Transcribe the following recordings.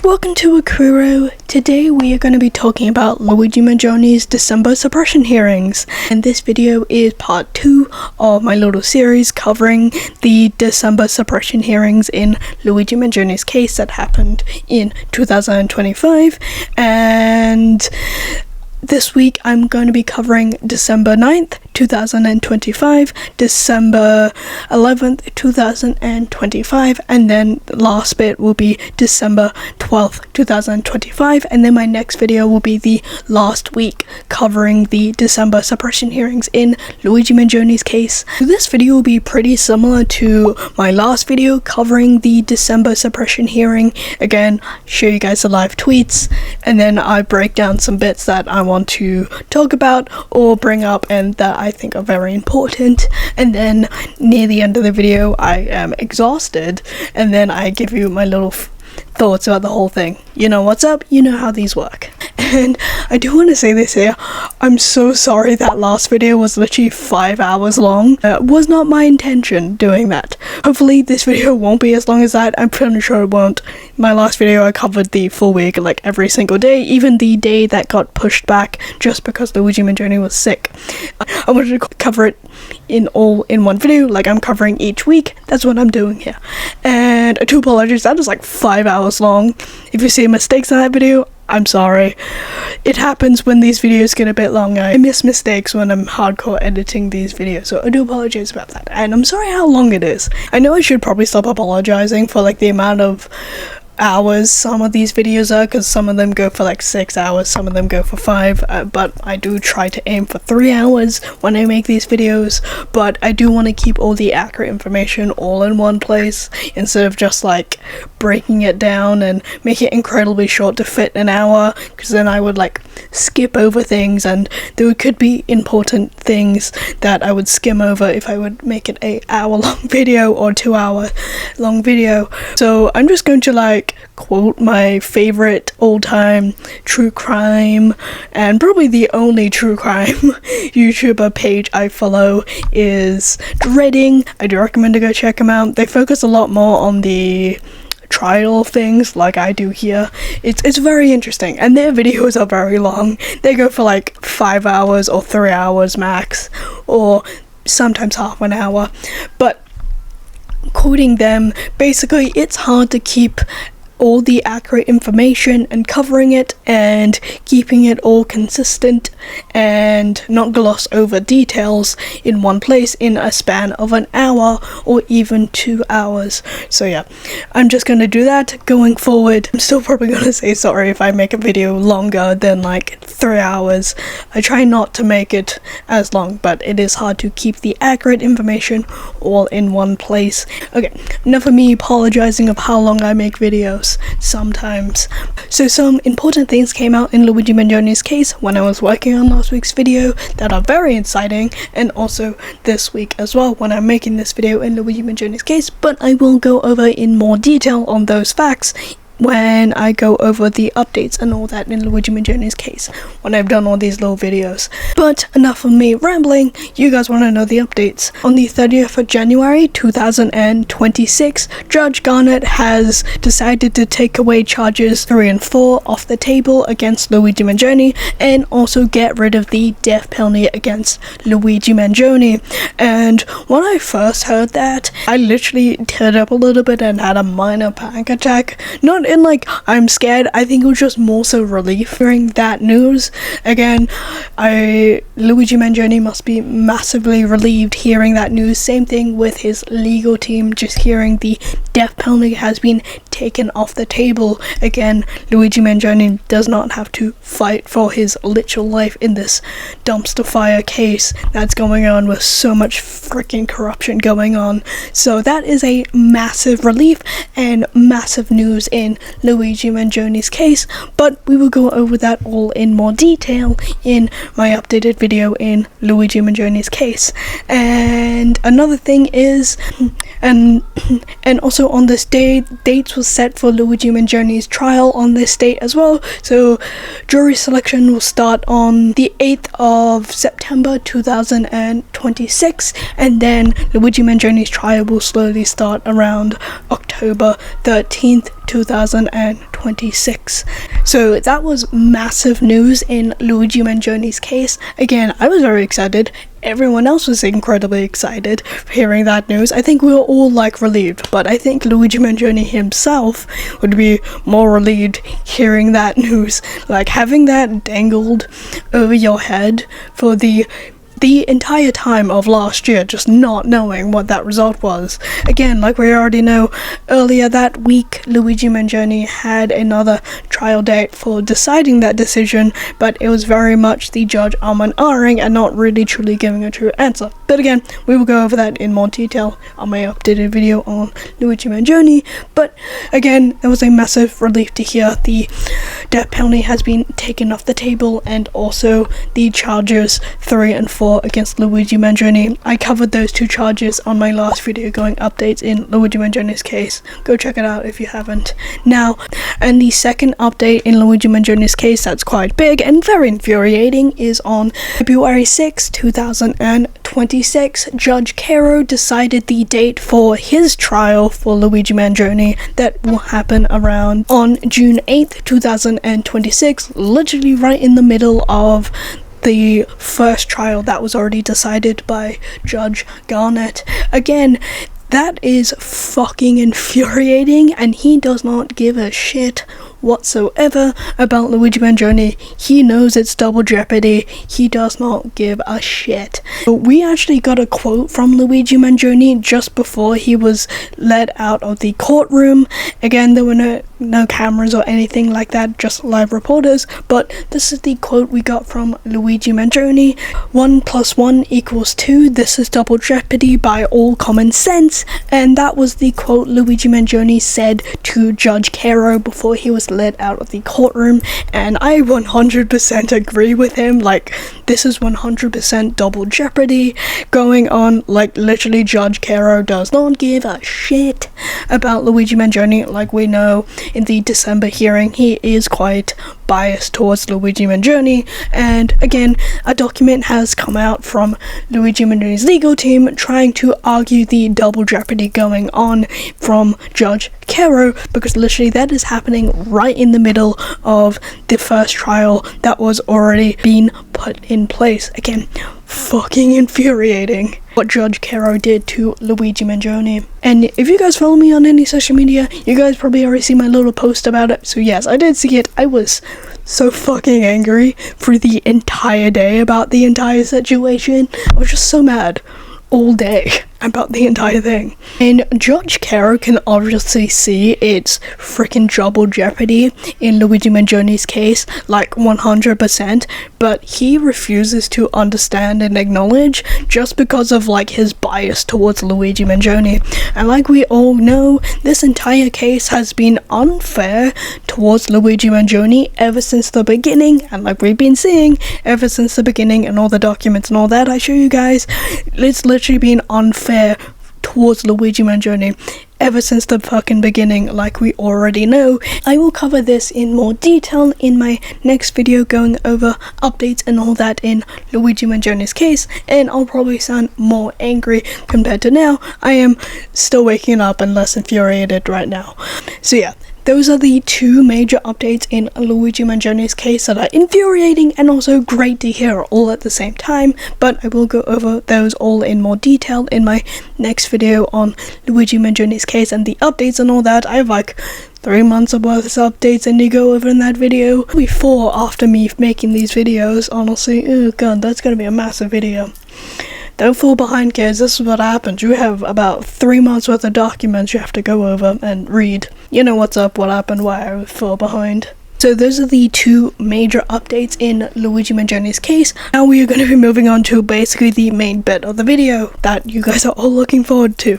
Welcome to Requiro. Today we are going to be talking about Luigi Mangione's December suppression hearings, and this video is part 2 of my little series covering the December suppression hearings in Luigi Mangione's case that happened in 2025, and this week I'm going to be covering December 9th, 2025, December 11th, 2025, and then the last bit will be December 12th, 2025, and then my next video will be the last week covering the December suppression hearings in Luigi Mangione's case. So this video will be pretty similar to my last video covering the December suppression hearing. Again, show you guys the live tweets, and then I break down some bits that I want to talk about or bring up and that I think are very important, and then near the end of the video I am exhausted and then I give you my little thoughts about the whole thing. You know what's up, you know how these work. And I do want to say this here, I'm so sorry that last video was literally 5 hours long. It was not my intention doing that. Hopefully this video won't be as long as that. I'm pretty sure it won't. My last video I covered the full week, like every single day, even the day that got pushed back just because Luigi Mangione was sick. I wanted to cover it in one video, like I'm covering each week. That's what I'm doing here. And I do apologize, that was like 5 hours long. If you see mistakes in that video, I'm sorry. It happens when these videos get a bit longer. I miss mistakes when I'm hardcore editing these videos, so I do apologize about that. And I'm sorry how long it is. I know I should probably stop apologizing for like the amount of hours some of these videos are, because some of them go for like 6 hours, some of them go for 5, but I do try to aim for 3 hours when I make these videos. But I do want to keep all the accurate information all in one place instead of just like breaking it down and make it incredibly short to fit an hour, because then I would like skip over things and there could be important things that I would skim over if I would make it a hour-long video or 2-hour long video. So I'm just going to like quote my favorite all-time true crime, and probably the only true crime YouTuber page I follow is Dreading. I do recommend to go check them out. They focus a lot more on the trial things like I do here. It's very interesting, and their videos are very long. They go for like 5 hours or 3 hours max, or sometimes half an hour. But quoting them, basically it's hard to keep all the accurate information and covering it and keeping it all consistent and not gloss over details in one place in a span of an hour or even 2 hours. So yeah, I'm just gonna do that going forward. I'm still probably gonna say sorry if I make a video longer than like 3 hours. I try not to make it as long, but it is hard to keep the accurate information all in one place. Okay, enough of me apologizing of how long I make videos sometimes. So some important things came out in Luigi Mangione's case when I was working on last week's video that are very exciting, and also this week as well when I'm making this video in Luigi Mangione's case, but I will go over in more detail on those facts when I go over the updates and all that in Luigi Mangione's case, when I've done all these little videos. But enough of me rambling, you guys want to know the updates. On the 30th of January 2026, Judge Garnett has decided to take away charges 3 and 4 off the table against Luigi Mangione, and also get rid of the death penalty against Luigi Mangione. And when I first heard that, I literally teared up a little bit and had a minor panic attack. Not in like I'm scared, I think it was just more so relief hearing that news. Again, Luigi Mangione must be massively relieved hearing that news. Same thing with his legal team, just hearing the death penalty has been taken off the table. Again, Luigi Mangione does not have to fight for his literal life in this dumpster fire case that's going on with so much freaking corruption going on. So that is a massive relief and massive news in Luigi Mangione's case, but we will go over that all in more detail in my updated video in Luigi Mangione's case. And another thing is, and also on this day, dates were set for Luigi Mangione's trial on this date as well. So jury selection will start on the 8th of September 2026, and then Luigi Mangione's trial will slowly start around October 13th 2026. So that was massive news in Luigi Mangione's case. Again, I was very excited. Everyone else was incredibly excited for hearing that news. I think we were all like relieved, but I think Luigi Mangione himself would be more relieved hearing that news. Like having that dangled over your head for the entire time of last year, just not knowing what that result was. Again, like we already know, earlier that week Luigi Mangione had another trial date for deciding that decision, but it was very much the judge ahhing and not really truly giving a true answer. But again, we will go over that in more detail on my updated video on Luigi Mangione. But again, it was a massive relief to hear the death penalty has been taken off the table, and also the charges 3 and 4 against Luigi Mangione. I covered those 2 charges on my last video going updates in Luigi Mangione's case. Go check it out if you haven't. Now, and the second update in Luigi Mangione's case that's quite big and very infuriating is on February 6, 2026. Judge Requiro decided the date for his trial for Luigi Mangione that will happen around on June 8th, 2026, literally right in the middle of the first trial that was already decided by Judge Garnett. Again, that is fucking infuriating, and he does not give a shit whatsoever about Luigi Mangione. He knows it's double jeopardy. He does not give a shit. We actually got a quote from Luigi Mangione just before he was let out of the courtroom. Again, there were no cameras or anything like that, just live reporters, but this is the quote we got from Luigi Mangione. 1 + 1 = 2. This is double jeopardy by all common sense. And that was the quote Luigi Mangione said to Judge Requiro before he was let out of the courtroom, and I 100% agree with him. Like, this is 100% double jeopardy going on. Like, literally Judge Requiro does not give a shit about Luigi Mangione. Like we know in the December hearing, he is quite biased towards Luigi Mangione, and again, a document has come out from Luigi Mangione's legal team trying to argue the double jeopardy going on from Judge Requiro, because literally that is happening right in the middle of the first trial that was already being put in place. Again, fucking infuriating what Judge Requiro did to Luigi Mangione. And if you guys follow me on any social media, you guys probably already see my little post about it. So yes, I did see it. I was so fucking angry for the entire day about the entire situation. I was just so mad all day about the entire thing. And Judge Requiro can obviously see it's freaking double jeopardy in Luigi Mangione's case, like 100%, but he refuses to understand and acknowledge just because of like his bias towards Luigi Mangione. And like we all know, this entire case has been unfair towards Luigi Mangione ever since the beginning, and like we've been seeing ever since the beginning and all the documents and all that I show you guys, it's literally been unfair towards Luigi Mangione ever since the fucking beginning, like we already know. I will cover this in more detail in my next video going over updates and all that in Luigi Mangione's case, and I'll probably sound more angry compared to now. I am still waking up and less infuriated right now. So yeah, those are the 2 major updates in Luigi Mangione's case that are infuriating and also great to hear all at the same time, but I will go over those all in more detail in my next video on Luigi Mangione's case and the updates and all that. I have like 3 months of worth of updates and to go over in that video. Probably 4 after me making these videos, honestly. Oh god, that's gonna be a massive video. Don't fall behind, kids. This is what happens. You have about 3 months worth of documents you have to go over and read. You know what's up, what happened, why I fell behind. So those are the 2 major updates in Luigi Mangione's case. Now we are going to be moving on to basically the main bit of the video that you guys are all looking forward to.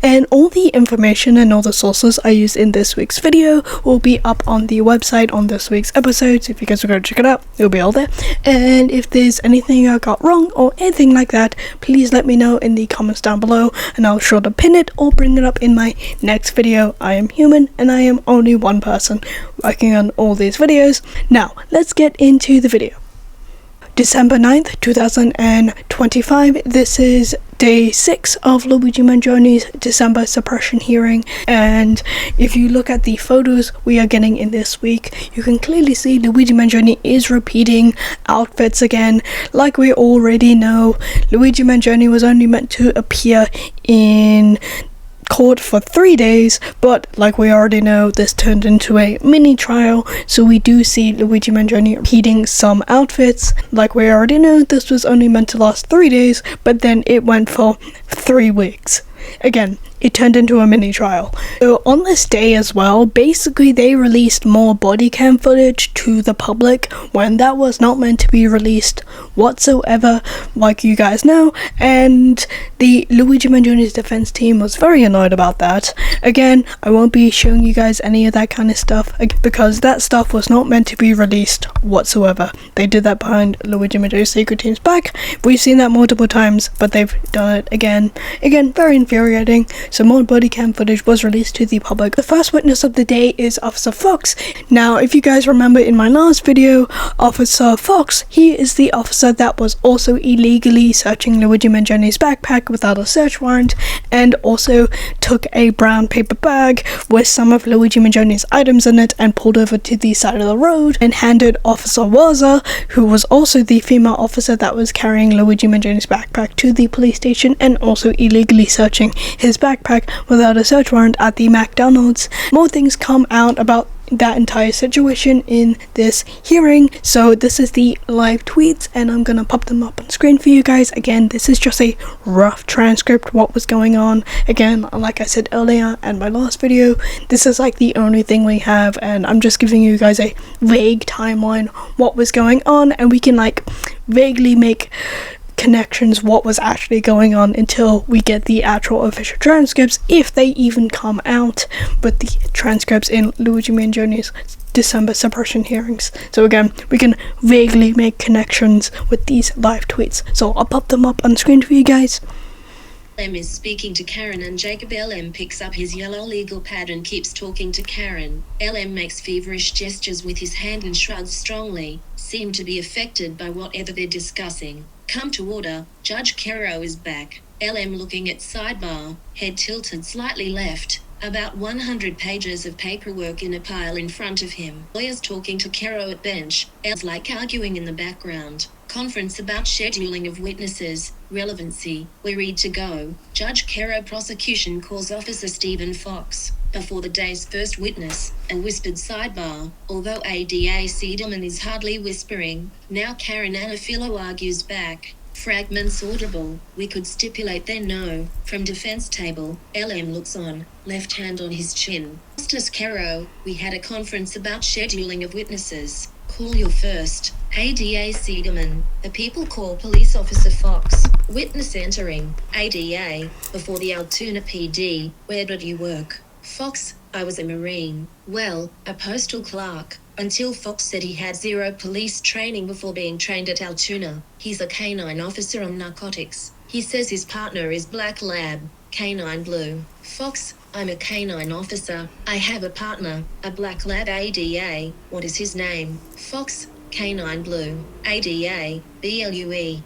And all the information and all the sources I used in this week's video will be up on the website on this week's episode, so if you guys are going to check it out, it'll be all there. And if there's anything I got wrong or anything like that, please let me know in the comments down below, and I'll sure to pin it or bring it up in my next video. I am human, and I am only one person working on all these videos. Now, let's get into the video. December 9th, 2025. This is day 6 of Luigi Mangione's December suppression hearing, and if you look at the photos we are getting in this week, you can clearly see Luigi Mangione is repeating outfits again. Like we already know, Luigi Mangione was only meant to appear in court for 3 days, but like we already know, this turned into a mini trial, so we do see Luigi Mangione repeating some outfits. Like we already know, this was only meant to last 3 days, but then it went for 3 weeks. Again, it turned into a mini trial. So on this day as well, basically they released more body cam footage to the public when that was not meant to be released whatsoever, like you guys know, and the Luigi Mangione's defense team was very annoyed about that. Again, I won't be showing you guys any of that kind of stuff because that stuff was not meant to be released whatsoever. They did that behind Luigi Mangione's secret team's back. We've seen that multiple times, but they've done it again. Again, very infuriating. So more body cam footage was released to the public. The first witness of the day is Officer Fox. Now, if you guys remember in my last video, Officer Fox, he is the officer that was also illegally searching Luigi Mangione's backpack without a search warrant, and also took a brown paper bag with some of Luigi Mangione's items in it and pulled over to the side of the road and handed Officer Waza, who was also the female officer that was carrying Luigi Mangione's backpack, to the police station and also illegally searching his backpack without a search warrant at the McDonald's. More things come out about that entire situation in this hearing, so this is the live tweets and I'm gonna pop them up on screen for you guys. Again, this is just a rough transcript what was going on. Again, like I said earlier in my last video, this is like the only thing we have, and I'm just giving you guys a vague timeline what was going on, and we can like vaguely make connections what was actually going on until we get the actual official transcripts, if they even come out, but the transcripts in Luigi Mangione's December suppression hearings. So again, we can vaguely make connections with these live tweets, so I'll pop them up on screen for you guys. LM is speaking to Karen and Jacob. LM picks up his yellow legal pad and keeps talking to Karen. LM makes feverish gestures with his hand and shrugs strongly, seem to be affected by whatever they're discussing. Come to order. Judge Requiro is back. LM looking at sidebar, head tilted slightly left. About 100 pages of paperwork in a pile in front of him. Lawyers talking to Requiro at bench. L's like arguing in the background. Conference about scheduling of witnesses. Relevancy. We're ready to go. Judge Requiro prosecution calls Officer Stephen Fox before the day's first witness. A whispered sidebar, although ADA Siedelman is hardly whispering. Now Karen Anafilo argues back. Fragments audible. We could stipulate then no. From defense table, LM looks on, left hand on his chin. Justice Requiro, we had a conference about scheduling of witnesses. Call your first. ADA Siedelman. The people call Police Officer Fox. Witness entering. ADA. Before the Altoona PD. Where did you work? Fox, I was a Marine. Well, a postal clerk. Until Fox said he had 0 police training before being trained at Altoona. He's a canine officer on narcotics. He says his partner is Black Lab, Canine Blue. Fox, I'm a canine officer. I have a partner, a Black Lab. ADA. What is his name? Fox, Canine Blue. ADA, BLUE.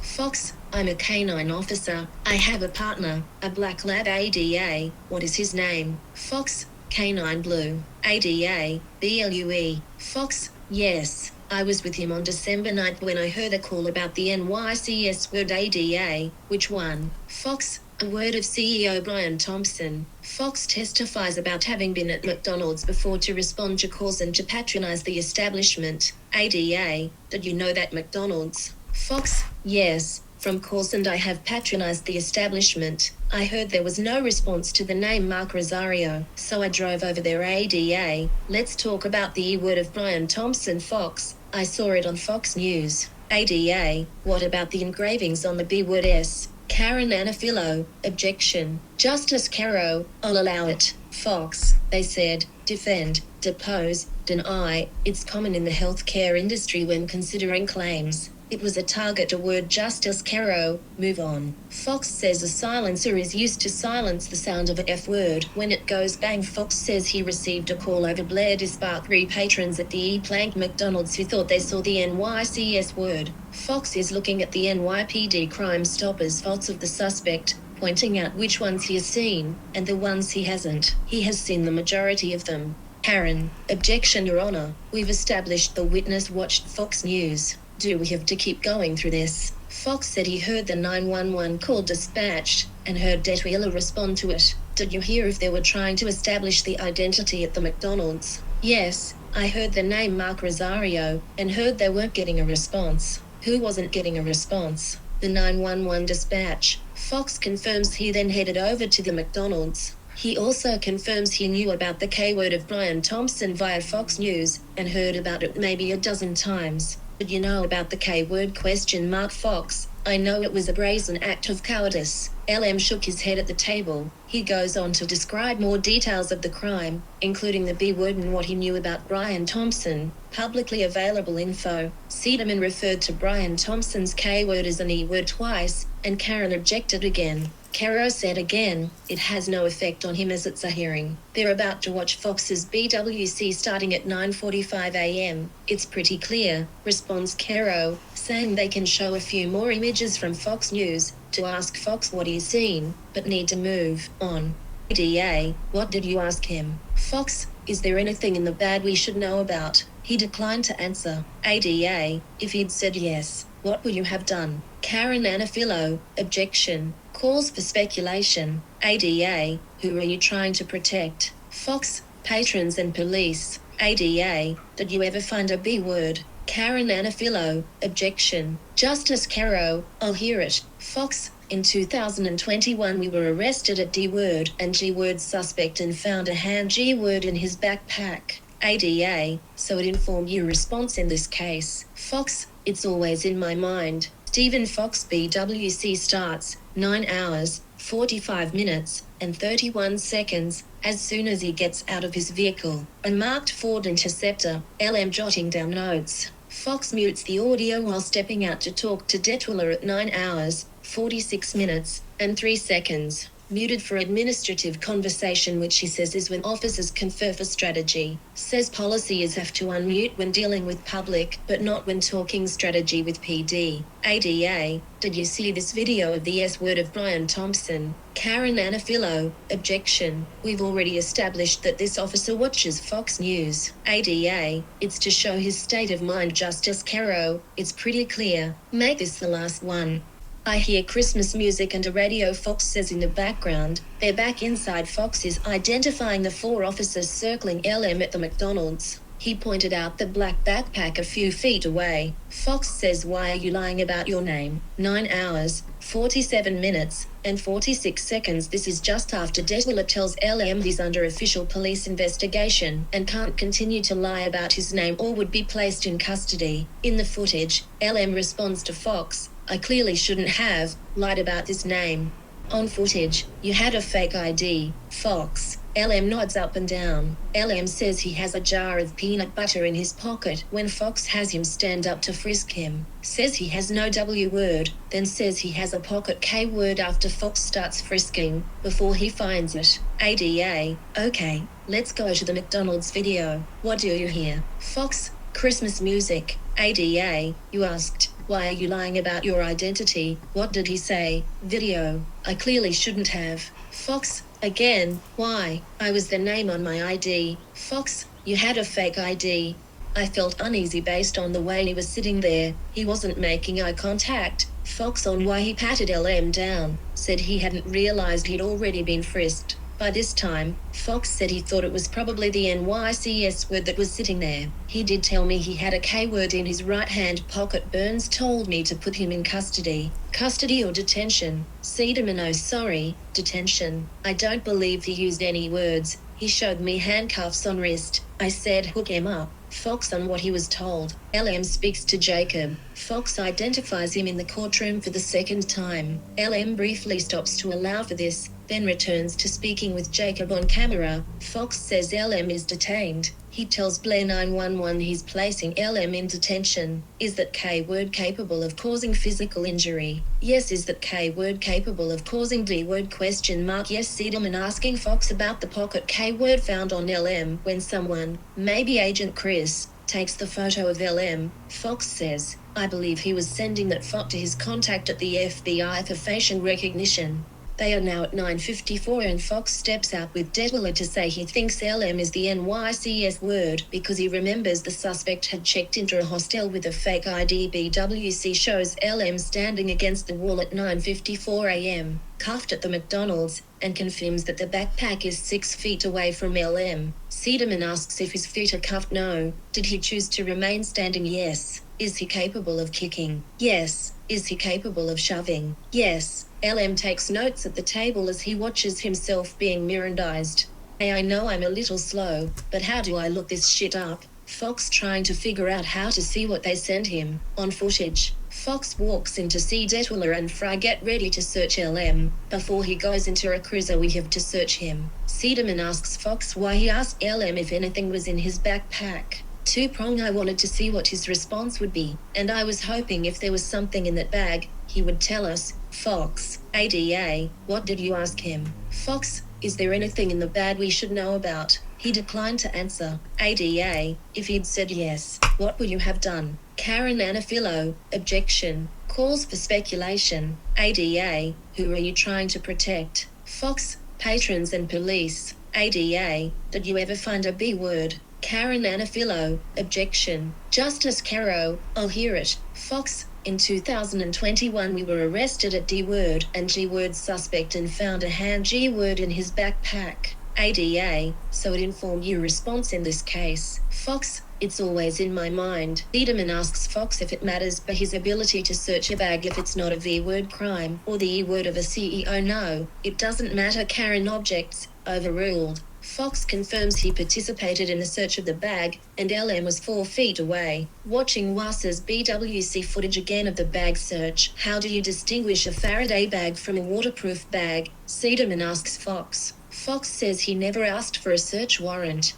Fox, I'm a canine officer. I have a partner, a Black Lab. ADA. What is his name? Fox, Canine Blue. ADA, BLUE. Fox, yes. I was with him on December 9th when I heard a call about the NYCS word. ADA. Which one? Fox, a word of CEO Brian Thompson. Fox testifies about having been at McDonald's before to respond to calls and to patronize the establishment. ADA. Did you know that McDonald's? Fox, yes. From calls and I have patronized the establishment. I heard there was no response to the name Mark Rosario, so I drove over there. ADA. Let's talk about the E-word of Brian Thompson. Fox, I saw it on Fox News. ADA. What about the engravings on the B-word S? Karen Anafilo, objection. Justice Caro, I'll allow it. Fox, they said, defend, depose, deny. It's common in the healthcare industry when considering claims. It was a target word. Justice Caro, move on. Fox says a silencer is used to silence the sound of a F word when it goes bang. Fox says he received a call over Blair Dispark 3 patrons at the E-Plank McDonald's who thought they saw the NYCS word. Fox is looking at the NYPD Crime Stoppers faults of the suspect, pointing out which ones he has seen, and the ones he hasn't. He has seen the majority of them. Karen, objection, Your Honor. We've established the witness watched Fox News. Do we have to keep going through this? Fox said he heard the 911 call dispatched, and heard Detweiler respond to it. Did you hear if they were trying to establish the identity at the McDonald's? Yes, I heard the name Mark Rosario, and heard they weren't getting a response. Who wasn't getting a response? The 911 dispatch. Fox confirms he then headed over to the McDonald's. He also confirms he knew about the K-word of Brian Thompson via Fox News, and heard about it maybe a dozen times. Did you know about the K-word ? Fox, I know it was a brazen act of cowardice. LM shook his head at the table. He goes on to describe more details of the crime, including the B-word and what he knew about Brian Thompson. Publicly available info. Seidemann referred to Brian Thompson's K-word as an E-word twice, and Karen objected again. Caro said again, it has no effect on him as it's a hearing. They're about to watch Fox's BWC starting at 9:45 a.m. It's pretty clear, responds Caro, saying they can show a few more images from Fox News to ask Fox what he's seen, but need to move on. ADA, what did you ask him? Fox, is there anything in the bad we should know about? He declined to answer. ADA, if he'd said yes, what would you have done? Karen Anafilo, objection. Calls for speculation. ADA, who are you trying to protect? Fox, patrons and police. ADA, did you ever find a B word? Karen Anafilo, objection. Justice Caro, I'll hear it. Fox, in 2021 we were arrested at D word and G word suspect and found a hand G word in his backpack. ADA, so it informed your response in this case. Fox, it's always in my mind. Stephen Fox BWC starts, 9 hours, 45 minutes, and 31 seconds, as soon as he gets out of his vehicle. A marked Ford Interceptor, LM jotting down notes. Fox mutes the audio while stepping out to talk to Detweiler at 9 hours, 46 minutes, and 3 seconds. Muted for administrative conversation, which he says is when officers confer for strategy. Says policy is have to unmute when dealing with public, but not when talking strategy with PD. ADA, did you see this video of the S word of Brian Thompson? Karen Anafilo, objection. We've already established that this officer watches Fox News. ADA, it's to show his state of mind. Justice Caro, it's pretty clear. Make this the last one. I hear Christmas music and a radio. Fox says in the background. They're back inside. Fox is identifying the 4 officers circling LM at the McDonald's. He pointed out the black backpack a few feet away. Fox says, why are you lying about your name? 9 hours, 47 minutes, and 46 seconds. This is just after Detweiler tells LM he's under official police investigation and can't continue to lie about his name or would be placed in custody. In the footage, LM responds to Fox, I clearly shouldn't have lied about this name. On footage, you had a fake ID. Fox. LM nods up and down. LM says he has a jar of peanut butter in his pocket when Fox has him stand up to frisk him. Says he has no W word, then says he has a pocket K word after Fox starts frisking, before he finds it. ADA, okay, let's go to the McDonald's video. What do you hear? Fox, Christmas music. ADA, you asked. Why are you lying about your identity? What did he say? Video. I clearly shouldn't have. Fox, again, why? I was the name on my ID. Fox, you had a fake ID. I felt uneasy based on the way he was sitting there. He wasn't making eye contact. Fox on why he patted LM down, said he hadn't realized he'd already been frisked. By this time, Fox said he thought it was probably the NYCS word that was sitting there. He did tell me he had a K word in his right-hand pocket. Burns told me to put him in custody. Custody or detention? Seidemann, oh sorry, detention. I don't believe he used any words. He showed me handcuffs on wrist. I said hook him up. Fox on what he was told. LM speaks to Jacob. Fox identifies him in the courtroom for the second time. LM briefly stops to allow for this, then returns to speaking with Jacob on camera. Fox says LM is detained. He tells Blair 911 he's placing LM in detention. Is that K word capable of causing physical injury? Yes. Is that K word capable of causing D word question mark? Yes. Seidelman asking Fox about the pocket K word found on LM when someone, maybe Agent Chris, takes the photo of LM. Fox says, I believe he was sending that photo to his contact at the FBI for facial recognition. They are now at 9:54 and Fox steps out with Detwiller to say he thinks LM is the NYCS word because he remembers the suspect had checked into a hostel with a fake ID. BWC shows LM standing against the wall at 9:54 a.m., cuffed at the McDonald's, and confirms that the backpack is 6 feet away from LM. Seidelman asks if his feet are cuffed. No. Did he choose to remain standing? Yes. Is he capable of kicking? Yes. Is he capable of shoving? Yes. LM takes notes at the table as he watches himself being Mirandized. Hey, I know I'm a little slow, but how do I look this shit up? Fox trying to figure out how to see what they sent him on footage. Fox walks in to see Detwiller and Fry get ready to search LM. Before he goes into a cruiser we have to search him. Seidelman asks Fox why he asked LM if anything was in his backpack. Two-prong. I wanted to see what his response would be, and I was hoping if there was something in that bag, he would tell us. Fox, ADA, what did you ask him? Fox, is there anything in the bag we should know about? He declined to answer. ADA, if he'd said yes, what would you have done? Karen Anafilo, objection, calls for speculation. ADA, who are you trying to protect? Fox, patrons and police. ADA, did you ever find a B word? Karen Anafilo, objection. Justice Caro, I'll hear it. Fox, in 2021 we were arrested at D-word and G-word suspect and found a hand G-word in his backpack. ADA, so it informed your response in this case. Fox, it's always in my mind. Seidelman asks Fox if it matters for his ability to search a bag if it's not a V-word crime or the E-word of a CEO. No, it doesn't matter. Karen objects, overruled. Fox confirms he participated in the search of the bag, and LM was 4 feet away. Watching Wass's BWC footage again of the bag search. How do you distinguish a Faraday bag from a waterproof bag? Seidelman asks Fox. Fox says he never asked for a search warrant.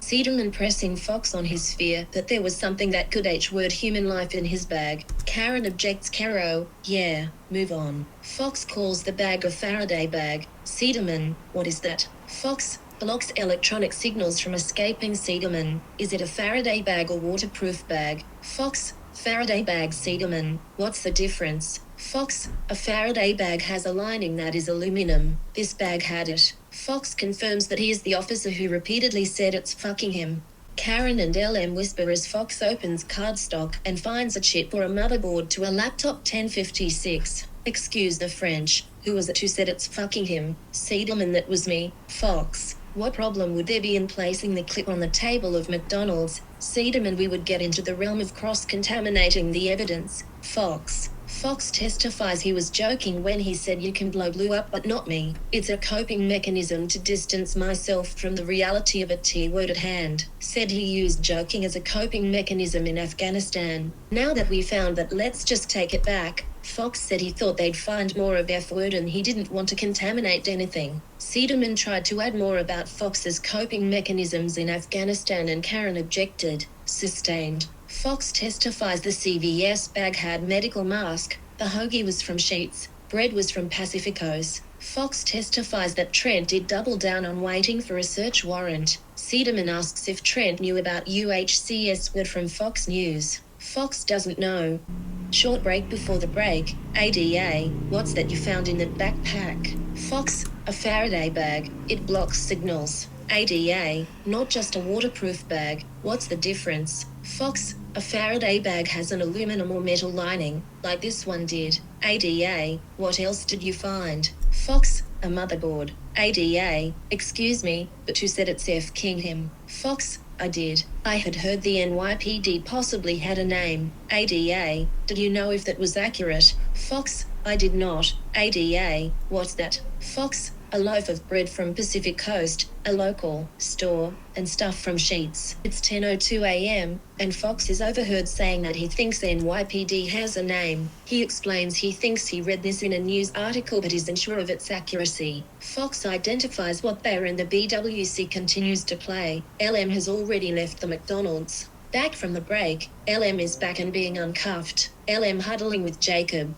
Seidelman pressing Fox on his fear that there was something that could H-word human life in his bag. Karen objects. Caro, yeah, move on. Fox calls the bag a Faraday bag. Seidelman, what is that? Fox, blocks electronic signals from escaping. Seidelman, is it a Faraday bag or waterproof bag? Fox, Faraday bag. Seidelman, what's the difference? Fox, a Faraday bag has a lining that is aluminum. This bag had it. Fox confirms that he is the officer who repeatedly said it's fucking him. Karen and LM whisper as Fox opens cardstock and finds a chip or a motherboard to a laptop. 1056. Excuse the French. Who was it who said it's fucking him? Seidelman, that was me. Fox, what problem would there be in placing the clip on the table of McDonald's? Seidelman, we would get into the realm of cross-contaminating the evidence. Fox testifies he was joking when he said you can blow blue up but not me. It's a coping mechanism to distance myself from the reality of a T-word at hand. Said he used joking as a coping mechanism in Afghanistan. Now that we found that, let's just take it back. Fox said he thought they'd find more of F-word and he didn't want to contaminate anything. Seidelman tried to add more about Fox's coping mechanisms in Afghanistan and Karen objected. Sustained. Fox testifies the CVS bag had medical mask, the hoagie was from Sheetz, bread was from Pacificos. Fox testifies that Trent did double down on waiting for a search warrant. Seidelman asks if Trent knew about UHCS word from Fox News. Fox doesn't know. Short break before the break. ADA, what's that you found in the backpack? Fox, a Faraday bag. It blocks signals. ADA, not just a waterproof bag. What's the difference? Fox, a Faraday bag has an aluminum or metal lining, like this one did. ADA, what else did you find? Fox, a motherboard. ADA, excuse me, but who said it's F-king him? Fox, I did. I had heard the NYPD possibly had a name. ADA, did you know if that was accurate? Fox, I did not. ADA, what's that? Fox, a loaf of bread from Pacific Coast, a local store, and stuff from Sheets. It's 10:02 a.m., and Fox is overheard saying that he thinks NYPD has a name. He explains he thinks he read this in a news article but isn't sure of its accuracy. Fox identifies what they are and the BWC continues to play. LM has already left the McDonald's. Back from the break, LM is back and being uncuffed. LM huddling with Jacob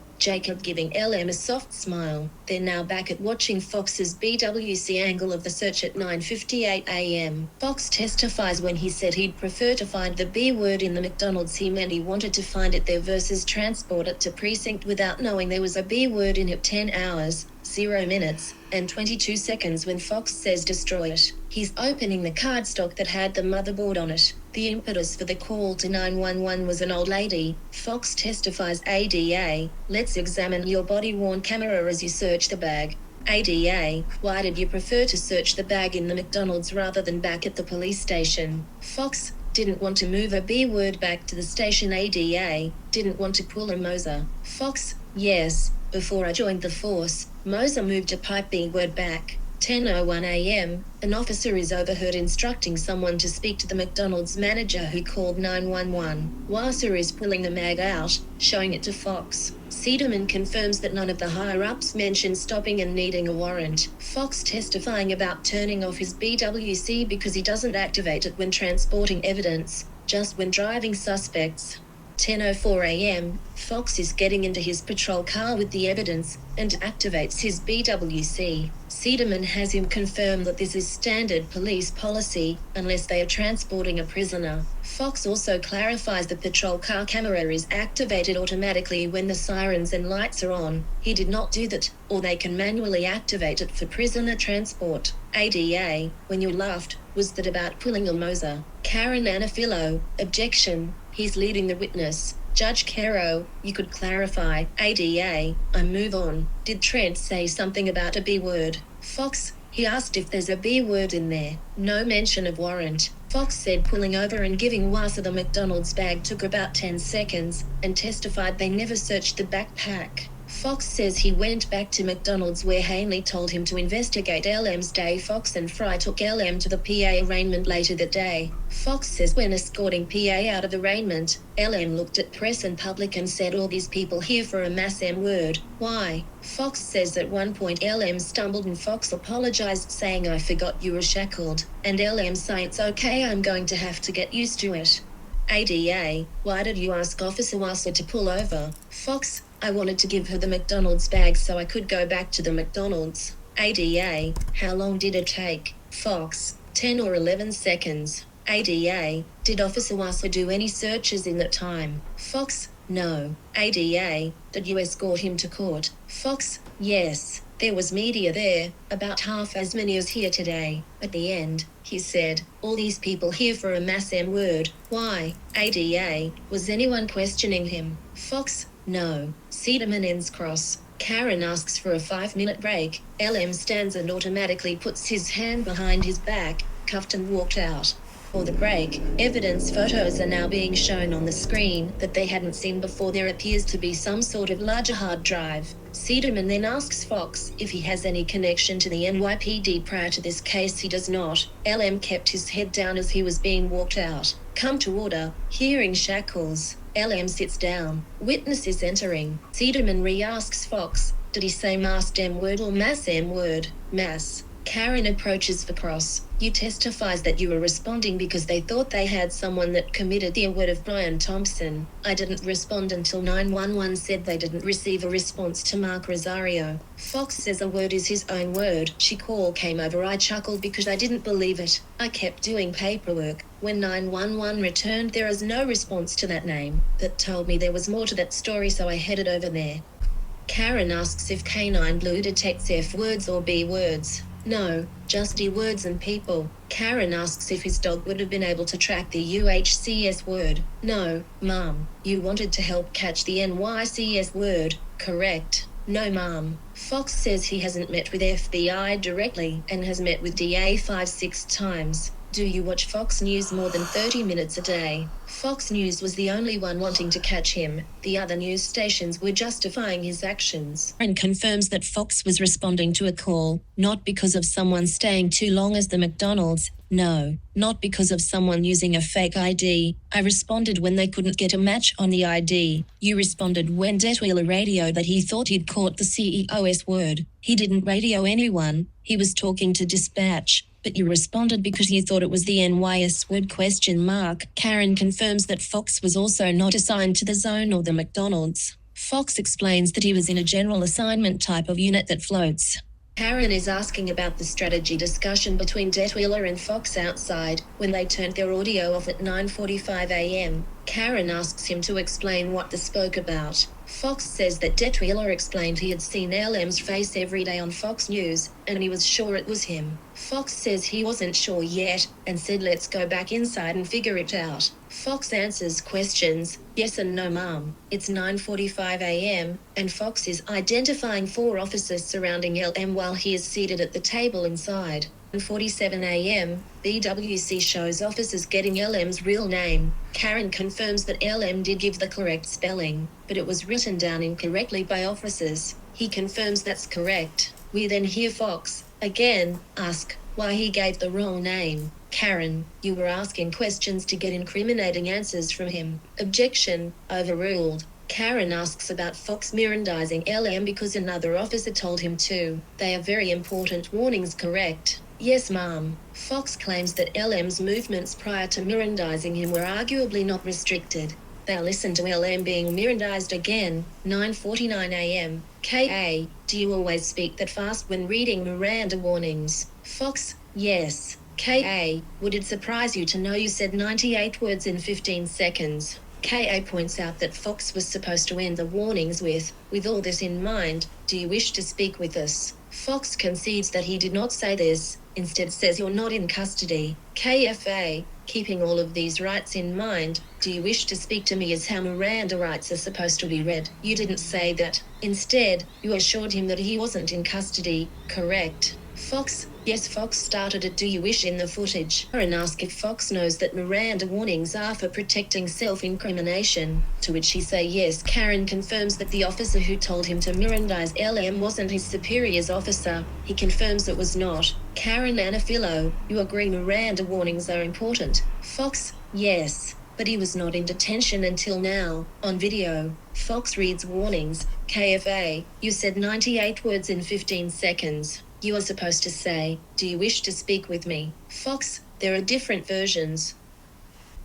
giving LM a soft smile. They're now back at watching Fox's BWC angle of the search at 9:58 a.m. Fox testifies when he said he'd prefer to find the B word in the McDonald's, he meant he wanted to find it there versus transport it to precinct without knowing there was a B word in it. 10 hours, 0 minutes, and 22 seconds when Fox says destroy it. He's opening the cardstock that had the motherboard on it. The impetus for the call to 911 was an old lady. Fox testifies ADA, let's examine your body-worn camera as you search the bag. ADA, why did you prefer to search the bag in the McDonald's rather than back at the police station? Fox, didn't want to move a B word back to the station. ADA, didn't want to pull a Moser. Fox, yes, before I joined the force, Moser moved a pipe B word back. 10:01 a.m., an officer is overheard instructing someone to speak to the McDonald's manager who called 911. Wasser is pulling the mag out, showing it to Fox. Seiderman confirms that none of the higher-ups mentioned stopping and needing a warrant. Fox testifying about turning off his BWC because he doesn't activate it when transporting evidence, just when driving suspects. 10:04 a.m., Fox is getting into his patrol car with the evidence and activates his BWC. Seiderman has him confirm that this is standard police policy unless they are transporting a prisoner. Fox also clarifies the patrol car camera is activated automatically when the sirens and lights are on. He did not do that, or they can manually activate it for prisoner transport. ADA, when you laughed, was that about pulling a Moser? Karen Anafilo, objection. He's leading the witness. Judge Caro, you could clarify. ADA, I move on. Did Trent say something about a B word? Fox, he asked if there's a B word in there. No mention of warrant. Fox said pulling over and giving Wasser the McDonald's bag took about 10 seconds, and testified they never searched the backpack. Fox says he went back to McDonald's where Hanley told him to investigate LM's day. Fox and Fry took LM to the PA arraignment later that day. Fox says when escorting PA out of arraignment, LM looked at press and public and said all these people here for a mass M word. Why? Fox says at one point LM stumbled and Fox apologized saying I forgot you were shackled, and LM saying it's okay, I'm going to have to get used to it. ADA, why did you ask Officer Wasser to pull over? Fox, I wanted to give her the McDonald's bag so I could go back to the McDonald's. ADA, how long did it take? Fox, 10 or 11 seconds. ADA, did Officer Wasser do any searches in that time? Fox, no. ADA, did you escort him to court? Fox, yes. There was media there, about half as many as here today. At the end, he said, all these people here for a mass M word. Why? ADA, was anyone questioning him? Fox, no. Seiderman ends cross. Karen asks for a 5-minute break. LM stands and automatically puts his hand behind his back, cuffed and walked out. For the break, evidence photos are now being shown on the screen that they hadn't seen before. There appears to be some sort of larger hard drive. Seiderman then asks Fox if he has any connection to the NYPD prior to this case. He does not. LM kept his head down as he was being walked out. Come to order. Hearing shackles. LM sits down. Witness is entering. Seiderman re-asks Fox, did he say masked M word or mass M word? Mass. Karen approaches the cross. You testifies that you were responding because they thought they had someone that committed the word of Brian Thompson. I didn't respond until 911 said they didn't receive a response to Mark Rosario. Fox says a word is his own word. She call came over. I chuckled because I didn't believe it. I kept doing paperwork. When 911 returned, there is no response to that name. That told me there was more to that story, so I headed over there. Karen asks if Canine Blue detects F words or B words. No, just D words and people. Karen asks if his dog would have been able to track the UHCS word. No, Mom. You wanted to help catch the NYCS word, correct? No, Mom. Fox says he hasn't met with FBI directly and has met with DA 5-6 times. Do you watch Fox News more than 30 minutes a day? Fox News was the only one wanting to catch him. The other news stations were justifying his actions. And confirms that Fox was responding to a call, not because of someone staying too long as the McDonald's. No, not because of someone using a fake ID. I responded when they couldn't get a match on the ID. You responded when Detweiler radioed that he thought he'd caught the CEO's word. He didn't radio anyone. He was talking to dispatch. But you responded because you thought it was the NYS word ? Karen confirms that Fox was also not assigned to the zone or the McDonald's. Fox explains that he was in a general assignment type of unit that floats. Karen is asking about the strategy discussion between Detweiler and Fox outside when they turned their audio off at 9:45 a.m. Karen asks him to explain what they spoke about. Fox says that Detweiler explained he had seen LM's face every day on Fox News, and he was sure it was him. Fox says he wasn't sure yet, and said let's go back inside and figure it out. Fox answers questions, yes and no ma'am. It's 9:45 a.m., and Fox is identifying 4 officers surrounding LM while he is seated at the table inside. 9:47 a.m., BWC shows officers getting LM's real name. Karen confirms that LM did give the correct spelling, but it was written down incorrectly by officers. He confirms that's correct. We then hear Fox, again, ask why he gave the wrong name. Karen, you were asking questions to get incriminating answers from him. Objection, overruled. Karen asks about Fox Mirandizing LM because another officer told him to. They are very important warnings, correct? Yes, ma'am. Fox claims that LM's movements prior to Mirandizing him were arguably not restricted. They'll listen to LM being Mirandized again. 9:49 a.m. K.A. Do you always speak that fast when reading Miranda warnings? Fox, yes. K.A. Would it surprise you to know you said 98 words in 15 seconds? K.A. points out that Fox was supposed to end the warnings with all this in mind, do you wish to speak with us? Fox concedes that he did not say this, instead says you're not in custody. KFA, keeping all of these rights in mind, do you wish to speak to me is how Miranda rights are supposed to be read. You didn't say that. Instead, you assured him that he wasn't in custody, correct? Fox, yes. Fox started at do you wish in the footage. Karen asked if Fox knows that Miranda warnings are for protecting self-incrimination, to which he say yes. Karen confirms that the officer who told him to Mirandize LM wasn't his superior's officer. He confirms it was not. Karen Anafilo, you agree Miranda warnings are important? Fox, yes. But he was not in detention until now. On video, Fox reads warnings. KFA, you said 98 words in 15 seconds. You are supposed to say, do you wish to speak with me? Fox, there are different versions.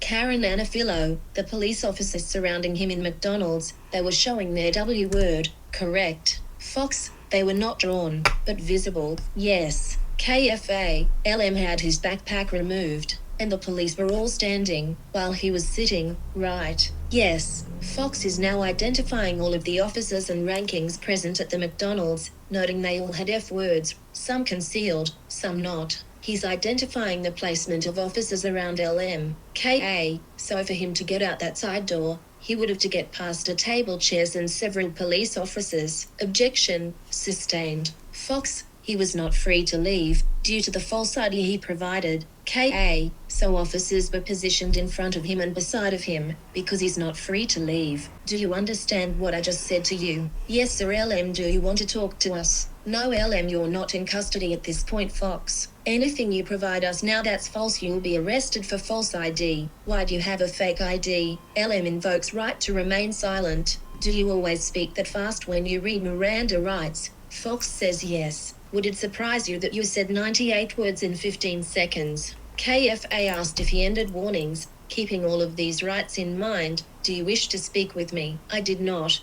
Karen Anafilo, the police officers surrounding him in McDonald's, they were showing their W word, correct. Fox, they were not drawn, but visible, yes. KFA, LM had his backpack removed, and the police were all standing, while he was sitting, right. Yes, Fox is now identifying all of the officers and rankings present at the McDonald's, noting they all had F words, some concealed, some not. He's identifying the placement of officers around LM, KA, so for him to get out that side door, he would have to get past a table, chairs and several police officers. Objection, sustained. Fox, he was not free to leave, due to the false ID he provided, KA, so officers were positioned in front of him and beside of him, because he's not free to leave. Do you understand what I just said to you? Yes sir. LM, do you want to talk to us? No LM, you're not in custody at this point. Fox, anything you provide us now that's false you'll be arrested for false ID. Why do you have a fake ID? LM invokes right to remain silent. Do you always speak that fast when you read Miranda rights? Fox says yes. Would it surprise you that you said 98 words in 15 seconds? KFA asked if he ended warnings, keeping all of these rights in mind. Do you wish to speak with me? I did not.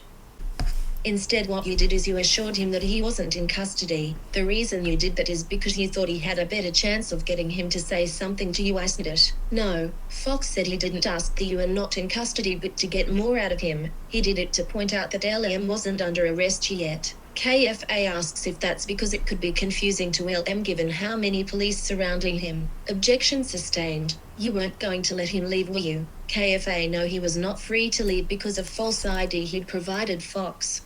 Instead, what you did is you assured him that he wasn't in custody. The reason you did that is because you thought he had a better chance of getting him to say something to you. I said it. No, Fox said he didn't ask that you were not in custody but to get more out of him. He did it to point out that LM wasn't under arrest yet. KFA asks if that's because it could be confusing to LM given how many police surrounding him. Objection sustained. You weren't going to let him leave, were you? KFA, no, he was not free to leave because of false ID he'd provided. Fox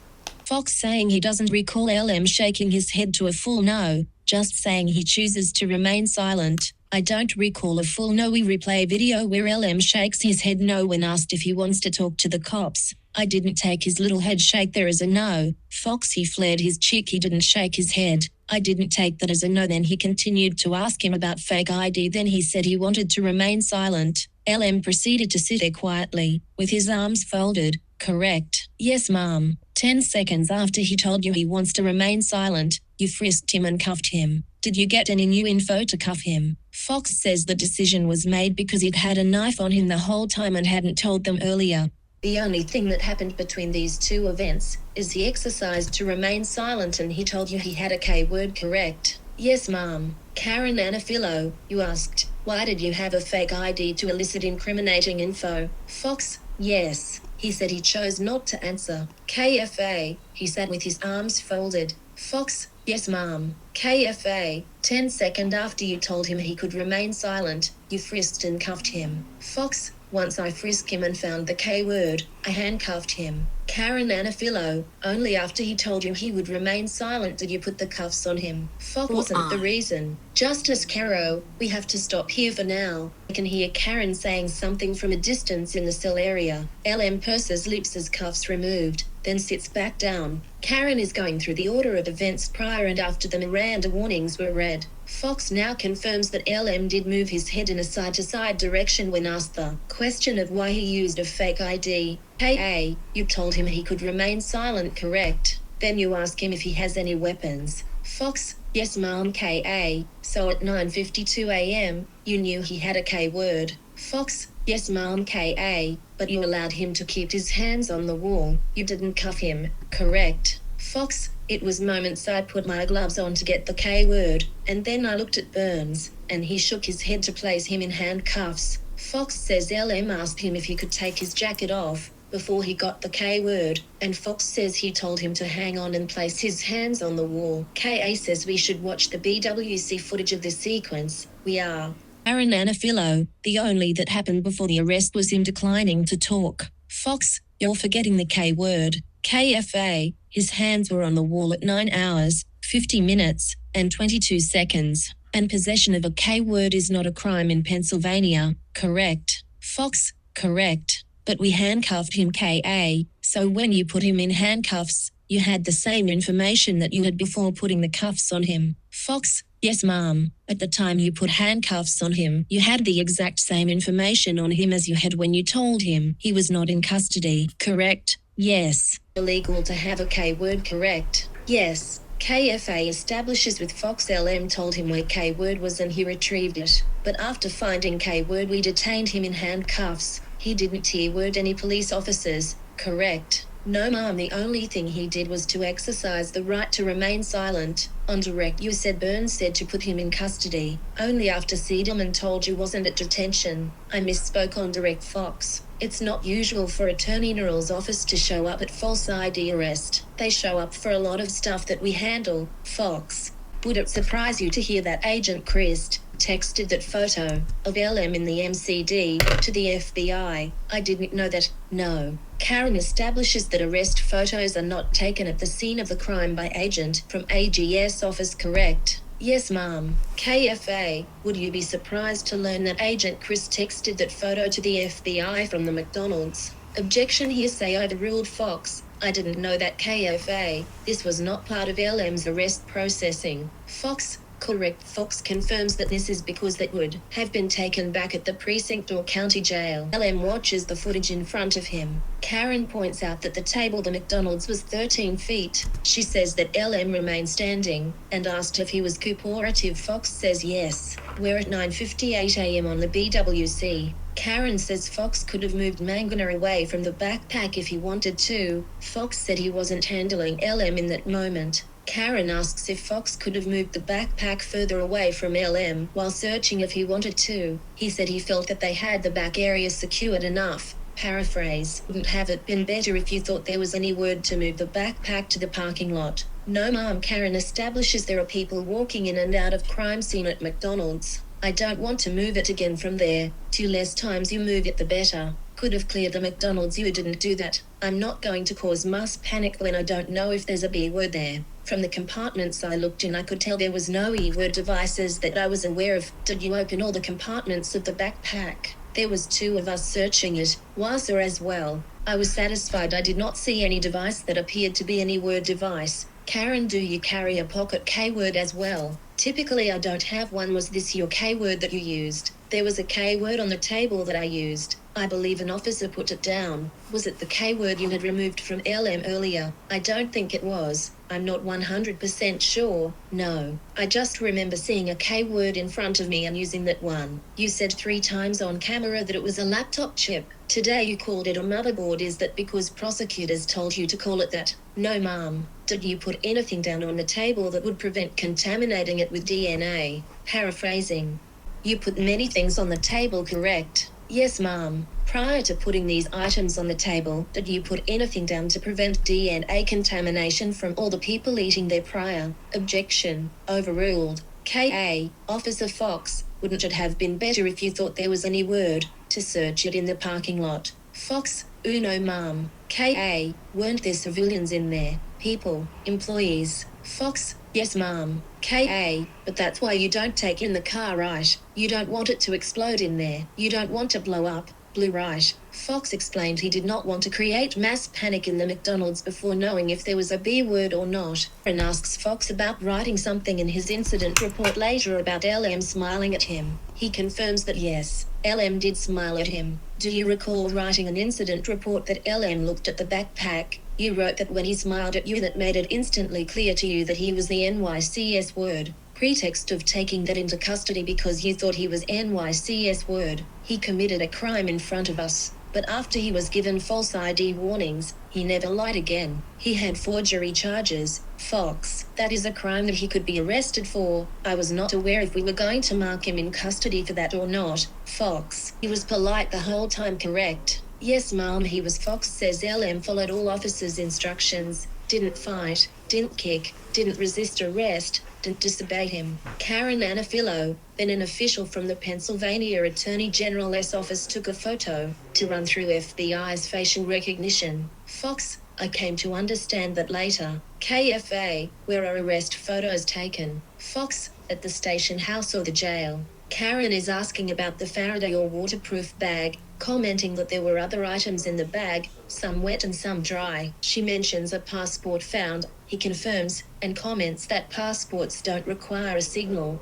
saying he doesn't recall LM shaking his head to a full no, just saying he chooses to remain silent. I don't recall a full no. We replay video where LM shakes his head no when asked if he wants to talk to the cops. I didn't take his little head shake there as a no. Fox, he flared his cheek, he didn't shake his head. I didn't take that as a no. Then he continued to ask him about fake ID. Then he said he wanted to remain silent. LM proceeded to sit there quietly, with his arms folded. Correct. Yes, ma'am. 10 seconds after he told you he wants to remain silent, you frisked him and cuffed him. Did you get any new info to cuff him? Fox says the decision was made because he'd had a knife on him the whole time and hadn't told them earlier. The only thing that happened between these two events is he exercised to remain silent and he told you he had a K word. Correct. Yes, ma'am. Karen Anafilo, you asked, why did you have a fake ID to elicit incriminating info? Fox, yes. He said he chose not to answer. KFA, he sat with his arms folded. Fox, yes, ma'am. KFA, 10 seconds after you told him he could remain silent, you frisked and cuffed him. Fox, once I frisked him and found the K word, I handcuffed him. Karen Anafilo, only after he told you he would remain silent did you put the cuffs on him. Fox wasn't the reason. Justice Caro, we have to stop here for now. I can hear Karen saying something from a distance in the cell area. LM purses lips as cuffs removed, then sits back down. Karen is going through the order of events prior and after the Miranda warnings were read. Fox now confirms that LM did move his head in a side-to-side direction when asked the question of why he used a fake ID. Hey, you told him he could remain silent, correct? Then you ask him if he has any weapons. Fox, yes, ma'am. K.A. So at 9:52 a.m., you knew he had a K word. Fox, yes, ma'am. K.A. But you allowed him to keep his hands on the wall. You didn't cuff him, correct? Fox, it was moments I put my gloves on to get the K word, and then I looked at Burns, and he shook his head to place him in handcuffs. Fox says LM asked him if he could take his jacket off before he got the K word, and Fox says he told him to hang on and place his hands on the wall. K.A. says we should watch the BWC footage of this sequence. We are. Aaron Anafilo, the only that happened before the arrest was him declining to talk. Fox, you're forgetting the K word. KFA, his hands were on the wall at 9 hours, 50 minutes, and 22 seconds, and possession of a K word is not a crime in Pennsylvania, correct? Fox, correct. But we handcuffed him, K.A., so when you put him in handcuffs, you had the same information that you had before putting the cuffs on him. Fox, yes, ma'am. At the time you put handcuffs on him, you had the exact same information on him as you had when you told him he was not in custody, correct? Yes. Illegal to have a K word, correct? Yes. KFA establishes with Fox LM told him where K word was and he retrieved it. But after finding K word we detained him in handcuffs. He didn't T-word any police officers, correct? No, ma'am. The only thing he did was to exercise the right to remain silent. On direct you said Burns said to put him in custody, only after Siedelman told you wasn't at detention. I misspoke on direct, Fox. It's not usual for Attorney General's office to show up at false ID arrest. They show up for a lot of stuff that we handle, Fox. Would it surprise you to hear that Agent Christ texted that photo of LM in the MCD to the FBI? I didn't know that. No. Karen establishes that arrest photos are not taken at the scene of the crime by agent from AGS office, correct? Yes, ma'am. KFA, would you be surprised to learn that Agent Chris texted that photo to the FBI from the McDonald's? Objection, hearsay overruled. Fox, I didn't know that. KFA, this was not part of LM's arrest processing. Fox, correct. Fox confirms that this is because that would have been taken back at the precinct or county jail. LM watches the footage in front of him. Karen points out that the table the McDonald's was 13 feet. She says that LM remained standing and asked if he was cooperative. Fox says yes. We're at 9:58 a.m. on the BWC. Karen says Fox could have moved Mangione away from the backpack if he wanted to. Fox said he wasn't handling LM in that moment. Karen asks if Fox could have moved the backpack further away from LM while searching if he wanted to. He said he felt that they had the back area secured enough. Paraphrase, wouldn't have it been better if you thought there was any word to move the backpack to the parking lot? No, ma'am. Karen establishes there are people walking in and out of crime scene at McDonald's. I don't want to move it again from there. 2 less times you move it the better. Could have cleared the McDonald's. You didn't do that. I'm not going to cause mass panic when I don't know if there's a B word there. From the compartments I looked in, I could tell there was no E-word devices that I was aware of. Did you open all the compartments of the backpack? There was 2 of us searching it, was there as well? I was satisfied I did not see any device that appeared to be an E-word device. Karen, do you carry a pocket K-word as well? Typically I don't have one. Was this your K-word that you used? There was a K-word on the table that I used. I believe an officer put it down. Was it the K-word you had removed from LM earlier? I don't think it was. I'm not 100% sure. No. I just remember seeing a K-word in front of me and using that one. You said 3 times on camera that it was a laptop chip. Today you called it a motherboard. Is that because prosecutors told you to call it that? No, ma'am. Did you put anything down on the table that would prevent contaminating it with DNA? Paraphrasing. You put many things on the table, correct? Yes, ma'am. Prior to putting these items on the table, did you put anything down to prevent DNA contamination from all the people eating there prior? Objection. Overruled. K.A. Officer Fox, wouldn't it have been better if you thought there was any word to search it in the parking lot? Fox, no, ma'am. K.A. Weren't there civilians in there? People, employees. Fox, yes, ma'am. K.A. But that's why you don't take in the car, right? You don't want it to explode in there. You don't want to blow up. Blue, right? Fox explained he did not want to create mass panic in the McDonald's before knowing if there was a B word or not, and asks Fox about writing something in his incident report later about LM smiling at him. He confirms that yes, LM did smile at him. Do you recall writing an incident report that LM looked at the backpack? You wrote that when he smiled at you, that made it instantly clear to you that he was the NYCS word. Pretext of taking that into custody because you thought he was NYCS word. He committed a crime in front of us, but after he was given false ID warnings, he never lied again. He had forgery charges. Fox, that is a crime that he could be arrested for. I was not aware if we were going to mark him in custody for that or not. Fox, he was polite the whole time, correct? Yes, ma'am, he was. Fox says LM followed all officers' instructions, didn't fight, didn't kick, didn't resist arrest, didn't disobey him. Karen Anafilo, then an official from the Pennsylvania Attorney General's office, took a photo to run through FBI's facial recognition. Fox, I came to understand that later. KFA, where are arrest photos taken? Fox, at the station house or the jail. Karen is asking about the Faraday or waterproof bag, commenting that there were other items in the bag, some wet and some dry. She mentions a passport found. He confirms, and comments that passports don't require a signal.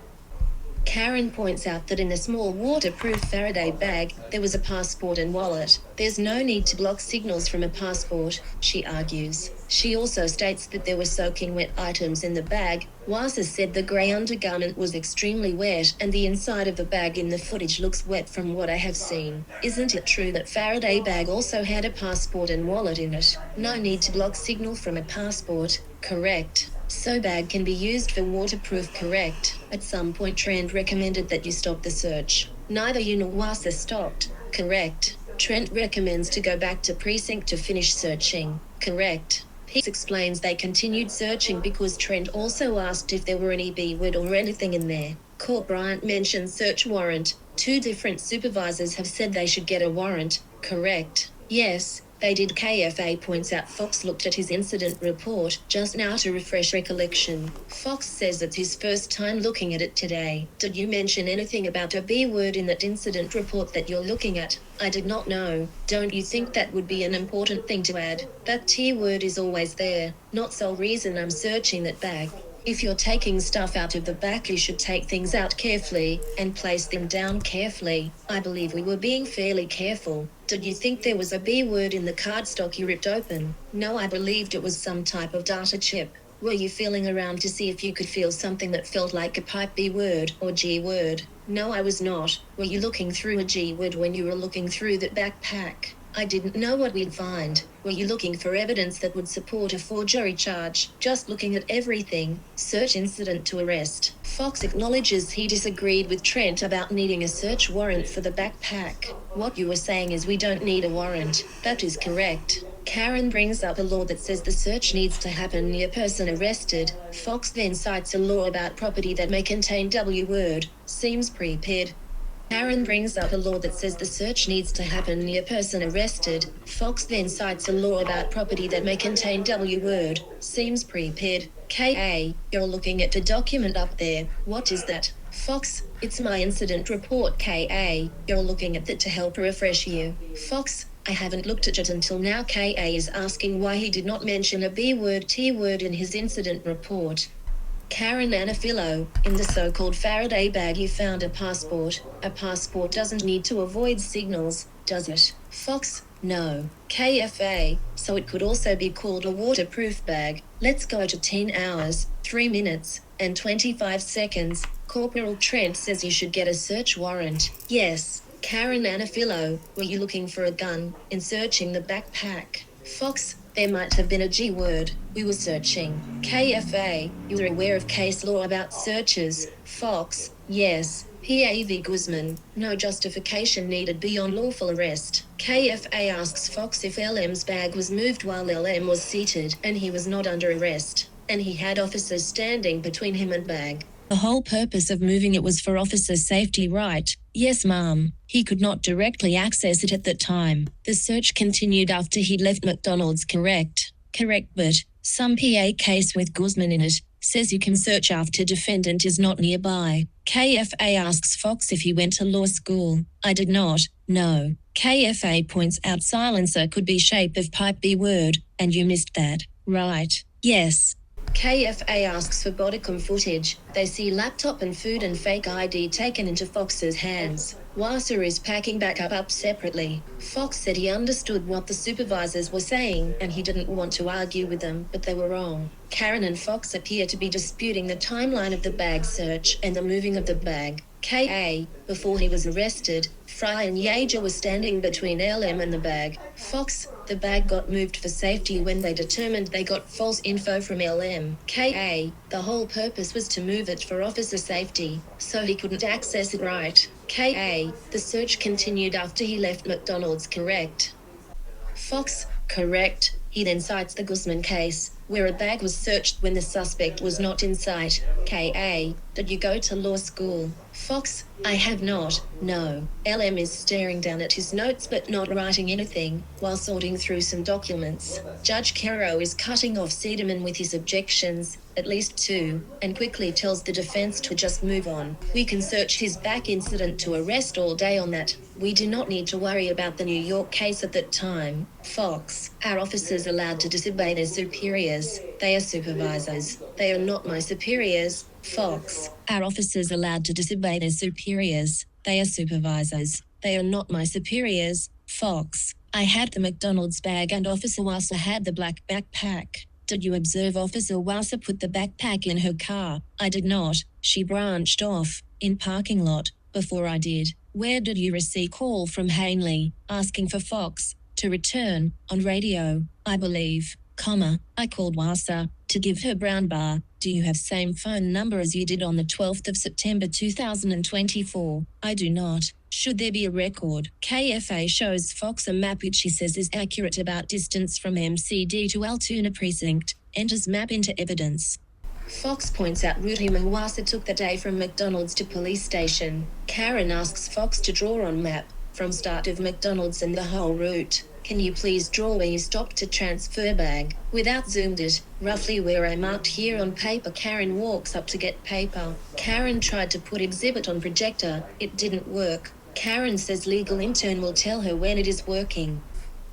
Karen points out that in the small waterproof Faraday bag, there was a passport and wallet. There's no need to block signals from a passport, she argues. She also states that there were soaking wet items in the bag. Wasa said the grey undergarment was extremely wet and the inside of the bag in the footage looks wet from what I have seen. Isn't it true that Faraday bag also had a passport and wallet in it? No need to block signal from a passport, correct? So bag can be used for waterproof, correct? At some point Trent recommended that you stop the search. Neither you nor Wasa stopped, correct? Trent recommends to go back to precinct to finish searching, correct? He explains they continued searching because Trent also asked if there were any B-word or anything in there. Court Bryant mentions search warrant. 2 different supervisors have said they should get a warrant, correct? Yes, they did. KFA points out Fox looked at his incident report just now to refresh recollection. Fox says it's his first time looking at it today. Did you mention anything about a B word in that incident report that you're looking at? I did not know. Don't you think that would be an important thing to add? That T word is always there. Not sole reason I'm searching that bag. If you're taking stuff out of the back, you should take things out carefully and place them down carefully. I believe we were being fairly careful. Did you think there was a B word in the cardstock you ripped open? No, I believed it was some type of data chip. Were you feeling around to see if you could feel something that felt like a pipe B word or G word? No, I was not. Were you looking through a G word when you were looking through that backpack? I didn't know what we'd find. Were you looking for evidence that would support a forgery charge? Just looking at everything. Search incident to arrest. Fox acknowledges he disagreed with Trent about needing a search warrant for the backpack. What you were saying is we don't need a warrant. That is correct. Karen brings up a law that says the search needs to happen near person arrested. Fox then cites a law about property that may contain W word. Seems prepared. Karen brings up a law that says the search needs to happen near person arrested. Fox then cites a law about property that may contain W word. Seems prepared. K.A. You're looking at a document up there. What is that? Fox, it's my incident report. K.A. You're looking at that to help refresh you. Fox, I haven't looked at it until now. K.A. is asking why he did not mention a B word, T word in his incident report. Karen Anafilo, in the so-called Faraday bag you found a passport. A passport doesn't need to avoid signals, does it? Fox, no. KFA, so it could also be called a waterproof bag. Let's go to 10 hours, 3 minutes, and 25 seconds. Corporal Trent says you should get a search warrant. Yes. Karen Anafilo, were you looking for a gun in searching the backpack? Fox, there might have been a G word. We were searching. KFA, you're aware of case law about searches. Fox, yes. PAV Guzman, no justification needed beyond lawful arrest. KFA asks Fox if LM's bag was moved while LM was seated and he was not under arrest, and he had officers standing between him and bag. The whole purpose of moving it was for officer safety, right? Yes, ma'am. He could not directly access it at that time. The search continued after he left McDonald's, correct? Correct, but some PA case with Guzman in it says you can search after defendant is not nearby. KFA asks Fox if he went to law school. I did not, no. KFA points out silencer could be shape of pipe B word, and you missed that, right? Yes. KFA asks for bodycam footage. They see laptop and food and fake ID taken into Fox's hands. Wasser is packing back up separately. Fox said he understood what the supervisors were saying and he didn't want to argue with them, but they were wrong. Karen and Fox appear to be disputing the timeline of the bag search and the moving of the bag. K.A. Before he was arrested, Fry and Yeager were standing between LM and the bag. Fox, the bag got moved for safety when they determined they got false info from LM. K.A. The whole purpose was to move it for officer safety, so he couldn't access it, right? K.A. The search continued after he left McDonald's, correct? Fox, correct. He then cites the Guzman case, where a bag was searched when the suspect was not in sight. K.A. Did you go to law school? Fox, I have not, no. LM is staring down at his notes but not writing anything, while sorting through some documents. Judge Caro is cutting off Sederman with his objections, at least 2, and quickly tells the defense to just move on. We can search his back incident to arrest all day on that. We do not need to worry about the New York case at that time. Fox, are officers allowed to disobey their superiors? They are supervisors. They are not my superiors. Fox, are officers allowed to disobey their superiors? They are supervisors. They are not my superiors. Fox, I had the McDonald's bag and Officer Wasser had the black backpack. Did you observe Officer Wasser put the backpack in her car? I did not. She branched off, in parking lot, before I did. Where did you receive call from Hanley, asking for Fox to return, on radio, I believe, I called Wasser, to give her brown bar. Do you have same phone number as you did on the 12th of September 2024? I do not. Should there be a record? KFA shows Fox a map which she says is accurate about distance from MCD to Altoona precinct. Enters map into evidence. Fox points out route him and Wasser took the day from McDonald's to police station. Karen asks Fox to draw on map, from start of McDonald's and the whole route. Can you please draw where you stopped to transfer bag? Without zoomed it, roughly where I marked here on paper. Karen walks up to get paper. Karen tried to put exhibit on projector. It didn't work. Karen says legal intern will tell her when it is working.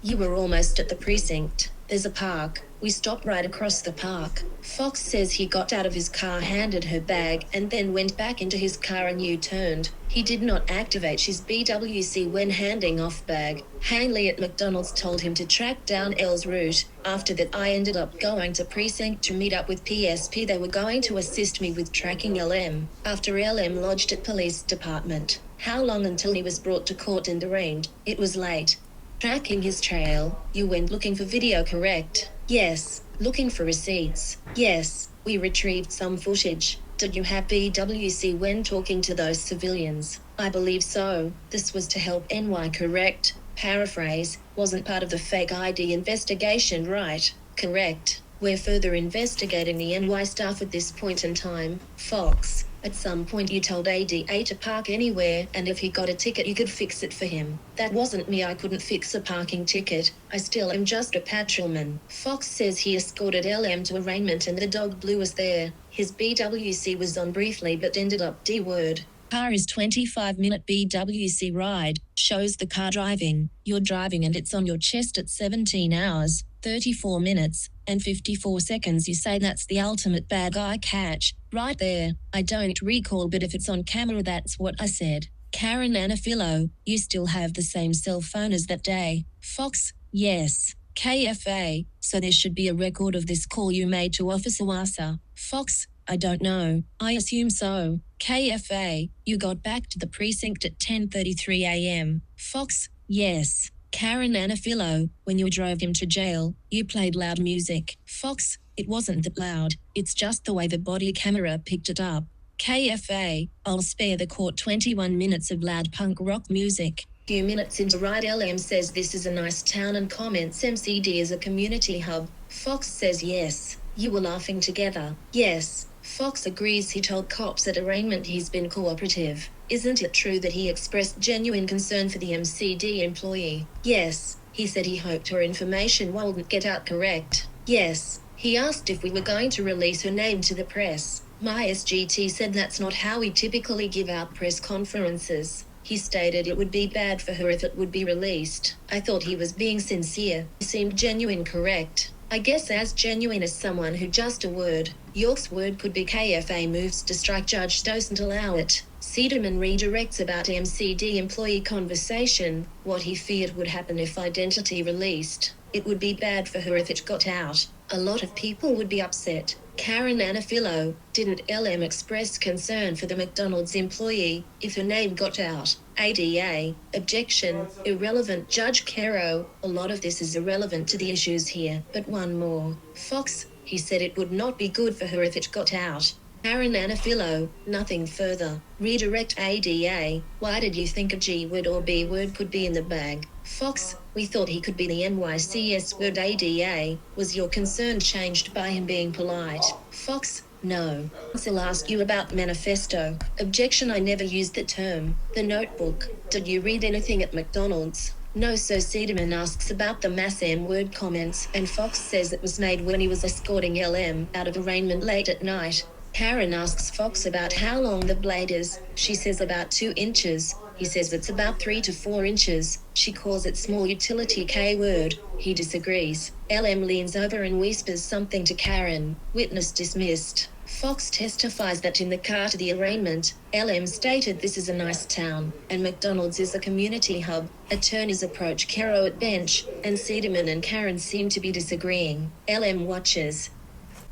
You were almost at the precinct. There's a park. We stopped right across the park. Fox says he got out of his car, handed her bag, and then went back into his car and U-turned. He did not activate his BWC when handing off bag. Hanley at McDonald's told him to track down L's route. After that I ended up going to precinct to meet up with PSP. They were going to assist me with tracking LM. After LM lodged at police department. How long until he was brought to court and arraigned? It was late. Tracking his trail, you went looking for video, correct? Yes. Looking for receipts? Yes. We retrieved some footage. Did you have BWC when talking to those civilians? I believe so. This was to help NY, correct? Paraphrase, wasn't part of the fake ID investigation, right? Correct. We're further investigating the NY staff at this point in time. Fox, At some point you told ADA to park anywhere, and if he got a ticket you could fix it for him. That wasn't me, I couldn't fix a parking ticket. I still am just a patrolman. Fox says he escorted LM to arraignment and the dog Blue was there. His BWC was on briefly but ended up D-word. Car is 25-minute BWC ride, shows the car driving. You're driving and it's on your chest at 17 hours, 34 minutes, and 54 seconds. You say that's the ultimate bad guy catch. Right there. I don't recall, but if it's on camera that's what I said. Karen Anafilo, you still have the same cell phone as that day. Fox, yes. KFA, so there should be a record of this call you made to Officer Wasa. Fox, I don't know. I assume so. KFA, you got back to the precinct at 10:33 a.m. Fox, yes. Karen Anafilo, when you drove him to jail, you played loud music. Fox, it wasn't that loud. It's just the way the body camera picked it up. KFA, I'll spare the court 21 minutes of loud punk rock music. Few minutes into ride, LM says this is a nice town and comments MCD is a community hub. Fox says yes. You were laughing together. Yes. Fox agrees he told cops at arraignment he's been cooperative. Isn't it true that he expressed genuine concern for the MCD employee? Yes. He said he hoped her information wouldn't get out. Correct. Yes. He asked if we were going to release her name to the press. My SGT said that's not how we typically give out press conferences. He stated it would be bad for her if it would be released. I thought he was being sincere. He seemed genuine. Correct. I guess as genuine as someone who just a word. York's word could be KFA moves to strike, judge doesn't allow it. Cederman redirects about MCD employee conversation, what he feared would happen if identity released. It would be bad for her if it got out. A lot of people would be upset. Karen Anafilo, didn't LM express concern for the McDonald's employee if her name got out? ADA, objection, irrelevant. Judge Caro, a lot of this is irrelevant to the issues here, but one more. Fox, he said it would not be good for her if it got out. Karen Anafilo, nothing further. Redirect ADA, why did you think a G word or B word could be in the bag? Fox, we thought he could be the NYCS word. ADA, was your concern changed by him being polite? Fox, no. I'll ask you about manifesto. Objection, I never used the term. The notebook, did you read anything at McDonald's? No. So Cederman asks about the mass M-word comments, and Fox says it was made when he was escorting LM out of arraignment late at night. Karen asks Fox about how long the blade is. She says about 2 inches. He says it's about 3 to 4 inches. She calls it small utility K-word. He disagrees. LM leans over and whispers something to Karen. Witness dismissed. Fox testifies that in the car to the arraignment, LM stated this is a nice town, and McDonald's is a community hub. Attorneys approach Caro at bench, and Cederman and Karen seem to be disagreeing. LM watches.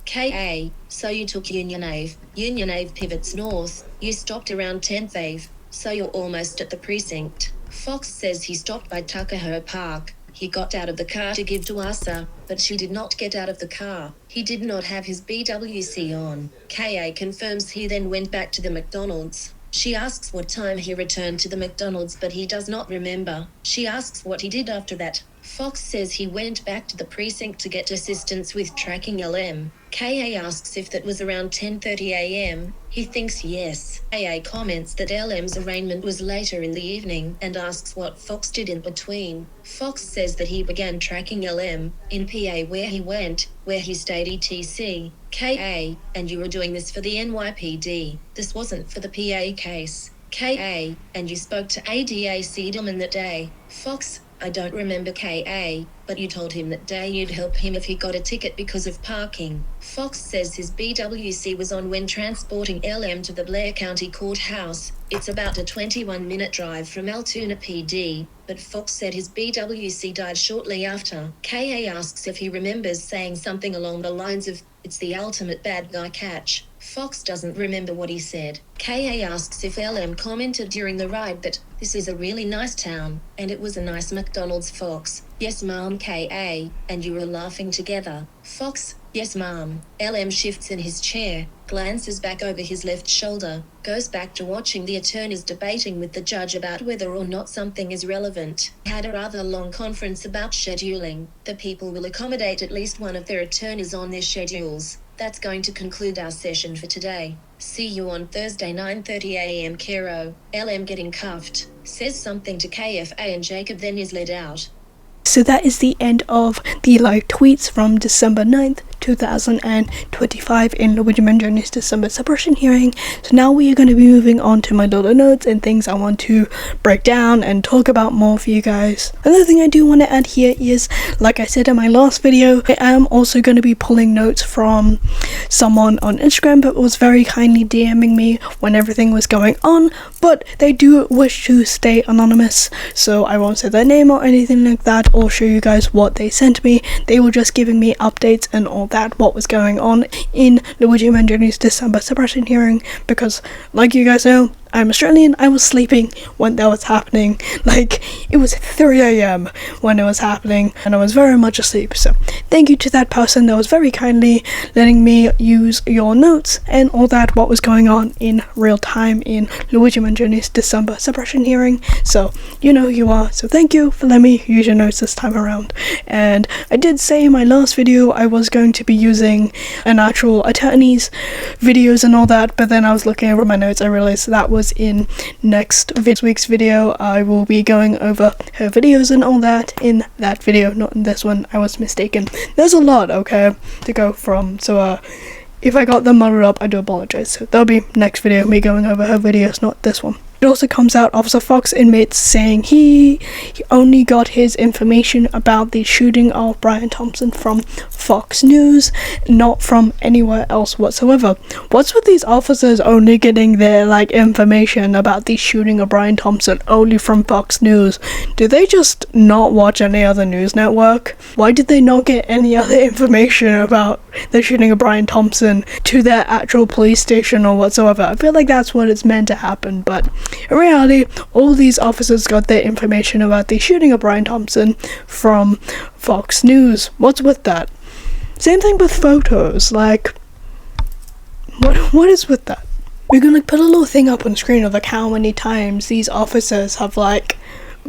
K.A. So you took Union Ave. Union Ave pivots north. You stopped around 10th Ave. So you're almost at the precinct. Fox says he stopped by Tuckahoe Park. He got out of the car to give to Asa, but she did not get out of the car. He did not have his BWC on. K.A. confirms he then went back to the McDonald's. She asks what time he returned to the McDonald's, but he does not remember. She asks what he did after that. Fox says he went back to the precinct to get assistance with tracking LM. K.A. asks if that was around 10:30 a.m. He thinks yes. K.A. comments that LM's arraignment was later in the evening and asks what Fox did in between. Fox says that he began tracking LM in PA where he went, where he stayed etc. K.A. and you were doing this for the NYPD. This wasn't for the PA case. K.A. and you spoke to ADA Cederman that day. Fox, I don't remember K.A., but you told him that day you'd help him if he got a ticket because of parking. Fox says his BWC was on when transporting LM to the Blair County Courthouse. It's about a 21-minute drive from Altoona PD, but Fox said his BWC died shortly after. K.A. asks if he remembers saying something along the lines of, "It's the ultimate bad guy catch." Fox doesn't remember what he said. K.A. asks if LM commented during the ride that, "This is a really nice town, and it was a nice McDonald's." Fox, "Yes ma'am." K.A. and you were laughing together. Fox, "Yes ma'am." LM shifts in his chair, glances back over his left shoulder, goes back to watching the attorneys debating with the judge about whether or not something is relevant. Had a rather long conference about scheduling. The people will accommodate at least one of their attorneys on their schedules. That's going to conclude our session for today. See you on Thursday 9:30 a.m. Cairo. LM getting cuffed, says something to KFA and Jacob then is led out. So that is the end of the live tweets from December 9th, 2025 in Luigi Mangione's December suppression hearing. So now we are going to be moving on to my little notes and things I want to break down and talk about more for you guys. Another thing I do want to add here is, like I said in my last video, I am also going to be pulling notes from someone on Instagram that was very kindly DMing me when everything was going on, but they do wish to stay anonymous, so I won't say their name or anything like that or show you guys what they sent me. They were just giving me updates and all that, what was going on in Luigi Mangione's December suppression hearing, because like you guys know, I'm Australian. I was sleeping when that was happening. Like, it was 3 a.m. when it was happening, and I was very much asleep. So thank you to that person that was very kindly letting me use your notes and all that, what was going on in real time in Luigi Mangione's December suppression hearing. So you know who you are, so thank you for letting me use your notes this time around. And I did say in my last video I was going to be using an actual attorney's videos and all that, but then I was looking over my notes, I realized that was in next week's video. I will be going over her videos and all that in that video, not in this one. I was mistaken. There's a lot, okay, to go from, so if I got them muddled up, I do apologize. So that'll be next video, me going over her videos, not this one. It also comes out Officer Fox admits saying he only got his information about the shooting of Brian Thompson from Fox News, not from anywhere else whatsoever. What's with these officers only getting their information about the shooting of Brian Thompson only from Fox News? Do they just not watch any other news network? Why did they not get any other information about the shooting of Brian Thompson to their actual police station or whatsoever? I feel like that's what it's meant to happen, but in reality, all these officers got their information about the shooting of Brian Thompson from Fox News. What's with that? Same thing with photos, what is with that? We're gonna put a little thing up on screen of how many times these officers have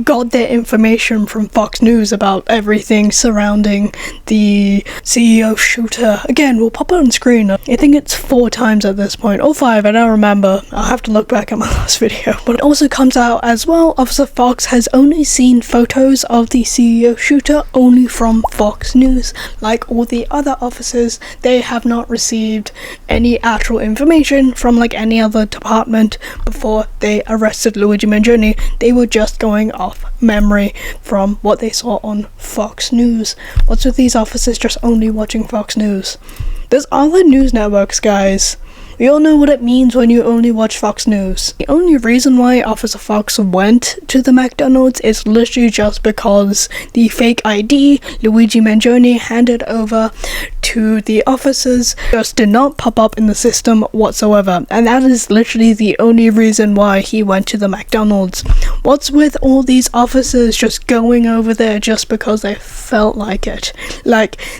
got their information from Fox News about everything surrounding the CEO shooter. Again, we'll pop it on screen. I think it's 4 times at this point, or 5, I don't remember. I'll have to look back at my last video. But it also comes out as well, Officer Fox has only seen photos of the CEO shooter only from Fox News. Like all the other officers, they have not received any actual information from any other department before they arrested Luigi Mangione. They were just going off memory from what they saw on Fox News. What's with these officers just only watching Fox News? There's other news networks, guys. We all know what it means when you only watch Fox News. The only reason why Officer Fox went to the McDonald's is literally just because the fake ID Luigi Mangione handed over to the officers just did not pop up in the system whatsoever, and that is literally the only reason why he went to the McDonald's. What's with all these officers just going over there just because they felt like it?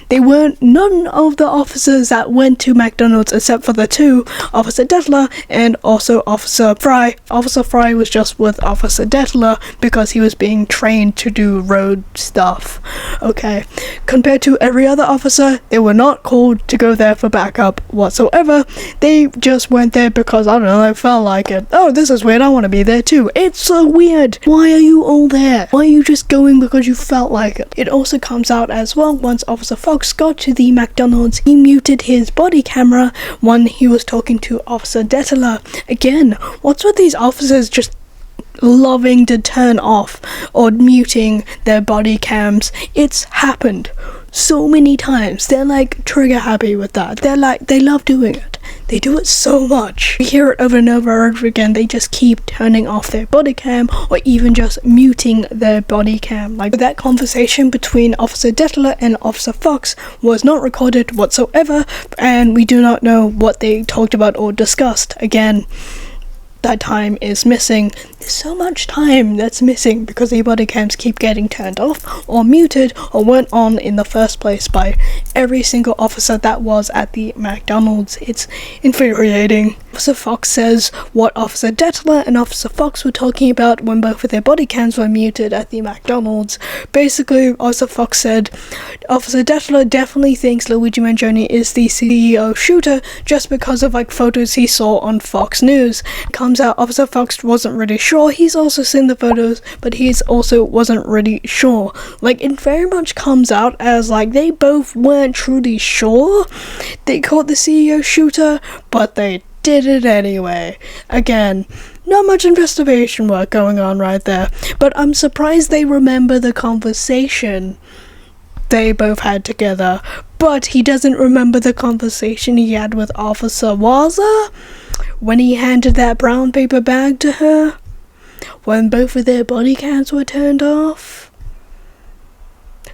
They weren't, none of the officers that went to McDonald's except for the 2, Officer Detler and also Officer Fry. Officer Fry was just with Officer Detler because he was being trained to do road stuff. Okay, compared to every other officer, they were not called to go there for backup whatsoever. They just went there because, I don't know, they felt like it. Oh, this is weird, I want to be there too. It's so weird. Why are you all there? Why are you just going because you felt like it? It also comes out as well, once Officer Fox got to the McDonald's, he muted his body camera when he was talking to Officer Detler. Again, what's with these officers just loving to turn off or muting their body cams? It's happened so many times. They're trigger happy with that. They love doing it. They do it so much. We hear it over and over and over again. They just keep turning off their body cam or even just muting their body cam. That conversation between Officer Detler and Officer Fox was not recorded whatsoever, and we do not know what they talked about or discussed. Again, that time is missing. There's so much time that's missing because the body cams keep getting turned off or muted or weren't on in the first place by every single officer that was at the McDonald's. It's infuriating. Officer Fox says what Officer Detler and Officer Fox were talking about when both of their body cams were muted at the McDonald's. Basically, Officer Fox said Officer Detler definitely thinks Luigi Mangione is the CEO shooter just because of photos he saw on Fox News. It comes out Officer Fox wasn't really sure. He's also seen the photos, but he's also wasn't really sure. It very much comes out as they both weren't truly sure they caught the CEO shooter, but they did it anyway. Again, not much investigation work going on right there, but I'm surprised they remember the conversation they both had together, but he doesn't remember the conversation he had with Officer Waza when he handed that brown paper bag to her when both of their body cams were turned off.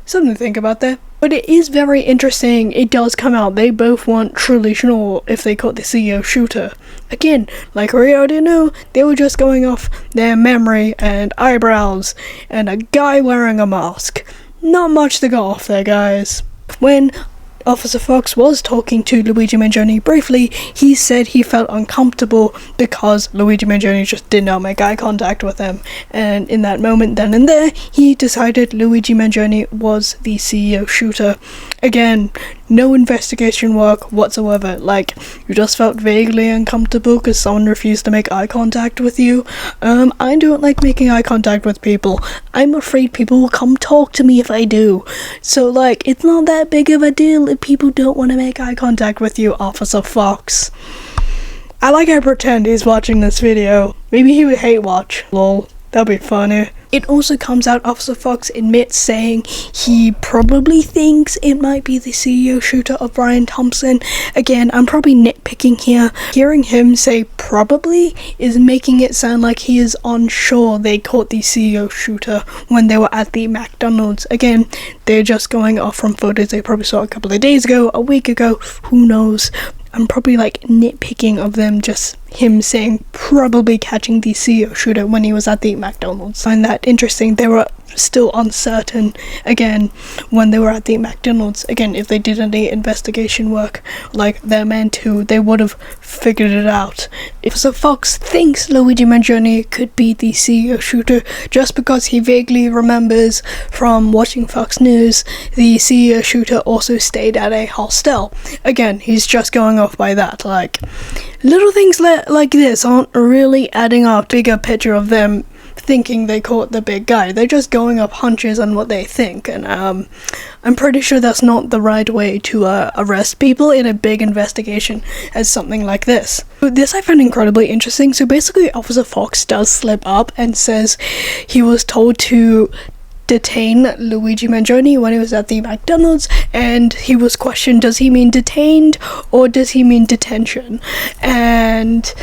Something to think about there. But it is very interesting, it does come out they both weren't truly sure if they caught the CEO shooter. Again, like we already knew, they were just going off their memory and eyebrows and a guy wearing a mask. Not much to go off there, guys. When Officer Fox was talking to Luigi Mangione briefly, he said he felt uncomfortable because Luigi Mangione just did not make eye contact with him, and in that moment, then and there, he decided Luigi Mangione was the CEO shooter. Again, no investigation work whatsoever. You just felt vaguely uncomfortable because someone refused to make eye contact with you. I don't like making eye contact with people. I'm afraid people will come talk to me if I do. So, it's not that big of a deal if people don't want to make eye contact with you, Officer Fox. I pretend he's watching this video. Maybe he would hate watch. Lol. That'd be funny. It also comes out Officer Fox admits saying he probably thinks it might be the CEO shooter of Brian Thompson. Again, I'm probably nitpicking here. Hearing him say probably is making it sound like he is unsure they caught the CEO shooter when they were at the McDonald's. Again, they're just going off from photos they probably saw a couple of days ago, a week ago, who knows. I'm probably nitpicking of them, just him saying probably catching the CEO shooter when he was at the McDonald's. I find that interesting. They were still uncertain again when they were at the McDonald's. Again, if they did any investigation work like they're meant to, they would have figured it out. If so, Fox thinks Luigi Mangione could be the CEO shooter just because he vaguely remembers from watching Fox News the CEO shooter also stayed at a hostel. Again, he's just going off by that. Little things like this aren't really adding up. Bigger picture of them thinking they caught the big guy. They're just going up hunches on what they think, and I'm pretty sure that's not the right way to arrest people in a big investigation as something like this. This I found incredibly interesting. So basically, Officer Fox does slip up and says he was told to detain Luigi Mangione when he was at the McDonald's, and he was questioned, does he mean detained or does he mean detention? And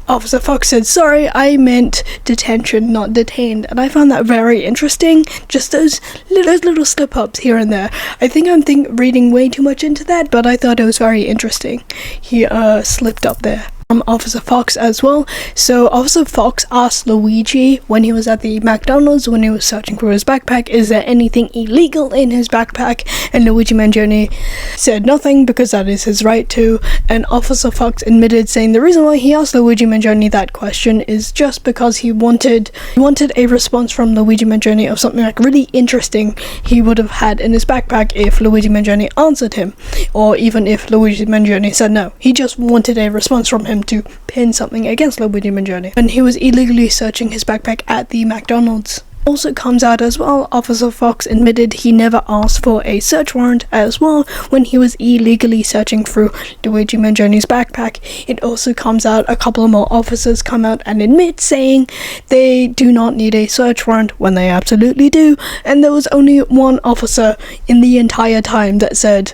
Officer Fox said, sorry, I meant detention, not detained. And I found that very interesting. Just those little slip-ups here and there. I think I'm reading way too much into that, but I thought it was very interesting. He slipped up there. Officer Fox as well. So Officer Fox asked Luigi when he was at the McDonald's, when he was searching for his backpack, is there anything illegal in his backpack? And Luigi Mangione said nothing because that is his right to. And Officer Fox admitted, saying the reason why he asked Luigi Mangione that question is just because he wanted a response from Luigi Mangione of something really interesting he would have had in his backpack if Luigi Mangione answered him, or even if Luigi Mangione said no. He just wanted a response from him to pin something against Luigi Mangione, and he was illegally searching his backpack at the McDonald's. Also comes out as well, Officer Fox admitted he never asked for a search warrant as well when he was illegally searching through Luigi Mangione's backpack. It also comes out a couple of more officers come out and admit, saying they do not need a search warrant when they absolutely do, and there was only one officer in the entire time that said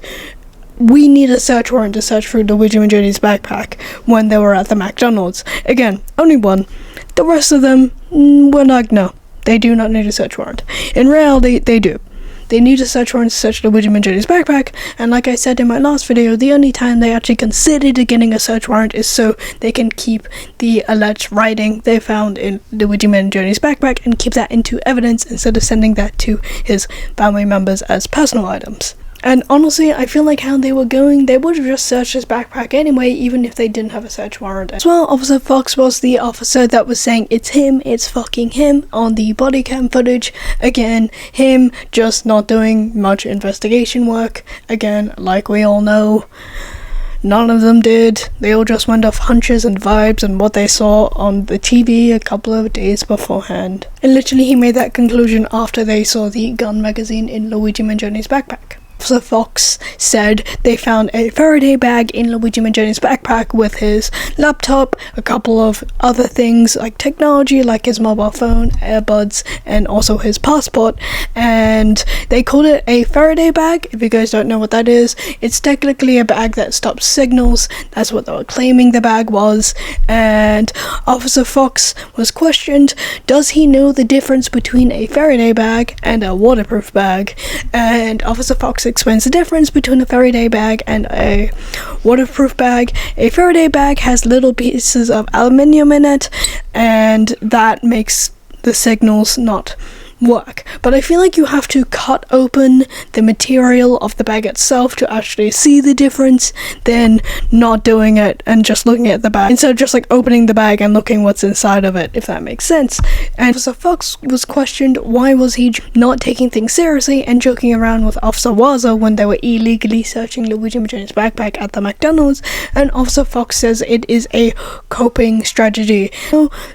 we need a search warrant to search through Luigi Mangione's backpack when they were at the McDonald's. Again, only one. The rest of them were like, no, they do not need a search warrant. In reality, they do. They need a search warrant to search Luigi Mangione's backpack, and like I said in my last video, the only time they actually considered getting a search warrant is so they can keep the alleged writing they found in Luigi Mangione's backpack and keep that into evidence instead of sending that to his family members as personal items. And honestly, I feel like how they were going, they would have just searched his backpack anyway, even if they didn't have a search warrant. As well, Officer Fox was the officer that was saying it's him, it's fucking him on the body cam footage. Again, him just not doing much investigation work. Again, like we all know, none of them did. They all just went off hunches and vibes and what they saw on the TV a couple of days beforehand. And literally he made that conclusion after they saw the gun magazine in Luigi Mangione's backpack. Officer Fox said they found a Faraday bag in Luigi Mangione's backpack with his laptop, a couple of other things like technology, like his mobile phone, earbuds, and also his passport, and they called it a Faraday bag. If you guys don't know what that is, it's technically a bag that stops signals. That's what they were claiming the bag was. And Officer Fox was questioned, does he know the difference between a Faraday bag and a waterproof bag? And Officer Fox explains the difference between a Faraday bag and a waterproof bag. A Faraday bag has little pieces of aluminium in it, and that makes the signals not work. But I feel like you have to cut open the material of the bag itself to actually see the difference, than not doing it and just looking at the bag instead of just like opening the bag and looking what's inside of it, if that makes sense. And Officer Fox was questioned why was he not taking things seriously and joking around with Officer Waza when they were illegally searching Luigi Mangione's backpack at the McDonald's, and Officer Fox says it is a coping strategy.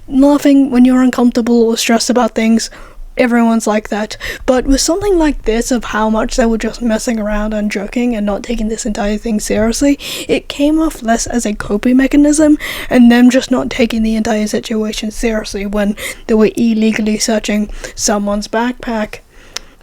Laughing when you're uncomfortable or stressed about things, everyone's like that, but with something like this of how much they were just messing around and joking and not taking this entire thing seriously, it came off less as a coping mechanism and them just not taking the entire situation seriously when they were illegally searching someone's backpack.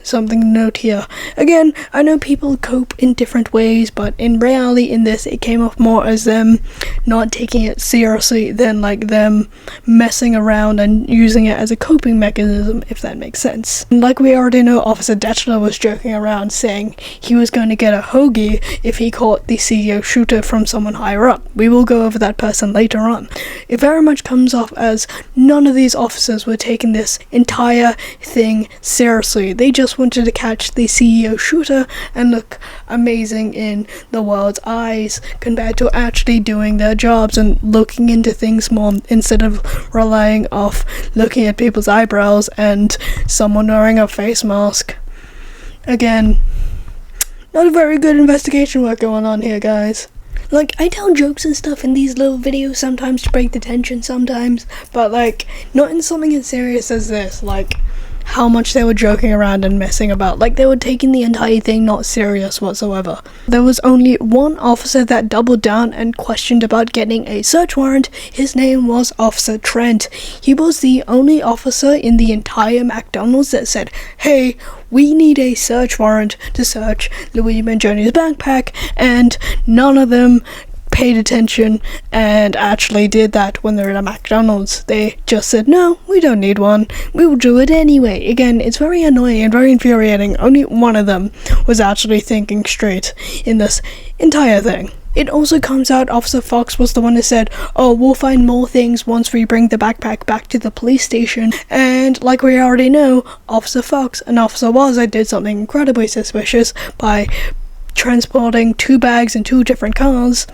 Something to note here. Again, I know people cope in different ways, but in reality in this it came off more as them not taking it seriously than like them messing around and using it as a coping mechanism, if that makes sense. And like we already know, Officer Detchler was joking around saying he was going to get a hoagie if he caught the CEO shooter from someone higher up. We will go over that person later on. It very much comes off as none of these officers were taking this entire thing seriously. They just wanted to catch the CEO shooter and look amazing in the world's eyes compared to actually doing their jobs and looking into things more, instead of relying off looking at people's eyebrows and someone wearing a face mask. Again, not a very good investigation work going on here, guys. Like, I tell jokes and stuff in these little videos sometimes to break the tension sometimes, but like, not in something as serious as this, like how much they were joking around and messing about, like they were taking the entire thing not serious whatsoever. There was only one officer that doubled down and questioned about getting a search warrant. His name was Officer Trent. He was the only officer in the entire McDonald's that said, hey, we need a search warrant to search Luigi Mangione's backpack, and none of them paid attention and actually did that when they were at a McDonald's. They just said, no, we don't need one, we will do it anyway. Again, it's very annoying and very infuriating. Only one of them was actually thinking straight in this entire thing. It also comes out Officer Fox was the one who said, oh, we'll find more things once we bring the backpack back to the police station. And like we already know, Officer Fox and Officer Waza did something incredibly suspicious by transporting 2 bags in 2 different cars.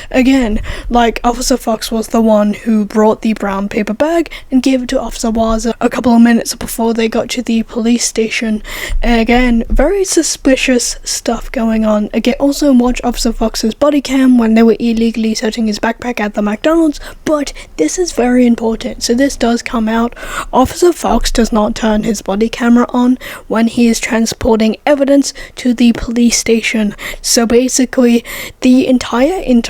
Again, like Officer Fox was the one who brought the brown paper bag and gave it to Officer Waza a couple of minutes before they got to the police station. Again, very suspicious stuff going on. Again, also watch Officer Fox's body cam when they were illegally searching his backpack at the McDonald's, but this is very important, so this does come out. Officer Fox does not turn his body camera on when he is transporting evidence to the police station. So basically, the entire interaction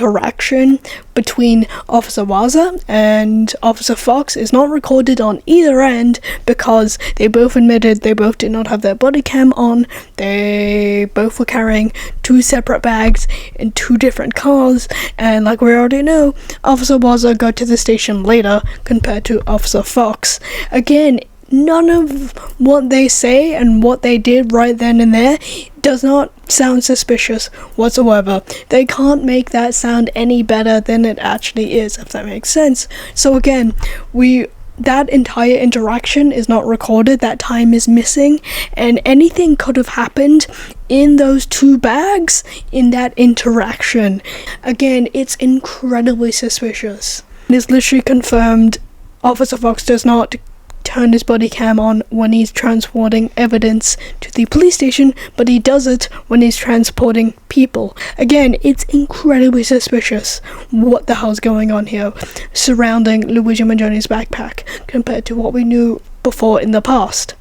between Officer Waza and Officer Fox is not recorded on either end because they both admitted they both did not have their body cam on. They both were carrying 2 separate bags in 2 different cars, and like we already know, Officer Waza got to the station later compared to Officer Fox. Again, none of what they say and what they did right then and there does not sound suspicious whatsoever. They can't make that sound any better than it actually is, if that makes sense. So again, we that entire interaction is not recorded. That time is missing, and anything could have happened in those two bags in that interaction. Again, it's incredibly suspicious. It's literally confirmed Officer Fox does not turn his body cam on when he's transporting evidence to the police station, but he does it when he's transporting people. Again, it's incredibly suspicious what the hell's going on here surrounding Luigi Mangione's backpack compared to what we knew before in the past.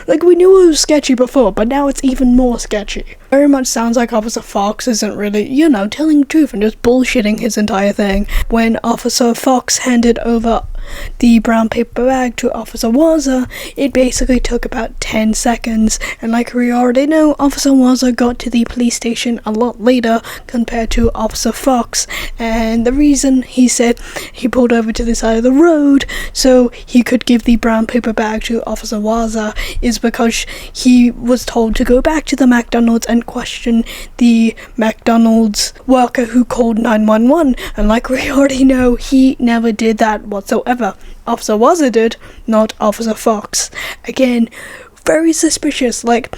Like, we knew it was sketchy before, but now it's even more sketchy. Very much sounds like Officer Fox isn't really, telling the truth and just bullshitting his entire thing. When Officer Fox handed over the brown paper bag to Officer Waza, it basically took about 10 seconds, and like we already know, Officer Waza got to the police station a lot later compared to Officer Fox, and the reason he said he pulled over to the side of the road so he could give the brown paper bag to Officer Waza is because he was told to go back to the McDonald's and question the McDonald's worker who called 911, and like we already know, he never did that whatsoever. Officer Waza did, not Officer Fox. Again, very suspicious. Like,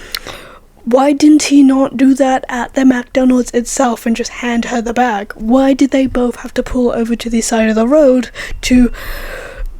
why didn't he not do that at the McDonald's itself and just hand her the bag? Why did they both have to pull over to the side of the road to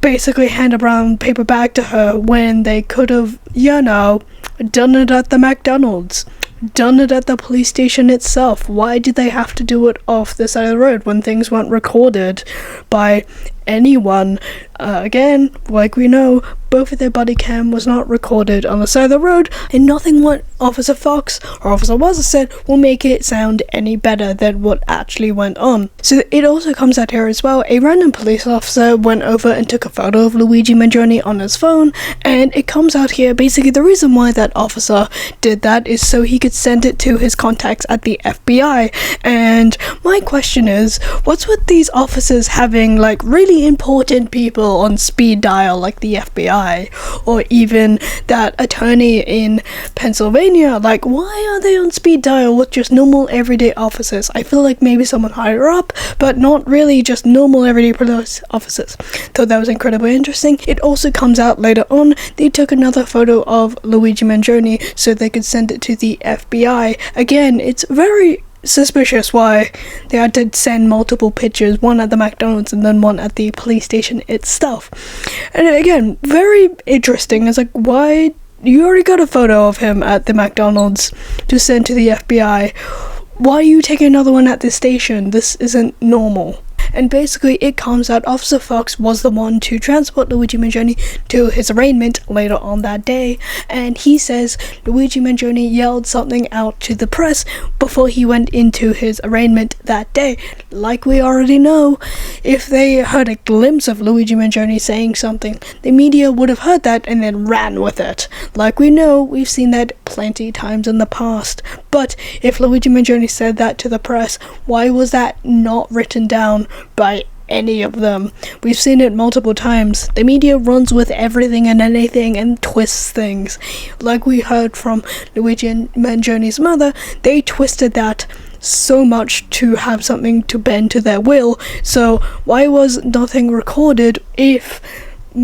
basically hand a brown paper bag to her when they could have, done it at the McDonald's? Done it at the police station itself? Why did they have to do it off the side of the road when things weren't recorded by anyone? Again, like we know, both of their body cam was not recorded on the side of the road, and nothing what Officer Fox or Officer Waza said will make it sound any better than what actually went on. So it also comes out here as well, a random police officer went over and took a photo of Luigi Mangione on his phone, and it comes out here basically the reason why that officer did that is so he could send it to his contacts at the FBI. And my question is, what's with these officers having like really important people on speed dial like the FBI, or even that attorney in Pennsylvania? Like, why are they on speed dial with just normal everyday officers? I feel like maybe someone higher up, but not really just normal everyday police officers. Thought that was incredibly interesting. It also comes out later on they took another photo of Luigi Mangione so they could send it to the FBI. Again, it's very suspicious why they had to send multiple pictures, one at the McDonald's and then one at the police station itself. And again, very interesting. It's like, why? You already got a photo of him at the McDonald's to send to the FBI. Why are you taking another one at the station? This isn't normal. And basically it comes out Officer Fox was the one to transport Luigi Mangione to his arraignment later on that day, and he says Luigi Mangione yelled something out to the press before he went into his arraignment that day. Like we already know, if they heard a glimpse of Luigi Mangione saying something, the media would have heard that and then ran with it. Like we know, we've seen that plenty times in the past. But if Luigi Mangione said that to the press, why was that not written down by any of them? We've seen it multiple times. The media runs with everything and anything and twists things. Like we heard from Luigi Mangione's mother, they twisted that so much to have something to bend to their will. So why was nothing recorded if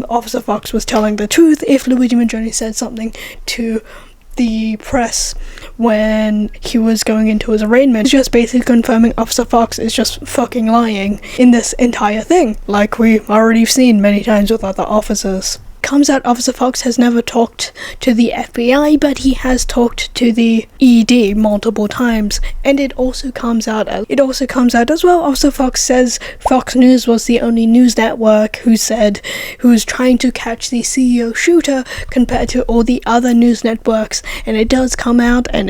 Officer Fox was telling the truth, if Luigi Mangione said something to the press when he was going into his arraignment? It's just basically confirming Officer Fox is just fucking lying in this entire thing, like we've already seen many times with other officers. Comes out Officer Fox has never talked to the FBI, but he has talked to the ED multiple times, and it also comes out as well. Officer Fox says Fox News was the only news network who was trying to catch the CEO shooter compared to all the other news networks, and it does come out and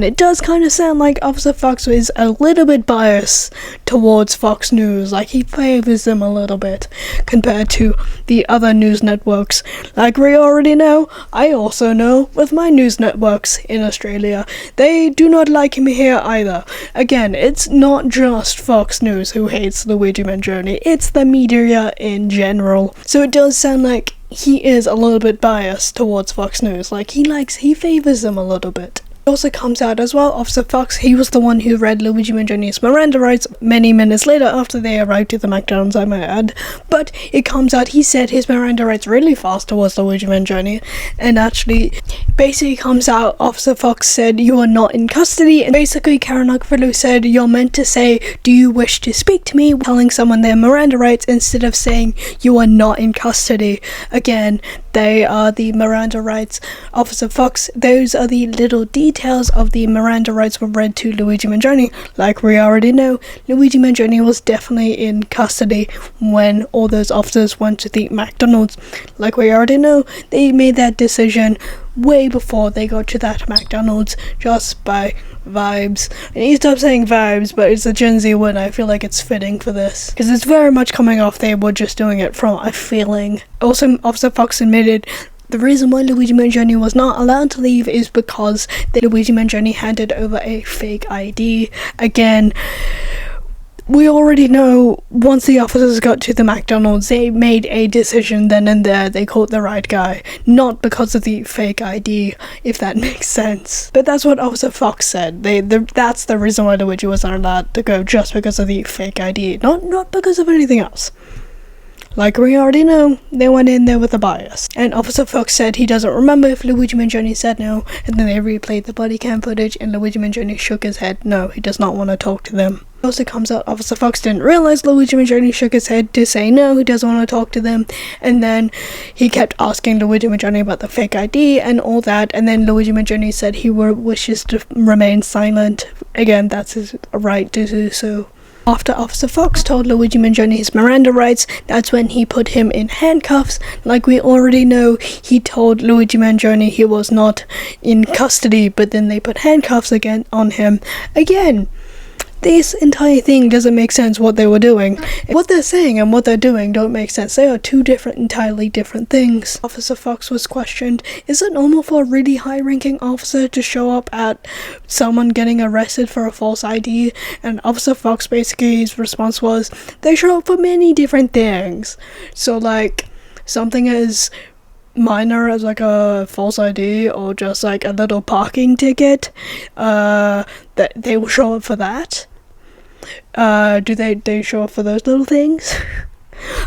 it does kind of sound like Officer Fox is a little bit biased towards Fox News, like he favors them a little bit compared to the other news networks. Like we already know, I also know with my news networks in Australia, they do not like him here either. Again, it's not just Fox News who hates Luigi Mangione, it's the media in general. So it does sound like he is a little bit biased towards Fox News, like he favors them a little bit. Also comes out as well, Officer Fox, he was the one who read Luigi Mangione's Miranda rights many minutes later after they arrived at the McDonald's, I might add. But it comes out he said his Miranda rights really fast towards Luigi Mangione, and actually basically comes out Officer Fox said you are not in custody, and basically Karen Agarwala said you're meant to say do you wish to speak to me, telling someone their Miranda rights instead of saying you are not in custody. Again, they are the Miranda rights. Officer Fox, those are the little details of the Miranda rights were read to Luigi Mangione. Like we already know, Luigi Mangione was definitely in custody when all those officers went to the McDonald's. Like we already know, they made that decision way before they got to that McDonald's, just by vibes. I need to stop saying vibes, but it's a Gen Z word. I feel like it's fitting for this because it's very much coming off they were just doing it from a feeling. Also, Officer Fox admitted the reason why Luigi Mangione was not allowed to leave is because Luigi Mangione handed over a fake ID. Again, we already know once the officers got to the McDonald's, they made a decision then and there. They caught the right guy, not because of the fake ID, if that makes sense. But that's what Officer Fox said. That's the reason why Luigi wasn't allowed to go, just because of the fake ID, not because of anything else. Like we already know, they went in there with a bias. And Officer Fox said he doesn't remember if Luigi Mangione said no, and then they replayed the body cam footage and Luigi Mangione shook his head no, he does not want to talk to them. It also comes out Officer Fox didn't realize Luigi Mangione shook his head to say no, he doesn't want to talk to them, and then he kept asking Luigi Mangione about the fake ID and all that, and then Luigi Mangione said he wishes to remain silent. Again, that's his right to do so. After Officer Fox told Luigi Mangione his Miranda rights, that's when he put him in handcuffs. Like we already know, he told Luigi Mangione he was not in custody, but then they put handcuffs again on him. Again, this entire thing doesn't make sense what they were doing. What they're saying and what they're doing don't make sense. They are two entirely different things. Officer Fox was questioned, is it normal for a really high-ranking officer to show up at someone getting arrested for a false ID? And Officer Fox, basically his response was, they show up for many different things. So like, something as minor as like a false ID or just like a little parking ticket, that they will show up for that. Do they show up for those little things?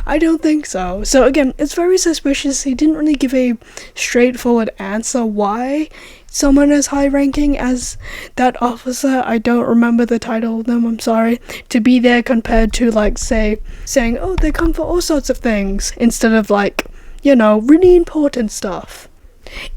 I don't think so. So again, it's very suspicious. He didn't really give a straightforward answer why someone as high ranking as that officer, I don't remember the title of them, I'm sorry, to be there compared to like saying, oh, they come for all sorts of things instead of like, really important stuff.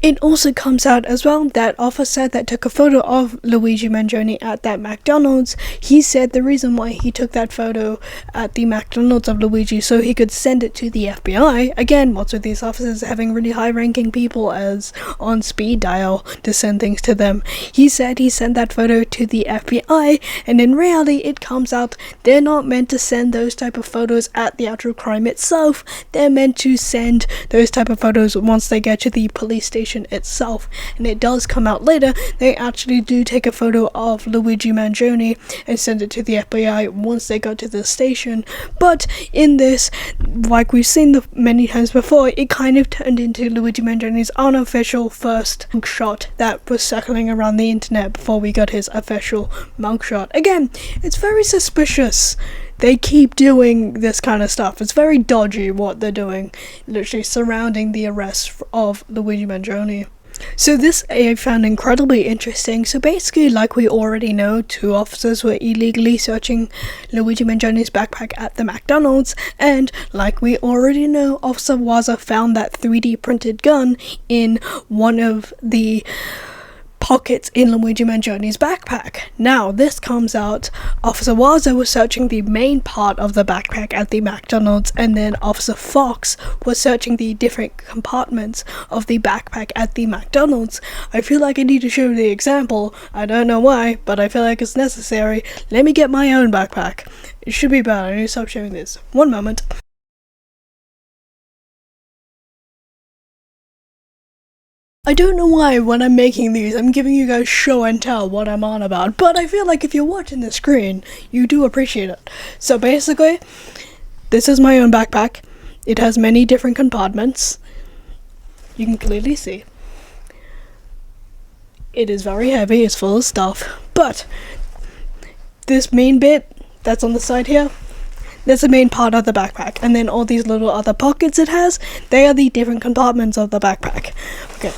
It also comes out as well that officer that took a photo of Luigi Mangione at that McDonald's, he said the reason why he took that photo at the McDonald's of Luigi so he could send it to the FBI. Again, what's with these officers having really high-ranking people as on speed dial to send things to them? He said he sent that photo to the FBI, and in reality it comes out they're not meant to send those type of photos at the actual crime itself. They're meant to send those type of photos once they get to the police station itself, and it does come out later they actually do take a photo of Luigi Mangione and send it to the FBI once they got to the station. But in this, like we've seen many times before, it kind of turned into Luigi Mangione's unofficial first mugshot that was circling around the internet before we got his official mugshot. Again, it's very suspicious. They keep doing this kind of stuff. It's very dodgy what they're doing, literally surrounding the arrest of Luigi Mangione. So this I found incredibly interesting. So basically, like we already know, 2 officers were illegally searching Luigi Mangione's backpack at the McDonald's, and like we already know, Officer Waza found that 3D printed gun in one of the pockets in Luigi Mangione's backpack. Now, this comes out, Officer Waza was searching the main part of the backpack at the McDonald's, and then Officer Fox was searching the different compartments of the backpack at the McDonald's. I feel like I need to show the example. I don't know why, but I feel like it's necessary. Let me get my own backpack. It should be bad. I need to stop showing this. One moment. I don't know why when I'm making these, I'm giving you guys show and tell what I'm on about, but I feel like if you're watching the screen, you do appreciate it. So basically, this is my own backpack. It has many different compartments. You can clearly see. It is very heavy, it's full of stuff, but this main bit that's on the side here, that's the main part of the backpack, and then all these little other pockets it has, they are the different compartments of the backpack. Okay,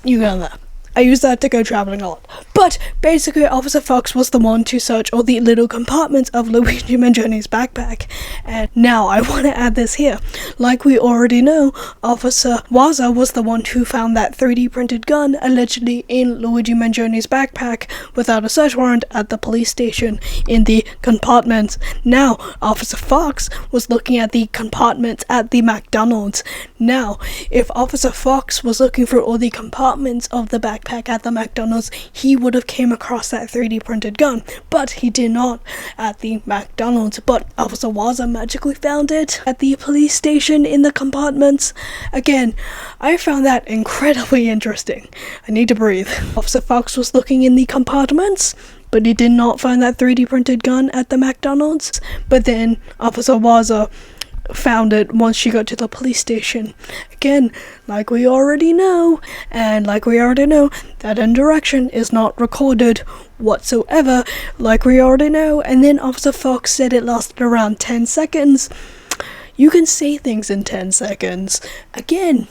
you got that. I use that to go traveling a lot. But basically, Officer Fox was the one to search all the little compartments of Luigi Mangione's backpack. And now I want to add this here. Like we already know, Officer Waza was the one who found that 3D printed gun allegedly in Luigi Mangione's backpack without a search warrant at the police station in the compartments. Now, Officer Fox was looking at the compartments at the McDonald's. Now, if Officer Fox was looking through all the compartments of the backpack at the McDonald's, he would have came across that 3D printed gun, but he did not at the McDonald's. But Officer Waza magically found it at the police station in the compartments. Again, I found that incredibly interesting. I need to breathe. Officer Fox was looking in the compartments, but he did not find that 3D printed gun at the McDonald's. But then Officer Waza found it once she got to the police station. Again, like we already know, that indirection is not recorded whatsoever, like we already know, and then Officer Fox said it lasted around 10 seconds. You can say things in 10 seconds. Again,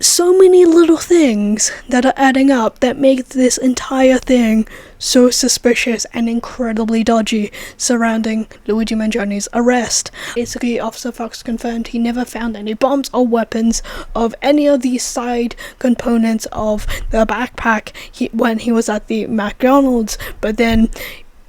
so many little things that are adding up that make this entire thing so suspicious and incredibly dodgy surrounding Luigi Mangione's arrest. Basically, Officer Fox confirmed he never found any bombs or weapons of any of the side components of the backpack when he was at the McDonald's, but then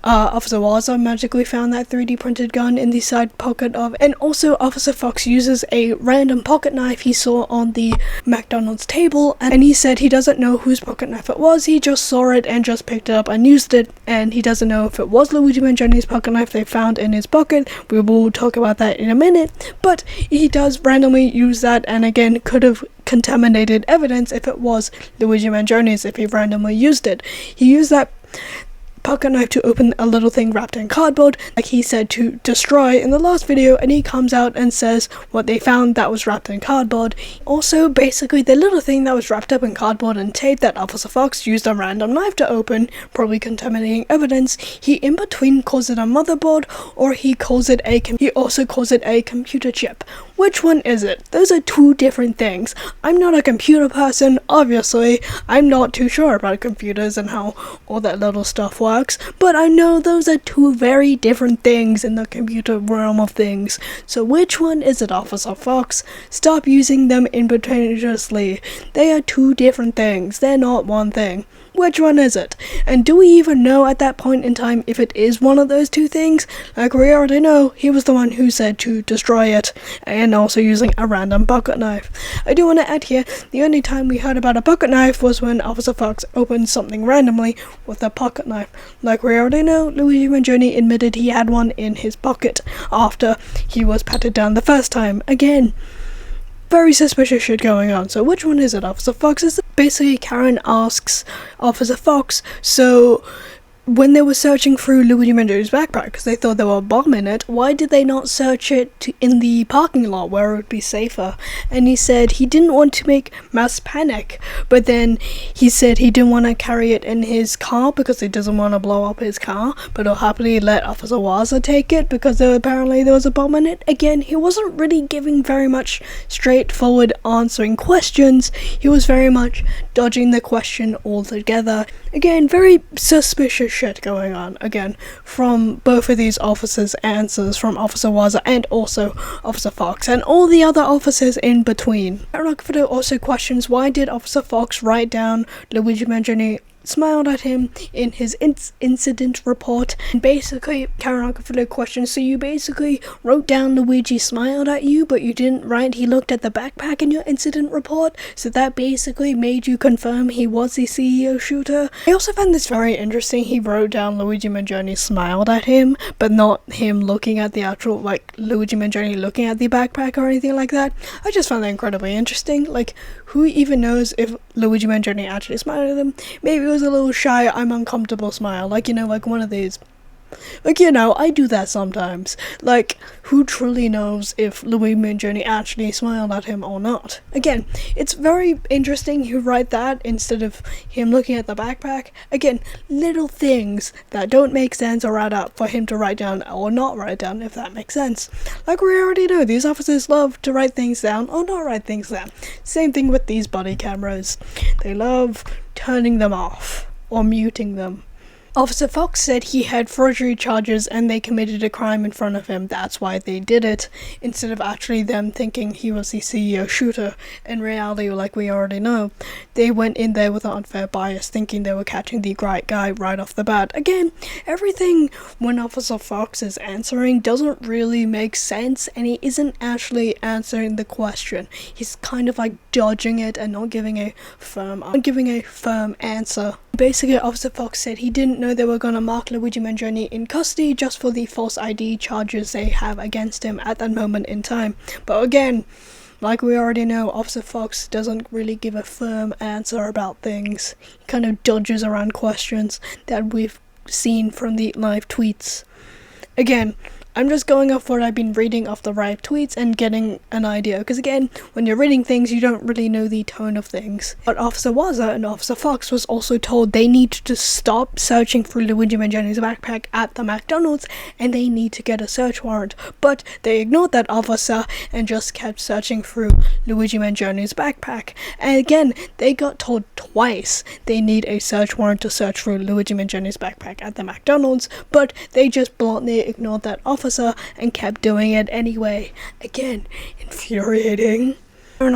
Officer Waza magically found that 3D printed gun in the side pocket of, and also Officer Fox uses a random pocket knife he saw on the McDonald's table, and he said he doesn't know whose pocket knife it was, he just saw it and just picked it up and used it, and he doesn't know if it was Luigi Mangione's pocket knife they found in his pocket. We will talk about that in a minute, but he does randomly use that, and again could have contaminated evidence if it was Luigi Mangione's if he randomly used it. He used that pocket knife to open a little thing wrapped in cardboard, like he said to destroy in the last video, and he comes out and says what they found that was wrapped in cardboard. Also, basically, the little thing that was wrapped up in cardboard and tape that Officer Fox used a random knife to open, probably contaminating evidence, he in between calls it a motherboard, or he also calls it a computer chip. Which one is it? Those are two different things. I'm not a computer person, obviously. I'm not too sure about computers and how all that little stuff works, but I know those are two very different things in the computer realm of things. So which one is it, Officer Fox? Stop using them interchangeably. They are two different things. They're not one thing. Which one is it? And do we even know at that point in time if it is one of those two things? Like we already know, he was the one who said to destroy it, and also using a random pocket knife. I do want to add here, the only time we heard about a pocket knife was when Officer Fox opened something randomly with a pocket knife. Like we already know, Luigi Mangione admitted he had one in his pocket after he was patted down the first time. Again, very suspicious shit going on. So which one is it, Officer Fox? Basically, Karen asks Officer Fox, so when they were searching through Luigi Mangione's backpack, because they thought there were a bomb in it, why did they not search it in the parking lot where it would be safer? And he said he didn't want to make mass panic, but then he said he didn't want to carry it in his car because he doesn't want to blow up his car, but he'll happily let Officer Waza take it because apparently there was a bomb in it. Again, he wasn't really giving very much straightforward answering questions. He was very much dodging the question altogether. Again, very suspicious shit going on, again, from both of these officers' answers, from Officer Waza and also Officer Fox, and all the other officers in between. Rockford also questions, why did Officer Fox write down Luigi Mangione smiled at him in his incident report? And basically, Karen Rockford questions, so you basically wrote down Luigi smiled at you, but you didn't write he looked at the backpack in your incident report, so that basically made you confirm he was the CEO shooter? I also found this very interesting. He wrote down Luigi Mangione smiled at him, but not him looking at the actual, like, Luigi Mangione looking at the backpack or anything like that. I just found that incredibly interesting. Like, who even knows if Luigi Mangione actually smiled at him? Maybe it was a little shy, I'm uncomfortable smile, like, you know, like one of these Like, you know, I do that sometimes. Like, who truly knows if Luigi Mangione actually smiled at him or not? Again, it's very interesting you write that instead of him looking at the backpack. Again, little things that don't make sense or add up for him to write down or not write down, if that makes sense. Like we already know, these officers love to write things down or not write things down. Same thing with these body cameras. They love turning them off or muting them. Officer Fox said he had forgery charges and they committed a crime in front of him. That's why they did it, instead of actually them thinking he was the CEO shooter. In reality, like we already know, they went in there with an unfair bias, thinking they were catching the right guy right off the bat. Again, everything when Officer Fox is answering doesn't really make sense, and he isn't actually answering the question. He's kind of like dodging it and not giving a firm answer. Basically, Officer Fox said he didn't know they were going to mark Luigi Mangione in custody just for the false ID charges they have against him at that moment in time. But again, like we already know, Officer Fox doesn't really give a firm answer about things. He kind of dodges around questions that we've seen from the live tweets. Again, I'm just going off what I've been reading off the live tweets and getting an idea, because again, when you're reading things, you don't really know the tone of things. But Officer Waza and Officer Fox was also told they need to stop searching for Luigi Mangione's backpack at the McDonald's, and they need to get a search warrant. But they ignored that officer and just kept searching through Luigi Mangione's backpack. And again, they got told twice they need a search warrant to search through Luigi Mangione's backpack at the McDonald's, but they just bluntly ignored that officer and kept doing it anyway. Again, infuriating. Aaron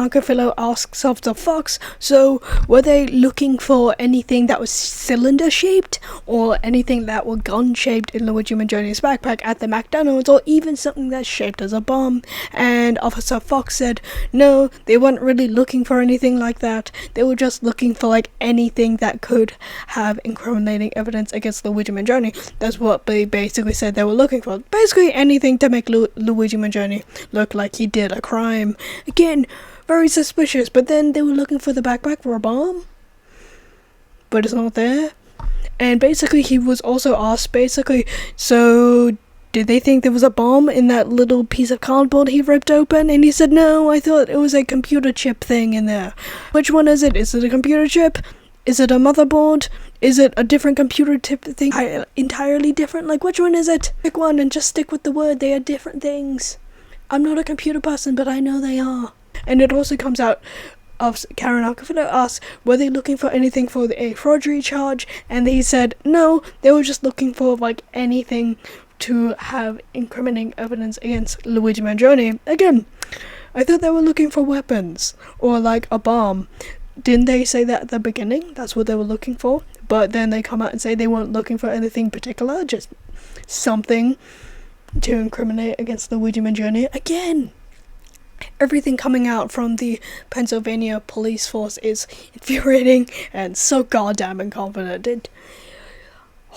asks Officer Fox, so were they looking for anything that was cylinder shaped or anything that were gun shaped in Luigi Mangione's backpack at the McDonald's, or even something that's shaped as a bomb? And Officer Fox said no, they weren't really looking for anything like that. They were just looking for like anything that could have incriminating evidence against Luigi Mangione. That's what they basically said they were looking for. Basically anything to make Luigi Mangione look like he did a crime. Again, very suspicious. But then they were looking for the backpack for a bomb, but it's not there. And basically he was also asked, so did they think there was a bomb in that little piece of cardboard he ripped open? And he said, no, I thought it was a computer chip thing in there. Which one is it? Is it a computer chip? Is it a motherboard? Is it a different computer chip thing? Entirely different? Like, which one is it? Pick one and just stick with the word. They are different things. I'm not a computer person, but I know they are. And it also comes out of Karen Alcafino asked, were they looking for anything for a forgery charge? And he said, no, they were just looking for like anything to have incriminating evidence against Luigi Mangione. Again, I thought they were looking for weapons or like a bomb. Didn't they say that at the beginning? That's what they were looking for. But then they come out and say they weren't looking for anything particular, just something to incriminate against Luigi Mangione. Again, everything coming out from the Pennsylvania police force is infuriating and so goddamn incompetent.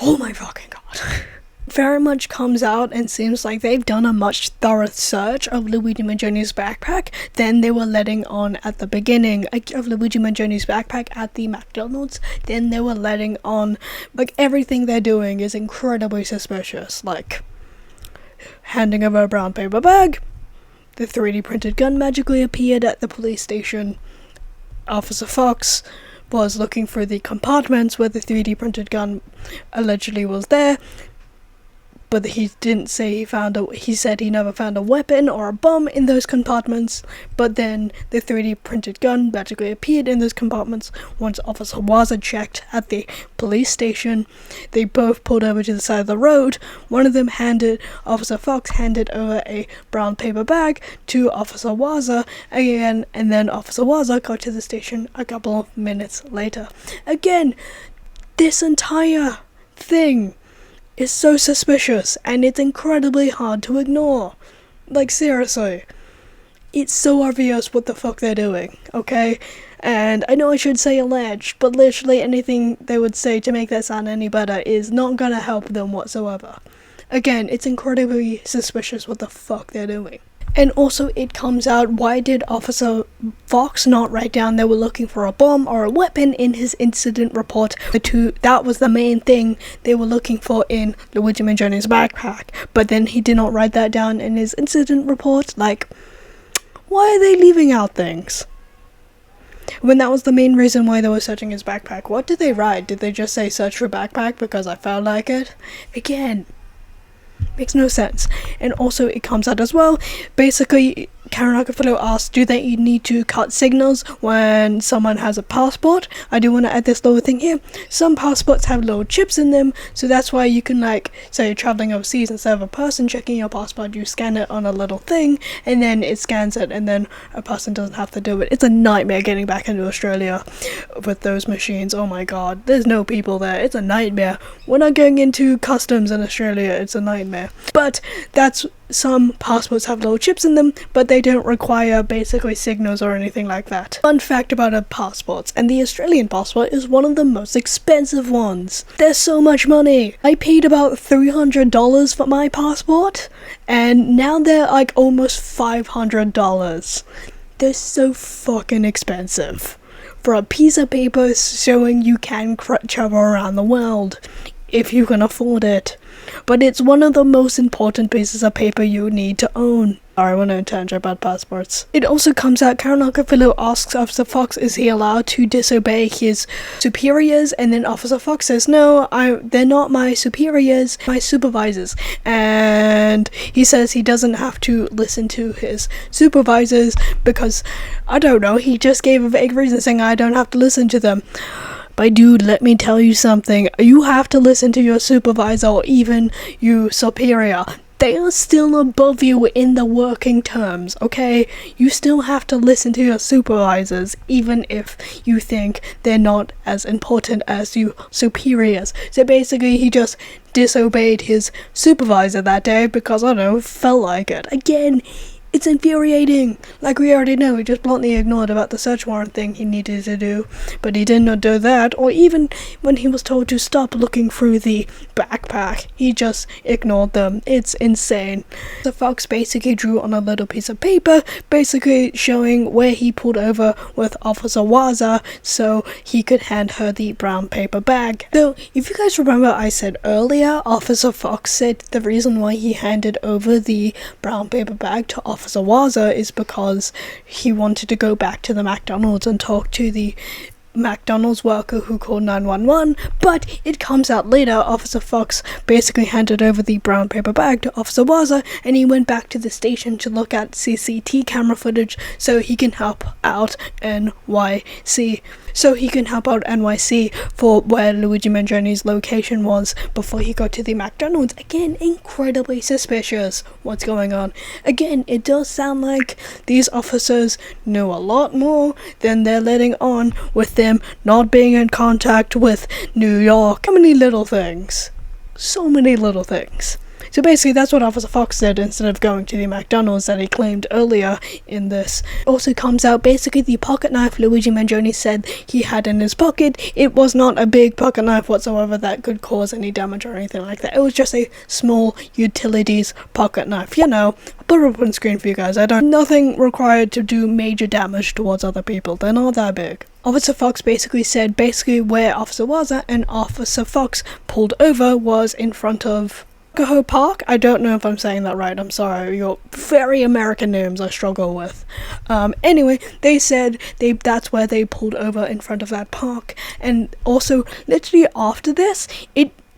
Oh my fucking god. Very much comes out and seems like they've done a much thorough search of Luigi Mangione's backpack than they were letting on at the beginning of Luigi Mangione's backpack at the McDonald's. Then they were letting on, like, everything they're doing is incredibly suspicious, like handing over a brown paper bag. The 3D printed gun magically appeared at the police station. Officer Fox was looking for the compartments where the 3D printed gun allegedly was there, but he didn't say he said he never found a weapon or a bomb in those compartments. But then the 3D printed gun magically appeared in those compartments once Officer Waza checked at the police station. They both pulled over to the side of the road. One of them Officer Fox handed over a brown paper bag to Officer Waza again, and then Officer Waza got to the station a couple of minutes later. Again, this entire thing is so suspicious, and it's incredibly hard to ignore. Like, seriously. It's so obvious what the fuck they're doing, okay? And I know I should say alleged, but literally anything they would say to make that sound any better is not gonna help them whatsoever. Again, it's incredibly suspicious what the fuck they're doing. And also it comes out, why did Officer Fox not write down they were looking for a bomb or a weapon in his incident report? That was the main thing they were looking for in Luigi Mangione's backpack, but then he did not write that down in his incident report. Like, why are they leaving out things when that was the main reason why they were searching his backpack? What did they write? Did they just say search for backpack because I felt like it? Again, makes no sense. And also it comes out as well, basically Karen Rockefeller asked, do they need to cut signals when someone has a passport? I do want to add this little thing here. Some passports have little chips in them, so that's why you can, like, say you're traveling overseas, instead of a person checking your passport, you scan it on a little thing, and then it scans it, and then a person doesn't have to do it. It's a nightmare getting back into Australia with those machines. Oh my god, there's no people there. It's a nightmare. We're not going into customs in Australia. It's a nightmare. But some passports have little chips in them, but they don't require basically signals or anything like that. Fun fact about passports, and the Australian passport is one of the most expensive ones. There's so much money. I paid about $300 for my passport, and now they're like almost $500. They're so fucking expensive for a piece of paper showing you can travel around the world if you can afford it. But it's one of the most important pieces of paper you need to own. Sorry, I want to tangent about passports. It also comes out, Karen Rockefeller asks Officer Fox, is he allowed to disobey his superiors? And then Officer Fox says, no, they're not my superiors, my supervisors. And he says he doesn't have to listen to his supervisors because, I don't know, he just gave a vague reason saying I don't have to listen to them. But dude, let me tell you something. You have to listen to your supervisor or even your superior. They are still above you in the working terms, okay? You still have to listen to your supervisors, even if you think they're not as important as your superiors. So basically, he just disobeyed his supervisor that day because, I don't know, felt like it. Again, it's infuriating. Like we already know, he just bluntly ignored about the search warrant thing he needed to do, but he did not do that, or even when he was told to stop looking through the backpack, he just ignored them. It's insane. The Fox basically drew on a little piece of paper, basically showing where he pulled over with Officer Waza so he could hand her the brown paper bag. So, if you guys remember, I said earlier, Officer Fox said the reason why he handed over the brown paper bag to Officer Waza is because he wanted to go back to the McDonald's and talk to the McDonald's worker who called 911, but it comes out later Officer Fox basically handed over the brown paper bag to Officer Waza, and he went back to the station to look at CCTV camera footage so he can help out NYC. For where Luigi Mangione's location was before he got to the McDonald's. Again, incredibly suspicious what's going on. Again, it does sound like these officers knew a lot more than they're letting on with them not being in contact with New York. How many little things? So many little things. So basically that's what Officer Fox did instead of going to the McDonald's that he claimed earlier in this. Also comes out basically the pocket knife Luigi Mangione said he had in his pocket. It was not a big pocket knife whatsoever that could cause any damage or anything like that. It was just a small utilities pocket knife. You know, I'll put it up on screen for you guys. Nothing required to do major damage towards other people. They're not that big. Officer Fox basically said where Officer Waza and Officer Fox pulled over was in front of Park. I don't know if I'm saying that right. I'm sorry. Your very American names I struggle with. Anyway, they said that's where they pulled over in front of that park. And also, literally after this,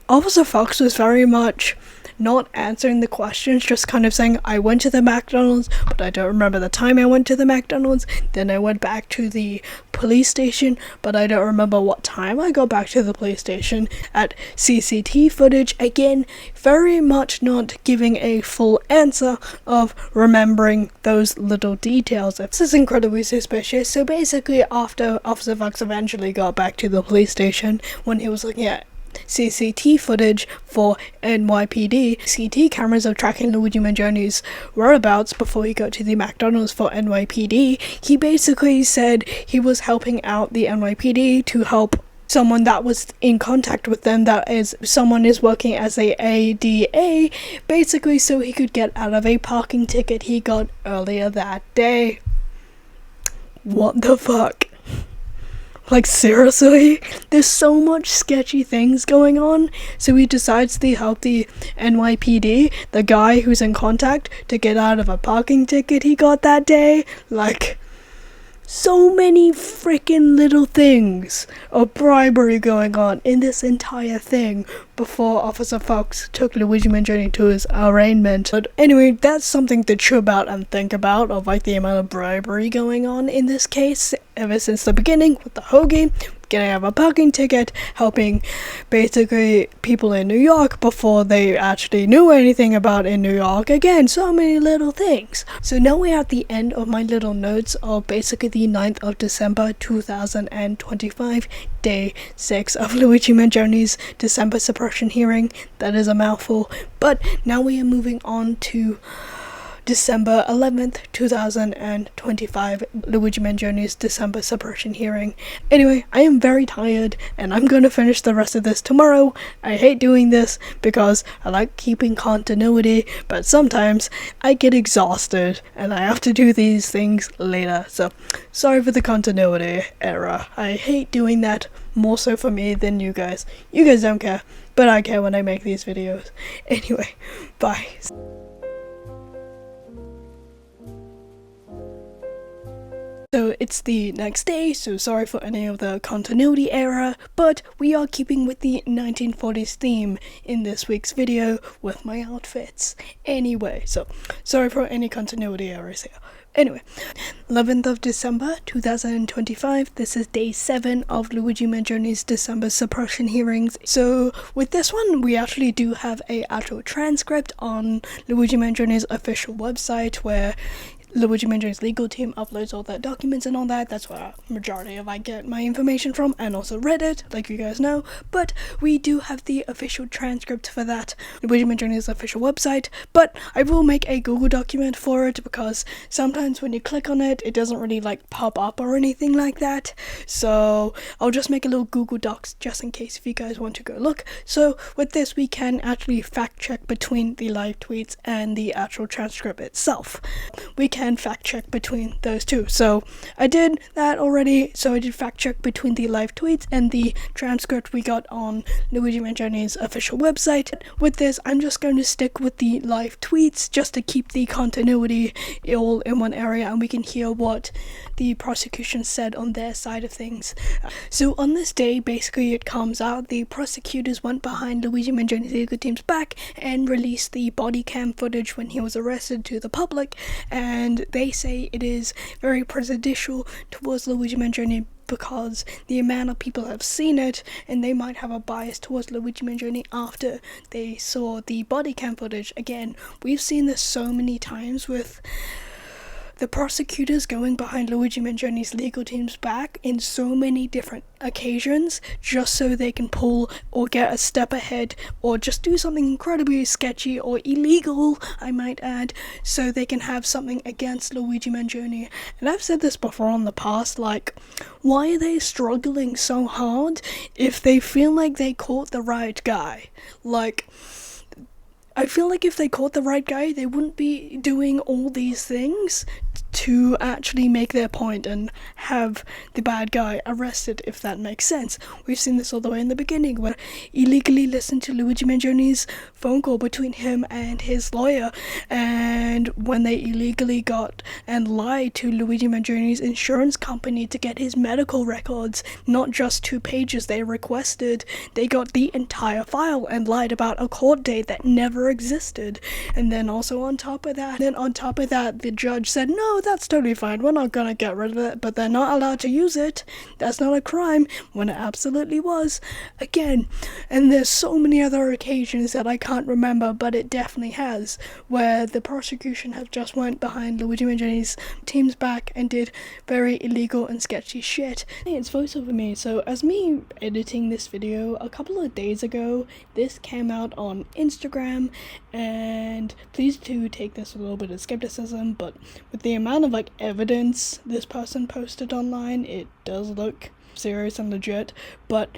Officer Fox was very much not answering the questions, just kind of saying, I went to the McDonald's, but I don't remember the time I went to the McDonald's. Then I went back to the police station, but I don't remember what time I got back to the police station. At CCTV footage, again, very much not giving a full answer of remembering those little details. This is incredibly suspicious. So basically, after Officer Fox eventually got back to the police station, when he was looking at CCTV footage for NYPD, CCTV cameras are tracking Luigi Mangione's whereabouts before he got to the McDonald's for NYPD. He basically said he was helping out the NYPD to help someone that was in contact with them, that is, someone is working as a ADA, basically so he could get out of a parking ticket he got earlier that day. What the fuck? Like, seriously? There's so much sketchy things going on, so he decides to help the NYPD, the guy who's in contact, to get out of a parking ticket he got that day. Like, so many freaking little things of bribery going on in this entire thing before Officer Fox took Luigi Mangione to his arraignment. But anyway, that's something to chew about and think about, of like the amount of bribery going on in this case ever since the beginning, with the hoagie, getting out of a parking ticket, helping basically people in New York before they actually knew anything about in New York. Again, so many little things. So now we're at the end of my little notes of basically the 9th of December 2025, day 6 of Luigi Mangione's December suppression hearing. That is a mouthful. But now we are moving on to December 11th, 2025, Luigi Mangione's December suppression hearing. Anyway, I am very tired, and I'm gonna finish the rest of this tomorrow. I hate doing this because I like keeping continuity, but sometimes I get exhausted, and I have to do these things later. So, sorry for the continuity error. I hate doing that, more so for me than you guys. You guys don't care, but I care when I make these videos. Anyway, bye. So it's the next day, so sorry for any of the continuity error, but we are keeping with the 1940s theme in this week's video with my outfits. Anyway, so sorry for any continuity errors here. Anyway, 11th of December 2025, this is day 7 of Luigi Mangione's December suppression hearings. So with this one, we actually do have a actual transcript on Luigi Mangione's official website, where Luigi Mangione's legal team uploads all their documents and all that. That's where a majority of I get my information from, and also Reddit, like you guys know. But we do have the official transcript for that, Luigi Mangione's official website. But I will make a Google document for it, because sometimes when you click on it, it doesn't really like pop up or anything like that. So I'll just make a little Google Docs just in case if you guys want to go look. So with this, we can actually fact check between the live tweets and the actual transcript itself. We can fact check between those two. So I did that already. So I did fact check between the live tweets and the transcript we got on Luigi Mangione's official website. With this, I'm just going to stick with the live tweets just to keep the continuity all in one area, and we can hear what the prosecution said on their side of things. So on this day, basically it comes out the prosecutors went behind Luigi Mangione's legal team's back and released the body cam footage when he was arrested to the public, and they say it is very prejudicial towards Luigi Mangione because the amount of people have seen it, and they might have a bias towards Luigi Mangione after they saw the body cam footage. Again, we've seen this so many times with the prosecutors going behind Luigi Mangione's legal team's back in so many different occasions, just so they can pull or get a step ahead, or just do something incredibly sketchy or illegal, I might add, so they can have something against Luigi Mangione. And I've said this before in the past, like, why are they struggling so hard if they feel like they caught the right guy? Like, I feel like if they caught the right guy, they wouldn't be doing all these things to actually make their point and have the bad guy arrested, if that makes sense. We've seen this all the way in the beginning, where illegally listened to Luigi Mangione's phone call between him and his lawyer, and when they illegally got and lied to Luigi Mangione's insurance company to get his medical records, not just 2 pages they requested, they got the entire file and lied about a court date that never existed. And then also on top of that, the judge said, no, that's totally fine, we're not gonna get rid of it, but they're not allowed to use it. That's not a crime, when it absolutely was. Again, and there's so many other occasions that I can't remember, but it definitely has, where the prosecution have just went behind Luigi Mangione's team's back and did very illegal and sketchy shit. It's voiceover me, so as me editing this video a couple of days ago, this came out on Instagram, and please do take this with a little bit of skepticism, but with the amount amount of like evidence this person posted online, it does look serious and legit. But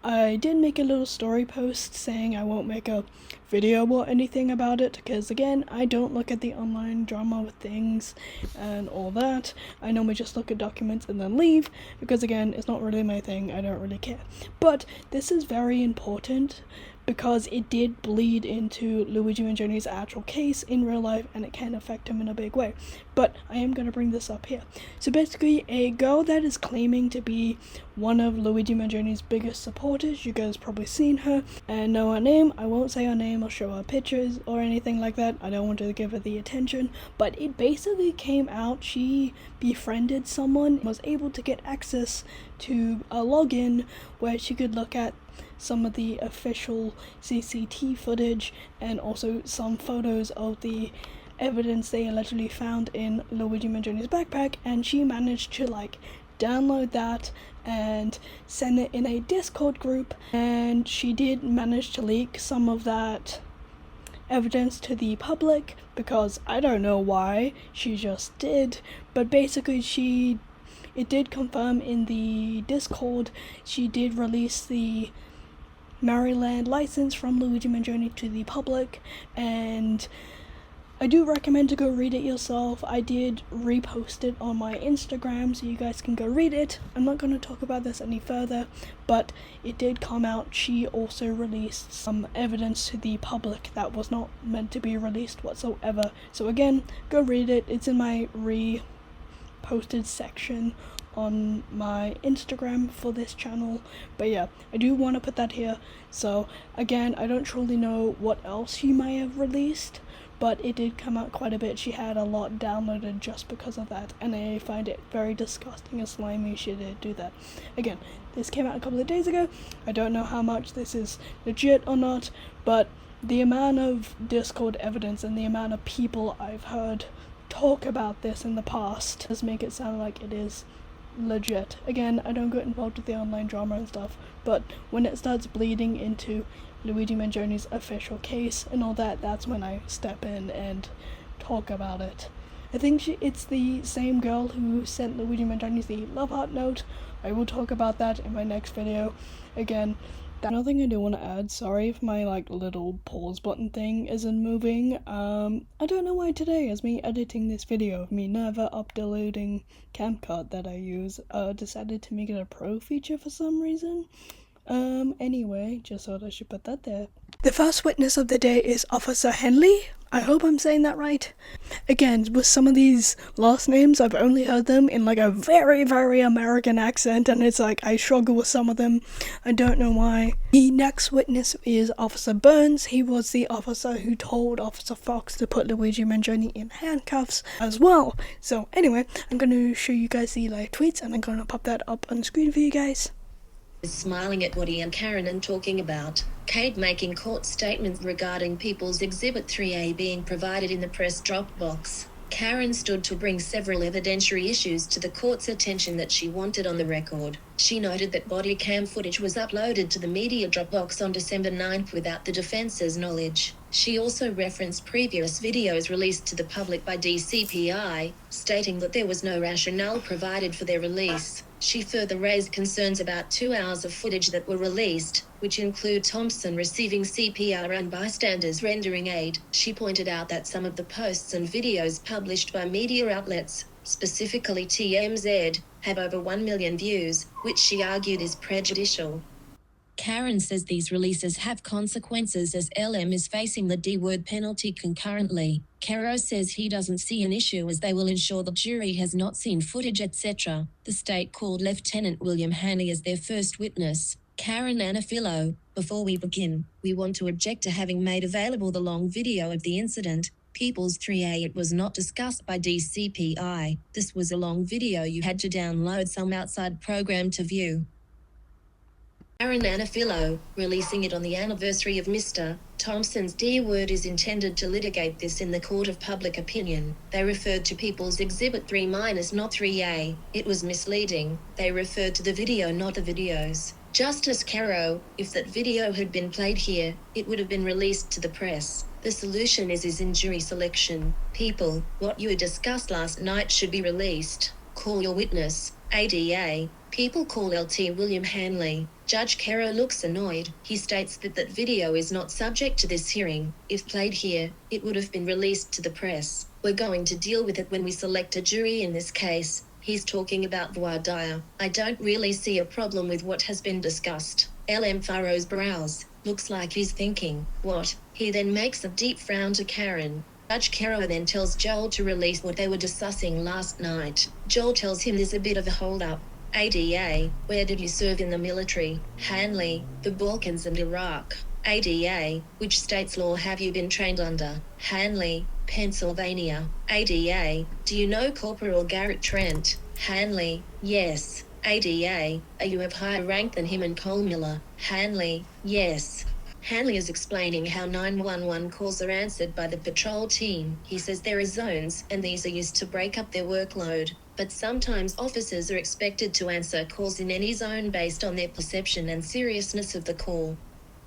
I did make a little story post saying I won't make a video or anything about it, because again, I don't look at the online drama with things and all that. I normally just look at documents and then leave, because again, it's not really my thing. I don't really care. But this is very important because it did bleed into Luigi Mangione's actual case in real life, and it can affect him in a big way. But I am going to bring this up here. So basically, a girl that is claiming to be one of Luigi Mangione's biggest supporters, you guys probably seen her and know her name. I won't say her name or show her pictures or anything like that. I don't want to give her the attention, but it basically came out she befriended someone, was able to get access to a login where she could look at some of the official CCTV footage and also some photos of the evidence they allegedly found in Luigi Mangione's backpack, and she managed to like download that and send it in a Discord group, and she did manage to leak some of that evidence to the public, because I don't know why, she just did. But basically it did confirm in the Discord she did release the Maryland license from Luigi Mangione to the public, and I do recommend to go read it yourself. I did repost it on my Instagram, so you guys can go read it. I'm not going to talk about this any further, but it did come out. She also released some evidence to the public that was not meant to be released whatsoever. So again, go read it. It's in my reposted section on my Instagram for this channel. But yeah, I do want to put that here. So again, I don't truly know what else she might have released, but it did come out quite a bit. She had a lot downloaded just because of that, and I find it very disgusting and slimy she did do that. Again, this came out a couple of days ago. I don't know how much this is legit or not, but the amount of Discord evidence and the amount of people I've heard talk about this in the past does make it sound like it is legit. Again, I don't get involved with the online drama and stuff, but when it starts bleeding into Luigi Mangione's official case and all that, that's when I step in and talk about it. I think it's the same girl who sent Luigi Mangione the love heart note. I will talk about that in my next video. Again, another thing I do want to add, sorry if my little pause button thing isn't moving. I don't know why today, as me editing this video of me never uploading CapCut that I use, decided to make it a pro feature for some reason. Anyway, just thought I should put that there. The first witness of the day is Officer Henley. I hope I'm saying that right. Again, with some of these last names, I've only heard them in a very, very American accent, and it's I struggle with some of them. I don't know why. The next witness is Officer Burns. He was the officer who told Officer Fox to put Luigi Mangione in handcuffs as well. So anyway, I'm going to show you guys the live tweets, and I'm going to pop that up on the screen for you guys. Smiling at Woody and Karen and talking about Kate making court statements regarding People's Exhibit 3A being provided in the press Dropbox. Karen stood to bring several evidentiary issues to the court's attention that she wanted on the record. She noted that body cam footage was uploaded to the media Dropbox on December 9th without the defense's knowledge. She also referenced previous videos released to the public by DCPI, stating that there was no rationale provided for their release. She further raised concerns about 2 hours of footage that were released, which include Thompson receiving CPR and bystanders rendering aid. She pointed out that some of the posts and videos published by media outlets, specifically TMZ, have over 1 million views, which she argued is prejudicial. Karen says these releases have consequences as LM is facing the D-word penalty concurrently. Caro says he doesn't see an issue as they will ensure the jury has not seen footage, etc. The state called Lieutenant William Haney as their first witness. Karen Anafilo, before we begin, we want to object to having made available the long video of the incident. People's 3A, it was not discussed by DCPI. This was a long video you had to download some outside program to view. Karen Anafilo, releasing it on the anniversary of Mr. Thompson's D-word is intended to litigate this in the court of public opinion. They referred to People's Exhibit 3- not 3A. It was misleading. They referred to the video, not the videos. Justice Caro, if that video had been played here, it would have been released to the press. The solution is in jury selection. People, what you discussed last night should be released. Call your witness. ADA. People call LT William Hanley. Judge Caro looks annoyed. He states that that video is not subject to this hearing. If played here, it would have been released to the press. We're going to deal with it when we select a jury in this case. He's talking about voir dire. I don't really see a problem with what has been discussed. LM furrows brows. Looks like he's thinking, what? He then makes a deep frown to Karen. Judge Caro then tells Joel to release what they were discussing last night. Joel tells him there's a bit of a hold-up. ADA, where did you serve in the military? Hanley, the Balkans and Iraq. ADA, which state's law have you been trained under? Hanley, Pennsylvania. ADA, do you know Corporal Garrett Trent? Hanley, yes. ADA, are you of higher rank than him and Cole Miller? Hanley, yes. Hanley is explaining how 911 calls are answered by the patrol team. He says there are zones, and these are used to break up their workload. But sometimes officers are expected to answer calls in any zone based on their perception and seriousness of the call.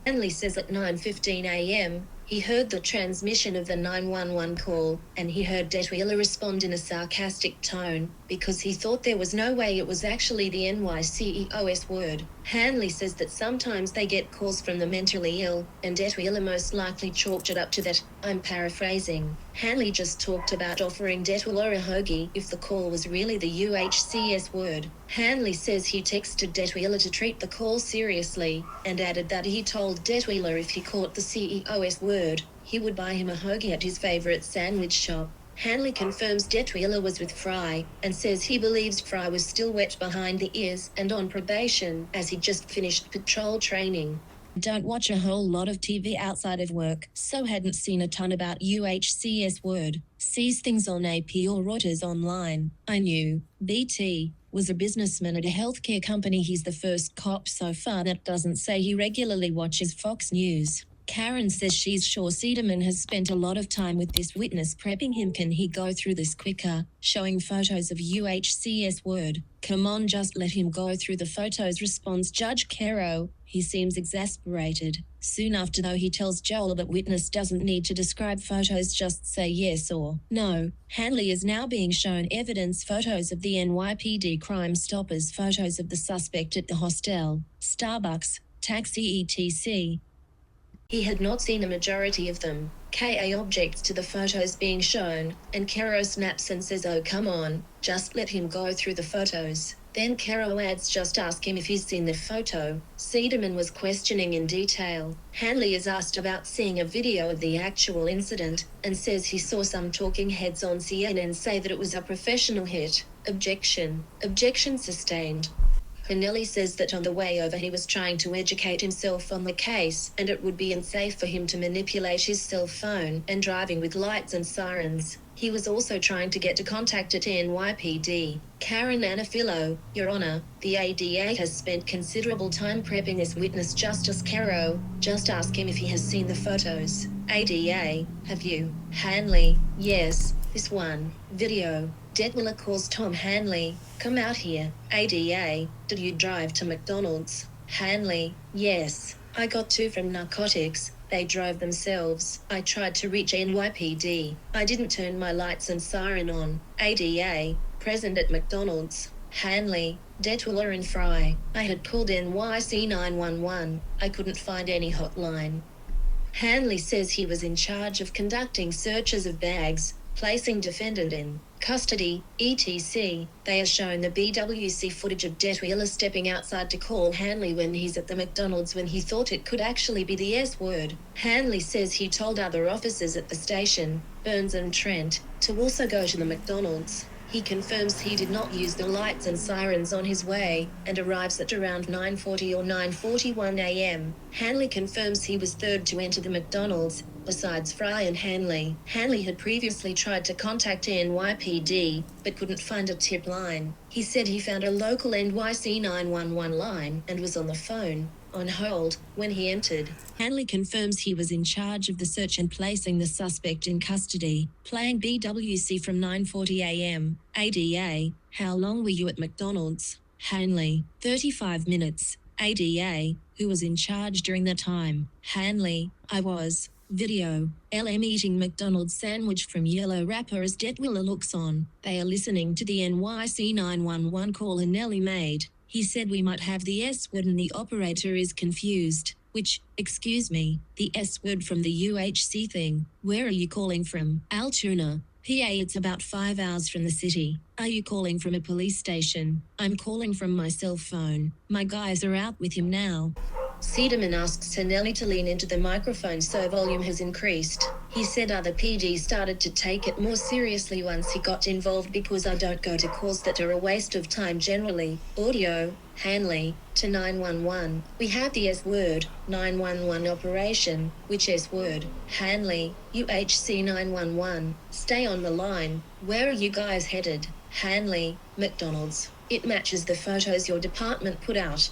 Hanley says at 9:15 a.m., he heard the transmission of the 911 call, and he heard Detweiler respond in a sarcastic tone, because he thought there was no way it was actually the NYCEOS word. Hanley says that sometimes they get calls from the mentally ill, and Detweiler most likely chalked it up to that. I'm paraphrasing. Hanley just talked about offering Detweiler a hoagie if the call was really the UHCS word. Hanley says he texted Detweiler to treat the call seriously, and added that he told Detweiler if he caught the CEOS word, he would buy him a hoagie at his favorite sandwich shop. Hanley confirms Detweiler was with Fry, and says he believes Fry was still wet behind the ears and on probation, as he just finished patrol training. Don't watch a whole lot of TV outside of work, so hadn't seen a ton about UHCS word. Sees things on AP or Reuters online. I knew. BT was a businessman at a healthcare company. He's the first cop so far that doesn't say he regularly watches Fox News. Karen says she's sure Seidemann has spent a lot of time with this witness prepping him. Can he go through this quicker? Showing photos of UHCS word. Come on, just let him go through the photos, responds Judge Caro. He seems exasperated. Soon after though, he tells Joel that witness doesn't need to describe photos, just say yes or no. Hanley is now being shown evidence photos of the NYPD Crime Stoppers, photos of the suspect at the hostel, Starbucks, taxi etc. He had not seen a majority of them. KA objects to the photos being shown, and Caro snaps and says, oh come on, just let him go through the photos. Then Caro adds, just ask him if he's seen the photo. Seidemann was questioning in detail. Hanley is asked about seeing a video of the actual incident, and says he saw some talking heads on CNN say that it was a professional hit. Objection. Objection sustained. Hanley says that on the way over he was trying to educate himself on the case, and it would be unsafe for him to manipulate his cell phone and driving with lights and sirens. He was also trying to get to contact at NYPD. Karen Anafilo, Your Honor, the ADA has spent considerable time prepping this witness. Justice Caro, just ask him if he has seen the photos. ADA, have you? Hanley, yes, this one. Video. Detweiler calls Tom Hanley, come out here. ADA, did you drive to McDonald's? Hanley, yes. I got two from narcotics. They drove themselves. I tried to reach NYPD. I didn't turn my lights and siren on. ADA, present at McDonald's. Hanley, Detweiler and Fry. I had called NYC 911. I couldn't find any hotline. Hanley says he was in charge of conducting searches of bags, placing defendant in custody, etc. They are shown the BWC footage of Detweiler stepping outside to call Hanley when he's at the McDonald's when he thought it could actually be the S word. Hanley says he told other officers at the station, Burns and Trent, to also go to the McDonald's. He confirms he did not use the lights and sirens on his way, and arrives at around 9:40 or 9:41 a.m. Hanley confirms he was third to enter the McDonald's, besides Fry and Hanley. Hanley had previously tried to contact NYPD, but couldn't find a tip line. He said he found a local NYC 911 line and was on the phone, on hold, when he entered. Hanley confirms he was in charge of the search and placing the suspect in custody, playing BWC from 9:40 a.m. ADA, how long were you at McDonald's? Hanley, 35 minutes. ADA, who was in charge during the time. Hanley, I was. Video. LM eating McDonald's sandwich from yellow wrapper as Detwiller looks on. They are listening to the NYC 911 call Hanley made. He said we might have the S word and the operator is confused. Which, excuse me, the S word from the UHC thing. Where are you calling from? Altoona, PA. It's about 5 hours from the city. Are you calling from a police station? I'm calling from my cell phone. My guys are out with him now. Sederman asks Hanley to lean into the microphone so volume has increased. He said other PD started to take it more seriously once he got involved because I don't go to calls that are a waste of time generally. Audio, Hanley, to 911. We have the S word, 911 operation. Which S word? Hanley, UHC 911. Stay on the line. Where are you guys headed? Hanley, McDonald's. It matches the photos your department put out.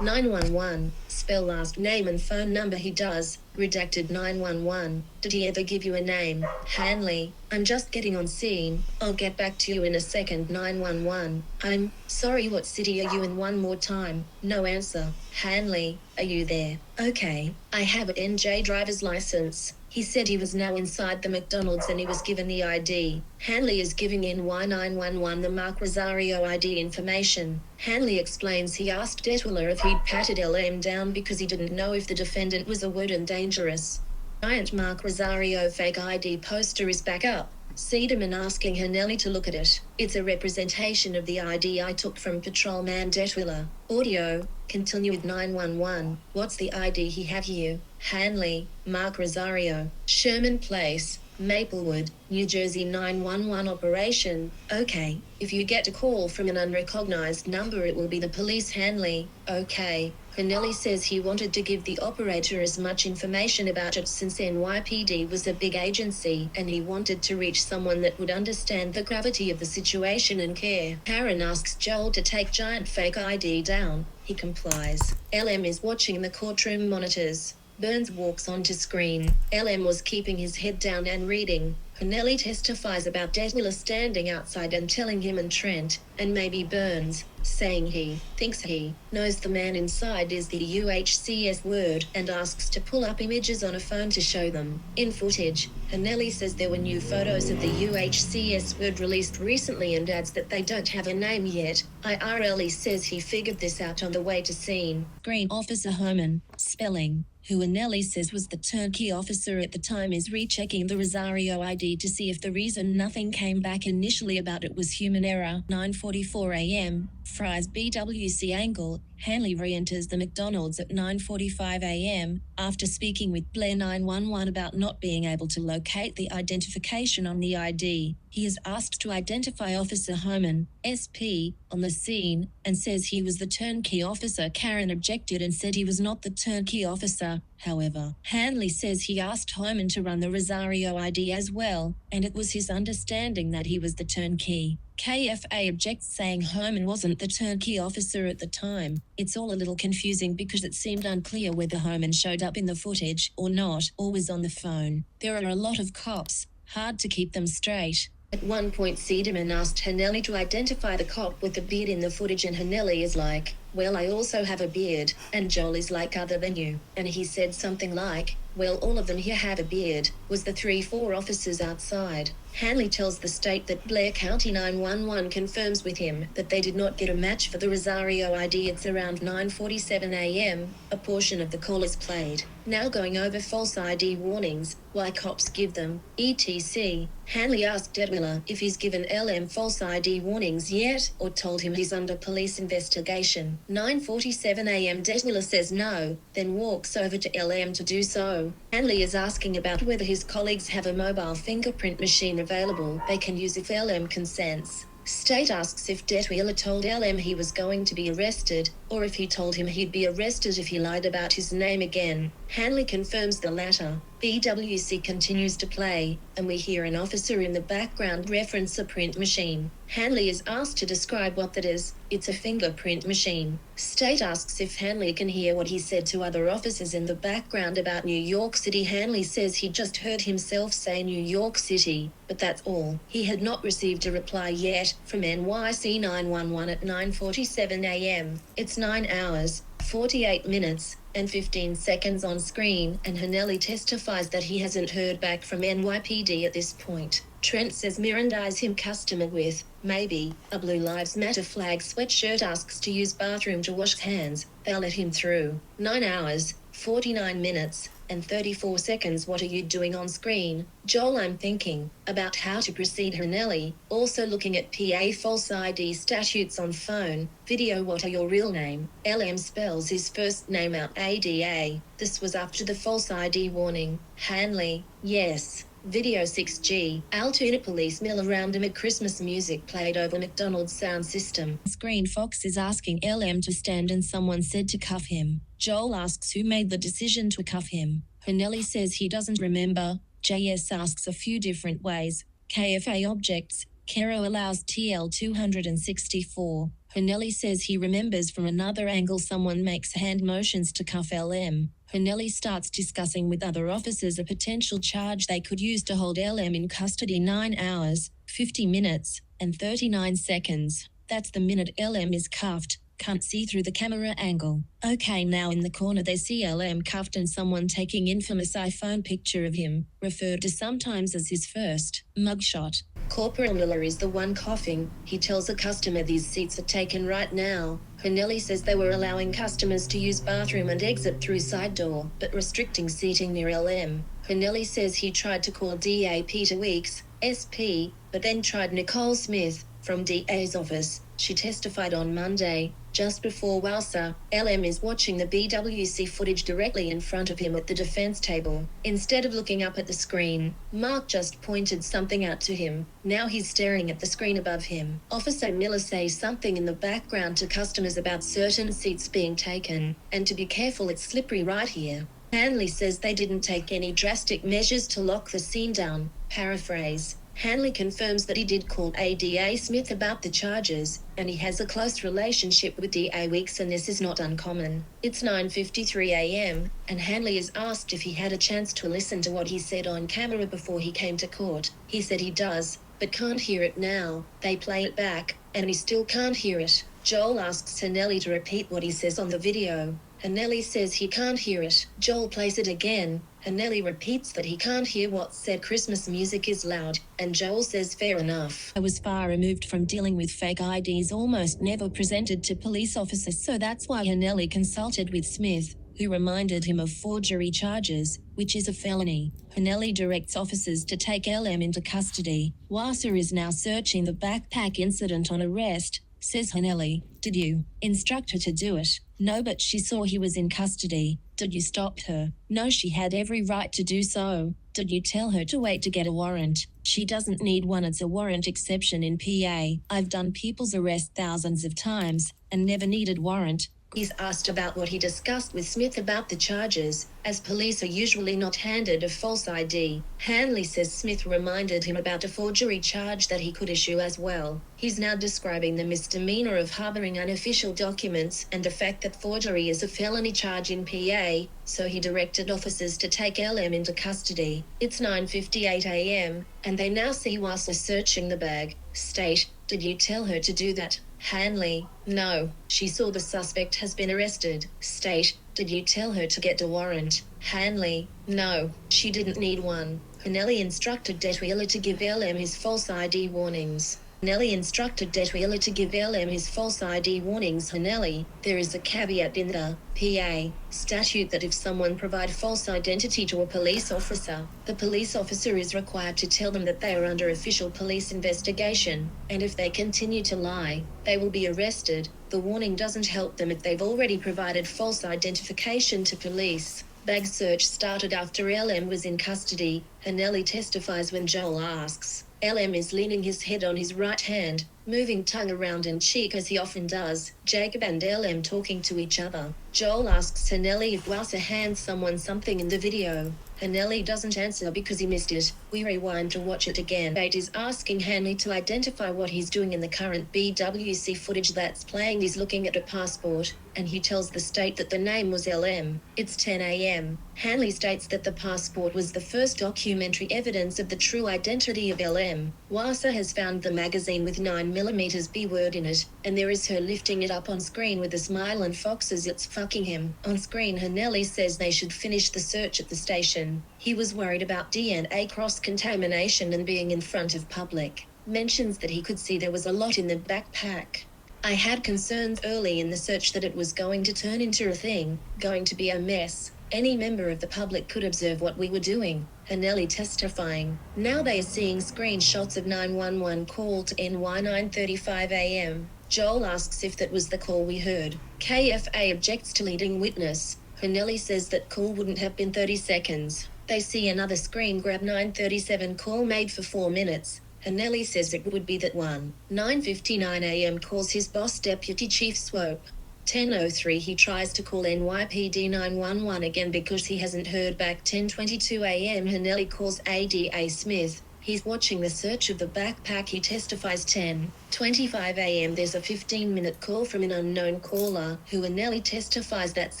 911, spell last name and phone number. He does. Redacted 911. Did he ever give you a name? Hanley, I'm just getting on scene. I'll get back to you in a second. 911. I'm sorry, what city are you in? One more time. No answer. Hanley, are you there? Okay, I have an NJ driver's license. He said he was now inside the McDonald's and he was given the ID. Hanley is giving NY911 the Mark Rosario ID information. Hanley explains he asked Detwiller if he'd patted LM down because he didn't know if the defendant was a word and dangerous. Giant Mark Rosario fake ID poster is back up. Sederman asking Hanley to look at it. It's a representation of the ID I took from Patrolman Detwiller. Audio, continue with 911. What's the ID he have you? Hanley, Mark Rosario, Sherman Place, Maplewood, New Jersey 911 operation. Okay, if you get a call from an unrecognized number it will be the police. Hanley, okay. Hanley says he wanted to give the operator as much information about it since NYPD was a big agency and he wanted to reach someone that would understand the gravity of the situation and care. Karen asks Joel to take giant fake ID down. He complies. LM is watching the courtroom monitors. Burns walks onto screen. LM was keeping his head down and reading. Hanley testifies about Detwiller standing outside and telling him and Trent, and maybe Burns, saying he thinks he knows the man inside is the UHCS word and asks to pull up images on a phone to show them. In footage, Hanley says there were new photos of the UHCS word released recently and adds that they don't have a name yet. IRL says he figured this out on the way to scene. Green Officer Homan, spelling, who Hanley says was the turnkey officer at the time, is rechecking the Rosario ID to see if the reason nothing came back initially about it was human error. 9:44 a.m., Fry's BWC angle. Hanley re-enters the McDonald's at 9:45 a.m. after speaking with Blair 911 about not being able to locate the identification on the ID. He is asked to identify Officer Homan, SP, on the scene, and says he was the turnkey officer. Karen objected and said he was not the turnkey officer. However, Hanley says he asked Homan to run the Rosario ID as well, and it was his understanding that he was the turnkey. KFA objects, saying Homan wasn't the turnkey officer at the time. It's all a little confusing because it seemed unclear whether Homan showed up in the footage or not, or was on the phone. There are a lot of cops. Hard to keep them straight. At one point, Sederman asked Hanley to identify the cop with the beard in the footage, and Hanley is like, well, I also have a beard. And Joel is like, other than you. And he said something like, well, all of them here have a beard. Was the 3-4 officers outside? Hanley tells the state that Blair County 911 confirms with him that they did not get a match for the Rosario ID. It's around 9:47 a.m. A portion of the call is played. Now going over false ID warnings, why cops give them, etc. Hanley asked Detwiller if he's given LM false ID warnings yet, or told him he's under police investigation. 9:47 a.m. Detwiller says no, then walks over to LM to do so. Hanley is asking about whether his colleagues have a mobile fingerprint machine available they can use if LM consents. State asks if Detwiller told LM he was going to be arrested, or if he told him he'd be arrested if he lied about his name again. Hanley confirms the latter. BWC continues to play, and we hear an officer in the background reference a print machine. Hanley is asked to describe what that is. It's a fingerprint machine. State asks if Hanley can hear what he said to other officers in the background about New York City. Hanley says he just heard himself say New York City, but that's all. He had not received a reply yet from NYC 911 at 9:47 a.m. It's 9 hours, 48 minutes, and 15 seconds on screen, and Hanelli testifies that he hasn't heard back from NYPD at this point. Trent says Miranda eyes him customer with, maybe, a Blue Lives Matter flag sweatshirt, asks to use bathroom to wash hands. They'll let him through. 9 hours, 49 minutes, and 34 seconds. What are you doing on screen? Joel, I'm thinking about how to proceed. Hanelli, also looking at PA false ID statutes on phone. Video, what are your real name? LM spells his first name out ADA. This was after the false ID warning. Hanley, yes. Video 6G. Altoona police mill around him at Christmas music played over McDonald's sound system. Screen Fox is asking LM to stand and someone said to cuff him. Joel asks who made the decision to cuff him. Hanelli says he doesn't remember. JS asks a few different ways. KFA objects. Kero allows TL 264. Hanelli says he remembers from another angle someone makes hand motions to cuff LM. Hanelli starts discussing with other officers a potential charge they could use to hold LM in custody. 9 hours, 50 minutes, and 39 seconds. That's the minute LM is cuffed. Can't see through the camera angle. Okay, now in the corner they see LM cuffed and someone taking infamous iPhone picture of him, referred to sometimes as his first mugshot. Corporal Miller is the one coughing. He tells a customer these seats are taken right now. Hanelli says they were allowing customers to use bathroom and exit through side door, but restricting seating near LM. Hanelli says he tried to call DA Peter Weeks, SP, but then tried Nicole Smith from DA's office. She testified on Monday, just before Wowser. LM is watching the BWC footage directly in front of him at the defense table. Instead of looking up at the screen, Mark just pointed something out to him. Now he's staring at the screen above him. Officer Miller says something in the background to customers about certain seats being taken, and to be careful, it's slippery right here. Hanley says they didn't take any drastic measures to lock the scene down. Paraphrase. Hanley confirms that he did call ADA Smith about the charges, and he has a close relationship with DA Weeks, and this is not uncommon. It's 9:53 a.m., and Hanley is asked if he had a chance to listen to what he said on camera before he came to court. He said he does, but can't hear it now. They play it back, and he still can't hear it. Joel asks Hanley to repeat what he says on the video. Hanley says he can't hear it. Joel plays it again. Hanley repeats that he can't hear what's said. Christmas music is loud, and Joel says fair enough. I was far removed from dealing with fake IDs, almost never presented to police officers, so that's why Hanley consulted with Smith, who reminded him of forgery charges, which is a felony. Hanley directs officers to take LM into custody. Wasser is now searching the backpack. Incident on arrest, says Hanley. Did you instruct her to do it? No, but she saw he was in custody. Did you stop her? No, she had every right to do so. Did you tell her to wait to get a warrant? She doesn't need one. It's a warrant exception in PA. I've done people's arrest thousands of times and never needed warrant. He's asked about what he discussed with Smith about the charges, as police are usually not handed a false ID. Hanley says Smith reminded him about a forgery charge that he could issue as well. He's now describing the misdemeanor of harboring unofficial documents and the fact that forgery is a felony charge in PA, so he directed officers to take LM into custody. It's 9:58 a.m., and they now see Wasser searching the bag. State, did you tell her to do that? Hanley, no. She saw the suspect has been arrested. State, did you tell her to get a warrant? Hanley, no. She didn't need one. Hanley instructed Detweiler to give LM his false ID warnings. Hanley instructed Detweiler to give LM his false ID warnings. Hanley, there is a caveat in the PA statute that if someone provide false identity to a police officer, the police officer is required to tell them that they are under official police investigation, and if they continue to lie, they will be arrested. The warning doesn't help them if they've already provided false identification to police. Bag search started after LM was in custody. Hanley testifies when Joel asks. LM is leaning his head on his right hand, moving tongue around and cheek as he often does. Jacob and LM talking to each other. Joel asks Hanley if Wasser hands someone something in the video. Hanley doesn't answer because he missed it. We rewind to watch it again. Bate is asking Hanley to identify what he's doing in the current BWC footage that's playing. He's looking at a passport, and he tells the state that the name was LM. It's 10 a.m. Hanley states that the passport was the first documentary evidence of the true identity of LM. Wasa has found the magazine with 9mm B word in it, and there is her lifting it up on screen with a smile and Fox says it's fucking him. On screen, Hanley says they should finish the search at the station. He was worried about DNA cross-contamination and being in front of public. Mentions that he could see there was a lot in the backpack. I had concerns early in the search that it was going to turn into a thing, going to be a mess. Any member of the public could observe what we were doing. Hanley testifying. Now they are seeing screenshots of 911 call to NY 9:35 a.m. Joel asks if that was the call we heard. KFA objects to leading witness. Hanley says that call wouldn't have been 30 seconds. They see another screen grab 9:37 call made for 4 minutes. Hanley says it would be that one. 9:59 a.m. calls his boss Deputy Chief Swope. 10:03 he tries to call NYPD 911 again because he hasn't heard back. 10:22 a.m. Hanley calls ADA Smith. He's watching the search of the backpack. He testifies. 10:25 a.m. there's a 15-minute call from an unknown caller who Hanley testifies that's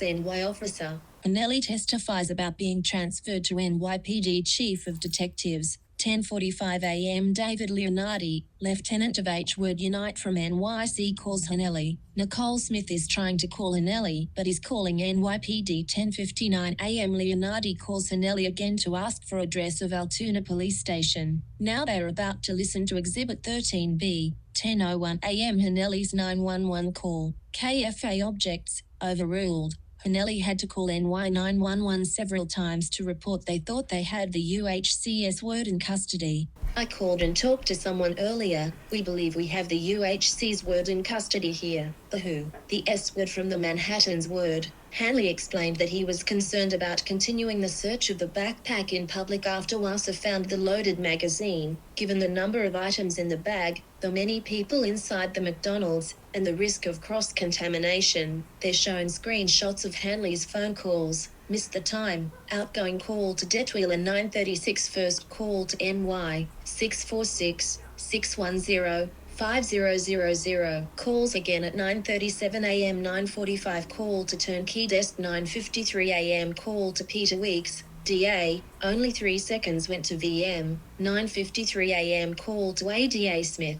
NY officer. Hanley testifies about being transferred to NYPD Chief of Detectives. 10:45 a.m. David Leonardi, Lieutenant of H-Word Unite from NYC calls Hanley. Nicole Smith is trying to call Hanley, but is calling NYPD. 10:59 a.m. Leonardi calls Hanley again to ask for address of Altoona Police Station. Now they are about to listen to Exhibit 13B. 10:01 a.m. Hanley's 911 call. KFA objects, overruled. Hanley had to call NY 911 several times to report they thought they had the UHC's word in custody. I called and talked to someone earlier. We believe we have the UHC's word in custody here. The who? The S word from the Manhattan's word. Hanley explained that he was concerned about continuing the search of the backpack in public after Wasa found the loaded magazine, given the number of items in the bag, the many people inside the McDonald's, and the risk of cross-contamination. They're shown screenshots of Hanley's phone calls. Missed the time. Outgoing call to Detwheel and 9:36 first call to NY 646-610. 5000. Calls again at 9:37 a.m. 9:45 call to Turnkey Desk. 9:53 a.m. call to Peter Weeks, DA, only 3 seconds went to VM. 9:53 a.m. call to ADA Smith.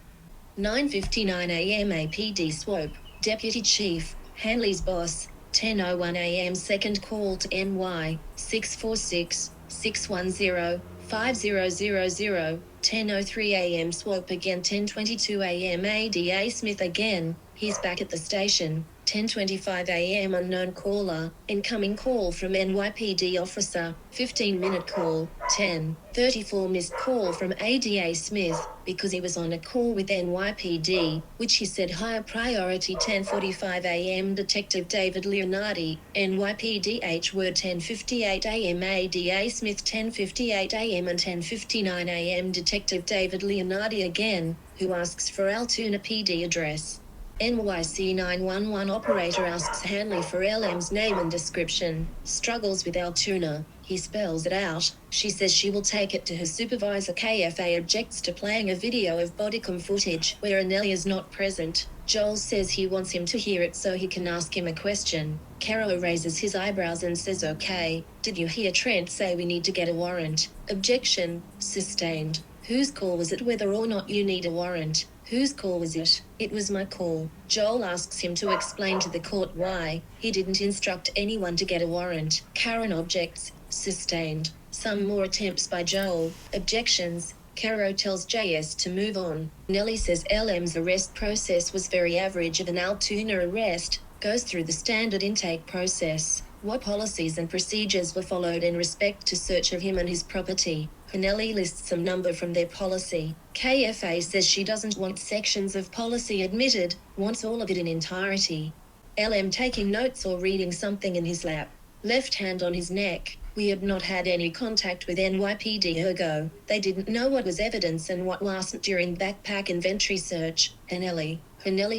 9:59 a.m. APD Swope, Deputy Chief, Hanley's boss. 10:01 a.m. second call to NY 646-610. 5000. 10:03 a.m. Swope again. 10:22 a.m. ADA Smith again. He's back at the station. 10:25 a.m. unknown caller. Incoming call from NYPD officer. 15-minute call. 10:34 missed call from ADA Smith because he was on a call with NYPD, which he said higher priority. 10:45 a.m. Detective David Leonardi, NYPD H-Word. 10:58 a.m. ADA Smith. 10:58 a.m. and 10:59 a.m. Detective David Leonardi again, who asks for Altoona PD address. NYC 911 operator asks Hanley for LM's name and description. Struggles with Altoona. He spells it out. She says she will take it to her supervisor. KFA objects to playing a video of bodycam footage where Hanley is not present. Joel says he wants him to hear it so he can ask him a question. Caro raises his eyebrows and says, "Okay, did you hear Trent say we need to get a warrant?" Objection. Sustained. Whose call was it whether or not you need a warrant? Whose call was it? It was my call. Joel asks him to explain to the court why he didn't instruct anyone to get a warrant. Karen objects. Sustained. Some more attempts by Joel. Objections. Caro tells JS to move on. Nellie says LM's arrest process was very average of an Altoona arrest. Goes through the standard intake process. What policies and procedures were followed in respect to search of him and his property? Hanley lists some number from their policy. KFA says she doesn't want sections of policy admitted, wants all of it in entirety. LM taking notes or reading something in his lap. Left hand on his neck. We had not had any contact with NYPD ergo. They didn't know what was evidence and what wasn't during backpack inventory search. Hanley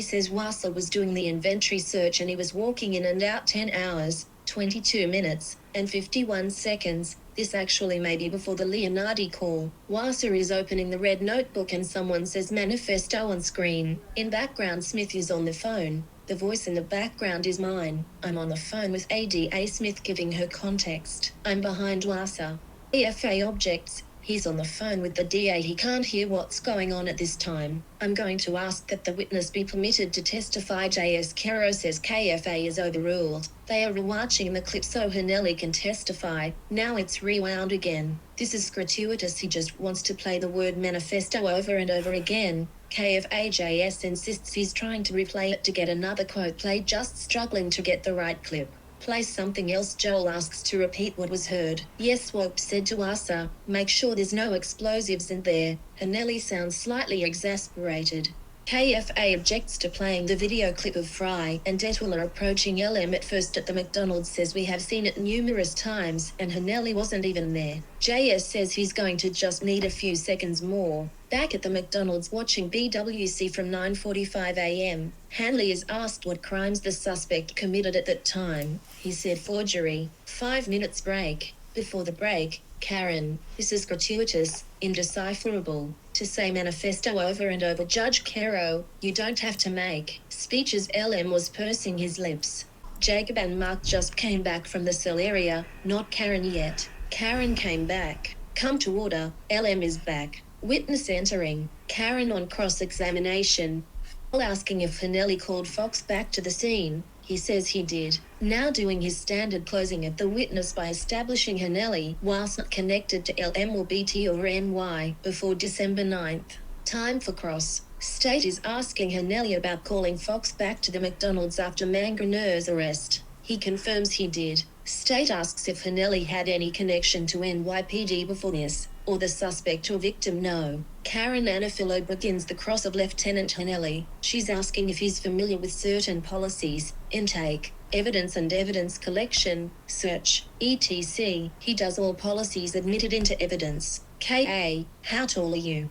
says Wasa was doing the inventory search and he was walking in and out 10 hours. 22 minutes and 51 seconds. This actually may be before the Leonardi call. Wasa is opening the red notebook and someone says manifesto on screen. In background, Smith is on the phone. The voice in the background is mine. I'm on the phone with ADA Smith giving her context. I'm behind Wasa. EFA objects. He's on the phone with the DA. He can't hear what's going on at this time. I'm going to ask that the witness be permitted to testify. JS Caro says KFA is overruled. They are rewatching the clip so Hanelli can testify. Now it's rewound again. This is gratuitous. He just wants to play the word manifesto over and over again. KFAJS insists he's trying to replay it to get another quote played, just struggling to get the right clip. Play something else. Joel asks to repeat what was heard. Yes, Swope said to Asa, make sure there's no explosives in there. Hanelli sounds slightly exasperated. KFA objects to playing the video clip of Fry and Detwiller approaching LM at first at the McDonald's, says we have seen it numerous times and Hanelli wasn't even there. JS says he's going to just need a few seconds more. Back at the McDonald's watching BWC from 9:45 a.m., Hanley is asked what crimes the suspect committed at that time. He said forgery. 5 minutes break. Before the break, Karen, this is gratuitous, indecipherable. To say manifesto over and over. Judge Caro, you don't have to make speeches. LM was pursing his lips. Jacob and Mark just came back from the cell area, not Karen yet. Karen came back. Come to order, LM is back. Witness entering. Karen on cross-examination. Asking if Hanelli called Fox back to the scene. He says he did. Now doing his standard closing at the witness by establishing Hanelli whilst not connected to LM or BT or NY before December 9th. Time for cross. State is asking Hanelli about calling Fox back to the McDonald's after Mangiane's arrest. He confirms he did. State asks if Hanelli had any connection to NYPD before this, or the suspect or victim. No. Karen Anafilo begins the cross of Lieutenant Hanelli. She's asking if he's familiar with certain policies, intake, evidence and evidence collection, search, etc. He does all policies admitted into evidence. K.A. How tall are you?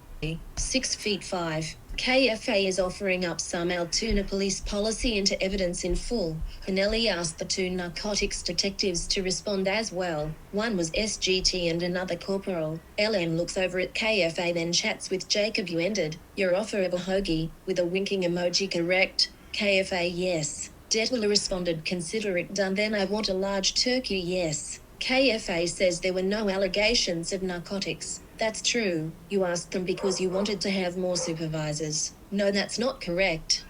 6 feet 5. KFA is offering up some Altoona police policy into evidence in full. Hanelli asked the 2 narcotics detectives to respond as well. One was SGT and another corporal. LM looks over at KFA, then chats with Jacob. You ended your offer of a hoagie, with a winking emoji, correct? KFA, yes. Detwiller responded, consider it done. Then I want a large turkey, yes. KFA says there were no allegations of narcotics. That's true. You asked them because you wanted to have more supervisors. No, that's not correct.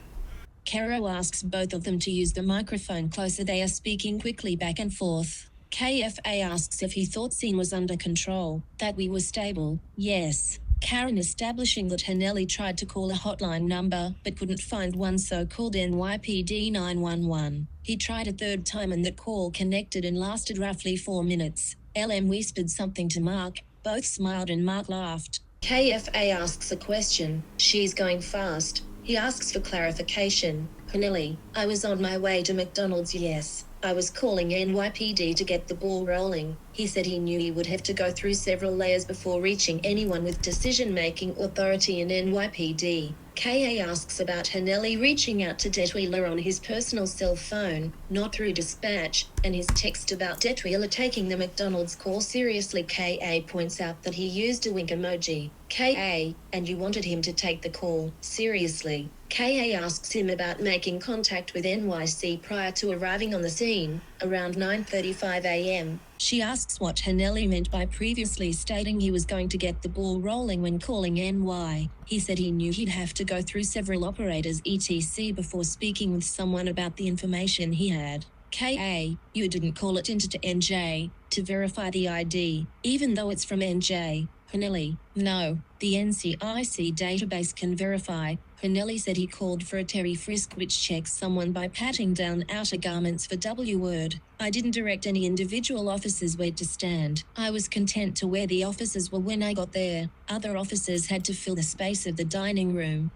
Caro asks both of them to use the microphone closer. They are speaking quickly back and forth. KFA asks if he thought scene was under control, that we were stable. Yes. Karen establishing that Hanelli tried to call a hotline number but couldn't find one, so called NYPD 911. He tried a third time and that call connected and lasted roughly 4 minutes. LM whispered something to Mark. Both smiled and Mark laughed. KFA asks a question. She's going fast. He asks for clarification. Hanelli, I was on my way to McDonald's, yes. I was calling NYPD to get the ball rolling. He said he knew he would have to go through several layers before reaching anyone with decision-making authority in NYPD. KA asks about Hanelli reaching out to Detwiller on his personal cell phone, not through dispatch, and his text about Detwiller taking the McDonald's call seriously. KA points out that he used a wink emoji. KA, and you wanted him to take the call seriously. KA asks him about making contact with NYC prior to arriving on the scene, around 9:35 a.m. She asks what Hanelli meant by previously stating he was going to get the ball rolling when calling NY. He said he knew he'd have to go through several operators etc. before speaking with someone about the information he had. KA, you didn't call it into NJ to verify the ID, even though it's from NJ. Hanelli, no, the NCIC database can verify. Hanelli said he called for a Terry frisk, which checks someone by patting down outer garments for W word. I didn't direct any individual officers where to stand. I was content to where the officers were when I got there. Other officers had to fill the space of the dining room.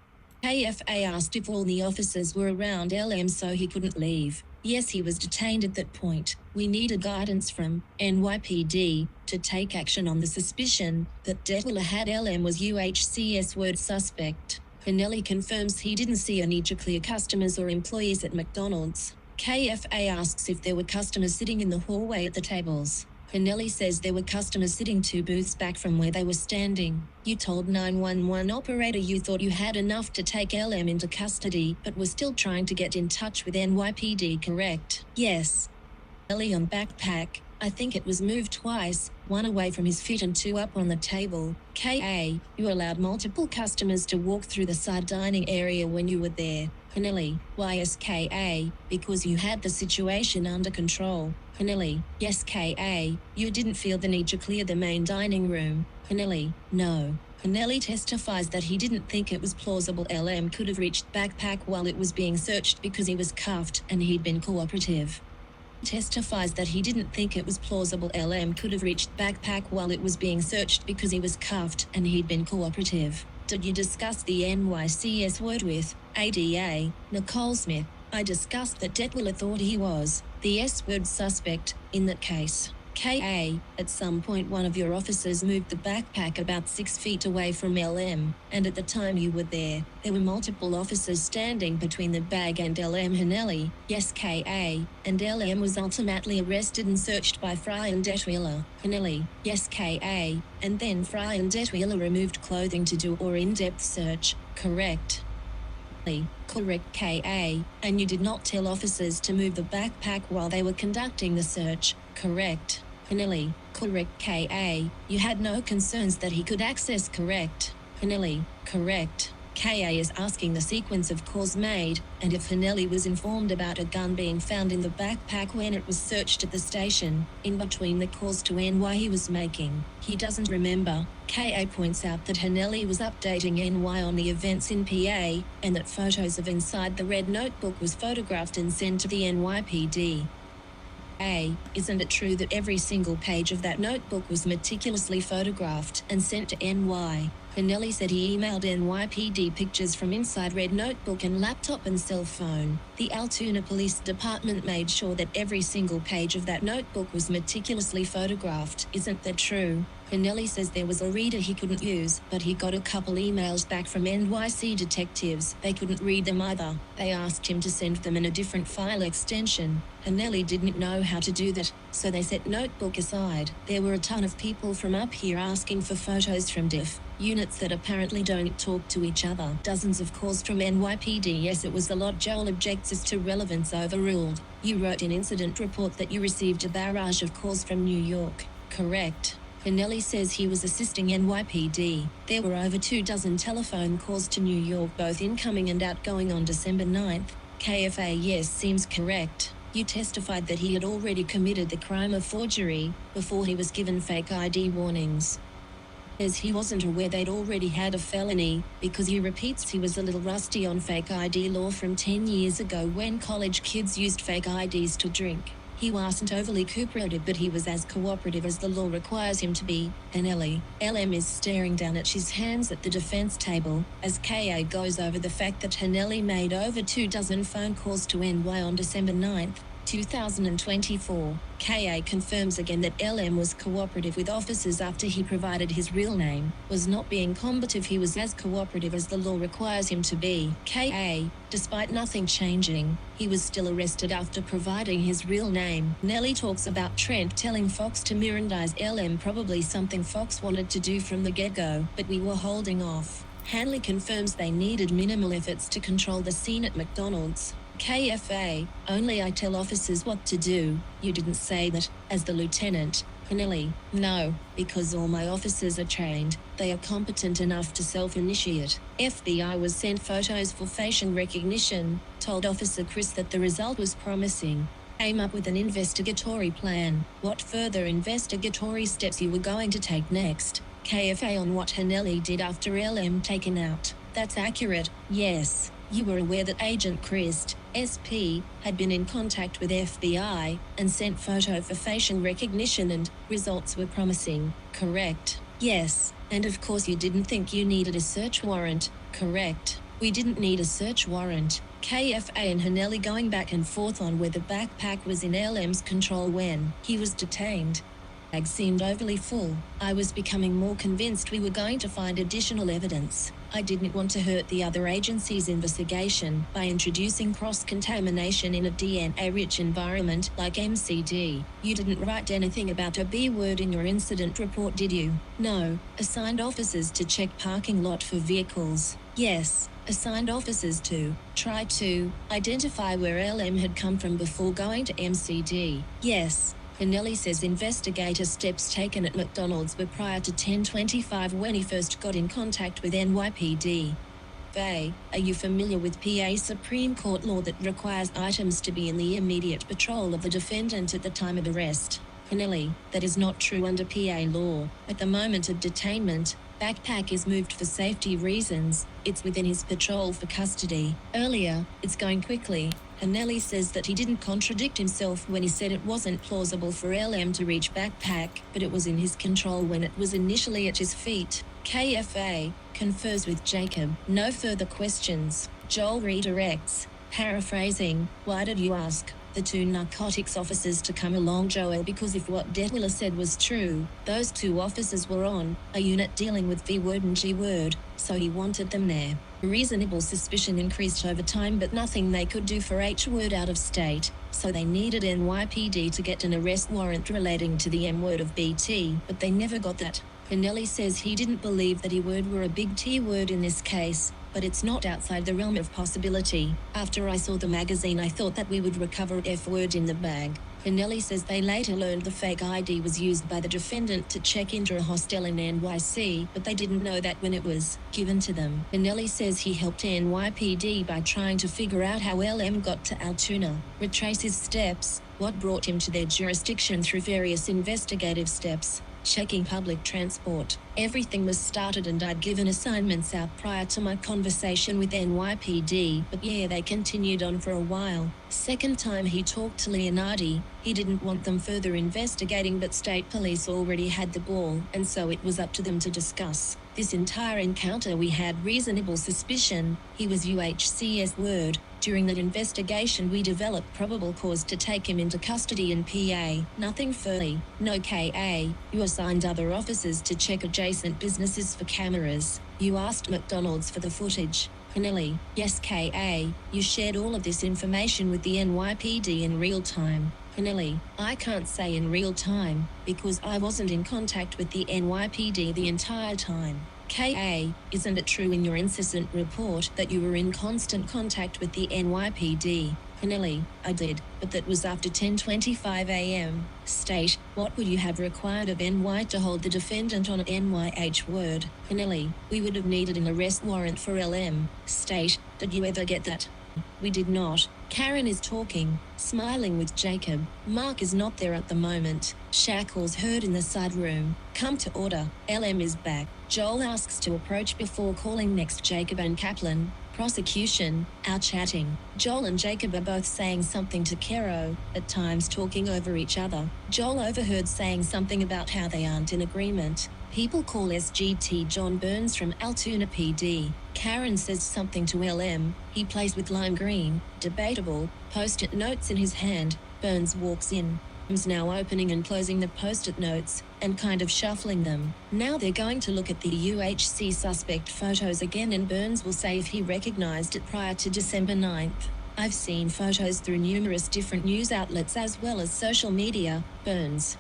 KFA asked if all the officers were around LM so he couldn't leave. Yes, he was detained at that point. We needed guidance from NYPD to take action on the suspicion that Detwiller had LM was UHCS word suspect. Hanelli confirms he didn't see any clear customers or employees at McDonald's. KFA asks if there were customers sitting in the hallway at the tables. Hanelli says there were customers sitting 2 booths back from where they were standing. You told 911 operator you thought you had enough to take LM into custody, but were still trying to get in touch with NYPD, correct? Yes. Hanelli on backpack. I think it was moved twice, 1 away from his feet and 2 up on the table. KA, you allowed multiple customers to walk through the side dining area when you were there. Hanelli, yes KA, because you had the situation under control. Hanelli, yes KA, you didn't feel the need to clear the main dining room. Hanelli, no. Hanelli testifies that he didn't think it was plausible LM could have reached backpack while it was being searched because he was cuffed and he'd been cooperative. Testifies that he didn't think it was plausible LM could have reached backpack while it was being searched because he was cuffed and he'd been cooperative. Did you discuss the NYCS word with ADA, Nicole Smith? I discussed that Detwiller thought he was the S-word suspect in that case. KA, at some point one of your officers moved the backpack about 6 feet away from LM, and at the time you were there were multiple officers standing between the bag and LM. Hanelli, yes KA, and LM was ultimately arrested and searched by Fry and Detwiller. Hanelli, yes KA, and then Fry and Detwiller removed clothing to do an in-depth search, correct? Correct KA, and you did not tell officers to move the backpack while they were conducting the search, correct? Hanelli, correct KA, you had no concerns that he could access, correct? Hanelli, correct. KA is asking the sequence of calls made, and if Hanelli was informed about a gun being found in the backpack when it was searched at the station, in between the calls to NY he was making. He doesn't remember. KA points out that Hanelli was updating NY on the events in PA, and that photos of inside the red notebook was photographed and sent to the NYPD. Isn't it true that every single page of that notebook was meticulously photographed and sent to NY? Hanelli said he emailed NYPD pictures from inside red notebook and laptop and cell phone. The Altoona Police Department made sure that every single page of that notebook was meticulously photographed. Isn't that true? Hanelli says there was a reader he couldn't use, but he got a couple emails back from NYC detectives. They couldn't read them either. They asked him to send them in a different file extension. Hanelli didn't know how to do that, so they set notebook aside. There were a ton of people from up here asking for photos from diff units that apparently don't talk to each other. Dozens of calls from NYPD. Yes, it was a lot. Joel objects as to relevance overruled. You wrote in incident report that you received a barrage of calls from New York, correct? Hanelli says he was assisting NYPD. There were over 24 telephone calls to New York, both incoming and outgoing, on December 9th. KFA, yes, seems correct. You testified that he had already committed the crime of forgery before he was given fake ID warnings. Says he wasn't aware they'd already had a felony, because he repeats he was a little rusty on fake ID law from 10 years ago when college kids used fake IDs to drink. He wasn't overly cooperative, but he was as cooperative as the law requires him to be. Hanelli, LM is staring down at his hands at the defense table as KA goes over the fact that Hanelli made over 24 phone calls to NY on December 9th, 2024. KA confirms again that LM was cooperative with officers after he provided his real name, was not being combative. He was as cooperative as the law requires him to be. KA, despite nothing changing, he was still arrested after providing his real name. Nellie talks about Trent telling Fox to Mirandize LM, probably something Fox wanted to do from the get-go, but we were holding off. Hanley confirms they needed minimal efforts to control the scene at McDonald's. KFA, only I tell officers what to do. You didn't say that, as the lieutenant. Hanley, no, because all my officers are trained. They are competent enough to self-initiate. FBI was sent photos for facial recognition, told Officer Chris that the result was promising. Came up with an investigatory plan. What further investigatory steps you were going to take next? KFA on what Hanelli did after LM taken out. That's accurate, yes. You were aware that Agent Christ, SP, had been in contact with FBI and sent photo for facial recognition and results were promising, correct? Yes, and of course you didn't think you needed a search warrant, correct? We didn't need a search warrant. KFA and Hanelli going back and forth on where the backpack was in LM's control when he was detained. bag seemed overly full. I was becoming more convinced we were going to find additional evidence. I didn't want to hurt the other agency's investigation by introducing cross-contamination in a DNA-rich environment like MCD. You didn't write anything about a B word in your incident report, did you? No. Assigned officers to check parking lot for vehicles. Yes. Assigned officers to try to identify where LM had come from before going to MCD. Yes. Pinelli says investigator steps taken at McDonald's were prior to 10:25 when he first got in contact with NYPD. Vay, are you familiar with PA Supreme Court law that requires items to be in the immediate patrol of the defendant at the time of arrest? Pinelli, that is not true under PA law. At the moment of detainment, backpack is moved for safety reasons. It's within his patrol for custody. Earlier, it's going quickly. Pinelli says that he didn't contradict himself when he said it wasn't plausible for LM to reach backpack, but it was in his control when it was initially at his feet. KFA confers with Jacob. No further questions. Joel redirects. Paraphrasing, why did you ask the two narcotics officers to come along, Joel? Because if what Detwiller said was true, those two officers were on a unit dealing with V word and G word, so he wanted them there. Reasonable suspicion increased over time, but nothing they could do for H word out of state, so they needed NYPD to get an arrest warrant relating to the M word of BT, but they never got that. Pinelli says he didn't believe that E word were a big T word in this case, but it's not outside the realm of possibility. After I saw the magazine, I thought that we would recover F word in the bag. Pinelli says they later learned the fake ID was used by the defendant to check into a hostel in NYC, but they didn't know that when it was given to them. Pinelli says he helped NYPD by trying to figure out how LM got to Altoona, retrace his steps, what brought him to their jurisdiction through various investigative steps, checking public transport. Everything was started and I'd given assignments out prior to my conversation with NYPD, but yeah, they continued on for a while. Second time he talked to Leonardi, he didn't want them further investigating, but state police already had the ball, and so it was up to them to discuss. This entire encounter we had reasonable suspicion he was UHCS word. During that investigation we developed probable cause to take him into custody in PA. Nothing further. No KA. You assigned other officers to check adjacent businesses for cameras. You asked McDonald's for the footage. Pinelli, yes KA. You shared all of this information with the NYPD in real time. Pinelli, I can't say in real time, because I wasn't in contact with the NYPD the entire time. KA, isn't it true in your incident report that you were in constant contact with the NYPD? Pinelli, I did, but that was after 10:25 a.m. State, what would you have required of NY to hold the defendant on NYH word? Pinelli, we would have needed an arrest warrant for LM. State, did you ever get that? We did not. Karen is talking, smiling with Jacob. Mark is not there at the moment. Shackles heard in the side room. Come to order. LM is back. Joel asks to approach before calling next. Jacob and Kaplan. Prosecution, are chatting. Joel and Jacob are both saying something to Kero, at times talking over each other. Joel overheard saying something about how they aren't in agreement. People call SGT John Burns from Altoona PD. Karen says something to LM. He plays with lime green, debatable, post-it notes in his hand. Burns walks in. He's now opening and closing the post-it notes, and kind of shuffling them. Now they're going to look at the UHC suspect photos again, and Burns will say if he recognized it prior to December 9th. I've seen photos through numerous different news outlets as well as social media. Burns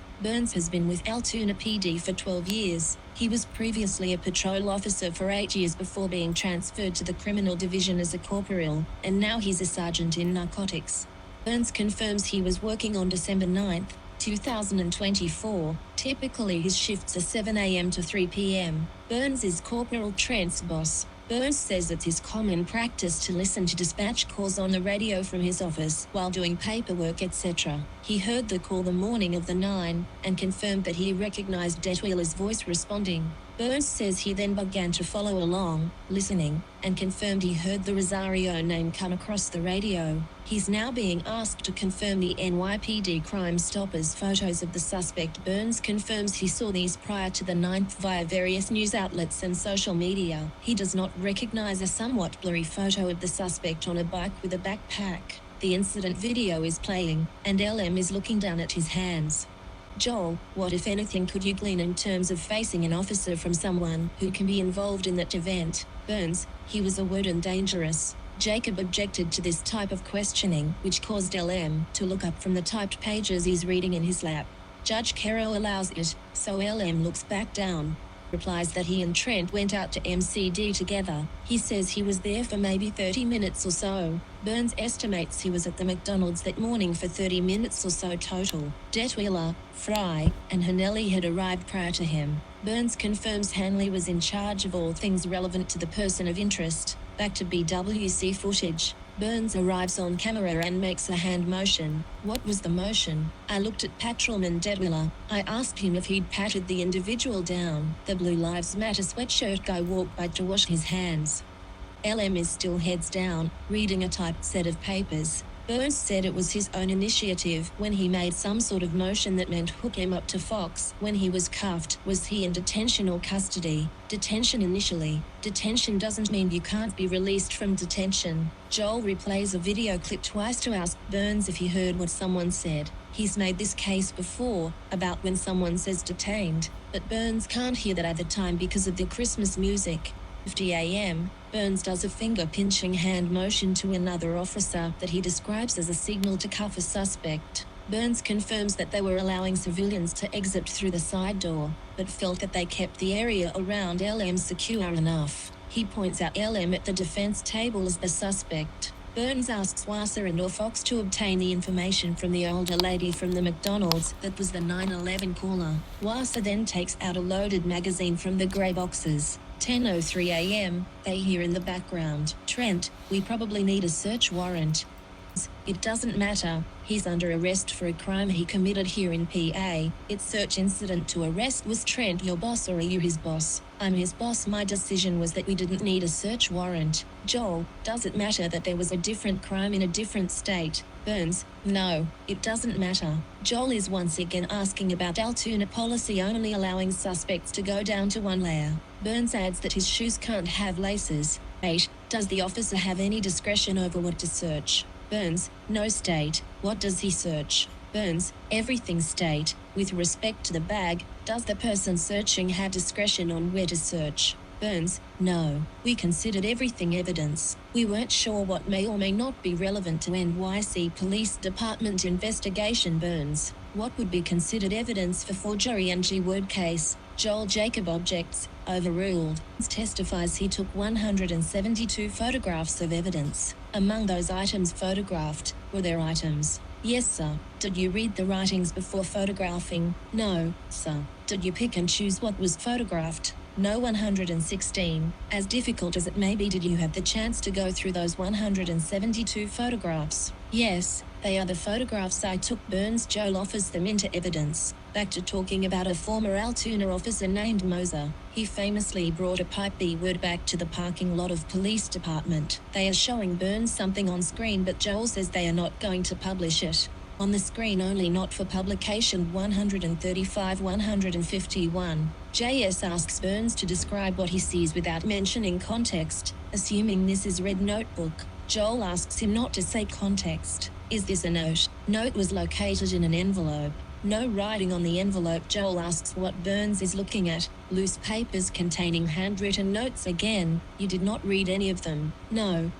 has been with Altoona PD for 12 years. He was previously a patrol officer for 8 years before being transferred to the criminal division as a corporal, and now he's a sergeant in narcotics. Burns confirms he was working on December 9th, 2024. Typically his shifts are 7 a.m. to 3 p.m. Burns is Corporal Trent's boss. Burns says it's his common practice to listen to dispatch calls on the radio from his office while doing paperwork, etc. He heard the call the morning of the 9 and confirmed that he recognized Detwiller's voice responding. Burns says he then began to follow along, listening, and confirmed he heard the Rosario name come across the radio. He's now being asked to confirm the NYPD Crime Stoppers photos of the suspect. Burns confirms he saw these prior to the 9th via various news outlets and social media. He does not recognize a somewhat blurry photo of the suspect on a bike with a backpack. The incident video is playing, and LM is looking down at his hands. Joel, what if anything could you glean in terms of facing an officer from someone who can be involved in that event? Burns, he was a word and dangerous. Jacob objected to this type of questioning, which caused LM to look up from the typed pages he's reading in his lap. Judge Caro allows it, so LM looks back down. Replies that he and Trent went out to MCD together. He says he was there for maybe 30 minutes or so. Burns estimates he was at the McDonald's that morning for 30 minutes or so total. Detweiler, Fry, and Hanley had arrived prior to him. Burns confirms Hanley was in charge of all things relevant to the person of interest. Back to BWC footage. Burns arrives on camera and makes a hand motion. What was the motion? I looked at Patrolman Detweiler. I asked him if he'd patted the individual down. The Blue Lives Matter sweatshirt guy walked by to wash his hands. LM is still heads down, reading a typed set of papers. Burns said it was his own initiative when he made some sort of motion that meant hook him up to Fox. When he was cuffed, was he in detention or custody? Detention initially. Detention doesn't mean you can't be released from detention. Joel replays a video clip twice to ask Burns if he heard what someone said. He's made this case before, about when someone says detained, but Burns can't hear that at the time because of the Christmas music. 50 a.m., Burns does a finger-pinching hand motion to another officer that he describes as a signal to cuff a suspect. Burns confirms that they were allowing civilians to exit through the side door, but felt that they kept the area around LM secure enough. He points out LM at the defense table as the suspect. Burns asks Wasser and or Fox to obtain the information from the older lady from the McDonald's that was the 9/11 caller. Wasser then takes out a loaded magazine from the grey boxes. 10:03 a.m., they hear in the background, Trent, we probably need a search warrant. It doesn't matter, he's under arrest for a crime he committed here in PA. It's search incident to arrest. Was Trent your boss or are you his boss? I'm his boss. My decision was that we didn't need a search warrant. Joel, does it matter that there was a different crime in a different state? Burns, no, it doesn't matter. Joel is once again asking about Altoona policy only allowing suspects to go down to one layer. Burns adds that his shoes can't have laces. 8. Does the officer have any discretion over what to search? Burns, no state. What does he search? Burns, everything state. With respect to the bag, does the person searching have discretion on where to search? Burns, no. We considered everything evidence. We weren't sure what may or may not be relevant to NYC Police Department investigation. Burns, what would be considered evidence for forgery and G-word case? Joel Jacob objects, overruled. Testifies he took 172 photographs of evidence. Among those items photographed, were there items? Yes, sir. Did you read the writings before photographing? No, sir. Did you pick and choose what was photographed? No. 116. As difficult as it may be, did you have the chance to go through those 172 photographs? Yes, they are the photographs I took. Burns. Joel offers them into evidence. Back to talking about a former Altoona officer named Moser. He famously brought a pipe B-word back to the parking lot of police department. They are showing Burns something on screen, but Joel says they are not going to publish it. On the screen only, not for publication. 135-151. JS asks Burns to describe what he sees without mentioning context, assuming this is Red Notebook. Joel asks him not to say context. Is this a note? Note was located in an envelope. No writing on the envelope. Joel asks what Burns is looking at. Loose papers containing handwritten notes. Again, you did not read any of them. No.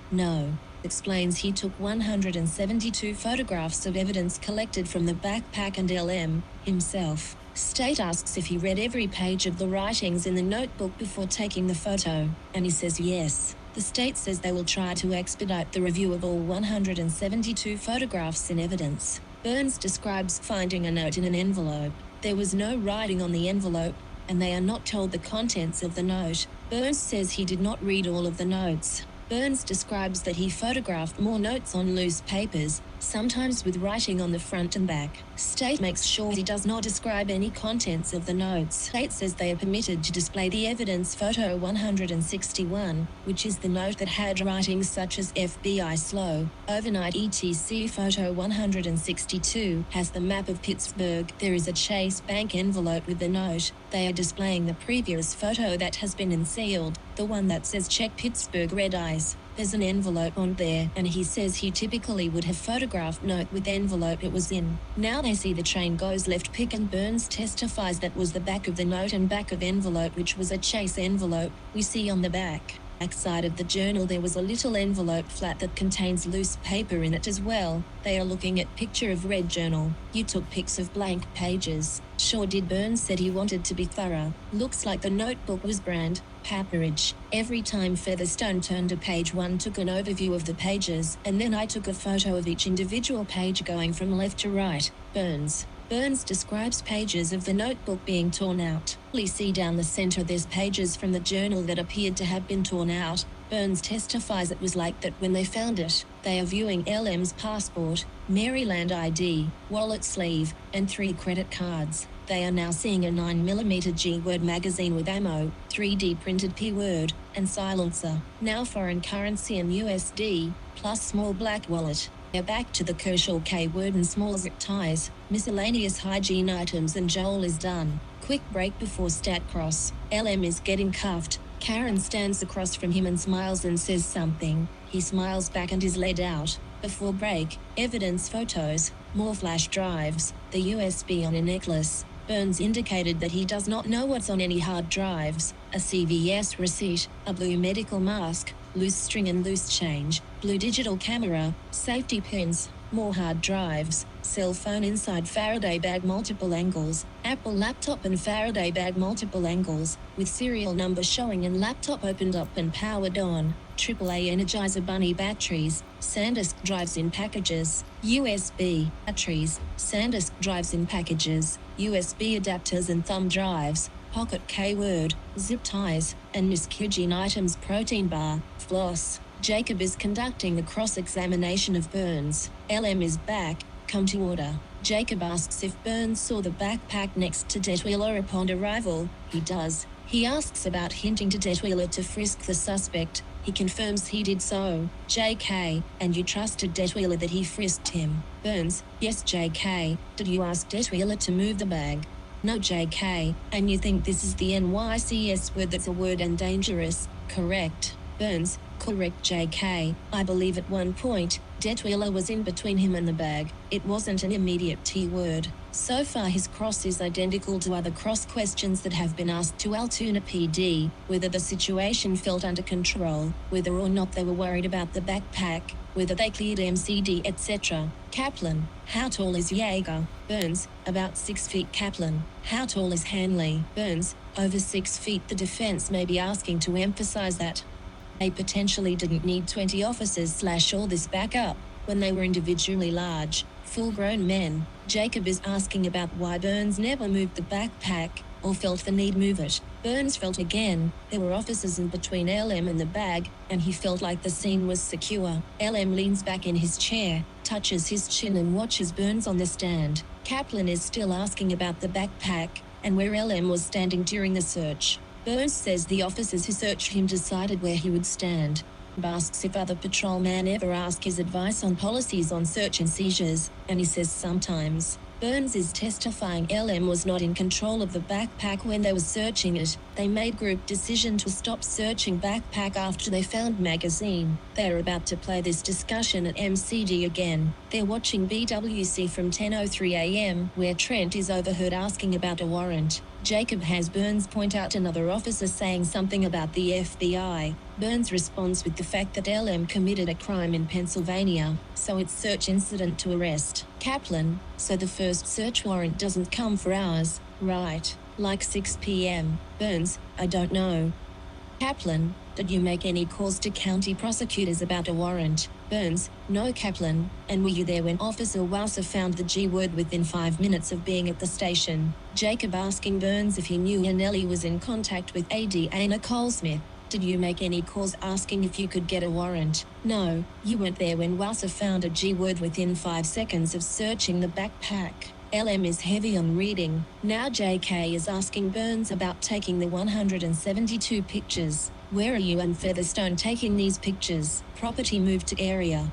Explains he took 172 photographs of evidence collected from the backpack and LM himself. State asks if he read every page of the writings in the notebook before taking the photo, and he says yes. The state says they will try to expedite the review of all 172 photographs in evidence. Burns describes finding a note in an envelope. There was no writing on the envelope, and they are not told the contents of the note. Burns says he did not read all of the notes. Burns describes that he photographed more notes on loose papers, sometimes with writing on the front and back. State makes sure he does not describe any contents of the notes. State says they are permitted to display the evidence. Photo 161, which is the note that had writings such as FBI slow, overnight etc. Photo 162 has the map of Pittsburgh. There is a Chase Bank envelope with the note. They are displaying the previous photo that has been unsealed, the one that says check Pittsburgh red eyes. There's an envelope on there, and he says he typically would have photographed note with envelope it was in. Now they see the train goes left pick, and Burns testifies that was the back of the note and back of envelope, which was a chase envelope we see on the back. Side of the journal there was a little envelope flat that contains loose paper in it as well. They are looking at picture of red journal. You took pics of blank pages. Sure did. Burns said he wanted to be thorough. Looks like the notebook was brand Papperage. Every time Featherstone turned to page 1, took an overview of the pages, and then I took a photo of each individual page going from left to right. Burns describes pages of the notebook being torn out. We see down the center there's pages from the journal that appeared to have been torn out. Burns testifies it was like that when they found it. They are viewing LM's passport, Maryland ID, wallet sleeve, and 3 credit cards. They are now seeing a 9mm G-Word magazine with ammo, 3D printed P-word, and silencer. Now foreign currency and USD, plus small black wallet. They're back to the Kershaw K-word and small zip ties, miscellaneous hygiene items, and Joel is done. Quick break before stat cross. LM is getting cuffed. Karen stands across from him and smiles and says something. He smiles back and is led out. Before break, evidence photos, more flash drives, the USB on a necklace. Burns indicated that he does not know what's on any hard drives. A CVS receipt, a blue medical mask, loose string and loose change, blue digital camera, safety pins, more hard drives, cell phone inside Faraday bag multiple angles, Apple laptop and Faraday bag multiple angles, with serial number showing and laptop opened up and powered on, AAA Energizer Bunny batteries, SanDisk drives in packages, USB batteries, SanDisk drives in packages, USB adapters and thumb drives, pocket K-word, zip ties, and miscued items protein bar, floss. Jacob is conducting the cross-examination of Burns. LM is back, come to order. Jacob asks if Burns saw the backpack next to Detweiler upon arrival. He does. He asks about hinting to Detweiler to frisk the suspect. He confirms he did so. JK, and you trusted Detweiler that he frisked him. Burns, yes JK. Did you ask Detweiler to move the bag? No JK, and you think this is the NYCS word that's a word and dangerous, correct? Burns, correct JK. I believe at one point, Detweiler was in between him and the bag. It wasn't an immediate T-word. So far his cross is identical to other cross questions that have been asked to Altoona PD, whether the situation felt under control, whether or not they were worried about the backpack, whether they cleared MCD, etc. Kaplan, how tall is Yeager? Burns, about 6 feet. Kaplan, how tall is Hanley? Burns, over 6 feet. The defense may be asking to emphasize that they potentially didn't need 20 officers / all this backup when they were individually large, full-grown men. Jacob is asking about why Burns never moved the backpack or felt the need move it. Burns felt again. There were officers in between LM and the bag, and he felt like the scene was secure. LM leans back in his chair, touches his chin and watches Burns on the stand. Kaplan is still asking about the backpack and where LM was standing during the search. Burns says the officers who searched him decided where he would stand. Asks if other patrolmen ever ask his advice on policies on search and seizures, and he says sometimes. Burns is testifying LM was not in control of the backpack when they were searching it. They made group decision to stop searching backpack after they found magazine. They are about to play this discussion at MCD again. They're watching BWC from 10:03 a.m. where Trent is overheard asking about a warrant. Jacob has Burns point out another officer saying something about the FBI. Burns responds with the fact that LM committed a crime in Pennsylvania, so it's search incident to arrest. Kaplan, so the first search warrant doesn't come for hours, right? Like 6 p.m. Burns, I don't know. Kaplan, did you make any calls to county prosecutors about a warrant? Burns, no Kaplan, and were you there when Officer Wouser found the G-word within 5 minutes of being at the station? Jacob asking Burns if he knew Yanelli was in contact with ADA Nicole Smith. Did you make any calls asking if you could get a warrant? No, you weren't there when Wouser found a G-word within 5 seconds of searching the backpack. LM is heavy on reading. Now JK is asking Burns about taking the 172 pictures. Where are you and Featherstone taking these pictures? Property moved to area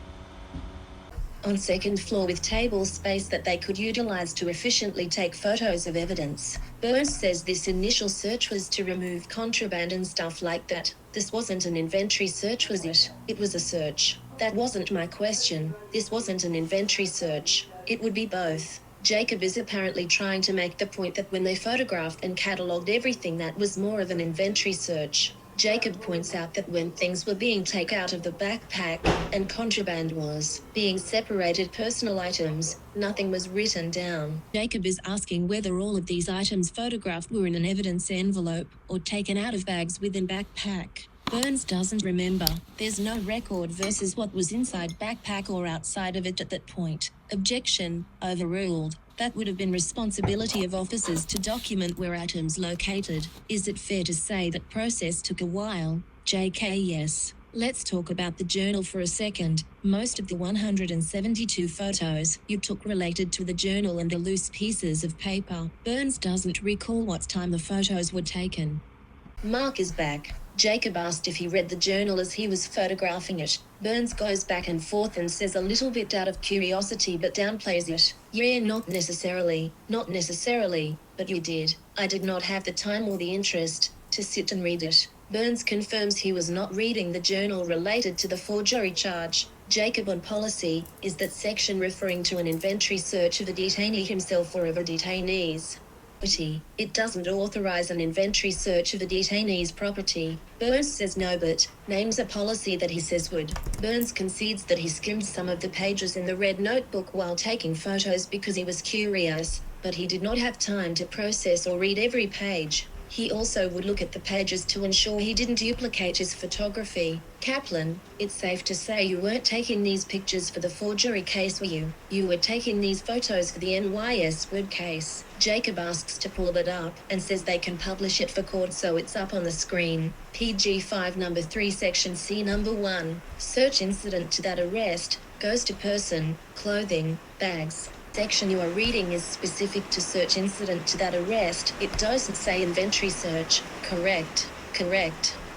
on second floor with table space that they could utilize to efficiently take photos of evidence. Burns says this initial search was to remove contraband and stuff like that. This wasn't an inventory search, was it? It was a search. That wasn't my question. This wasn't an inventory search. It would be both. Jacob is apparently trying to make the point that when they photographed and catalogued everything, that was more of an inventory search. Jacob points out that when things were being taken out of the backpack and contraband was being separated, personal items, nothing was written down. Jacob is asking whether all of these items photographed were in an evidence envelope or taken out of bags within backpack. Burns doesn't remember. There's no record versus what was inside backpack or outside of it at that point. Objection. Overruled. That would have been responsibility of officers to document where items located. Is it fair to say that process took a while? JK, yes. Let's talk about the journal for a second. Most of the 172 photos you took related to the journal and the loose pieces of paper. Burns doesn't recall what time the photos were taken. Mark is back. Jacob asked if he read the journal as he was photographing it. Burns goes back and forth and says a little bit out of curiosity but downplays it. Yeah, not necessarily, but you did. I did not have the time or the interest to sit and read it. Burns confirms he was not reading the journal related to the forgery charge. Jacob on policy, is that section referring to an inventory search of the detainee himself or of a detainee's property? It doesn't authorize an inventory search of the detainee's property. Burns says no, but names a policy that he says would. Burns concedes that he skimmed some of the pages in the red notebook while taking photos because he was curious, but he did not have time to process or read every page. He also would look at the pages to ensure he didn't duplicate his photography. Kaplan, it's safe to say you weren't taking these pictures for the forgery case, were you? You were taking these photos for the NYS word case. Jacob asks to pull it up and says they can publish it for court, so it's up on the screen. PG 5 number 3 section C number 1. Search incident to that arrest goes to person, clothing, bags. Section you are reading is specific to search incident to that arrest. It doesn't say inventory search. Correct.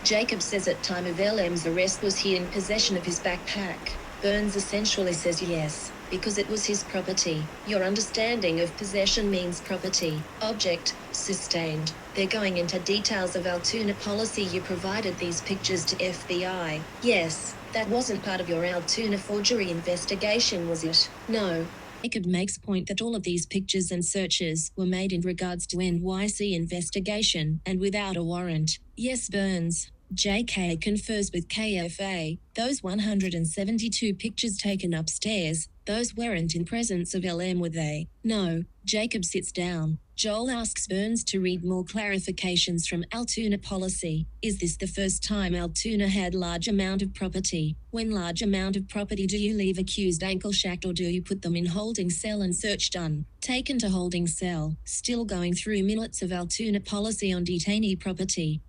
Jacob says at time of LM's arrest was he in possession of his backpack? Burns essentially says yes, because it was his property. Your understanding of possession means property. Object, sustained. They're going into details of Altoona policy. You provided these pictures to FBI. Yes, that wasn't part of your Altoona forgery investigation, was it? No. Jacob makes point that all of these pictures and searches were made in regards to NYC investigation and without a warrant. Yes, Burns. JK confers with KFA. Those 172 pictures taken upstairs, those weren't in presence of LM, were they? No. Jacob sits down. Joel asks Burns to read more clarifications from Altoona policy. Is this the first time Altoona had large amount of property? When large amount of property, do you leave accused ankle-shacked or do you put them in holding cell and search done? Taken to holding cell. Still going through minutes of Altoona policy on detainee property.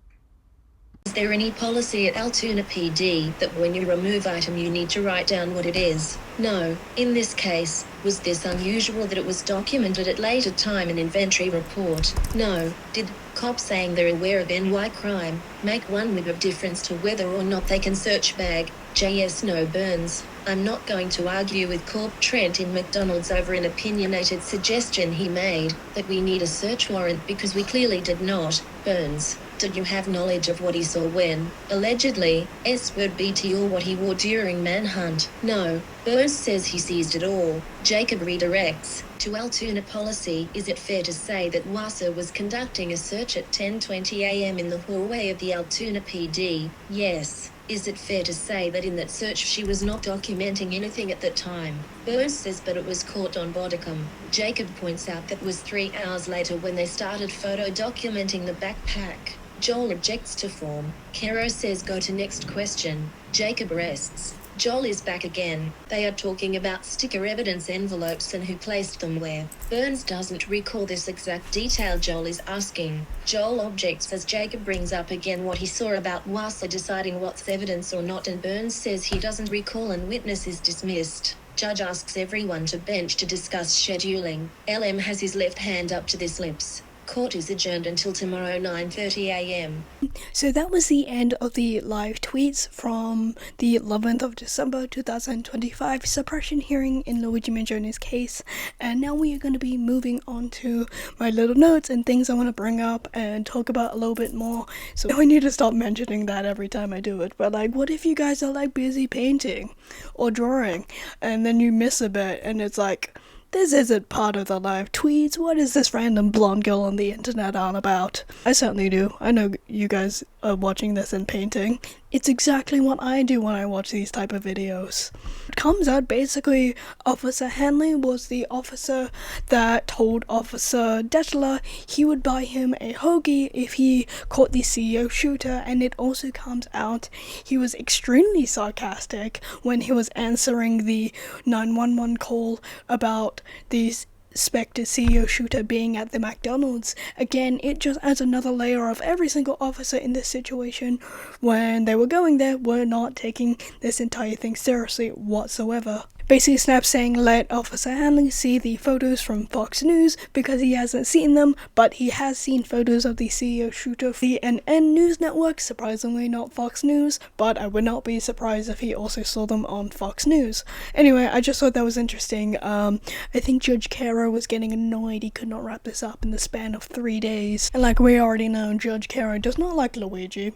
Is there any policy at Altoona PD that when you remove item you need to write down what it is? No. In this case, was this unusual that it was documented at later time in inventory report? No. Did cops saying they're aware of NY crime make one whit of difference to whether or not they can search bag? JS no. Burns. I'm not going to argue with Corp Trent in McDonald's over an opinionated suggestion he made that we need a search warrant because we clearly did not. Burns. Did you have knowledge of what he saw when, allegedly, S-word BT or what he wore during manhunt? No. Burns says he seized it all. Jacob redirects to Altoona policy. Is it fair to say that Wassa was conducting a search at 10:20 a.m. in the hallway of the Altoona PD? Yes. Is it fair to say that in that search she was not documenting anything at that time? Burns says but it was caught on bodicam. Jacob points out that was 3 hours later when they started photo documenting the backpack. Joel objects to form. Kero says go to next question. Jacob rests. Joel is back again. They are talking about sticker evidence envelopes and who placed them where. Burns doesn't recall this exact detail Joel is asking. Joel objects as Jacob brings up again what he saw about Wassa deciding what's evidence or not, and Burns says he doesn't recall and witness is dismissed. Judge asks everyone to bench to discuss scheduling. LM has his left hand up to his lips. Court is adjourned until tomorrow 9:30 a.m. So that was the end of the live tweets from the 11th of December 2025 suppression hearing in Luigi Mangione's case. And now we are going to be moving on to my little notes and things I want to bring up and talk about a little bit more. So I need to stop mentioning that every time I do it. But like, what if you guys are like busy painting or drawing and then you miss a bit and it's like, this isn't part of the live tweets. What is this random blonde girl on the internet on about? I certainly do. I know you guys are watching this and painting. It's exactly what I do when I watch these type of videos. It comes out basically Officer Hanley was the officer that told Officer Detler he would buy him a hoagie if he caught the CEO shooter, and it also comes out he was extremely sarcastic when he was answering the 911 call about these suspected CEO shooter being at the McDonald's. Again, it just adds another layer of every single officer in this situation when they were going there were not taking this entire thing seriously whatsoever. Basically, Snap saying let Officer Hanley see the photos from Fox News because he hasn't seen them, but he has seen photos of the CEO shooter. The CNN News Network, surprisingly not Fox News, but I would not be surprised if he also saw them on Fox News. Anyway, I just thought that was interesting. I think Judge Caro was getting annoyed he could not wrap this up in the span of 3 days. And like we already know, Judge Caro does not like Luigi.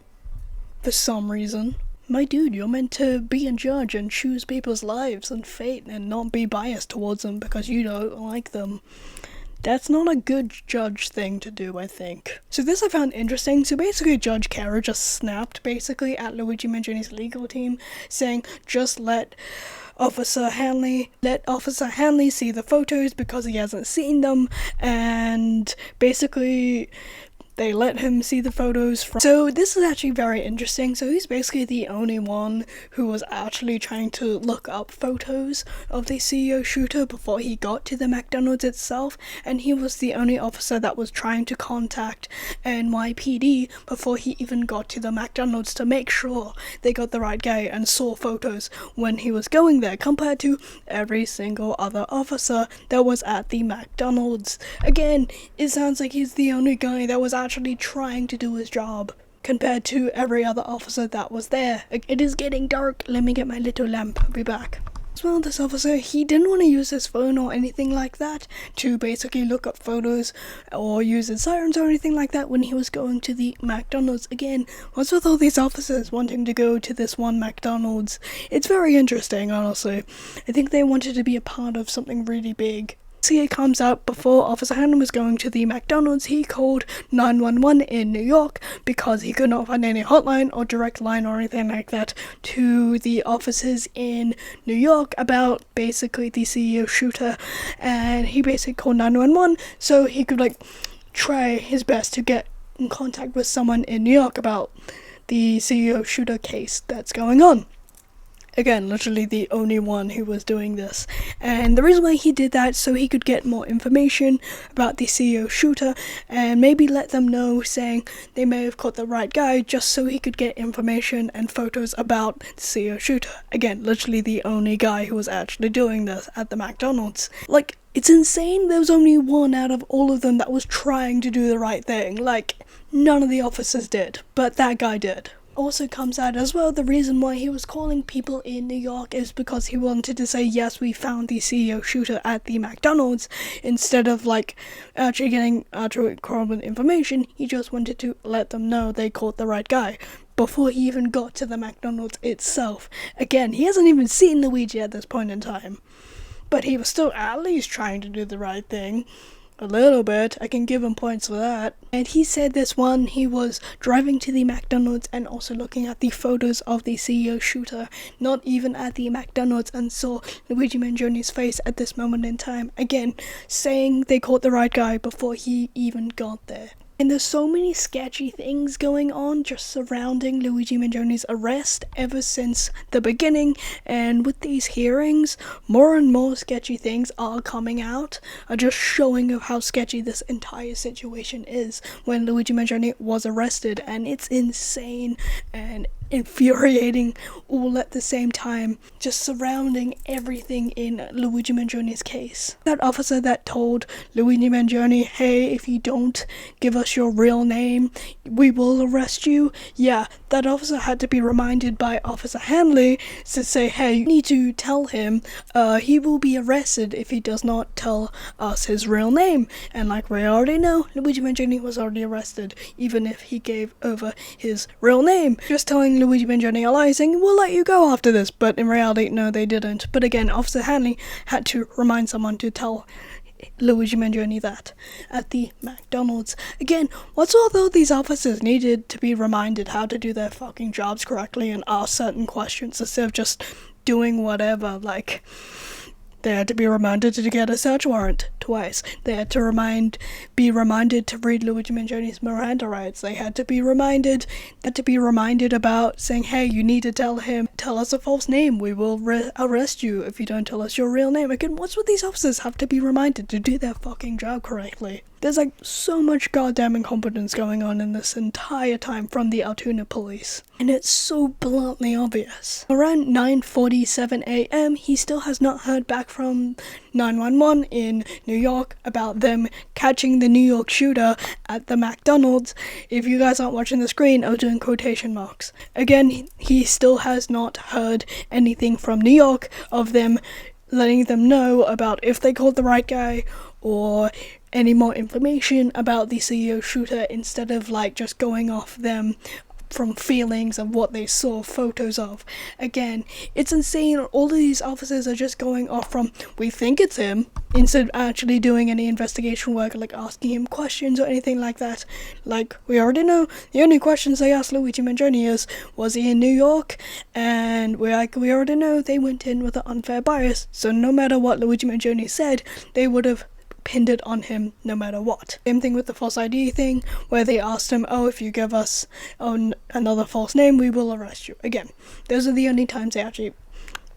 For some reason. My dude, you're meant to be a judge and choose people's lives and fate and not be biased towards them because you don't like them. That's not a good judge thing to do, I think. So this I found interesting. So basically Judge Caro just snapped basically at Luigi Mangione's legal team saying just let Officer Hanley see the photos because he hasn't seen them, and basically they let him see the photos So this is actually very interesting. So he's basically the only one who was actually trying to look up photos of the CEO shooter before he got to the McDonald's itself, and he was the only officer that was trying to contact NYPD before he even got to the McDonald's to make sure they got the right guy and saw photos when he was going there, compared to every single other officer that was at the McDonald's. Again, it sounds like he's the only guy that was actually trying to do his job compared to every other officer that was there. It is getting dark. Let me get my little lamp. I'll be back. As well, this officer, he didn't want to use his phone or anything like that to basically look up photos or use his sirens or anything like that when he was going to the McDonald's. Again, what's with all these officers wanting to go to this one McDonald's? It's very interesting, honestly. I think they wanted to be a part of something really big. See, it comes out before Officer Hanley was going to the McDonald's, he called 911 in New York because he could not find any hotline or direct line or anything like that to the officers in New York about basically the CEO shooter, and he basically called 911 so he could like try his best to get in contact with someone in New York about the CEO shooter case that's going on. Again, literally the only one who was doing this. And the reason why he did that, so he could get more information about the CEO shooter and maybe let them know, saying they may have caught the right guy, just so he could get information and photos about the CEO shooter. Again, literally the only guy who was actually doing this at the McDonald's. Like, it's insane there was only one out of all of them that was trying to do the right thing. Like, none of the officers did, but that guy did. Also comes out as well, the reason why he was calling people in New York is because he wanted to say, yes, we found the CEO shooter at the McDonald's, instead of like actually getting actual corroborated information. He just wanted to let them know they caught the right guy before he even got to the McDonald's itself. Again, he hasn't even seen Luigi at this point in time, but he was still at least trying to do the right thing. A little bit. I can give him points for that. And he said this one, he was driving to the McDonald's and also looking at the photos of the CEO shooter, not even at the McDonald's, and saw Luigi Mangione's face at this moment in time. Again, saying they caught the right guy before he even got there. And there's so many sketchy things going on just surrounding Luigi Mangione's arrest ever since the beginning, and with these hearings, more and more sketchy things are coming out, just showing of how sketchy this entire situation is when Luigi Mangione was arrested, and it's insane, and infuriating all at the same time, just surrounding everything in Luigi Mangione's case. That officer that told Luigi Mangione, hey, if you don't give us your real name, we will arrest you. Yeah, that officer had to be reminded by Officer Hanley to say, hey, you need to tell him he will be arrested if he does not tell us his real name. And like we already know, Luigi Mangione was already arrested, even if he gave over his real name. Just telling Luigi Mangione a lie, saying, we'll let you go after this, but in reality, no, they didn't. But again, Officer Hanley had to remind someone to tell Luigi Mangione that at the McDonald's. Again, what's all these officers needed to be reminded how to do their fucking jobs correctly and ask certain questions instead of just doing whatever, like... They had to be reminded to get a search warrant twice. They had to be reminded to read Luigi Mangione's Miranda rights. They had to be reminded about saying, hey, you need to tell us a false name. We will arrest you if you don't tell us your real name. Again, what's with these officers have to be reminded to do their fucking job correctly? There's like so much goddamn incompetence going on in this entire time from the Altoona police. And it's so bluntly obvious. Around 9:47 a.m., he still has not heard back from 911 in New York about them catching the New York shooter at the McDonald's. If you guys aren't watching the screen, I was doing quotation marks. Again, he still has not heard anything from New York of them letting them know about if they called the right guy or any more information about the CEO shooter instead of like just going off them from feelings of what they saw photos of. Again, it's insane. All of these officers are just going off from, we think it's him, instead of actually doing any investigation work, like asking him questions or anything like that. Like, we already know, the only questions they asked Luigi Mangione is, was he in New York? And we already know they went in with an unfair bias, so no matter what Luigi Mangione said, they would have pinned it on him no matter what. Same thing with the false ID thing, where they asked him, oh, if you give us another false name, we will arrest you. Again, those are the only times they actually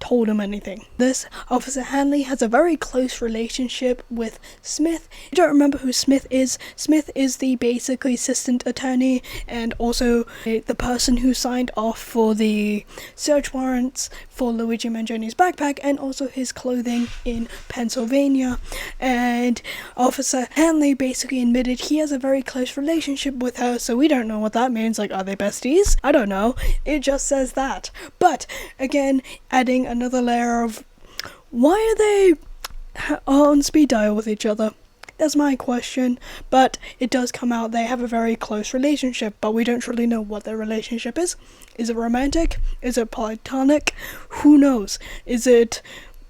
told him anything. This Officer Hanley has a very close relationship with Smith. You don't remember who Smith is? Smith is the basically assistant attorney and also the person who signed off for the search warrants for Luigi Mangione's backpack and also his clothing in Pennsylvania. And Officer Hanley basically admitted he has a very close relationship with her, so we don't know what that means. Like, are they besties? I don't know. It just says that. But again, adding another layer of why are they on speed dial with each other? That's my question. But it does come out they have a very close relationship, but we don't really know what their relationship is. Is it romantic? Is it platonic? Who knows? Is it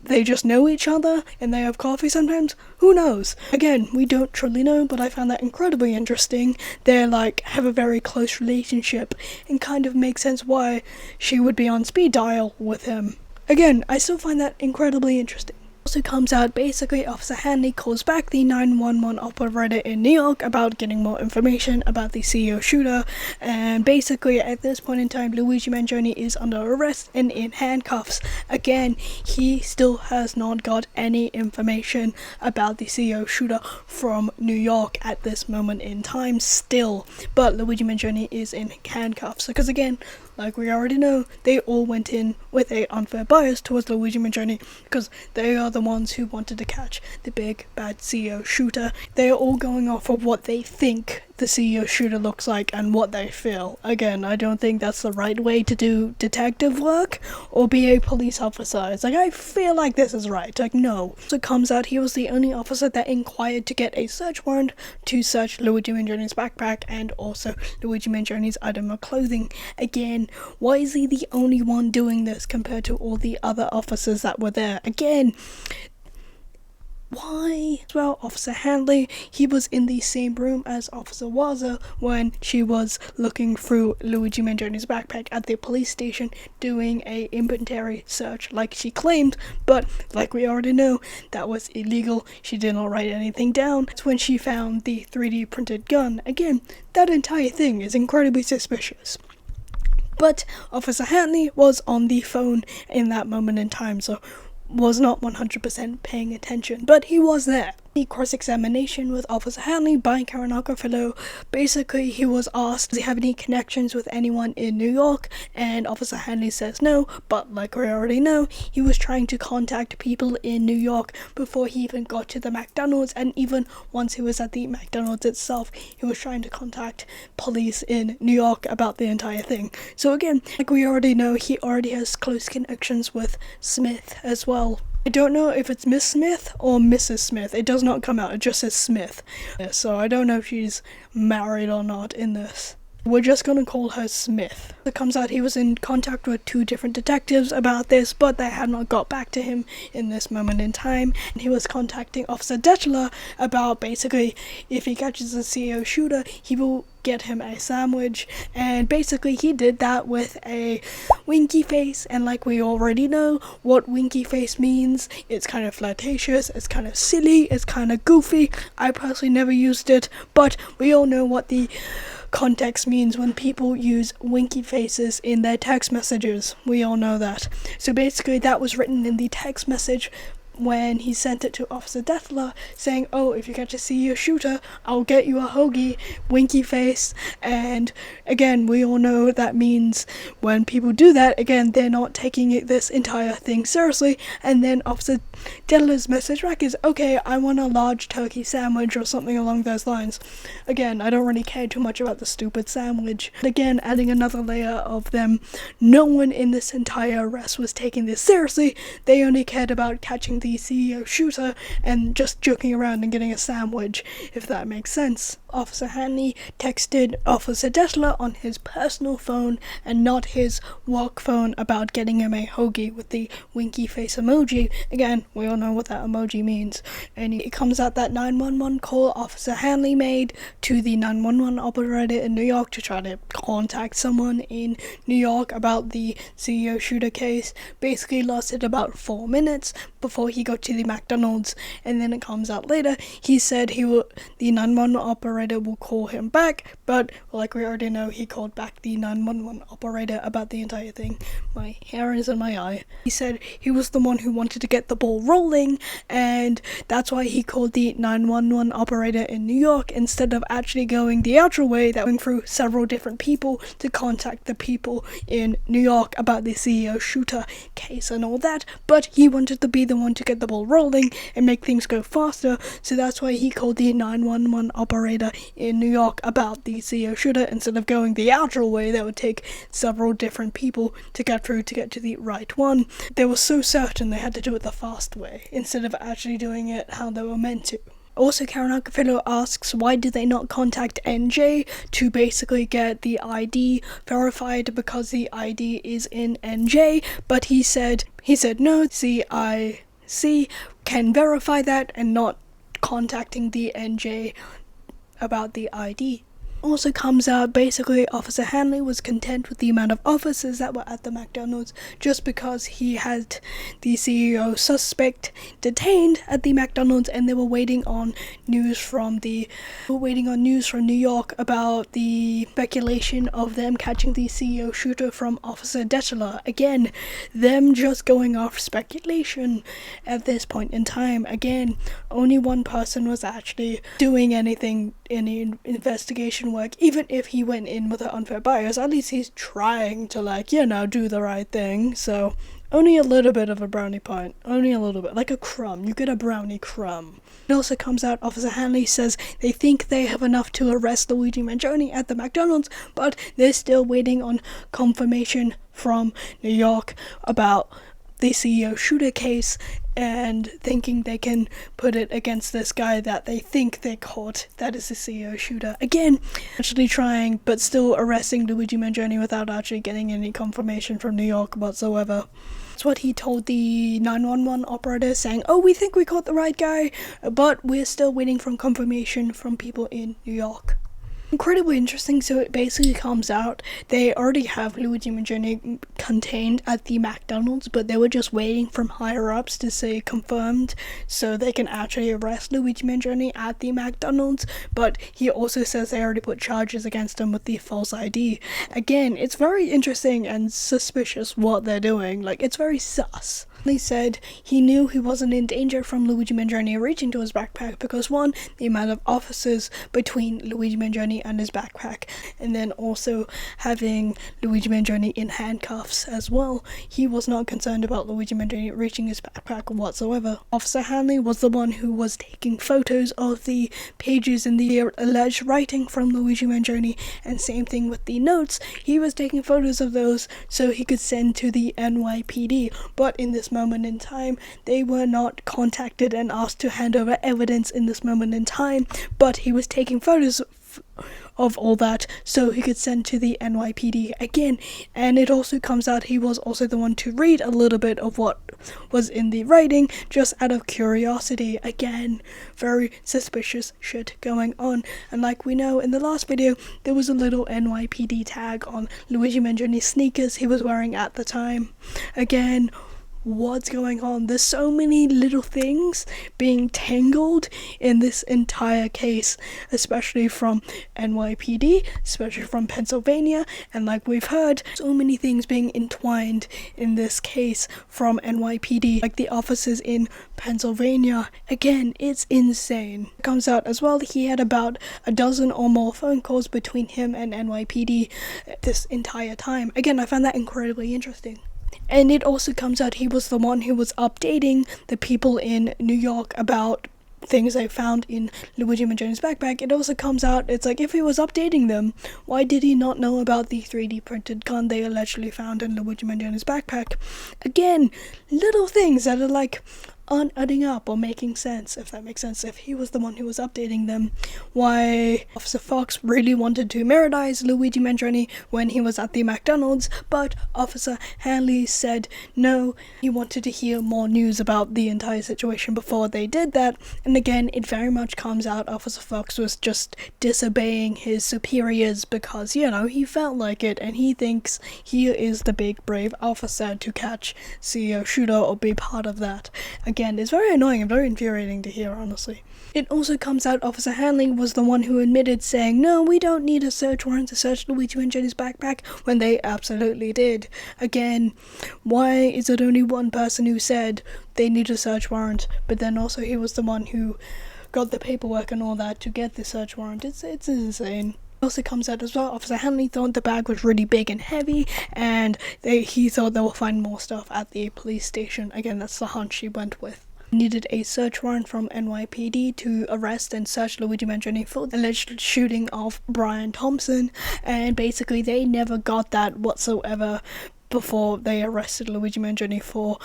they just know each other and they have coffee sometimes? Who knows? Again, we don't truly know, but I found that incredibly interesting. They're like, have a very close relationship and kind of makes sense why she would be on speed dial with him. Again, I still find that incredibly interesting. Also comes out, basically Officer Hanley calls back the 911 operator in New York about getting more information about the CEO shooter, and basically at this point in time Luigi Mangione is under arrest and in handcuffs. Again, he still has not got any information about the CEO shooter from New York at this moment in time still, but Luigi Mangione is in handcuffs because again, like we already know, they all went in with a unfair bias towards Luigi Mangione because they are the ones who wanted to catch the big bad CEO shooter. They are all going off of what they think the CEO shooter looks like and what they feel. Again, I don't think that's the right way to do detective work or be a police officer. It's like, I feel like this is right. Like, no. So it comes out he was the only officer that inquired to get a search warrant to search Luigi Mangione's backpack and also Luigi Mangione's item of clothing. Again, why is he the only one doing this compared to all the other officers that were there? Again, why? Well, Officer Hanley, he was in the same room as Officer Waza when she was looking through Luigi Mangione's backpack at the police station doing a inventory search like she claimed, but like we already know, that was illegal. She did not write anything down. It's when she found the 3D printed gun. Again, that entire thing is incredibly suspicious. But Officer Hanley was on the phone in that moment in time, so was not 100% paying attention, but he was there. The cross-examination with Officer Hanley by Karen Acafillo. Basically, he was asked, does he have any connections with anyone in New York? And Officer Hanley says no, but like we already know, he was trying to contact people in New York before he even got to the McDonald's, and even once he was at the McDonald's itself, he was trying to contact police in New York about the entire thing. So again, like we already know, he already has close connections with Smith as well. I don't know if it's Miss Smith or Mrs. Smith. It does not come out, it just says Smith. So I don't know if she's married or not in this. We're just gonna call her Smith. It comes out he was in contact with 2 different detectives about this, but they had not got back to him in this moment in time. And he was contacting Officer Detchler about basically if he catches a CEO shooter, he will get him a sandwich, and basically he did that with a winky face, and like we already know what winky face means, it's kind of flirtatious, it's kind of silly, it's kind of goofy. I personally never used it, but we all know what the context means when people use winky faces in their text messages. We all know that. So basically that was written in the text message when he sent it to Officer Detchler, saying, oh, if you get to see your shooter, I'll get you a hoagie, winky face. And again, we all know that means when people do that, again, they're not taking this entire thing seriously. And then Officer Detchler's message back is, okay, I want a large turkey sandwich or something along those lines. Again, I don't really care too much about the stupid sandwich. But again, adding another layer of them, no one in this entire arrest was taking this seriously. They only cared about catching the CEO shooter and just joking around and getting a sandwich, if that makes sense. Officer Hanley texted Officer Detchler on his personal phone and not his work phone about getting him a hoagie with the winky face emoji. Again, we all know what that emoji means. And it comes out that 911 call Officer Hanley made to the 911 operator in New York to try to contact someone in New York about the CEO shooter case basically lasted about 4 minutes before he got to the McDonald's, and then it comes out later he said the 911 operator will call him back, but like we already know, he called back the 911 operator about the entire thing. My hair is in my eye. He said he was the one who wanted to get the ball rolling, and that's why he called the 911 operator in New York instead of actually going the actual way, that went through several different people to contact the people in New York about the CEO shooter case and all that. But he wanted to be the one to get the ball rolling and make things go faster, so that's why he called the 911 operator in New York about the CEO shooter instead of going the actual way that would take several different people to get through to get to the right one. They were so certain they had to do it the fast way instead of actually doing it how they were meant to. Also, Karen Acafillo asks, why did they not contact NJ to basically get the ID verified, because the ID is in NJ, but he said no, CIC can verify that and not contacting the NJ about the ID. Also comes out basically Officer Hanley was content with the amount of officers that were at the McDonald's just because he had the CEO suspect detained at the McDonald's, and they were waiting on news from New York about the speculation of them catching the CEO shooter from Officer Detchler. Again, them just going off speculation at this point in time. Again, only one person was actually doing any investigation work. Even if he went in with an unfair bias, at least he's trying to do the right thing. So only a little bit of a brownie point, only a little bit, like a crumb. You get a brownie crumb. It also comes out Officer Hanley says they think they have enough to arrest Luigi Mangione at the McDonald's, but they're still waiting on confirmation from New York about the CEO shooter case, and thinking they can put it against this guy that they think they caught that is the CEO shooter. Again, actually trying but still arresting Luigi Mangione without actually getting any confirmation from New York whatsoever. That's what he told the 911 operator, saying, oh, we think we caught the right guy, but we're still waiting for confirmation from people in New York. Incredibly interesting. So it basically comes out they already have Luigi Mangione contained at the McDonald's, but they were just waiting from higher ups to say confirmed so they can actually arrest Luigi Mangione at the McDonald's. But he also says they already put charges against him with the false ID. Again, it's very interesting and suspicious what they're doing. It's very sus. He said he knew he wasn't in danger from Luigi Mangione reaching to his backpack because, one, the amount of officers between Luigi Mangione and his backpack, and then also having Luigi Mangione in handcuffs as well. He was not concerned about Luigi Mangione reaching his backpack whatsoever. Officer Hanley was the one who was taking photos of the pages in the alleged writing from Luigi Mangione, and same thing with the notes. He was taking photos of those so he could send to the NYPD, but in this moment in time, they were not contacted and asked to hand over evidence in this moment in time, but he was taking photos of all that so he could send to the NYPD again. And it also comes out he was also the one to read a little bit of what was in the writing just out of curiosity. Again, very suspicious shit going on. And like we know in the last video, there was a little NYPD tag on Luigi Mangione's sneakers he was wearing at the time. Again, what's going on? There's so many little things being tangled in this entire case, especially from NYPD, especially from Pennsylvania, and like we've heard, so many things being entwined in this case from NYPD, like the officers in Pennsylvania. Again, it's insane. It comes out as well he had about a dozen or more phone calls between him and NYPD this entire time. Again, I found that incredibly interesting. And it also comes out he was the one who was updating the people in New York about things they found in Luigi Mangione's backpack. It also comes out, it's like, if he was updating them, why did he not know about the 3D printed gun they allegedly found in Luigi Mangione's backpack? Again, little things that are like aren't adding up or making sense, if that makes sense. If he was the one who was updating them, why Officer Fox really wanted to murder Luigi Mangione when he was at the McDonald's, but Officer Hanley said no, he wanted to hear more news about the entire situation before they did that. And again, it very much comes out Officer Fox was just disobeying his superiors because, you know, he felt like it and he thinks he is the big brave officer to catch CEO Shooter or be part of that. Again, it's very annoying and very infuriating to hear, honestly. It also comes out Officer Hanley was the one who admitted saying, no, we don't need a search warrant to search Luigi Mangione's backpack, when they absolutely did. Again, why is it only one person who said they need a search warrant, but then also he was the one who got the paperwork and all that to get the search warrant? It's insane. Also comes out as well, Officer Hanley thought the bag was really big and heavy, and he thought they will find more stuff at the police station. Again, that's the hunch he went with. Needed a search warrant from NYPD to arrest and search Luigi Mangione for the alleged shooting of Brian Thompson, and basically they never got that whatsoever before they arrested Luigi Mangione for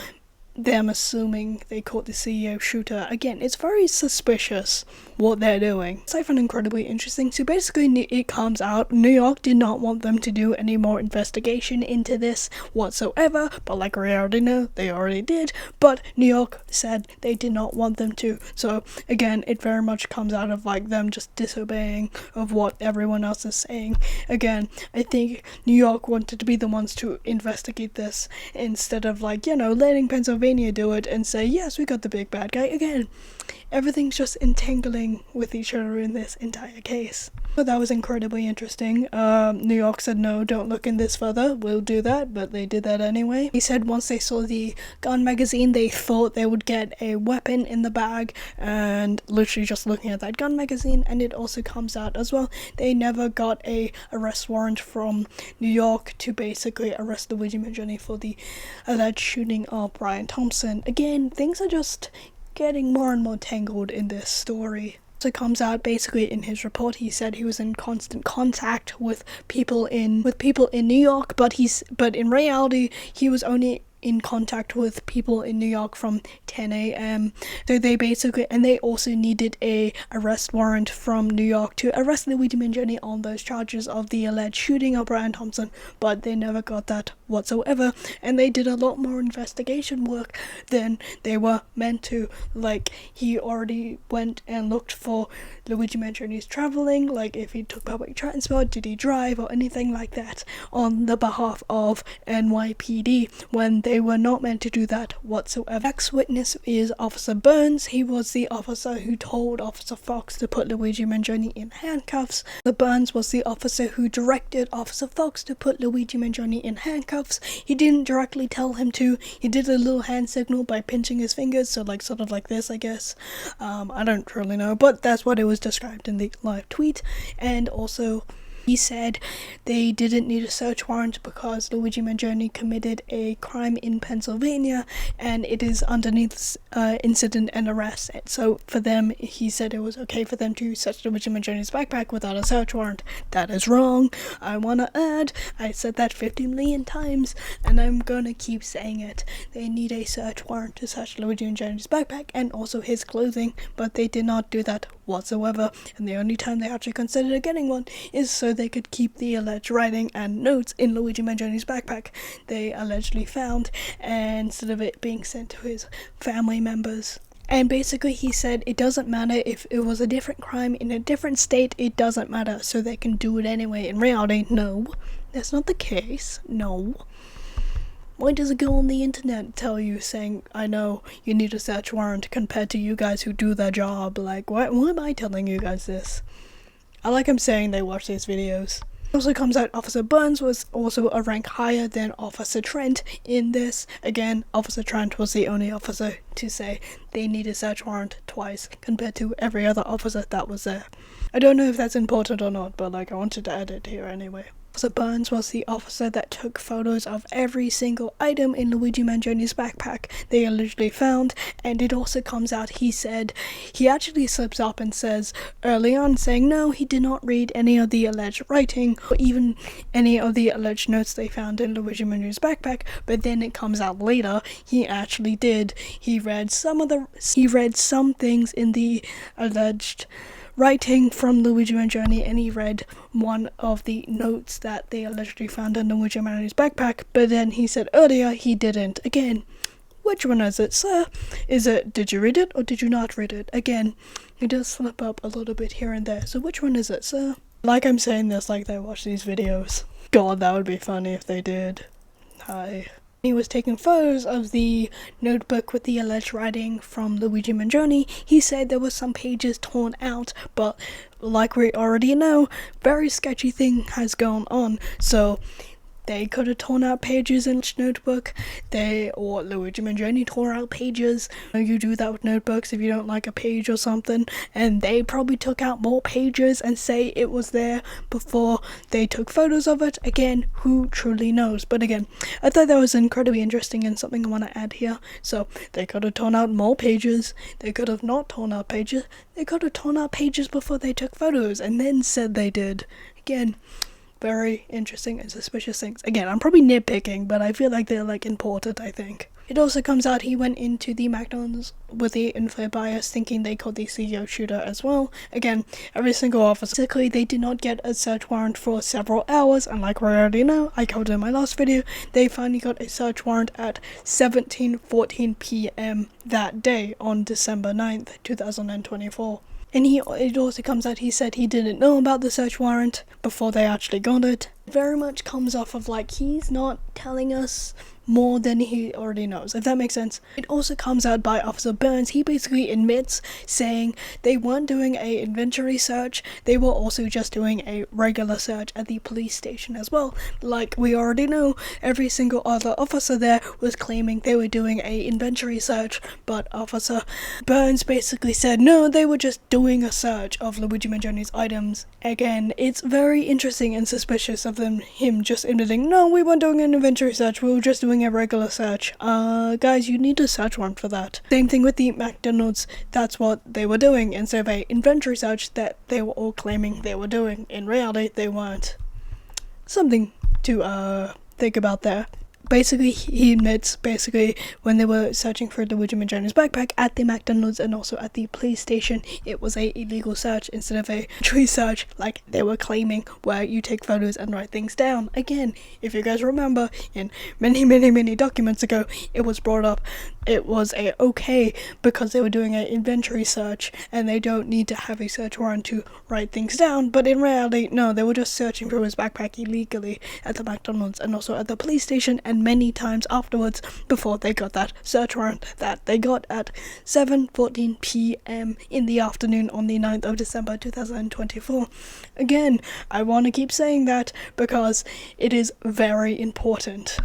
them assuming they caught the CEO Shooter. Again, it's very suspicious what they're doing. So I found incredibly interesting. So basically it comes out New York did not want them to do any more investigation into this whatsoever, but like we already know, they already did, but New York said they did not want them to. So again, it very much comes out of like them just disobeying of what everyone else is saying. Again, I think New York wanted to be the ones to investigate this instead of like, you know, letting Pennsylvania do it and say, yes, we got the big bad guy. Again, everything's just entangling with each other in this entire case. So that was incredibly interesting. New York said, no, don't look in this further, we'll do that, but they did that anyway. He said once they saw the gun magazine, they thought they would get a weapon in the bag, and literally just looking at that gun magazine, and it also comes out as well, they never got a arrest warrant from New York to basically arrest Luigi Mangione for the alleged shooting of Brian Thompson. Again, things are just getting more and more tangled in this story. So it comes out basically in his report he said he was in constant contact with people in New York, but in reality he was only in contact with people in New York from 10 a.m. So they also needed a arrest warrant from New York to arrest Luigi Mangione on those charges of the alleged shooting of Brian Thompson, but they never got that whatsoever, and they did a lot more investigation work than they were meant to. Like, he already went and looked for Luigi Mangione's traveling, like if he took public transport, did he drive or anything like that on the behalf of NYPD when they They were not meant to do that whatsoever. Next witness is Officer Burns. He was the officer who told Officer Fox to put Luigi Mangione in handcuffs. The Burns was the officer who directed Officer Fox to put Luigi Mangione in handcuffs. He didn't directly tell him to. He did a little hand signal by pinching his fingers, so like sort of like this, I guess. I don't really know, but that's what it was described in the live tweet. And also, he said they didn't need a search warrant because Luigi Mangione committed a crime in Pennsylvania and it is underneath incident and arrest. So for them, he said it was okay for them to search Luigi Mangione's backpack without a search warrant. That is wrong. I want to add, I said that 50 million times and I'm gonna keep saying it. They need a search warrant to search Luigi Mangione's backpack and also his clothing, but they did not do that whatsoever, and the only time they actually considered getting one is so they could keep the alleged writing and notes in Luigi Mangione's backpack they allegedly found, and instead of it being sent to his family members. And basically he said it doesn't matter if it was a different crime in a different state, it doesn't matter, so they can do it anyway. In reality, no, that's not the case. No. Why does it go on the internet tell you saying, I know you need a search warrant compared to you guys who do their job? Like, why am I telling you guys this? I like I'm saying they watch these videos. It also comes out Officer Burns was also a rank higher than Officer Trent in this. Again, Officer Trent was the only officer to say they need a search warrant twice compared to every other officer that was there. I don't know if that's important or not, but like I wanted to add it here anyway. Officer Burns was the officer that took photos of every single item in Luigi Mangione's backpack they allegedly found, and it also comes out he said he actually slips up and says early on saying no, he did not read any of the alleged writing or even any of the alleged notes they found in Luigi Mangione's backpack, but then it comes out later he actually did. He read some things in the alleged writing from Luigi Mangione, and he read one of the notes that they allegedly found in Luigi Mangione backpack, but then he said earlier he didn't. Again, which one is it, sir? Is it, did you read it or did you not read it? Again, he does slip up a little bit here and there, so which one is it, sir? Like I'm saying this like they watch these videos. God, that would be funny if they did. Hi. He was taking photos of the notebook with the alleged writing from Luigi Mangione. He said there were some pages torn out, but like we already know, very sketchy thing has gone on. So they could have torn out pages in each notebook. Or Luigi Mangione tore out pages. You do that with notebooks if you don't like a page or something. And they probably took out more pages and say it was there before they took photos of it. Again, who truly knows? But again, I thought that was incredibly interesting and something I want to add here. So they could have torn out more pages. They could have not torn out pages. They could have torn out pages before they took photos and then said they did. Again, very interesting and suspicious things. Again, I'm probably nitpicking, but I feel like they're like important, I think. It also comes out he went into the McDonald's with the unfair bias thinking they caught the CEO shooter as well. Again, every single officer. Basically, they did not get a search warrant for several hours, and like we already know, I covered in my last video, they finally got a search warrant at 17:14 p.m. that day on December 9th, 2024. And it also comes out he said he didn't know about the search warrant before they actually got it. It very much comes off of like he's not telling us more than he already knows, if that makes sense. It also comes out by Officer Burns. He basically admits saying they weren't doing a inventory search, they were also just doing a regular search at the police station as well. Like we already know, every single other officer there was claiming they were doing a inventory search, but Officer Burns basically said no, they were just doing a search of Luigi Mangione's items. Again, it's very interesting and suspicious of him just admitting no, we weren't doing an inventory search, we were just doing a regular search. Guys, you need a search warrant for that. Same thing with the McDonald's, that's what they were doing instead of a inventory search that they were all claiming they were doing. In reality, they weren't. Something to think about there. Basically, he admits, when they were searching for Luigi Mangione's backpack at the McDonald's and also at the police station, it was a illegal search instead of a tree search like they were claiming, where you take photos and write things down. Again, if you guys remember, in many documents ago, it was brought up it was okay because they were doing an inventory search and they don't need to have a search warrant to write things down, but in reality, no, they were just searching for his backpack illegally at the McDonald's and also at the police station, and and many times afterwards before they got that search warrant that they got at 7:14 p.m. in the afternoon on the 9th of December 2024. Again, I want to keep saying that because it is very important.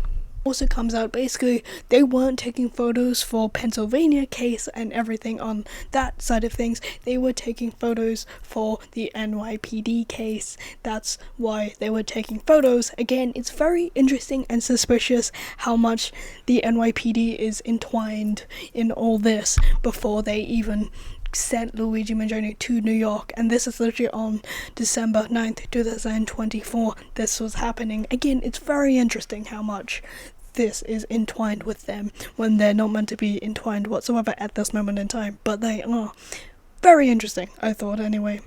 Also comes out basically they weren't taking photos for Pennsylvania case and everything on that side of things. They were taking photos for the NYPD case. That's why they were taking photos. Again, it's very interesting and suspicious how much the NYPD is entwined in all this before they even sent Luigi Mangione to New York, and this is literally on December 9th, 2024. This was happening. Again, it's very interesting how much this is entwined with them when they're not meant to be entwined whatsoever at this moment in time, but they are. Very interesting, I thought anyway.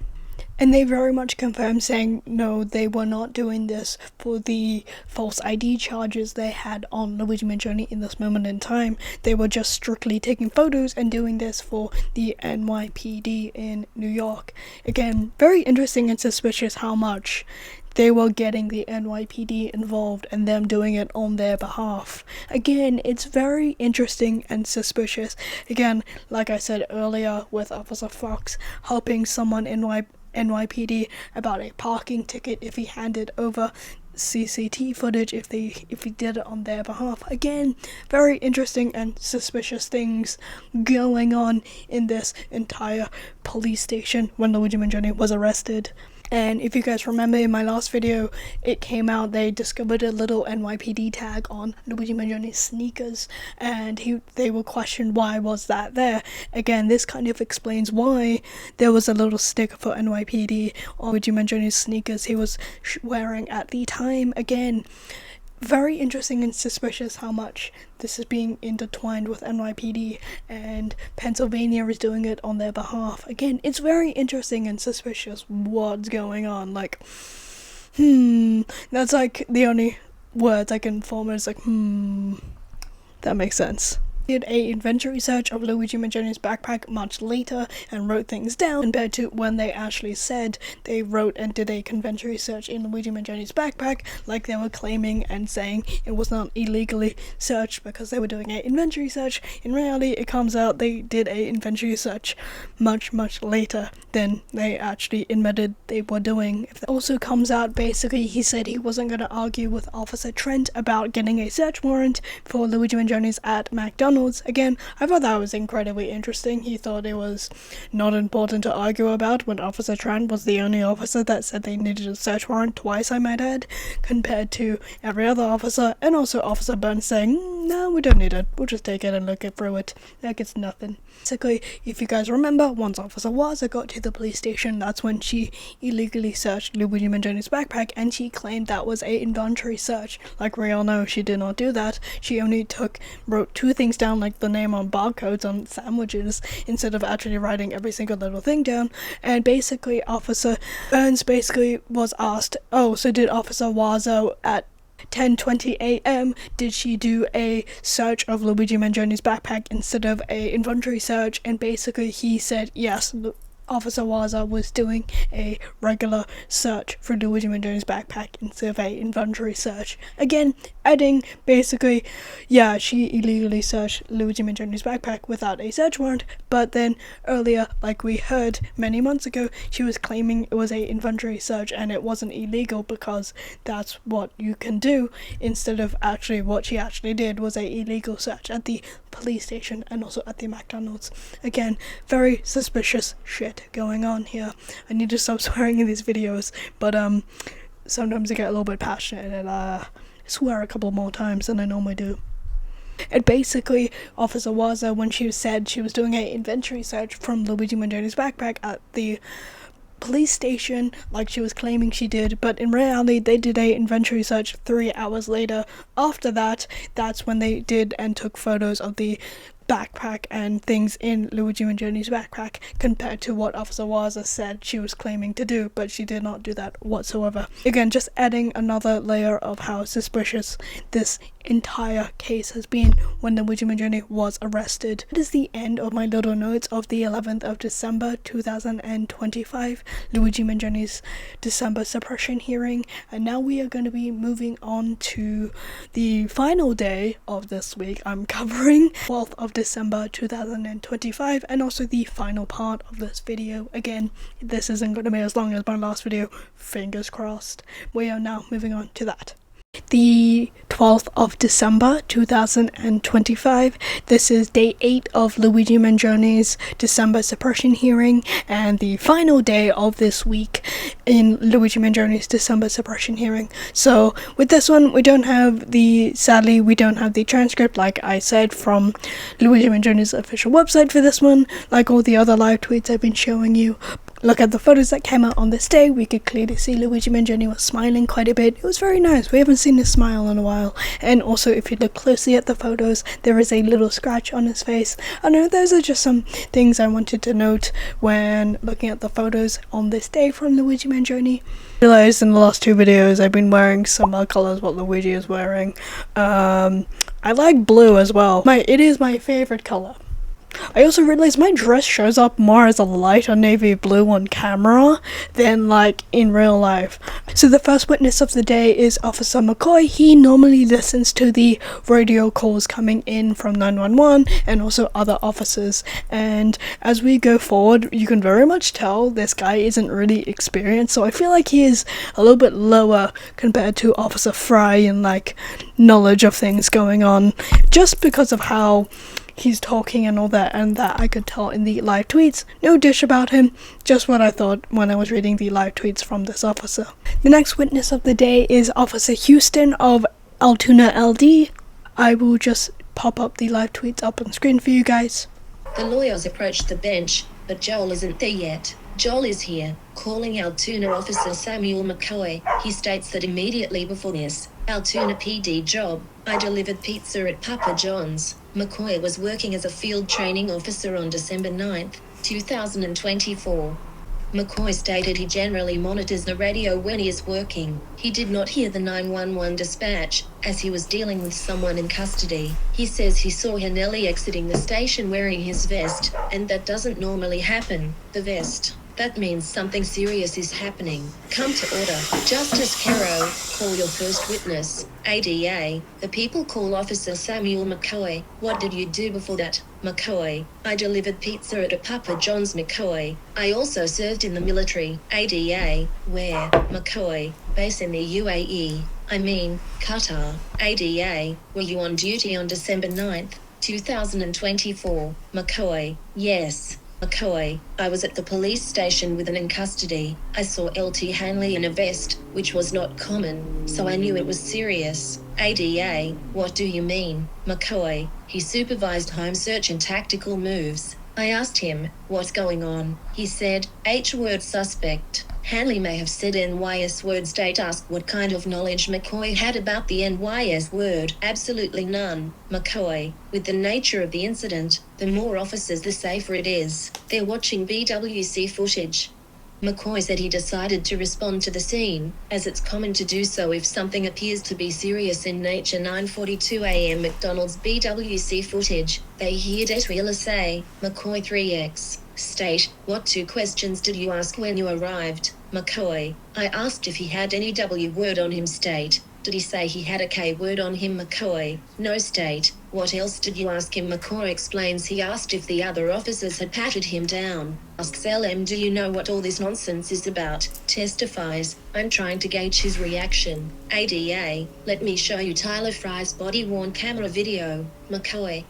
And they very much confirmed, saying no, they were not doing this for the false ID charges they had on Luigi Mangione in this moment in time. They were just strictly taking photos and doing this for the NYPD in New York. Again, very interesting and suspicious how much they were getting the NYPD involved and them doing it on their behalf. Again, it's very interesting and suspicious. Again, like I said earlier with Officer Fox helping someone in NYPD about a parking ticket if he handed over CCTV footage if he did it on their behalf. Again, very interesting and suspicious things going on in this entire police station when Luigi Mangione was arrested. And if you guys remember in my last video, it came out they discovered a little NYPD tag on Luigi Mangione's sneakers, and they were questioned why was that there. Again, this kind of explains why there was a little sticker for NYPD on Luigi Mangione's sneakers he was wearing at the time. Again, very interesting and suspicious how much this is being intertwined with NYPD, and Pennsylvania is doing it on their behalf. Again, it's very interesting and suspicious what's going on. Like, that's like the only words I can form. It's like, that makes sense. Did a inventory search of Luigi Mangione's backpack much later and wrote things down compared to when they actually said they wrote and did a inventory search in Luigi Mangione's backpack, like they were claiming and saying it was not illegally searched because they were doing an inventory search. In reality, it comes out they did a inventory search much later than they actually admitted they were doing. It also comes out basically he said he wasn't going to argue with Officer Trent about getting a search warrant for Luigi Mangione's at McDonald's. Again, I thought that was incredibly interesting. He thought it was not important to argue about when Officer Trent was the only officer that said they needed a search warrant twice, I might add, compared to every other officer, and also Officer Burns saying, no, we don't need it, we'll just take it and look it through it, like it's nothing. Basically, if you guys remember, once Officer Waza got to the police station, that's when she illegally searched Luigi Mangione's backpack, and she claimed that was a inventory search. Like we all know, she did not do that. She only wrote two things down, like the name on barcodes on sandwiches, instead of actually writing every single little thing down. And basically, Officer Burns basically was asked, oh, so did Officer Wazo at 10:20 a.m. did she do a search of Luigi Mangione's backpack instead of a inventory search? And basically he said yes, Officer Waza was doing a regular search for Luigi Mangione's backpack instead of a inventory search. Again, adding basically, yeah, she illegally searched Luigi Mangione's backpack without a search warrant, but then earlier, like we heard many months ago, she was claiming it was a inventory search and it wasn't illegal because that's what you can do, instead of actually what she actually did was a illegal search at the police station and also at the McDonald's. Again, very suspicious shit going on here. I need to stop swearing in these videos, but sometimes I get a little bit passionate and I swear a couple more times than I normally do. And basically, Officer Waza, when she said she was doing an inventory search from Luigi Mangione's backpack at the police station, like she was claiming she did, but in reality they did a inventory search 3 hours later. After that, that's when they did and took photos of the backpack and things in Luigi Mangione's backpack compared to what Officer Waza said she was claiming to do, but she did not do that whatsoever. Again, just adding another layer of how suspicious this entire case has been when Luigi Mangione was arrested. That is the end of my little notes of the 11th of December 2025, Luigi Mangione's December suppression hearing, and now we are going to be moving on to the final day of this week. I'm covering 12th of December 2025 and also the final part of this video. Again, this isn't going to be as long as my last video, fingers crossed. We are now moving on to that. The 12th of December 2025. This is day 8 of Luigi Mangione's December suppression hearing and the final day of this week in Luigi Mangione's December suppression hearing. So with this one, sadly we don't have the transcript, like I said, from Luigi Mangione's official website for this one, like all the other live tweets I've been showing you. Look at the photos that came out on this day. We could clearly see Luigi Mangione was smiling quite a bit. It was very nice. We haven't seen his smile in a while. And also, if you look closely at the photos, there is a little scratch on his face. I know those are just some things I wanted to note when looking at the photos on this day from Luigi Mangione. I realized in the last 2 videos I've been wearing similar colors what Luigi is wearing. I like blue as well. It is my favorite color. I also realized my dress shows up more as a lighter navy blue on camera than like in real life. So the first witness of the day is Officer McCoy. He normally listens to the radio calls coming in from 911 and also other officers. And as we go forward, you can very much tell this guy isn't really experienced. So I feel like he is a little bit lower compared to Officer Fry in like knowledge of things going on, just because of how he's talking and all that, and that I could tell in the live tweets. No dish about him, just what I thought when I was reading the live tweets from this officer. The next witness of the day is Officer Houston of Altoona LD. I will just pop up the live tweets up on screen for you guys. The lawyers approached the bench, but Joel isn't there yet. Joel is here, calling Altoona Officer Samuel McCoy. He states that immediately before this Altoona PD job, I delivered pizza at Papa John's. McCoy was working as a field training officer on December 9th, 2024. McCoy stated he generally monitors the radio when he is working. He did not hear the 911 dispatch, as he was dealing with someone in custody. He says he saw Hanelli exiting the station wearing his vest, and that doesn't normally happen. The vest. That means something serious is happening. Come to order. Justice Caro, call your first witness. ADA, the people call Officer Samuel McCoy. What did you do before that? McCoy, I delivered pizza at a Papa John's. McCoy, I also served in the military. ADA, where? McCoy, base in the UAE. I mean, Qatar. ADA, were you on duty on December 9th, 2024? McCoy, yes. McCoy, I was at the police station with an in custody. I saw LT Hanley in a vest, which was not common, so I knew it was serious. ADA, what do you mean? McCoy, he supervised home search and tactical moves. I asked him, what's going on? He said, H-word suspect. Hanley may have said NYS word. State asked what kind of knowledge McCoy had about the NYS word. Absolutely none. McCoy, with the nature of the incident, the more officers the safer it is. They're watching BWC footage. McCoy said he decided to respond to the scene, as it's common to do so if something appears to be serious in nature. 9:42 a.m. McDonald's BWC footage. They hear Detweiler say, McCoy 3x. State, what 2 questions did you ask when you arrived? McCoy, I asked if he had any W word on him. State, did he say he had a K word on him? McCoy, no. State, what else did you ask him? McCoy explains he asked if the other officers had patted him down. Asks LM, do you know what all this nonsense is about? Testifies, I'm trying to gauge his reaction. ADA, let me show you Tyler Fry's body-worn camera video. McCoy,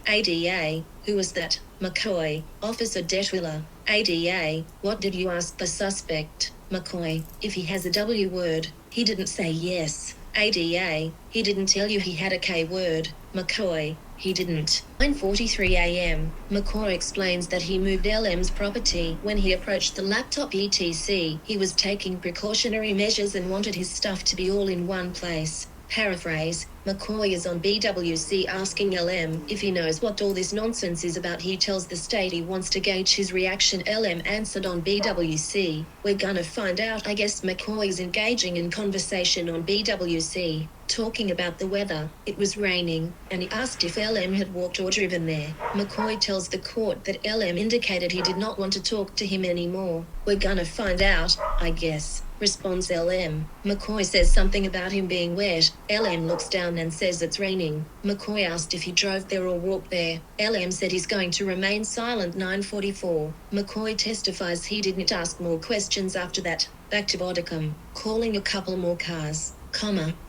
ADA, who was that? McCoy, Officer Detweiler. ADA, what did you ask the suspect? McCoy, if he has a W word. He didn't say yes. ADA, he didn't tell you he had a K word. McCoy, he didn't. 9:43 a.m. McCoy explains that he moved LM's property when he approached the laptop etc. He was taking precautionary measures and wanted his stuff to be all in one place. Paraphrase, McCoy is on BWC asking LM if he knows what all this nonsense is about. He tells the state he wants to gauge his reaction. LM answered on BWC, "We're gonna find out." I guess McCoy is engaging in conversation on BWC, talking about the weather. It was raining, and he asked if LM had walked or driven there. McCoy tells the court that LM indicated he did not want to talk to him anymore. "We're gonna find out, I guess," responds LM. McCoy says something about him being wet. LM looks down and says it's raining. McCoy asked if he drove there or walked there. LM said he's going to remain silent. 9:44. McCoy testifies he didn't ask more questions after that. Back to Bodicum, calling a couple more cars.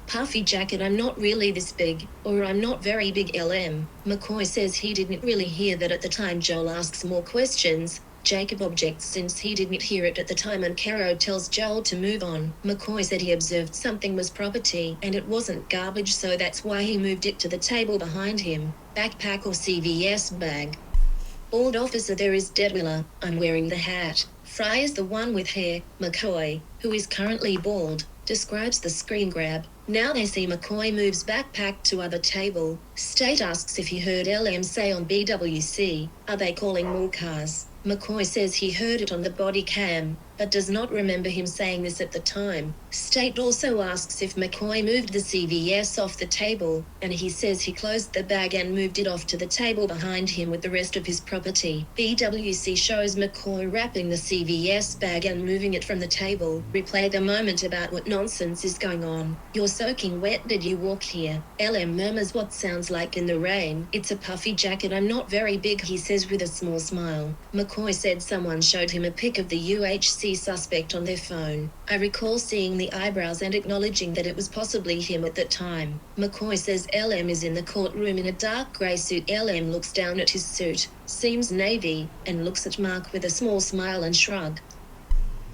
Puffy jacket, "I'm not really this big," or "I'm not very big." LM. McCoy says he didn't really hear that at the time. Joel asks more questions. Jacob objects since he didn't hear it at the time, and Caro tells Joel to move on. McCoy said he observed something was property and it wasn't garbage, so that's why he moved it to the table behind him. Backpack or CVS bag. Bald officer, "There is Detwiller. I'm wearing the hat." Fry is the one with hair. McCoy, who is currently bald, describes the screen grab. Now they see McCoy moves backpack to other table. State asks if he heard LM say on BWC, "Are they calling more cars?" McCoy says he heard it on the body cam, but does not remember him saying this at the time. State also asks if McCoy moved the CVS off the table, and he says he closed the bag and moved it off to the table behind him with the rest of his property. BWC shows McCoy wrapping the CVS bag and moving it from the table. Replay the moment about what nonsense is going on. "You're soaking wet. Did you walk here?" LM murmurs what sounds like in the rain. "It's a puffy jacket. I'm not very big," he says with a small smile. McCoy said someone showed him a pic of the UHC suspect on their phone. "I recall seeing the eyebrows and acknowledging that it was possibly him at that time." McCoy says LM is in the courtroom in a dark grey suit. LM looks down at his suit, seems navy, and looks at Mark with a small smile and shrug.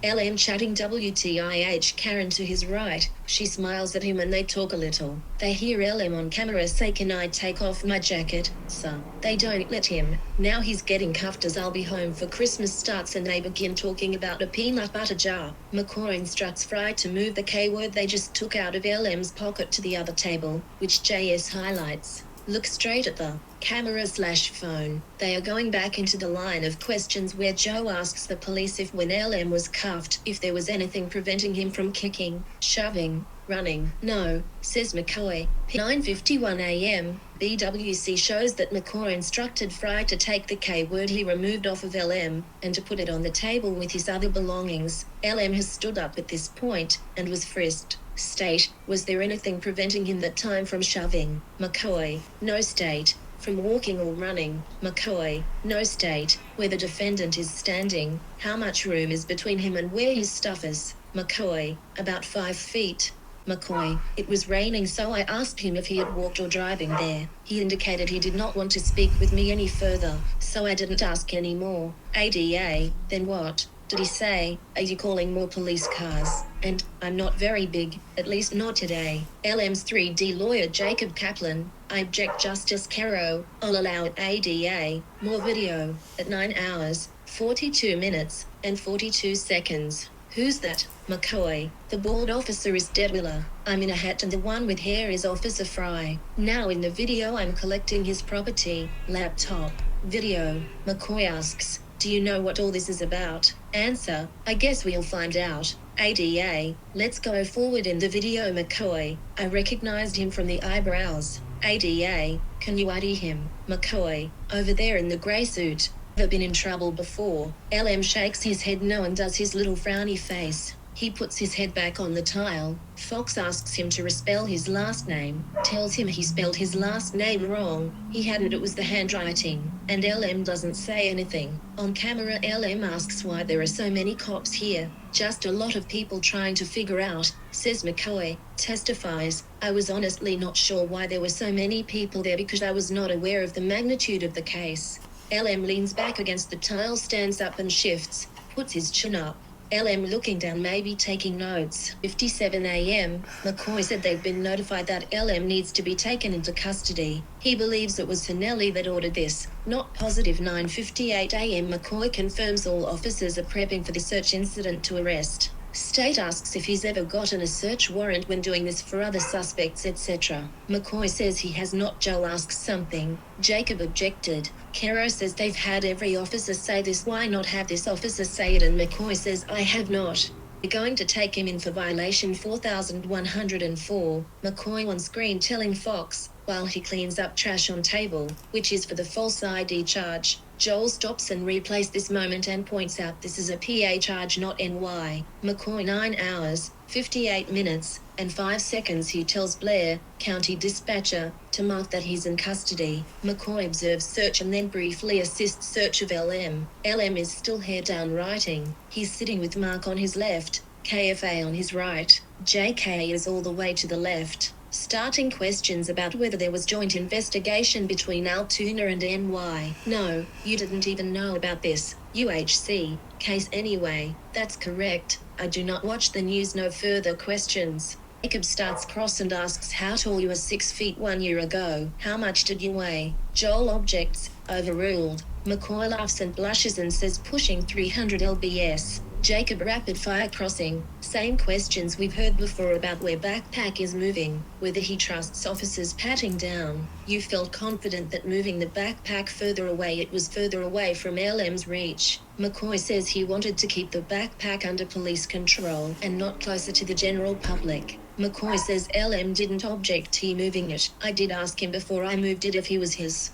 LM chatting WTIH Karen to his right. She smiles at him and they talk a little. They hear LM on camera say, "Can I take off my jacket, sir?" They don't let him. Now he's getting cuffed as "I'll be home for Christmas" starts, and they begin talking about a peanut butter jar. McCoy instructs Fry to move the K-word they just took out of LM's pocket to the other table, which JS highlights. Look straight at the camera/phone. They are going back into the line of questions where Joe asks the police if when LM was cuffed, if there was anything preventing him from kicking, shoving, running. "No," says McCoy. 9:51 a.m. BWC shows that McCoy instructed Fry to take the K-word he removed off of LM and to put it on the table with his other belongings. LM has stood up at this point and was frisked. State, was there anything preventing him that time from shoving? McCoy, no. State, from walking or running? McCoy, no. State, where the defendant is standing, how much room is between him and where his stuff is? McCoy, about 5 feet. McCoy, it was raining, so I asked him if he had walked or driving there. He indicated he did not want to speak with me any further, so I didn't ask any more. ADA, then what did he say? "Are you calling more police cars?" And, "I'm not very big, at least not today." LM's 3D lawyer Jacob Kaplan, "I object, Justice Caro. I'll allow it." ADA, more video, at 9 hours, 42 minutes, and 42 seconds. "Who's that?" McCoy, "The bald officer is Detwiller. I'm in a hat and the one with hair is Officer Fry. Now in the video I'm collecting his property." Laptop. Video. McCoy asks, "Do you know what all this is about?" Answer, "I guess we'll find out." ADA, let's go forward in the video. McCoy, "I recognized him from the eyebrows." ADA, "Can you ID him?" McCoy, "Over there in the grey suit. Ever been in trouble before?" LM shakes his head no and does his little frowny face. He puts his head back on the tile. Fox asks him to respell his last name, tells him he spelled his last name wrong. He hadn't, it was the handwriting. And LM doesn't say anything. On camera LM asks why there are so many cops here. "Just a lot of people trying to figure out," says McCoy. Testifies, "I was honestly not sure why there were so many people there because I was not aware of the magnitude of the case." LM leans back against the tile, stands up and shifts, puts his chin up. LM looking down, maybe taking notes. 57 a.m. McCoy said they've been notified that LM needs to be taken into custody. He believes it was Finelli that ordered this. Not positive. 9:58 a.m. McCoy confirms all officers are prepping for the search incident to arrest. State asks if he's ever gotten a search warrant when doing this for other suspects, etc. McCoy says he has not. Joel asks something. Jacob objected. Caro says they've had every officer say this. Why not have this officer say it? And McCoy says, I have not. We're going to take him in for violation 4104. McCoy on screen telling Fox, while he cleans up trash on table, which is for the false ID charge. Joel stops and replays this moment and points out this is a PA charge, not NY. McCoy 9 hours, 58 minutes, and 5 seconds. He tells Blair, county dispatcher, to mark that he's in custody. McCoy observes search and then briefly assists search of LM. LM is still head down writing. He's sitting with Mark on his left, KFA on his right. JK is all the way to the left, starting questions about whether there was joint investigation between Altoona and NY. No, you didn't even know about this UHC case anyway. That's correct. I do not watch the news. No further questions. Jacob starts cross and asks how tall you were. 6 feet 1 year ago. How much did you weigh? Joel objects. Overruled. McCoy laughs and blushes and says pushing 300 lbs. Jacob rapid fire crossing. Same questions we've heard before about where backpack is moving, whether he trusts officers patting down. You felt confident that moving the backpack further away, it was further away from LM's reach. McCoy says he wanted to keep the backpack under police control and not closer to the general public. McCoy says LM didn't object to moving it. I did ask him before I moved it if he was his.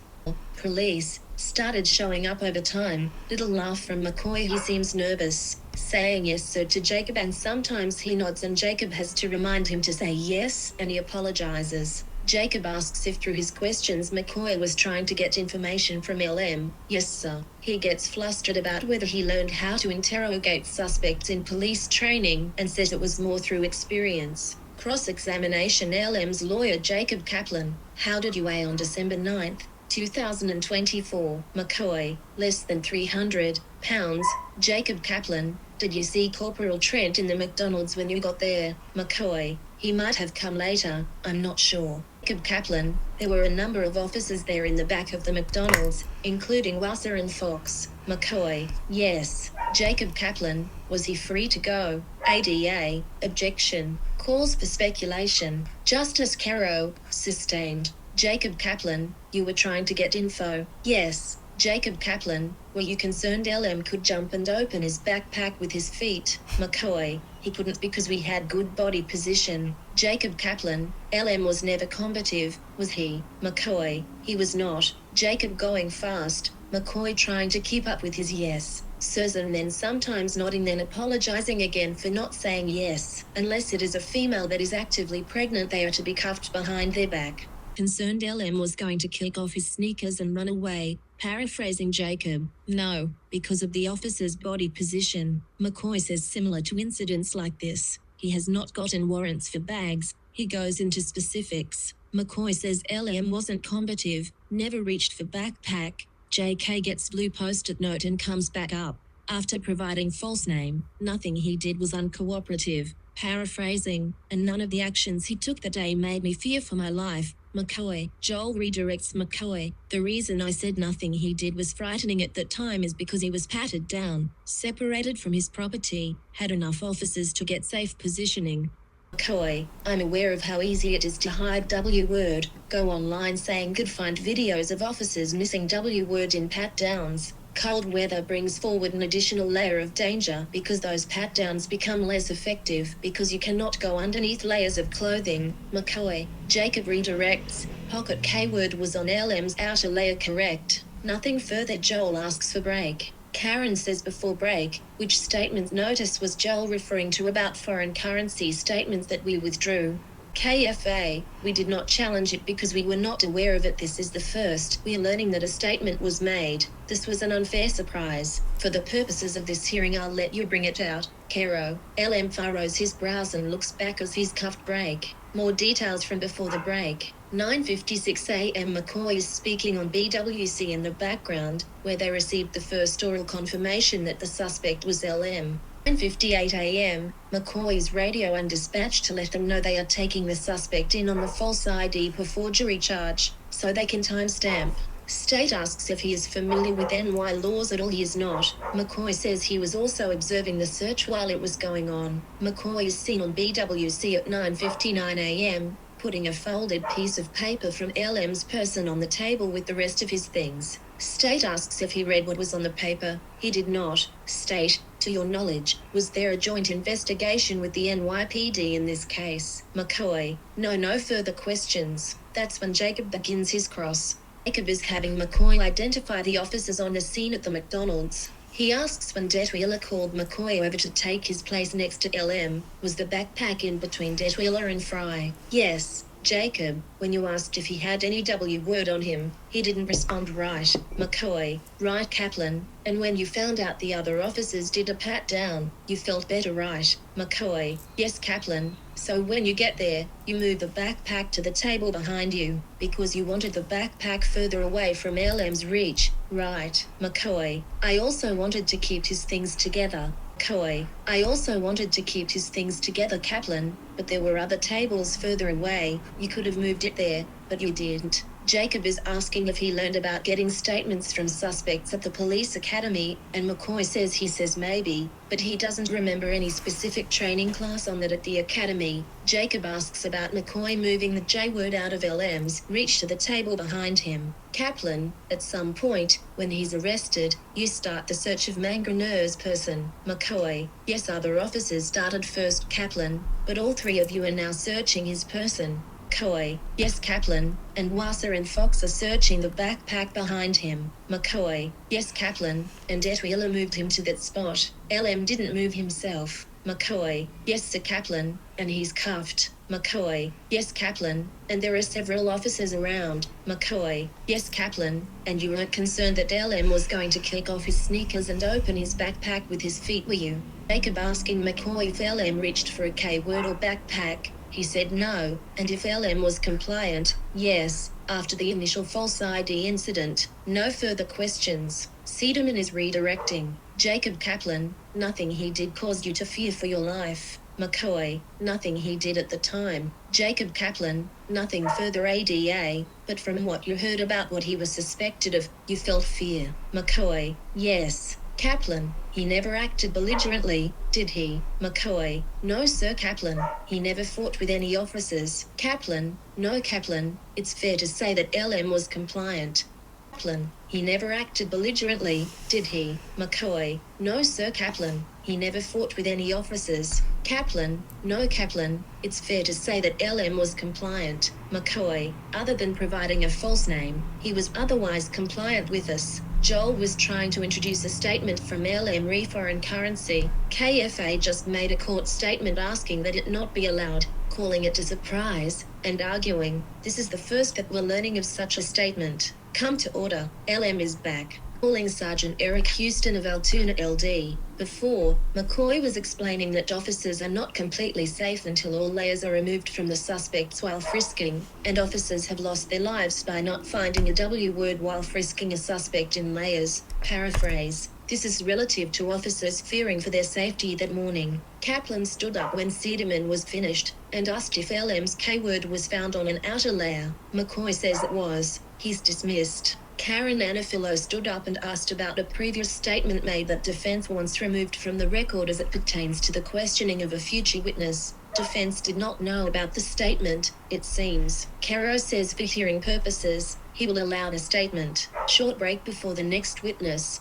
Police started showing up over time. Little laugh from McCoy. He seems nervous, saying yes sir to Jacob, and sometimes he nods and Jacob has to remind him to say yes, and he apologizes. Jacob asks if through his questions McCoy was trying to get information from LM. Yes sir. He gets flustered about whether he learned how to interrogate suspects in police training and says it was more through experience. Cross-examination. LM's lawyer Jacob Kaplan. How did you weigh on December 9th? 2024. McCoy, less than 300 pounds. Jacob Kaplan, did you see Corporal Trent in the McDonald's when you got there? McCoy, he might have come later, I'm not sure. Jacob Kaplan, there were a number of officers there in the back of the McDonald's, including Wasser and Fox. McCoy, yes. Jacob Kaplan, was he free to go? ADA, objection. Calls for speculation. Justice Caro, sustained. Jacob Kaplan, you were trying to get info. Yes. Jacob Kaplan, were you concerned LM could jump and open his backpack with his feet? McCoy, he couldn't because we had good body position. Jacob Kaplan, LM was never combative, was he? McCoy, he was not. Jacob going fast. McCoy trying to keep up with his yes, sirs, and then sometimes nodding, then apologizing again for not saying yes. Unless it is a female that is actively pregnant, they are to be cuffed behind their back. Concerned LM was going to kick off his sneakers and run away. Paraphrasing Jacob, no, because of the officer's body position. McCoy says similar to incidents like this, he has not gotten warrants for bags. He goes into specifics. McCoy says LM wasn't combative, never reached for backpack. JK gets blue post-it note and comes back up. After providing false name, nothing he did was uncooperative. Paraphrasing, and none of the actions he took that day made me fear for my life. McCoy, Joel redirects McCoy. The reason I said nothing he did was frightening at that time is because he was patted down, separated from his property, had enough officers to get safe positioning. McCoy, I'm aware of how easy it is to hide W-word. Go online saying could find videos of officers missing W-word in pat-downs. Cold weather brings forward an additional layer of danger because those pat-downs become less effective because you cannot go underneath layers of clothing. McCoy, Jacob redirects. Pocket K-word was on LM's outer layer, correct. Nothing further. Joel asks for break. Karen says before break, which statement notice was Joel referring to about foreign currency statements that we withdrew? KFA, we did not challenge it because we were not aware of it. This is the first we are learning that a statement was made. This was an unfair surprise. For the purposes of this hearing, I'll let you bring it out. Caro, LM furrows his brows and looks back as he's cuffed break. More details from before the break. 9:56 a.m. McCoy is speaking on BWC in the background, where they received the first oral confirmation that the suspect was LM. 9:58 a.m., McCoy's radio and dispatch to let them know they are taking the suspect in on the false ID per forgery charge, so they can timestamp. State asks if he is familiar with NY laws at all. He is not. McCoy says he was also observing the search while it was going on. McCoy is seen on BWC at 9:59 a.m., putting a folded piece of paper from LM's person on the table with the rest of his things. State asks if he read what was on the paper. He did not. State, to your knowledge, was there a joint investigation with the NYPD in this case? McCoy, no further questions. That's when Jacob begins his cross. Jacob is having McCoy identify the officers on the scene at the McDonald's. He asks when Detweiler called McCoy over to take his place next to LM, was the backpack in between Detweiler and Fry? Yes. Jacob, when you asked if he had any W word on him, he didn't respond. Right. McCoy, right Kaplan, and when you found out the other officers did a pat down, you felt better, right? McCoy, yes Kaplan, so when you get there, you move the backpack to the table behind you, because you wanted the backpack further away from LM's reach, right? McCoy, I also wanted to keep his things together. McCoy, I also wanted to keep his things together Kaplan, but there were other tables further away, you could have moved it there, but you didn't. Jacob is asking if he learned about getting statements from suspects at the police academy, and McCoy says he says maybe, but he doesn't remember any specific training class on that at the academy. Jacob asks about McCoy moving the J word out of LM's reach to the table behind him. Kaplan, at some point, when he's arrested, you start the search of Mangione's person. McCoy, yes, other officers started first Kaplan, but all three of you are now searching his person. McCoy, yes Kaplan, and Wasser and Fox are searching the backpack behind him. McCoy, yes Kaplan, and Detweiler moved him to that spot. LM didn't move himself. McCoy, yes Sir Kaplan, and he's cuffed. McCoy, yes Kaplan, and there are several officers around. McCoy, yes Kaplan, and you weren't concerned that LM was going to kick off his sneakers and open his backpack with his feet, were you? Jacob asking McCoy if LM reached for a K-word or backpack. He said no, and if LM was compliant, yes, after the initial false ID incident. No further questions. Sederman is redirecting. Jacob Kaplan, nothing he did caused you to fear for your life. McCoy, nothing he did at the time. Jacob Kaplan, nothing further ADA, but from what you heard about what he was suspected of, you felt fear. McCoy, yes. Kaplan, he never acted belligerently, did he? McCoy, no Sir Kaplan, he never fought with any officers. Kaplan, no Kaplan, it's fair to say that LM was compliant. Kaplan, he never acted belligerently, did he? McCoy, no Sir Kaplan, he never fought with any officers. Kaplan, no Kaplan, it's fair to say that LM was compliant. McCoy, other than providing a false name, he was otherwise compliant with us. Joel was trying to introduce a statement from LM re foreign currency. KFA just made a court statement asking that it not be allowed, calling it a surprise, and arguing, this is the first that we're learning of such a statement. Come to order, LM is back. Calling Sergeant Eric Houston of Altoona LD. Before, McCoy was explaining that officers are not completely safe until all layers are removed from the suspects while frisking, and officers have lost their lives by not finding a W word while frisking a suspect in layers. Paraphrase. This is relative to officers fearing for their safety that morning. Kaplan stood up when Sederman was finished, and asked if LM's K-word was found on an outer layer. McCoy says it was. He's dismissed. Karen Anafilo stood up and asked about a previous statement made that defense wants removed from the record as it pertains to the questioning of a future witness. Defense did not know about the statement, it seems. Caro says for hearing purposes, he will allow the statement. Short break before the next witness.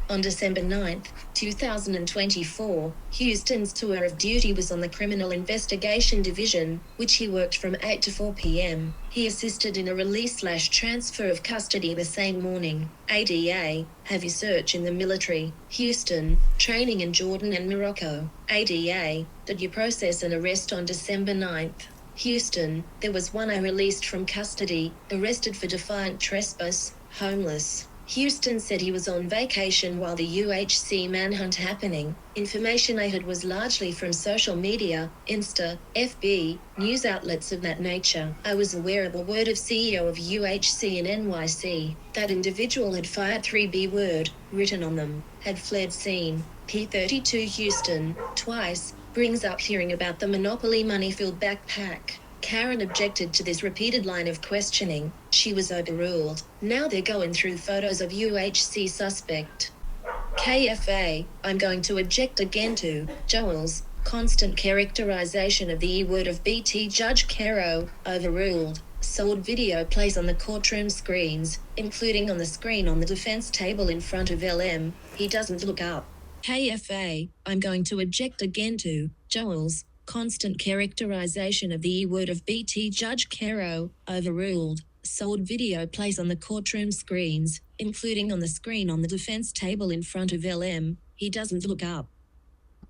On December 9, 2024, Houston's tour of duty was on the Criminal Investigation Division, which he worked from 8 to 4 p.m. He assisted in a release/transfer of custody the same morning. ADA, heavy search in the military. Houston, training in Jordan and Morocco. ADA, did you process an arrest on December 9th? Houston, there was one I released from custody, arrested for defiant trespass, homeless. Houston said he was on vacation while the UHC manhunt happening. Information I had was largely from social media, Insta, FB, news outlets of that nature. I was aware of a word of CEO of UHC and NYC. That individual had fired 3B word, written on them, had fled scene. P32 Houston, twice, brings up hearing about the Monopoly money-filled backpack. Karen objected to this repeated line of questioning. She was overruled. Now they're going through photos of UHC suspect. KFA, I'm going to object again to Joel's constant characterization of the E-word of BT Judge Caro, overruled. Sold video plays on the courtroom screens, including on the screen on the defense table in front of LM. He doesn't look up. KFA, I'm going to object again to Joel's constant characterization of the E-word of BT Judge Caro, overruled. Sold video plays on the courtroom screens, including on the screen on the defense table in front of LM. He doesn't look up.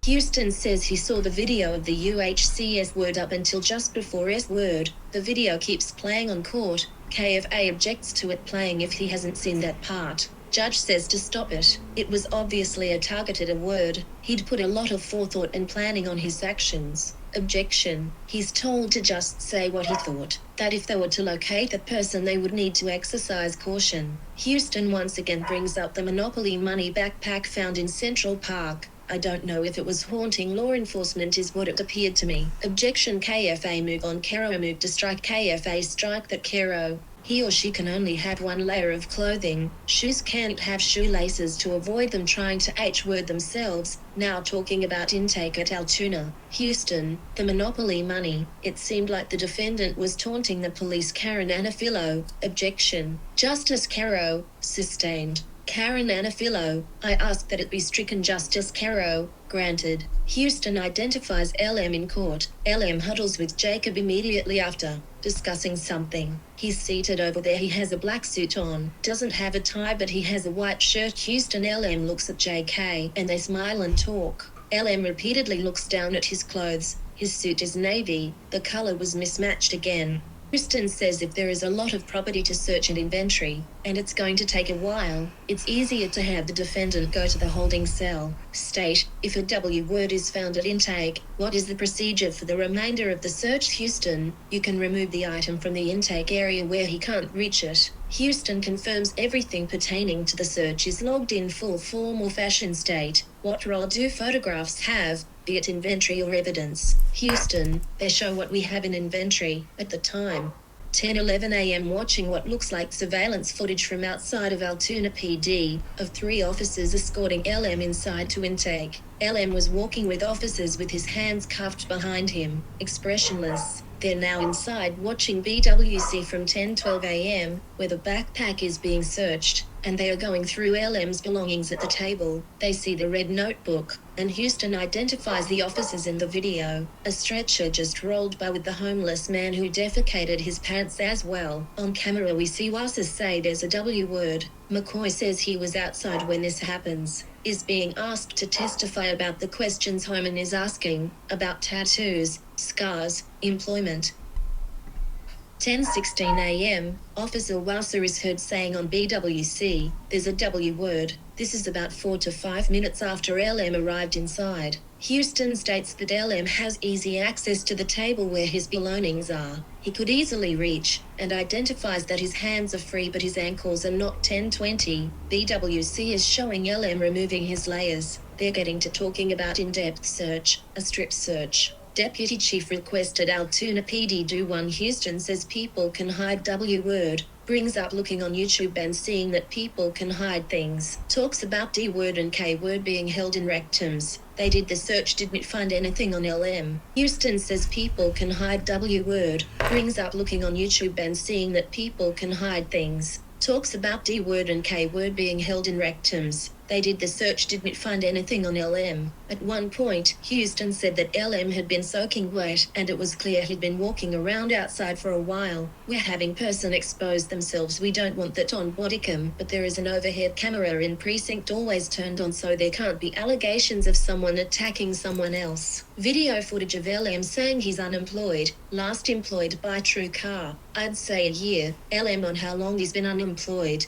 Houston says he saw the video of the UHC S-word up until just before S-word. The video keeps playing on court. KFA objects to it playing if he hasn't seen that part. Judge says to stop it. It was obviously a targeted word. He'd put a lot of forethought and planning on his actions. Objection. He's told to just say what he thought. That if they were to locate the person they would need to exercise caution. Houston once again brings up the Monopoly money backpack found in Central Park. I don't know if it was haunting law enforcement is what it appeared to me. Objection. KFA move on. Caro move to strike. KFA strike that Caro. He or she can only have one layer of clothing. Shoes can't have shoelaces to avoid them trying to H-word themselves. Now talking about intake at Altoona. Houston, the Monopoly money. It seemed like the defendant was taunting the police. Karen Anafilo. Objection. Justice Caro. Sustained. Karen Anafilo, I ask that it be stricken. Justice Caro. Granted. Houston identifies LM in court. LM huddles with Jacob immediately after, discussing something. He's seated over there. He has a black suit on, doesn't have a tie but he has a white shirt. Houston LM looks at JK and they smile and talk. LM repeatedly looks down at his clothes. His suit is navy. The color was mismatched again. Houston says if there is a lot of property to search and inventory, and it's going to take a while, it's easier to have the defendant go to the holding cell. State, if a W word is found at intake, what is the procedure for the remainder of the search? Houston, you can remove the item from the intake area where he can't reach it. Houston confirms everything pertaining to the search is logged in full form or fashion state. What role do photographs have, be it inventory or evidence? Houston, they show what we have in inventory at the time. 10:11 a.m. watching what looks like surveillance footage from outside of Altoona PD, of 3 officers escorting LM inside to intake. LM was walking with officers with his hands cuffed behind him, expressionless. They're now inside watching BWC from 10:12 a.m., where the backpack is being searched, and they are going through LM's belongings at the table. They see the red notebook, and Houston identifies the officers in the video. A stretcher just rolled by with the homeless man who defecated his pants as well. On camera we see Wasser say there's a W word. McCoy says he was outside when this happens. Is being asked to testify about the questions Homan is asking, about tattoos, scars, employment. 10:16 a.m., Officer Wasser is heard saying on BWC, there's a W word. This is about 4 to 5 minutes after LM arrived inside. Houston states that LM has easy access to the table where his belongings are. He could easily reach, and identifies that his hands are free but his ankles are not. 10:20, BWC is showing LM removing his layers. They're getting to talking about in-depth search, a strip search. Deputy Chief requested Altoona PD do one. Houston says people can hide W word, brings up looking on YouTube and seeing that people can hide things. Talks about D word and K word being held in rectums. They did the search, didn't find anything on LM. Houston says people can hide W word, brings up looking on YouTube and seeing that people can hide things. Talks about D word and K word being held in rectums. They did the search, didn't find anything on LM. At one point, Houston said that LM had been soaking wet and it was clear he'd been walking around outside for a while. We're having person expose themselves. We don't want that on bodycam, but there is an overhead camera in precinct always turned on so there can't be allegations of someone attacking someone else. Video footage of LM saying he's unemployed, last employed by True Car. I'd say a year. LM on how long he's been unemployed.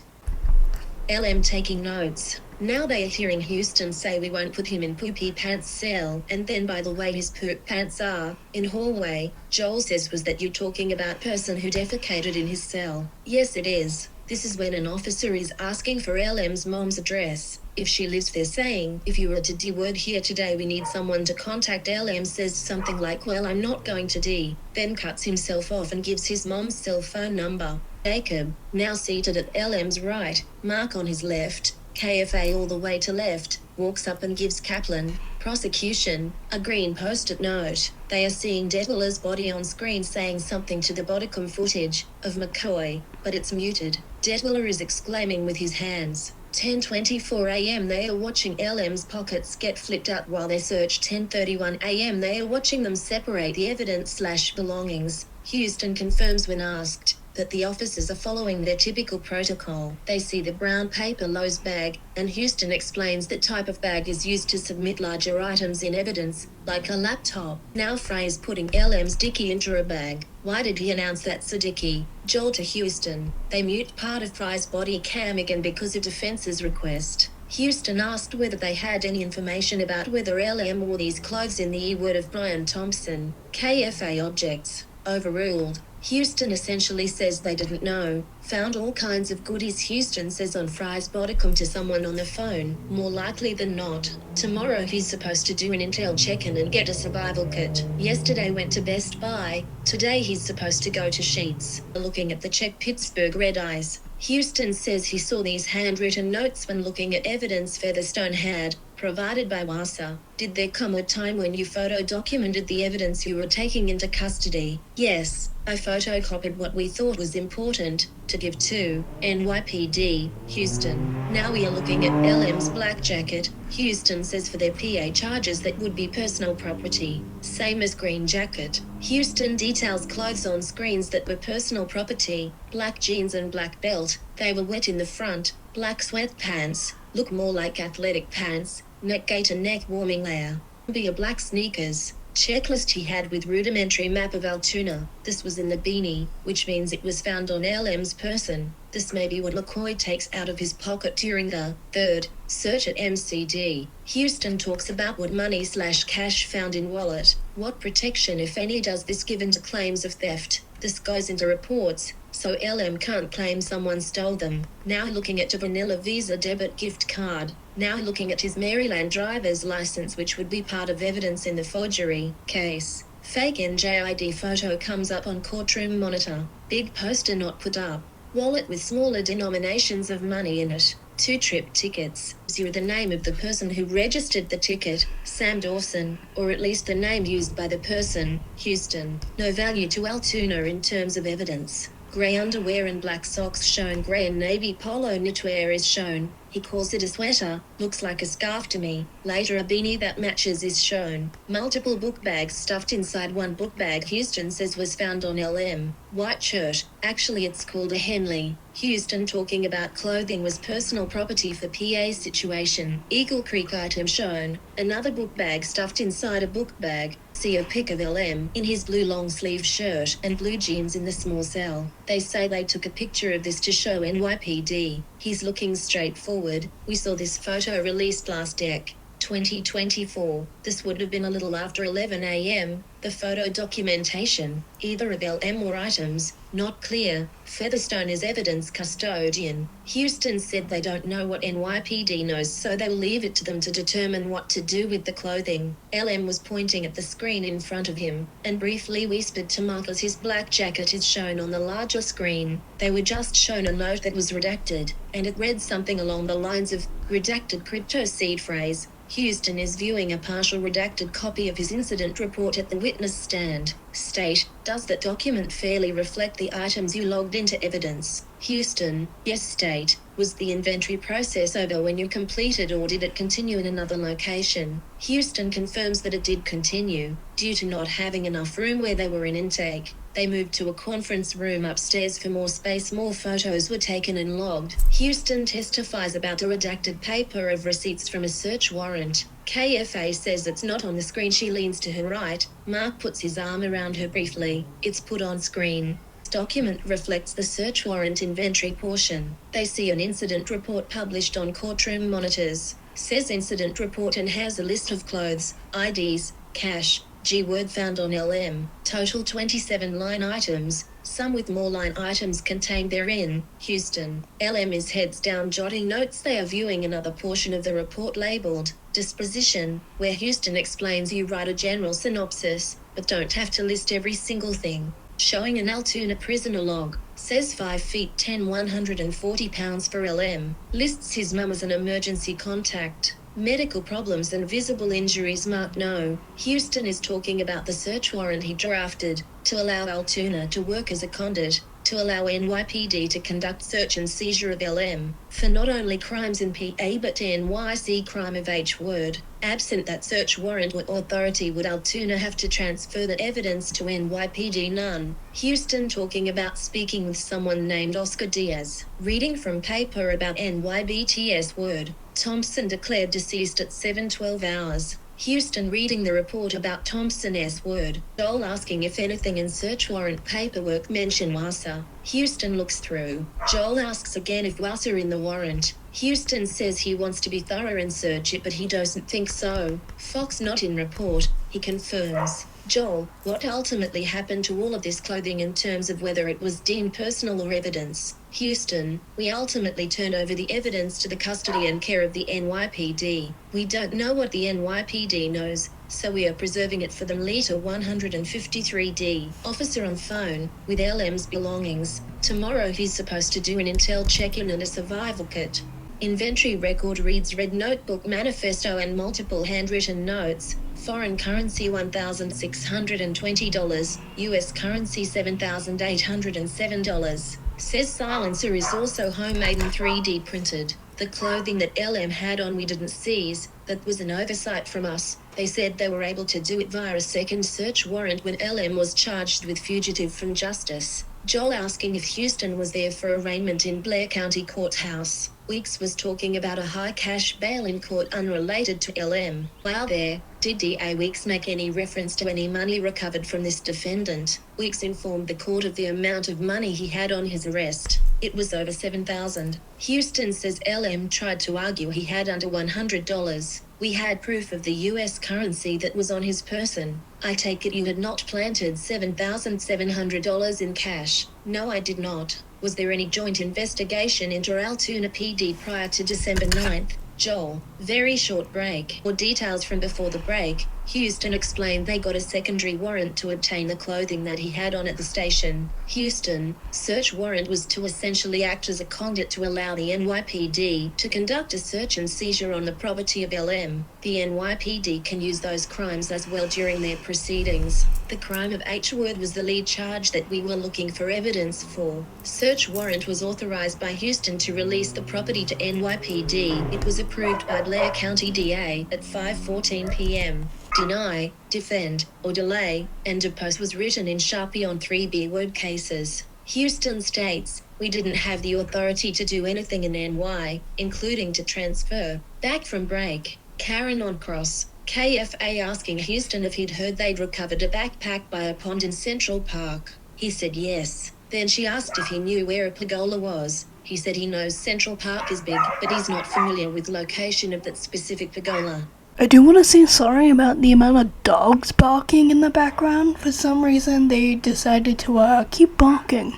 LM taking notes. Now they are hearing Houston say we won't put him in poopy pants cell, and then by the way his poop pants are, in hallway. Joel says was that you talking about person who defecated in his cell? Yes it is. This is when an officer is asking for LM's mom's address. if she lives there, saying, if you were to D-word here today, we need someone to contact. LM says something like, well, I'm not going to D, then cuts himself off and gives his mom's cell phone number. Jacob, now seated at LM's right, Mark on his left, KFA all the way to left, walks up and gives Kaplan, prosecution, a green post-it note. They are seeing Detwiller's body on screen saying something to the bodycam footage of McCoy, but it's muted. Detwiller is exclaiming with his hands. 10:24 a.m. They are watching LM's pockets get flipped out while they search. 10:31 a.m. They are watching them separate the evidence/belongings. Houston confirms when asked that the officers are following their typical protocol. They see the brown paper Lowe's bag, and Houston explains that type of bag is used to submit larger items in evidence, like a laptop. Now Frey's putting LM's dickie into a bag. Why did he announce that's a dickie? Joel to Houston. They mute part of Frey's body cam again because of defense's request. Houston asked whether they had any information about whether LM wore these clothes in the E-word of Brian Thompson. KFA objects. Overruled. Houston essentially says they didn't know. Found all kinds of goodies, Houston says on Frey's bodycam to someone on the phone. More likely than not. Tomorrow he's supposed to do an intel check-in and get a survival kit. Yesterday went to Best Buy. Today he's supposed to go to Sheetz. Looking at the Czech Pittsburgh Red Eyes. Houston says he saw these handwritten notes when looking at evidence Featherstone had, provided by Wasa. Did there come a time when you photo documented the evidence you were taking into custody? Yes, I photocopied what we thought was important to give to NYPD, Houston. Now we are looking at LM's black jacket. Houston says for their PA charges that would be personal property, same as green jacket. Houston details clothes on screens that were personal property, black jeans and black belt. They were wet in the front, black sweatpants, look more like athletic pants, neck gaiter neck warming layer. Be a black sneakers. Checklist he had with rudimentary map of Altoona. This was in the beanie, which means it was found on LM's person. This may be what McCoy takes out of his pocket during the third search at MCD. Houston talks about what money/cash found in wallet. What protection, if any, does this give into claims of theft? This goes into reports, so LM can't claim someone stole them. Now looking at a vanilla Visa debit gift card. Now looking at his Maryland driver's license, which would be part of evidence in the forgery case. Fake NJID photo comes up on courtroom monitor. Big poster not put up. Wallet with smaller denominations of money in it. 2 trip tickets. 0 the name of the person who registered the ticket, Sam Dawson, or at least the name used by the person, Houston. No value to Altoona in terms of evidence. Grey underwear and black socks shown. Grey and navy polo knitwear is shown. He calls it a sweater, looks like a scarf to me. Later a beanie that matches is shown. Multiple book bags stuffed inside one book bag Houston says was found on LM. White shirt, actually it's called a Henley. Houston talking about clothing was personal property for PA situation. Eagle Creek item shown. Another book bag stuffed inside a book bag. See a pic of LM in his blue long sleeve shirt and blue jeans in the small cell. They say they took a picture of this to show NYPD. He's looking straight forward. We saw this photo released last dec. 2024. This would have been a little after 11 a.m. The photo documentation, either of LM or items, not clear. Featherstone is evidence custodian. Houston said they don't know what NYPD knows, so they'll leave it to them to determine what to do with the clothing. LM was pointing at the screen in front of him, and briefly whispered to Mark as his black jacket is shown on the larger screen. They were just shown a note that was redacted, and it read something along the lines of, redacted crypto seed phrase. Houston is viewing a partial redacted copy of his incident report at the witness stand. State, does that document fairly reflect the items you logged into evidence? Houston, yes. State, was the inventory process over when you completed, or did it continue in another location? Houston confirms that it did continue. Due to not having enough room where they were in intake, they moved to a conference room upstairs for more space. More photos were taken and logged. Houston testifies about a redacted paper of receipts from a search warrant. KFA says it's not on the screen. She leans to her right. Mark puts his arm around her briefly. It's put on screen. This document reflects the search warrant inventory portion. They see an incident report published on courtroom monitors. Says incident report and has a list of clothes, IDs, cash, G-word found on LM. Total 27 line items. some with more line items contained therein. Houston. LM is heads down jotting notes. They are viewing another portion of the report labeled Disposition, where Houston explains you write a general synopsis, but don't have to list every single thing. Showing an Altoona prisoner log, says 5 feet 10 140 pounds for LM, lists his mum as an emergency contact. Medical problems and visible injuries marked no. Houston is talking about the search warrant he drafted to allow Altoona to work as a conduit, to allow NYPD to conduct search and seizure of LM for not only crimes in PA but NYC crime of H word. Absent that search warrant or authority, would Altoona have to transfer the evidence to NYPD? None. Houston talking about speaking with someone named Oscar Diaz. Reading from paper about NYBTS word. Thompson declared deceased at 7:12 hours. Houston reading the report about Thompson's word. Joel asking if anything in search warrant paperwork mention Wassa. Houston looks through. Joel asks again if Wassa in the warrant. Houston says he wants to be thorough and search it, but he doesn't think so. Fox not in report. He confirms. Joel, what ultimately happened to all of this clothing in terms of whether it was deemed personal or evidence? Houston, we ultimately turned over the evidence to the custody and care of the NYPD. We don't know what the NYPD knows, so we are preserving it for them. Letter 153D. Officer on phone, with LM's belongings. Tomorrow he's supposed to do an intel check-in and a survival kit. Inventory record reads red notebook manifesto and multiple handwritten notes. Foreign currency $1,620, US currency $7,807. Says silencer is also homemade and 3D printed. The clothing that LM had on we didn't seize, that was an oversight from us. They said they were able to do it via a second search warrant when LM was charged with fugitive from justice. Joel asking if Houston was there for arraignment in Blair County Courthouse. Weeks was talking about a high cash bail in court unrelated to LM. While there, did DA Weeks make any reference to any money recovered from this defendant? Weeks informed the court of the amount of money he had on his arrest. It was over $7,000. Houston says LM tried to argue he had under $100. We had proof of the US currency that was on his person. I take it you had not planted $7,700 in cash. No, I did not. Was there any joint investigation into Altoona PD prior to December 9th? Joel, very short break. Or details from before the break. Houston explained they got a secondary warrant to obtain the clothing that he had on at the station. Houston, search warrant was to essentially act as a conduit to allow the NYPD to conduct a search and seizure on the property of LM. The NYPD can use those crimes as well during their proceedings. The crime of H word was the lead charge that we were looking for evidence for. Search warrant was authorized by Houston to release the property to NYPD. It was approved by Blair County DA at 5:14 p.m. Deny, defend, or delay, and depose was written in Sharpie on 3B word cases. Houston states, we didn't have the authority to do anything in NY, including to transfer. Back from break, Karen on cross. KFA asking Houston if he'd heard they'd recovered a backpack by a pond in Central Park. He said yes. Then she asked if he knew where a pergola was. He said he knows Central Park is big, but he's not familiar with location of that specific pergola. I do want to say sorry about the amount of dogs barking in the background. For some reason, they decided to keep barking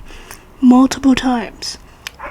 multiple times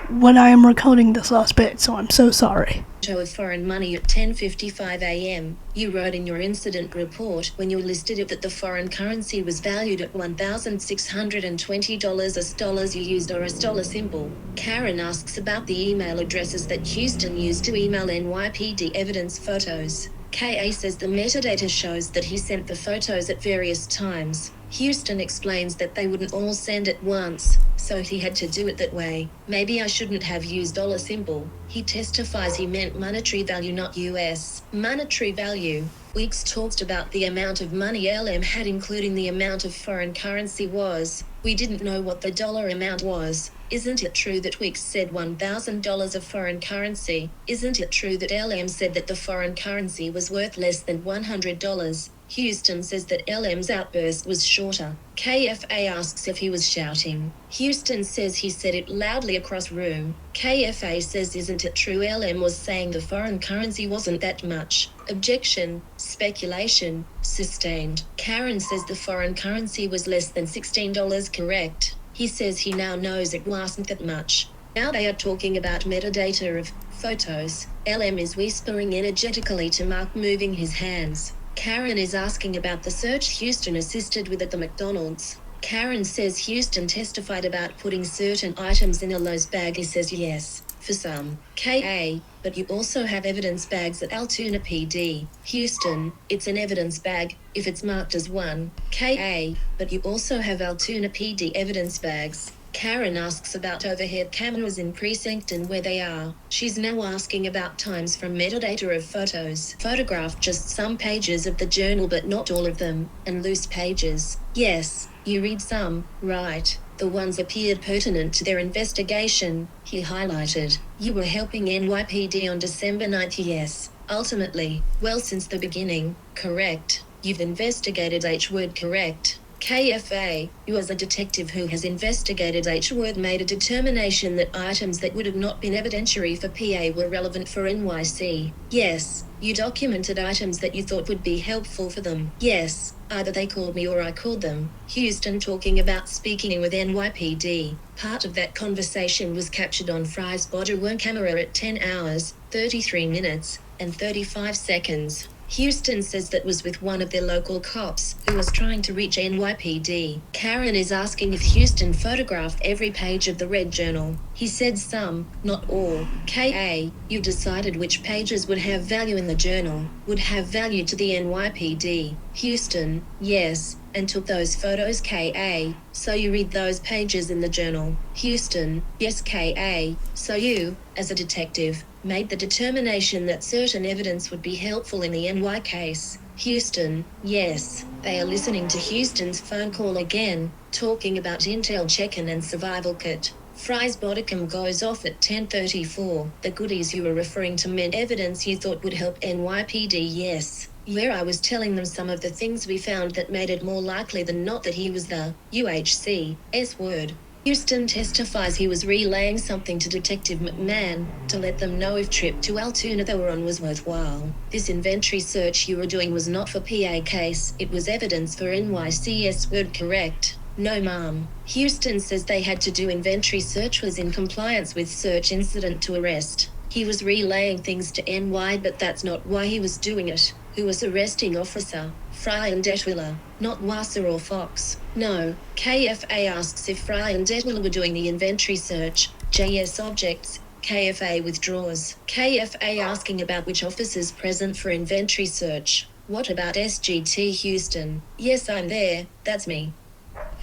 when I am recording this last bit, so I'm so sorry. Of foreign money at 10:55 a.m. You wrote in your incident report when you listed it that the foreign currency was valued at $1,620 as dollars. You used a dollar symbol. Karen asks about the email addresses that Houston used to email NYPD evidence photos. KA says the metadata shows that he sent the photos at various times. Houston explains that they wouldn't all send at once, so he had to do it that way. Maybe I shouldn't have used dollar symbol. He testifies he meant monetary value, not US. Monetary value. Weeks talked about the amount of money LM had, including the amount of foreign currency was. We didn't know what the dollar amount was. Isn't it true that Weeks said $1,000 of foreign currency? Isn't it true that LM said that the foreign currency was worth less than $100? Houston says that LM's outburst was shorter. KFA asks if he was shouting. Houston says he said it loudly across room. KFA says isn't it true LM was saying the foreign currency wasn't that much? Objection. Speculation. Sustained. Karen says the foreign currency was less than $16 correct. He says he now knows it wasn't that much. Now they are talking about metadata of photos. LM is whispering energetically to Mark, moving his hands. Karen is asking about the search Houston assisted with at the McDonald's. Karen says Houston testified about putting certain items in a Lowe's bag. He says yes, for some. K.A., but you also have evidence bags at Altoona PD. Houston, it's an evidence bag, if it's marked as one. K.A., but you also have Altoona PD evidence bags. Karen asks about overhead cameras in precinct and where they are. She's now asking about times from metadata of photos. Photographed just some pages of the journal but not all of them, and loose pages. Yes, you read some, right? The ones appeared pertinent to their investigation, he highlighted. You were helping NYPD on December 9th, yes. Ultimately, well, since the beginning, correct. You've investigated H-word, correct? KFA, you as a detective who has investigated H-word made a determination that items that would have not been evidentiary for PA were relevant for NYC. Yes, you documented items that you thought would be helpful for them. Yes, either they called me or I called them. Houston talking about speaking with NYPD. Part of that conversation was captured on Fry's body-worn camera at 10 hours, 33 minutes, and 35 seconds. Houston says that was with one of their local cops, who was trying to reach NYPD. Karen is asking if Houston photographed every page of the Red Journal. He said some, not all. K.A., you decided which pages would have value in the journal, would have value to the NYPD. Houston, yes, and took those photos. K.A., so you read those pages in the journal. Houston, yes. K.A., so you, as a detective, made the determination that certain evidence would be helpful in the NY case. Houston, yes. They are listening to Houston's phone call again, talking about intel check-in and survival kit. Fry's bodycam goes off at 10:34. The goodies you were referring to meant evidence you thought would help NYPD, yes. Where I was telling them some of the things we found that made it more likely than not that he was the UHC S-word. Houston testifies he was relaying something to Detective McMahon to let them know if trip to Altoona they were on was worthwhile. This inventory search you were doing was not for PA case, it was evidence for NYCS word, correct? No, ma'am. Houston says they had to do inventory search was in compliance with search incident to arrest. He was relaying things to NY, but that's not why he was doing it. Who was arresting officer? Fry and Detwiller, not Wasser or Fox. No. KFA asks if Fry and Detwiller were doing the inventory search. JS objects. KFA withdraws. KFA asking about which officers present for inventory search. What about SGT Houston? Yes, I'm there. That's me.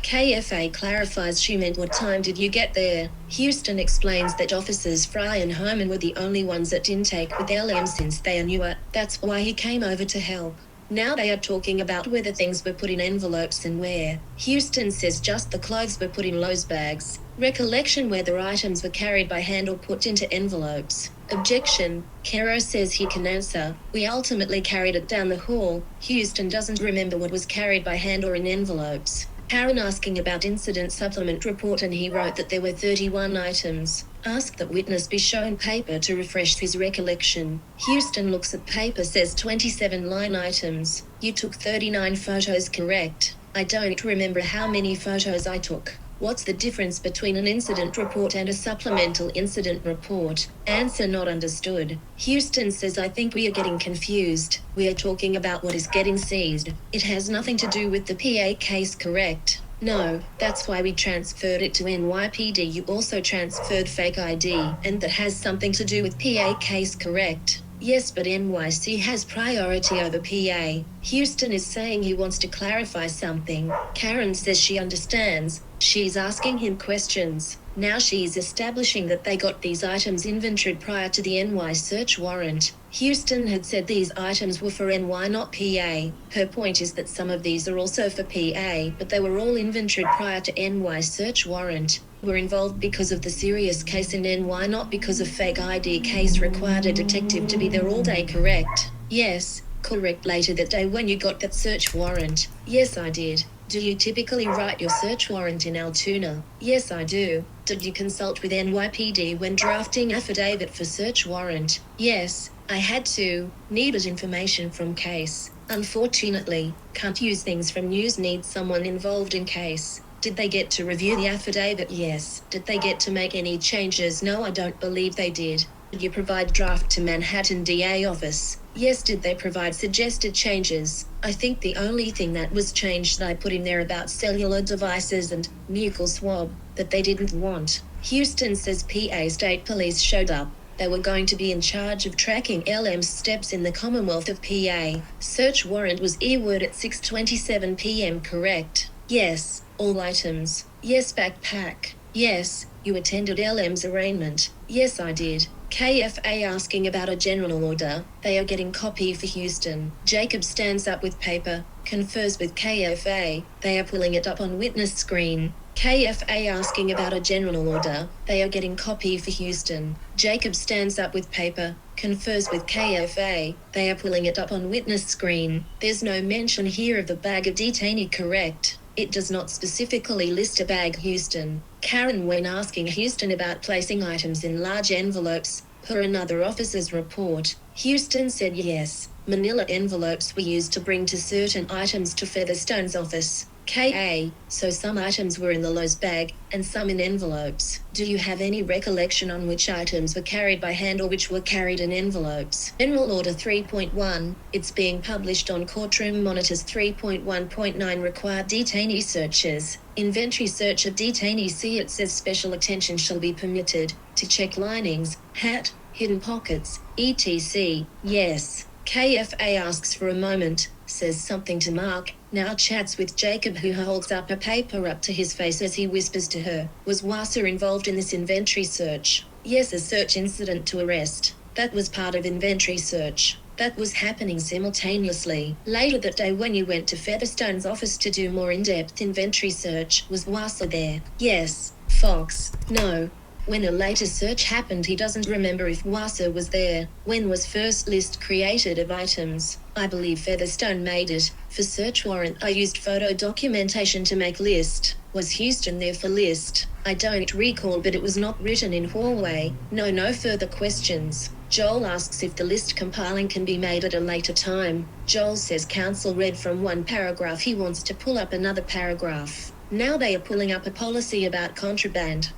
KFA clarifies she meant what time did you get there? Houston explains that officers Fry and Herman were the only ones at intake with LM since they are newer. That's why he came over to help. Now they are talking about whether things were put in envelopes and where. Houston says just the clothes were put in Lowe's bags. Recollection whether items were carried by hand or put into envelopes. Objection. Kero says he can answer. We ultimately carried it down the hall. Houston doesn't remember what was carried by hand or in envelopes. Karen asking about incident supplement report and he wrote that there were 31 items. Asked that witness be shown paper to refresh his recollection. Houston looks at paper, says 27 line items. You took 39 photos, correct? I don't remember how many photos I took. What's the difference between an incident report and a supplemental incident report? Answer not understood. Houston says I think we are getting confused. We are talking about what is getting seized. It has nothing to do with the PA case, correct? No, that's why we transferred it to NYPD. You also transferred fake ID, and that has something to do with PA case, correct? Yes, but NYC has priority over PA. Houston is saying he wants to clarify something. Karen says she understands. She's asking him questions. Now she's establishing that they got these items inventoried prior to the NY search warrant. Houston had said these items were for NY, not PA. Her point is that some of these are also for PA, but they were all inventoried prior to NY search warrant. Were involved because of the serious case in NY, not because of fake ID case required a detective to be there all day, correct? Yes, correct. Later that day when you got that search warrant. Yes, I did. Do you typically write your search warrant in Altoona? Yes, I do. Did you consult with NYPD when drafting affidavit for search warrant? Yes, I had to. Needed information from case. Unfortunately, can't use things from news, need someone involved in case. Did they get to review the affidavit? Yes. Did they get to make any changes? No, I don't believe they did. Did you provide draft to Manhattan DA office? Yes. Did they provide suggested changes? I think the only thing that was changed that I put in there about cellular devices and nuchal swab that they didn't want. Houston says PA State Police showed up. They were going to be in charge of tracking LM's steps in the Commonwealth of PA. Search warrant was earword at 6:27 p.m. correct? Yes. All items. Yes. Backpack. Yes. You attended LM's arraignment? Yes, I did. KFA asking about a general order. They are getting copy for Houston. Jacob stands up with paper, confers with KFA. They are pulling it up on witness screen. KFA asking about a general order. They are getting copy for Houston. Jacob stands up with paper, confers with KFA. They are pulling it up on witness screen. There's no mention here of the bag of detainee, correct? It does not specifically list a bag. Houston. Karen, when asking Houston about placing items in large envelopes, per another officer's report, Houston said yes. Manila envelopes were used to bring to certain items to Featherstone's office. KA, so some items were in the Lowe's bag, and some in envelopes. Do you have any recollection on which items were carried by hand or which were carried in envelopes? General Order 3.1, it's being published on Courtroom Monitors. 3.1.9 required detainee searches. Inventory search of detainees. See, it says special attention shall be permitted to check linings, hat, hidden pockets, etc. Yes. KFA asks for a moment, says something to Mark, now chats with Jacob, who holds up a paper up to his face as he whispers to her. Was Wassa involved in this inventory search? Yes, a search incident to arrest. That was part of inventory search. That was happening simultaneously. Later that day when you went to Featherstone's office to do more in-depth inventory search, was Wassa there? Yes. Fox. No. When a later search happened, he doesn't remember if Wassa was there. When was first list created of items? I believe Featherstone made it. For search warrant, I used photo documentation to make list. Was Houston there for list? I don't recall, but it was not written in hallway. No further questions. Joel asks if the list compiling can be made at a later time. Joel says counsel read from one paragraph. He wants to pull up another paragraph. Now they are pulling up a policy about contraband.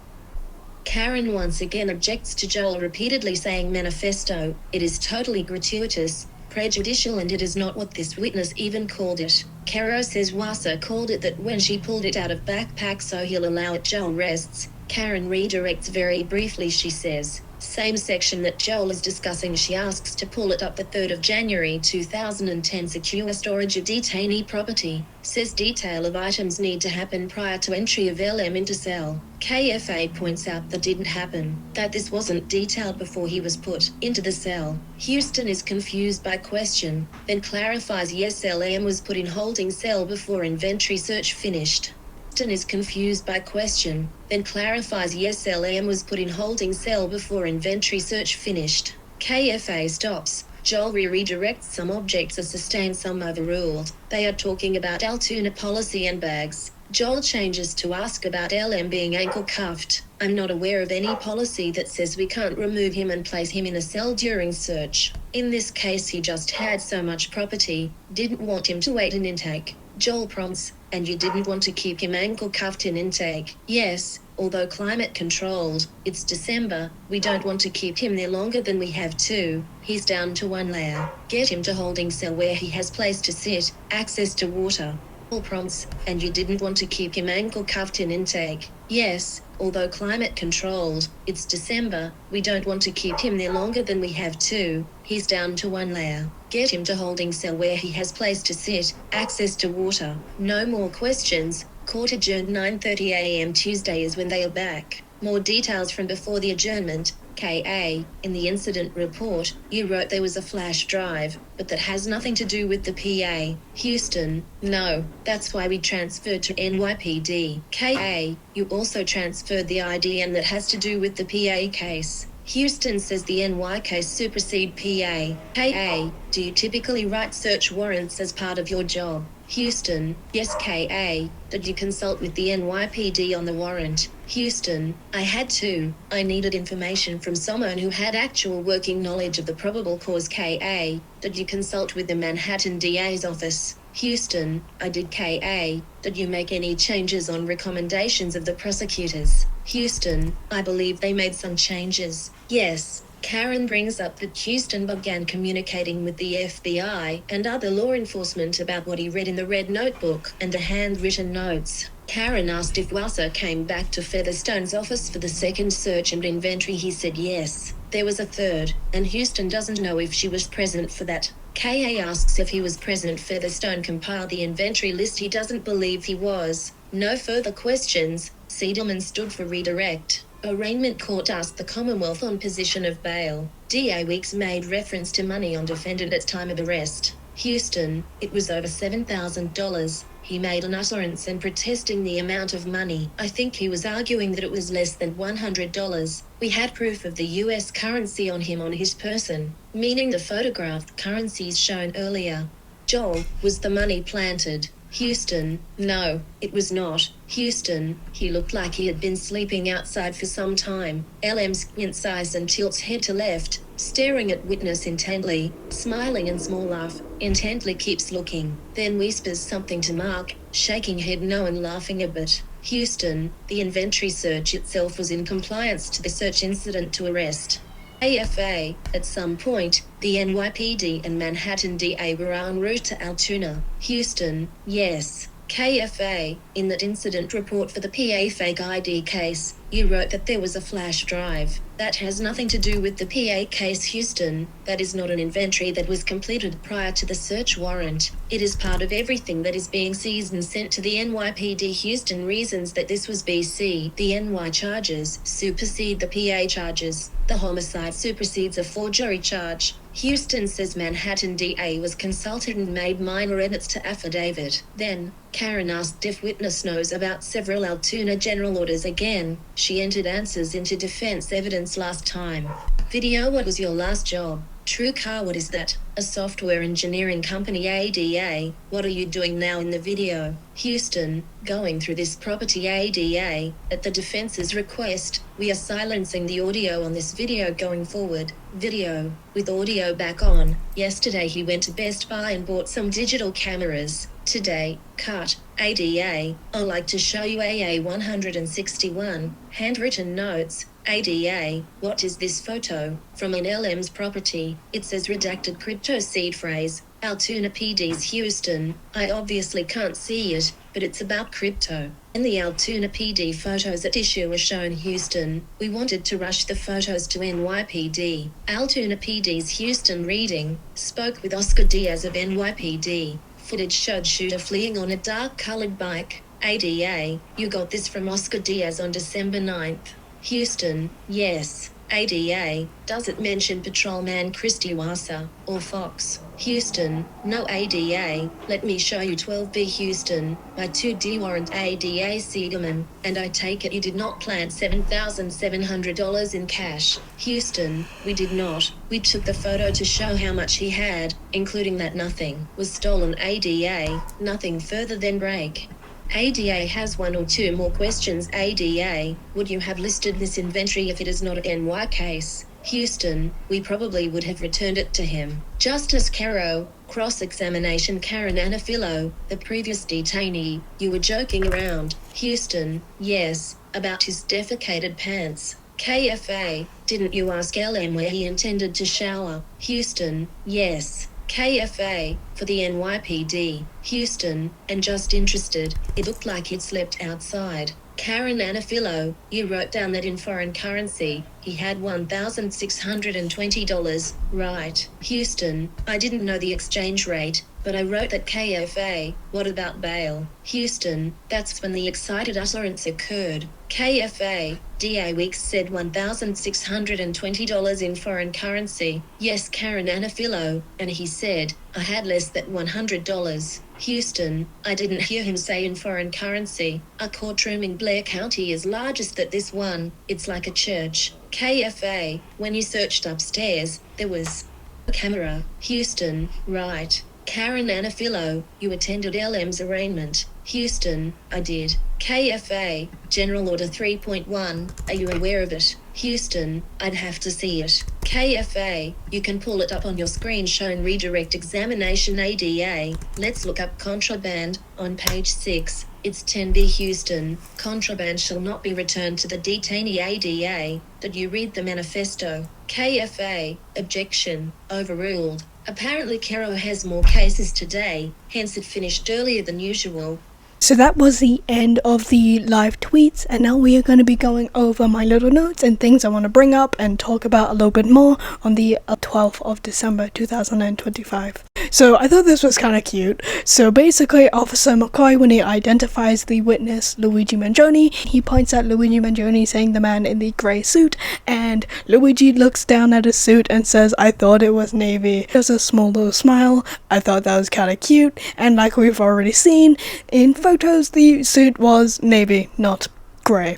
Karen once again objects to Joel repeatedly saying manifesto. It is totally gratuitous, prejudicial, and it is not what this witness even called it. Caro says Wassa called it that when she pulled it out of backpack, so he'll allow it. Joel rests. Karen redirects very briefly. She says, same section that Joel is discussing. She asks to pull it up. The 3rd of January 2010 secure storage of detainee property. Says detail of items need to happen prior to entry of LM into cell. KFA points out that didn't happen, that this wasn't detailed before he was put into the cell. Houston is confused by question, then clarifies yes, LM was put in holding cell before inventory search finished. Houston is confused by question, then clarifies yes, LM was put in holding cell before inventory search finished. KFA stops. Joel redirects. Some objects are sustained, some overruled. They are talking about Altoona policy and bags. Joel changes to ask about LM being ankle cuffed. I'm not aware of any policy that says we can't remove him and place him in a cell during search. In this case, he just had so much property, didn't want him to wait in intake. Joel prompts, and you didn't want to keep him ankle cuffed in intake? Yes, although climate controlled, it's December, we don't want to keep him there longer than we have to. He's down to one layer. Get him to holding cell where he has place to sit, access to water. All prompts, and you didn't want to keep him ankle cuffed in intake? Yes, although climate controlled, it's December, we don't want to keep him there longer than we have to. He's down to one layer. Get him to holding cell where he has place to sit, access to water. No more questions. Court adjourned. 9:30 a.m. Tuesday is when they are back. More details from before the adjournment. K.A. In the incident report, you wrote there was a flash drive, but that has nothing to do with the PA. Houston, no, that's why we transferred to NYPD. K.A. You also transferred the ID, and that has to do with the PA case. Houston says the NY case supersede PA. K.A. Do you typically write search warrants as part of your job? Houston, yes. K.A. Did you consult with the NYPD on the warrant? Houston, I had to. I needed information from someone who had actual working knowledge of the probable cause. K.A. Did you consult with the Manhattan DA's office? Houston, I did. KA, did you make any changes on recommendations of the prosecutors? Houston, I believe they made some changes. Yes. Karen brings up that Houston began communicating with the FBI and other law enforcement about what he read in the red notebook and the handwritten notes. Karen asked if Wasser came back to Featherstone's office for the second search and inventory. He said yes. There was a third, and Houston doesn't know if she was present for that. KA asks if he was present. Featherstone compiled the inventory list. He doesn't believe he was. No further questions. Siedelman stood for redirect. Arraignment court asked the Commonwealth on position of bail. DA Weeks made reference to money on defendant at time of arrest. Houston, it was over $7,000. He made an utterance and protesting the amount of money. I think he was arguing that it was less than $100. We had proof of the US currency on him on his person, meaning the photographed currencies shown earlier. Joel, was the money planted? Houston, no, it was not. Houston, he looked like he had been sleeping outside for some time. LM squints eyes and tilts head to left, staring at witness intently, smiling and small laugh, intently keeps looking, then whispers something to Mark, shaking head no and laughing a bit. Houston, the inventory search itself was in compliance to the search incident to arrest. AFA, at some point, the NYPD and Manhattan DA were en route to Altoona. Houston, yes. KFA, in that incident report for the PA fake ID case, you wrote that there was a flash drive. That has nothing to do with the PA case. Houston, that is not an inventory that was completed prior to the search warrant. It is part of everything that is being seized and sent to the NYPD. Houston reasons that this was BC. The NY charges supersede the PA charges. The homicide supersedes a forgery charge. Houston says Manhattan DA was consulted and made minor edits to affidavit. Then, Karen asked if witness knows about several Altoona general orders again. She entered answers into defense evidence last time. Video: what was your last job? True car: what is that? A software engineering company. ADA: what are you doing now in the video? Houston: going through this property. ADA: at the defense's request, we are silencing the audio on this video going forward. Video: with audio back on. Yesterday he went to Best Buy and bought some digital cameras. Today, cut. ADA: I'd like to show you AA 161, handwritten notes. ADA: what is this photo? From an LM's property. It says redacted crypto seed phrase. Altoona PD's. Houston: I obviously can't see it, but it's about crypto. And the Altoona PD photos at issue are shown. Houston: we wanted to rush the photos to NYPD. Altoona PD's. Houston reading: spoke with Oscar Diaz of NYPD. Footage showed shooter fleeing on a dark-colored bike. ADA: you got this from Oscar Diaz on December 9th. Houston: yes. ADA: does it mention patrolman Christy Wasser or Fox? Houston: no. ADA: let me show you 12B. Houston: by 2D warrant. ADA: Siegelman: and I take it you did not plant $7,700 in cash? Houston: we did not. We took the photo to show how much he had, including that nothing was stolen. ADA: nothing further than break. ADA has one or two more questions. ADA: would you have listed this inventory if it is not an NY case? Houston: we probably would have returned it to him. Justice Caro: cross-examination. Karen Anafilo, the previous detainee: you were joking around. Houston: yes, about his defecated pants. KFA: didn't you ask LM where he intended to shower? Houston: yes. KFA: for the NYPD. Houston: and just interested, it looked like he'd slept outside. Karen Anafilo: you wrote down that in foreign currency, he had $1,620, right? Houston: I didn't know the exchange rate, but I wrote that. KFA: what about bail? Houston: that's when the excited utterance occurred. KFA: DA Weeks said $1,620 in foreign currency. Yes. Karen Anafilo: and he said, I had less than $100. Houston: I didn't hear him say in foreign currency. A courtroom in Blair County is largest at this one. It's like a church. KFA: when you searched upstairs, there was a camera. Houston: right. Karen Anafilo: you attended LM's arraignment? Houston: I did. KFA: General Order 3.1, are you aware of it? Houston: I'd have to see it. KFA, you can pull it up on your screen showing redirect examination ADA. Let's look up contraband on page 6. It's 10B Houston. Contraband shall not be returned to the detainee ADA. Did you read the manifesto? KFA, objection, overruled. Apparently Kero has more cases today, hence it finished earlier than usual. So that was the end of the live tweets, and now we are going to be going over my little notes and things I want to bring up and talk about a little bit more on the 12th of December 2025. So I thought this was kind of cute. So basically, Officer McCoy, when he identifies the witness, Luigi Mangione, he points at Luigi Mangione saying the man in the grey suit, and Luigi looks down at his suit and says, "I thought it was navy." There's a small little smile. I thought that was kind of cute, and like we've already seen in photos, the suit was navy, not grey,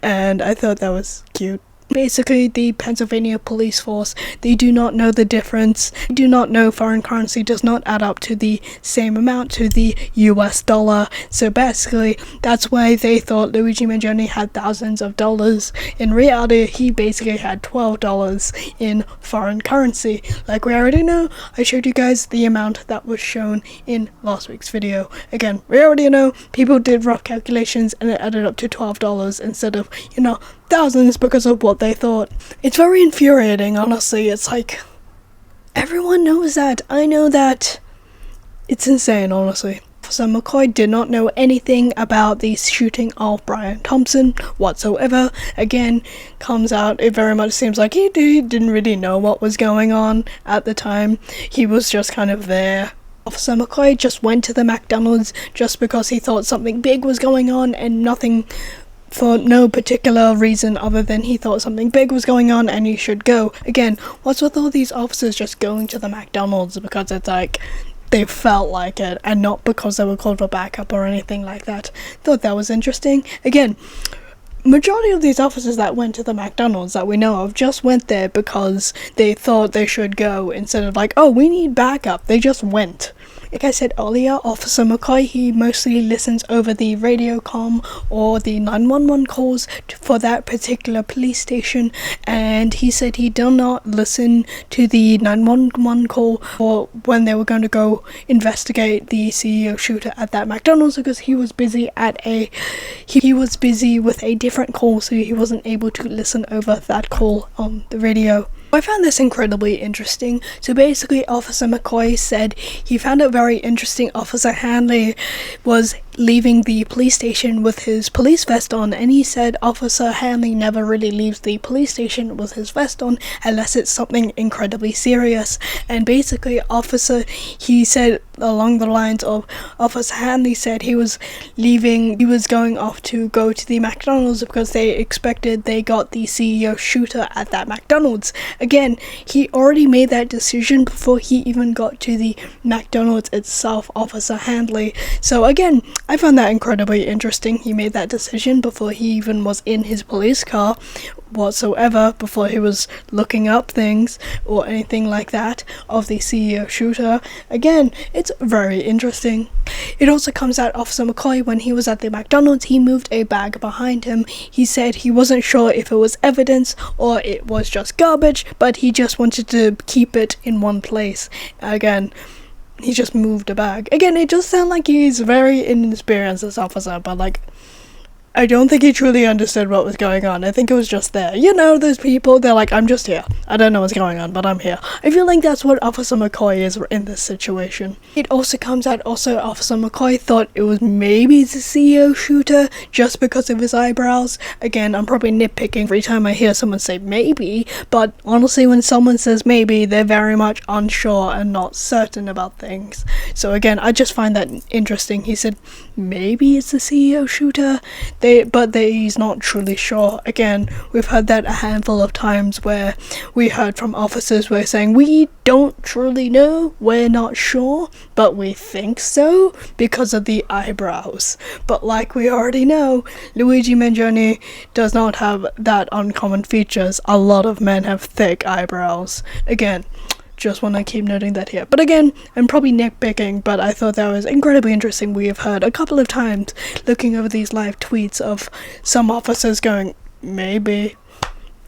and I thought that was cute. Basically, the Pennsylvania police force, they do not know the difference. They do not know foreign currency does not add up to the same amount to the US dollar. So basically, that's why they thought Luigi Mangione had thousands of dollars. In reality, he basically had $12 in foreign currency. Like we already know, I showed you guys the amount that was shown in last week's video. Again, we already know people did rough calculations and it added up to $12 instead of, thousands because of what they thought. It's very infuriating, honestly. It's like, everyone knows that. I know that. It's insane, honestly. So McCoy did not know anything about the shooting of Brian Thompson whatsoever. Again, comes out, it very much seems like he didn't really know what was going on at the time. He was just kind of there. Officer McCoy just went to the McDonald's just because he thought something big was going on and nothing, for no particular reason other than he thought something big was going on and he should go. Again, what's with all these officers just going to the McDonald's because it's like they felt like it and not because they were called for backup or anything like that? Thought that was interesting. Again, majority of these officers that went to the McDonald's that we know of just went there because they thought they should go instead of like, oh, we need backup. They just went. Like I said earlier, Officer McCoy, he mostly listens over the radio comm or the 911 calls for that particular police station, and he said he did not listen to the 911 call for when they were going to go investigate the CEO shooter at that McDonald's because he was busy he was busy with a different call, so he wasn't able to listen over that call on the radio. I found this incredibly interesting. So basically, Officer McCoy said he found it very interesting Officer Hanley was leaving the police station with his police vest on, and he said Officer Hanley never really leaves the police station with his vest on unless it's something incredibly serious. And basically, he said along the lines of Officer Hanley said he was going off to go to the McDonald's because they expected they got the CEO shooter at that McDonald's. Again, he already made that decision before he even got to the McDonald's itself, Officer Hanley. So again, I found that incredibly interesting. He made that decision before he even was in his police car whatsoever, before he was looking up things or anything like that of the CEO shooter. Again, it's very interesting. It also comes out Officer McCoy, when he was at the McDonald's, he moved a bag behind him. He said he wasn't sure if it was evidence or it was just garbage, but he just wanted to keep it in one place. Again, he just moved a bag. Again, it just sounds like he's very inexperienced, this officer, but like, I don't think he truly understood what was going on. I think it was just there. Those people, they're like, I'm just here. I don't know what's going on, but I'm here. I feel like that's what Officer McCoy is in this situation. It also comes out, Officer McCoy thought it was maybe the CEO shooter just because of his eyebrows. Again, I'm probably nitpicking every time I hear someone say maybe, but honestly, when someone says maybe, they're very much unsure and not certain about things. So again, I just find that interesting. He said, maybe it's the CEO shooter, but he's not truly sure. Again, we've heard that a handful of times where we heard from officers were saying, we don't truly know, we're not sure, but we think so because of the eyebrows. But like we already know, Luigi Mangione does not have that uncommon features. A lot of men have thick eyebrows. Again, just want to keep noting that here. But again, I'm probably nitpicking, but I thought that was incredibly interesting. We have heard a couple of times looking over these live tweets of some officers going, maybe.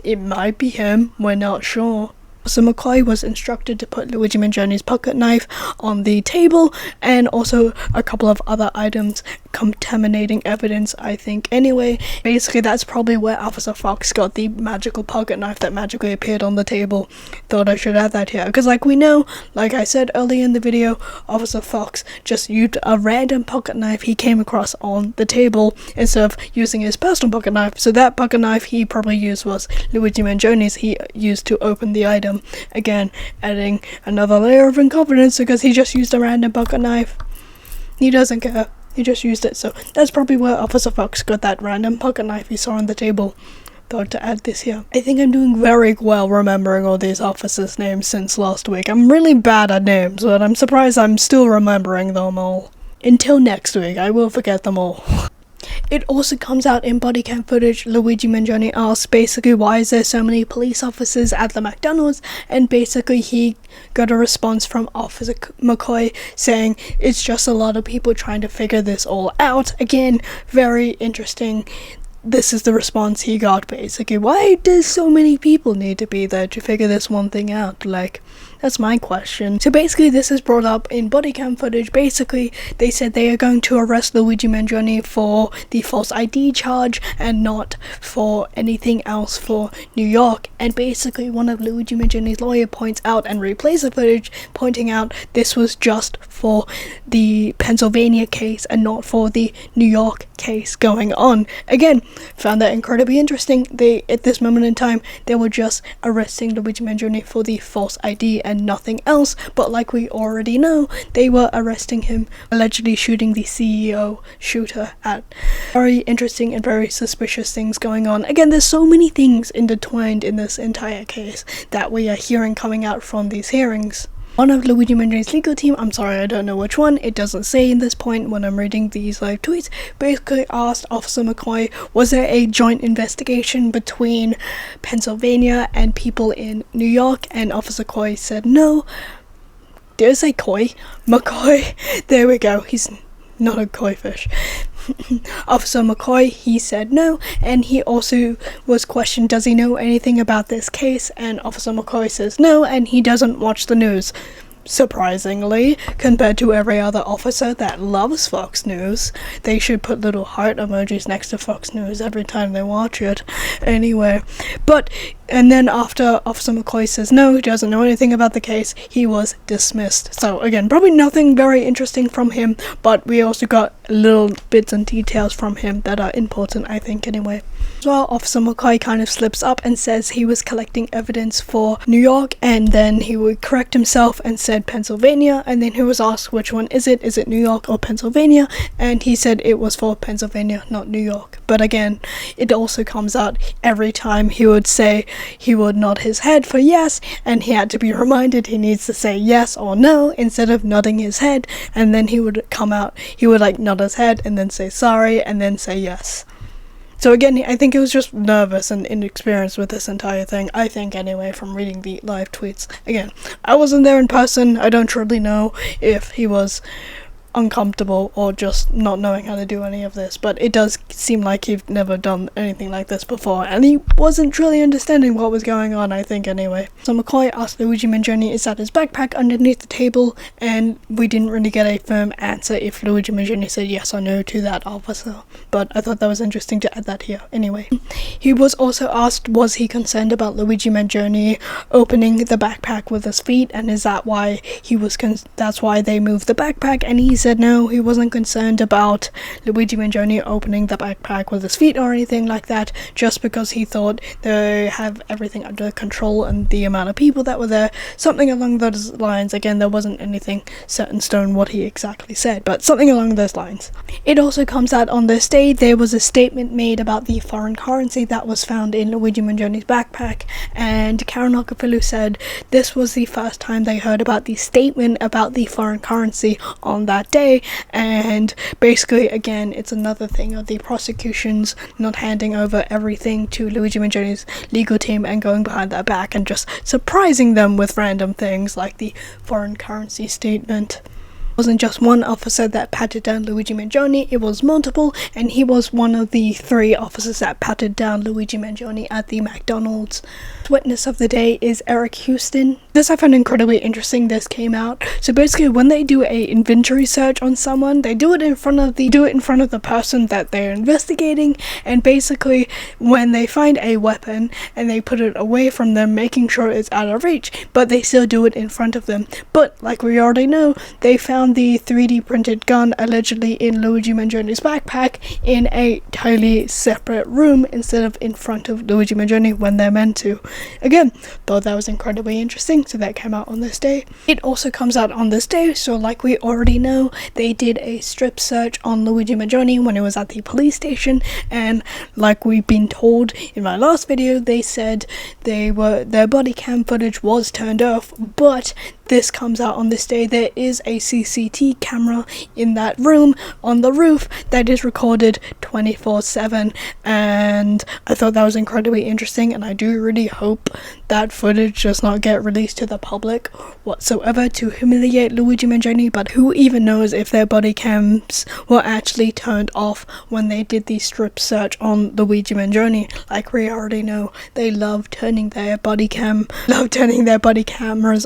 it might be him, we're not sure. So McCoy was instructed to put Luigi Mangione's pocket knife on the table, and also a couple of other items contaminating evidence, I think. Anyway, basically that's probably where Officer Fox got the magical pocket knife that magically appeared on the table. Thought I should add that here, because like we know, like I said earlier in the video, Officer Fox just used a random pocket knife he came across on the table instead of using his personal pocket knife. So that pocket knife he probably used was Luigi Mangione's he used to open the item. Again, adding another layer of incompetence because he just used a random pocket knife. He doesn't care. He just used it. So that's probably where Officer Fox got that random pocket knife he saw on the table. Thought to add this here. I think I'm doing very well remembering all these officers' names since last week. I'm really bad at names, but I'm surprised I'm still remembering them all. Until next week, I will forget them all. It also comes out in body cam footage. Luigi Mangione asks basically why is there so many police officers at the McDonald's, and basically he got a response from Officer McCoy saying it's just a lot of people trying to figure this all out. Again, very interesting. This is the response he got basically. Why does so many people need to be there to figure this one thing out? Like, that's my question. So basically this is brought up in body cam footage. Basically they said they are going to arrest Luigi Mangione for the false ID charge and not for anything else for New York. And basically one of Luigi Mangione's lawyer points out and replays the footage, pointing out this was just for the Pennsylvania case and not for the New York case going on. Again, found that incredibly interesting. They, at this moment in time, they were just arresting Luigi Mangione for the false ID and nothing else, but like we already know, they were arresting him allegedly shooting the CEO shooter at. Very interesting and very suspicious things going on. Again, there's so many things intertwined in this entire case that we are hearing coming out from these hearings. One of Luigi Mangione's legal team, I'm sorry I don't know which one, it doesn't say in this point when I'm reading these live tweets, basically asked Officer McCoy, was there a joint investigation between Pennsylvania and people in New York? And Officer McCoy said no. Did I say koi? McCoy, there we go, he's not a koi fish. Officer McCoy, he said no, and he also was questioned, does he know anything about this case? And Officer McCoy says no, and he doesn't watch the news. Surprisingly, compared to every other officer that loves Fox News. They should put little heart emojis next to Fox News every time they watch it. Anyway, and then after Officer McCoy says no, he doesn't know anything about the case, he was dismissed. So again, probably nothing very interesting from him, but we also got little bits and details from him that are important, I think, anyway. As well, Officer McCoy kind of slips up and says he was collecting evidence for New York, and then he would correct himself and said Pennsylvania, and then he was asked which one is it New York or Pennsylvania, and he said it was for Pennsylvania, not New York. But again, it also comes out every time he would say he would nod his head for yes, and he had to be reminded he needs to say yes or no instead of nodding his head, and then he would come out, he would like nod his head and then say sorry and then say yes. So again, I think he was just nervous and inexperienced with this entire thing, I think anyway, from reading the live tweets. Again, I wasn't there in person, I don't truly know if he was uncomfortable or just not knowing how to do any of this, but it does seem like he'd never done anything like this before, and he wasn't truly understanding what was going on, I think anyway. So McCoy asked Luigi Mangione is that his backpack underneath the table, and we didn't really get a firm answer if Luigi Mangione said yes or no to that officer, but I thought that was interesting to add that here. Anyway, he was also asked was he concerned about Luigi Mangione opening the backpack with his feet, and is that why he was that's why they moved the backpack, and he said no, he wasn't concerned about Luigi Mangione opening the backpack with his feet or anything like that, just because he thought they have everything under control and the amount of people that were there, something along those lines. Again, there wasn't anything set in stone what he exactly said, but something along those lines. It also comes out on this day there was a statement made about the foreign currency that was found in Luigi Mangione's backpack, and Karen Okafilu said this was the first time they heard about the statement about the foreign currency on that day, and basically again it's another thing of the prosecutions not handing over everything to Luigi Mangione's legal team and going behind their back and just surprising them with random things like the foreign currency statement. wasn't just one officer that patted down Luigi Mangione, it was multiple, and he was one of the 3 officers that patted down Luigi Mangione at the McDonald's. Witness of the day is Eric Houston. This I found incredibly interesting. This came out. So basically, when they do a inventory search on someone, they do it in front of the person that they're investigating, and basically when they find a weapon and they put it away from them, making sure it's out of reach, but they still do it in front of them. But like we already know, they found the 3D printed gun allegedly in Luigi Mangione's backpack in a totally separate room instead of in front of Luigi Mangione when they're meant to. Again, thought that was incredibly interesting, so that came out on this day. It also comes out on this day, so like we already know, they did a strip search on Luigi Mangione when it was at the police station, and like we've been told in my last video, they said their body cam footage was turned off, but this comes out on this day. There is a CCTV camera in that room on the roof that is recorded 24/7, and I thought that was incredibly interesting, and I do really hope that footage does not get released to the public whatsoever to humiliate Luigi Mangione. But who even knows if their body cams were actually turned off when they did the strip search on Luigi Mangione. Like we already know, they love turning their body cameras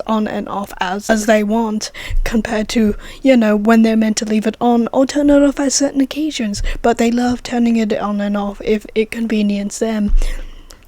on and off as they want, compared to, when they're meant to leave it on or turn it off at certain occasions, but they love turning it on and off if it conveniences them.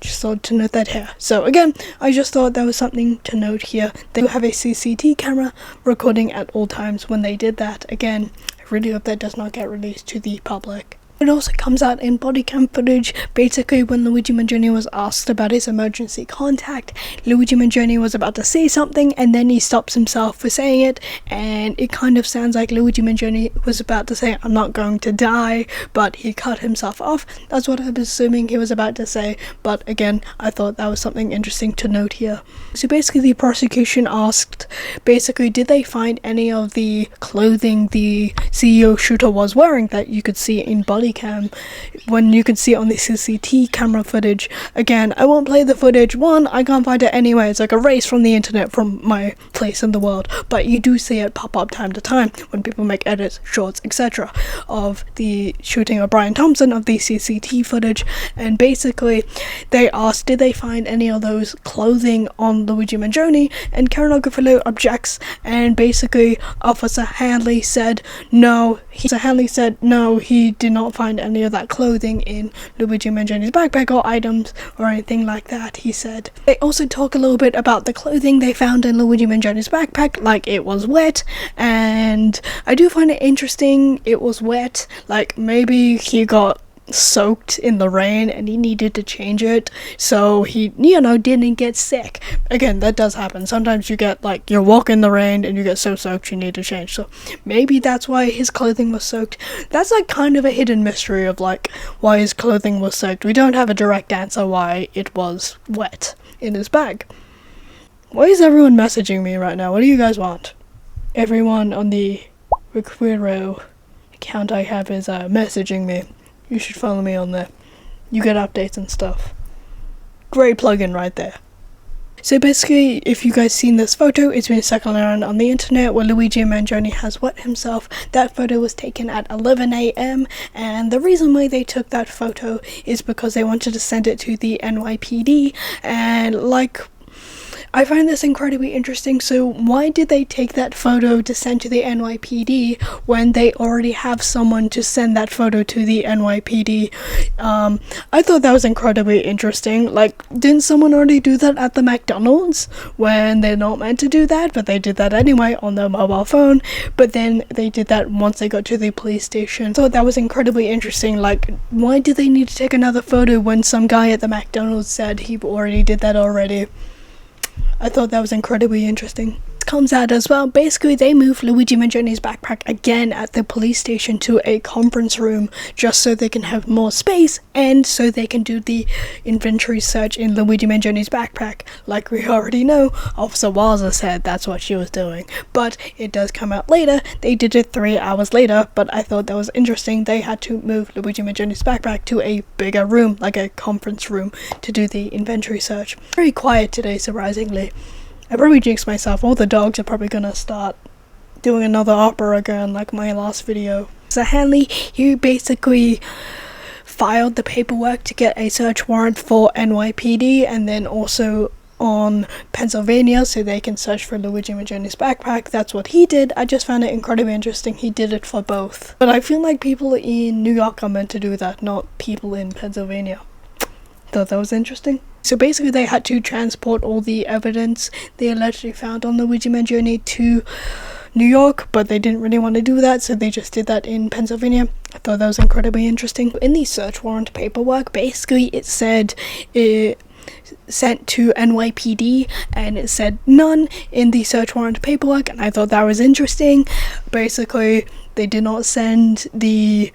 Just thought to note that here. So again, I just thought that was something to note here. They have a CCTV camera recording at all times when they did that. Again, I really hope that does not get released to the public. It also comes out in body cam footage. Basically, when Luigi Mangione was asked about his emergency contact, Luigi Mangione was about to say something and then he stops himself for saying it, and it kind of sounds like Luigi Mangione was about to say, "I'm not going to die," but he cut himself off. That's what I'm assuming he was about to say, but again, I thought that was something interesting to note here. So basically, the prosecution asked, did they find any of the clothing the CEO shooter was wearing that you could see in body cam when you could see it on the CCTV camera footage. Again, I won't play the footage. One, I can't find it anyway. It's like erased from the internet from my place in the world, but you do see it pop up time to time when people make edits, shorts, etc. of the shooting of Brian Thompson of the CCTV footage. And basically they asked, did they find any of those clothing on Luigi Mangione, and Karen Ogafillo objects, and basically Officer Hanley said no. He did not find any of that clothing in Luigi Mangione's backpack or items or anything like that, he said. They also talk a little bit about the clothing they found in Luigi Mangione's backpack, like it was wet, and I do find it interesting it was wet, like maybe he got soaked in the rain and he needed to change it so he didn't get sick. Again, that does happen. Sometimes you get you walk in the rain and you get so soaked you need to change, so maybe that's why his clothing was soaked. That's kind of a hidden mystery of why his clothing was soaked. We don't have a direct answer why it was wet in his bag. Why is everyone messaging me right now? What do you guys want? Everyone on the Requiro account I have is messaging me. You should follow me on there. You get updates and stuff. Great plugin right there. So basically, if you guys seen this photo, it's been circling around on the internet where Luigi Mangione has wet himself. That photo was taken at 11 a.m. and the reason why they took that photo is because they wanted to send it to the NYPD, and I find this incredibly interesting. So why did they take that photo to send to the NYPD when they already have someone to send that photo to the NYPD? I thought that was incredibly interesting. Didn't someone already do that at the McDonald's when they're not meant to do that, but they did that anyway on their mobile phone, but then they did that once they got to the police station. So that was incredibly interesting. Why did they need to take another photo when some guy at the McDonald's said he already did that already? I thought that was incredibly interesting. Comes out as well. Basically, they moved Luigi Mangione's backpack again at the police station to a conference room just so they can have more space and so they can do the inventory search in Luigi Mangione's backpack. Like we already know, Officer Waza said that's what she was doing, but it does come out later. They did it 3 hours later, but I thought that was interesting. They had to move Luigi Mangione's backpack to a bigger room, like a conference room, to do the inventory search. Very quiet today, surprisingly. I probably jinxed myself. All the dogs are probably gonna start doing another opera again like my last video. So Hanley, he basically filed the paperwork to get a search warrant for NYPD and then also on Pennsylvania so they can search for Luigi Mangione's backpack. That's what he did. I just found it incredibly interesting he did it for both. But I feel like people in New York are meant to do that, not people in Pennsylvania. Thought that was interesting. So basically they had to transport all the evidence they allegedly found on Luigi Mangione to New York, but they didn't really want to do that, so they just did that in Pennsylvania. I thought that was incredibly interesting. In the search warrant paperwork, basically it said it sent to NYPD and it said none in the search warrant paperwork, and I thought that was interesting. Basically they did not send the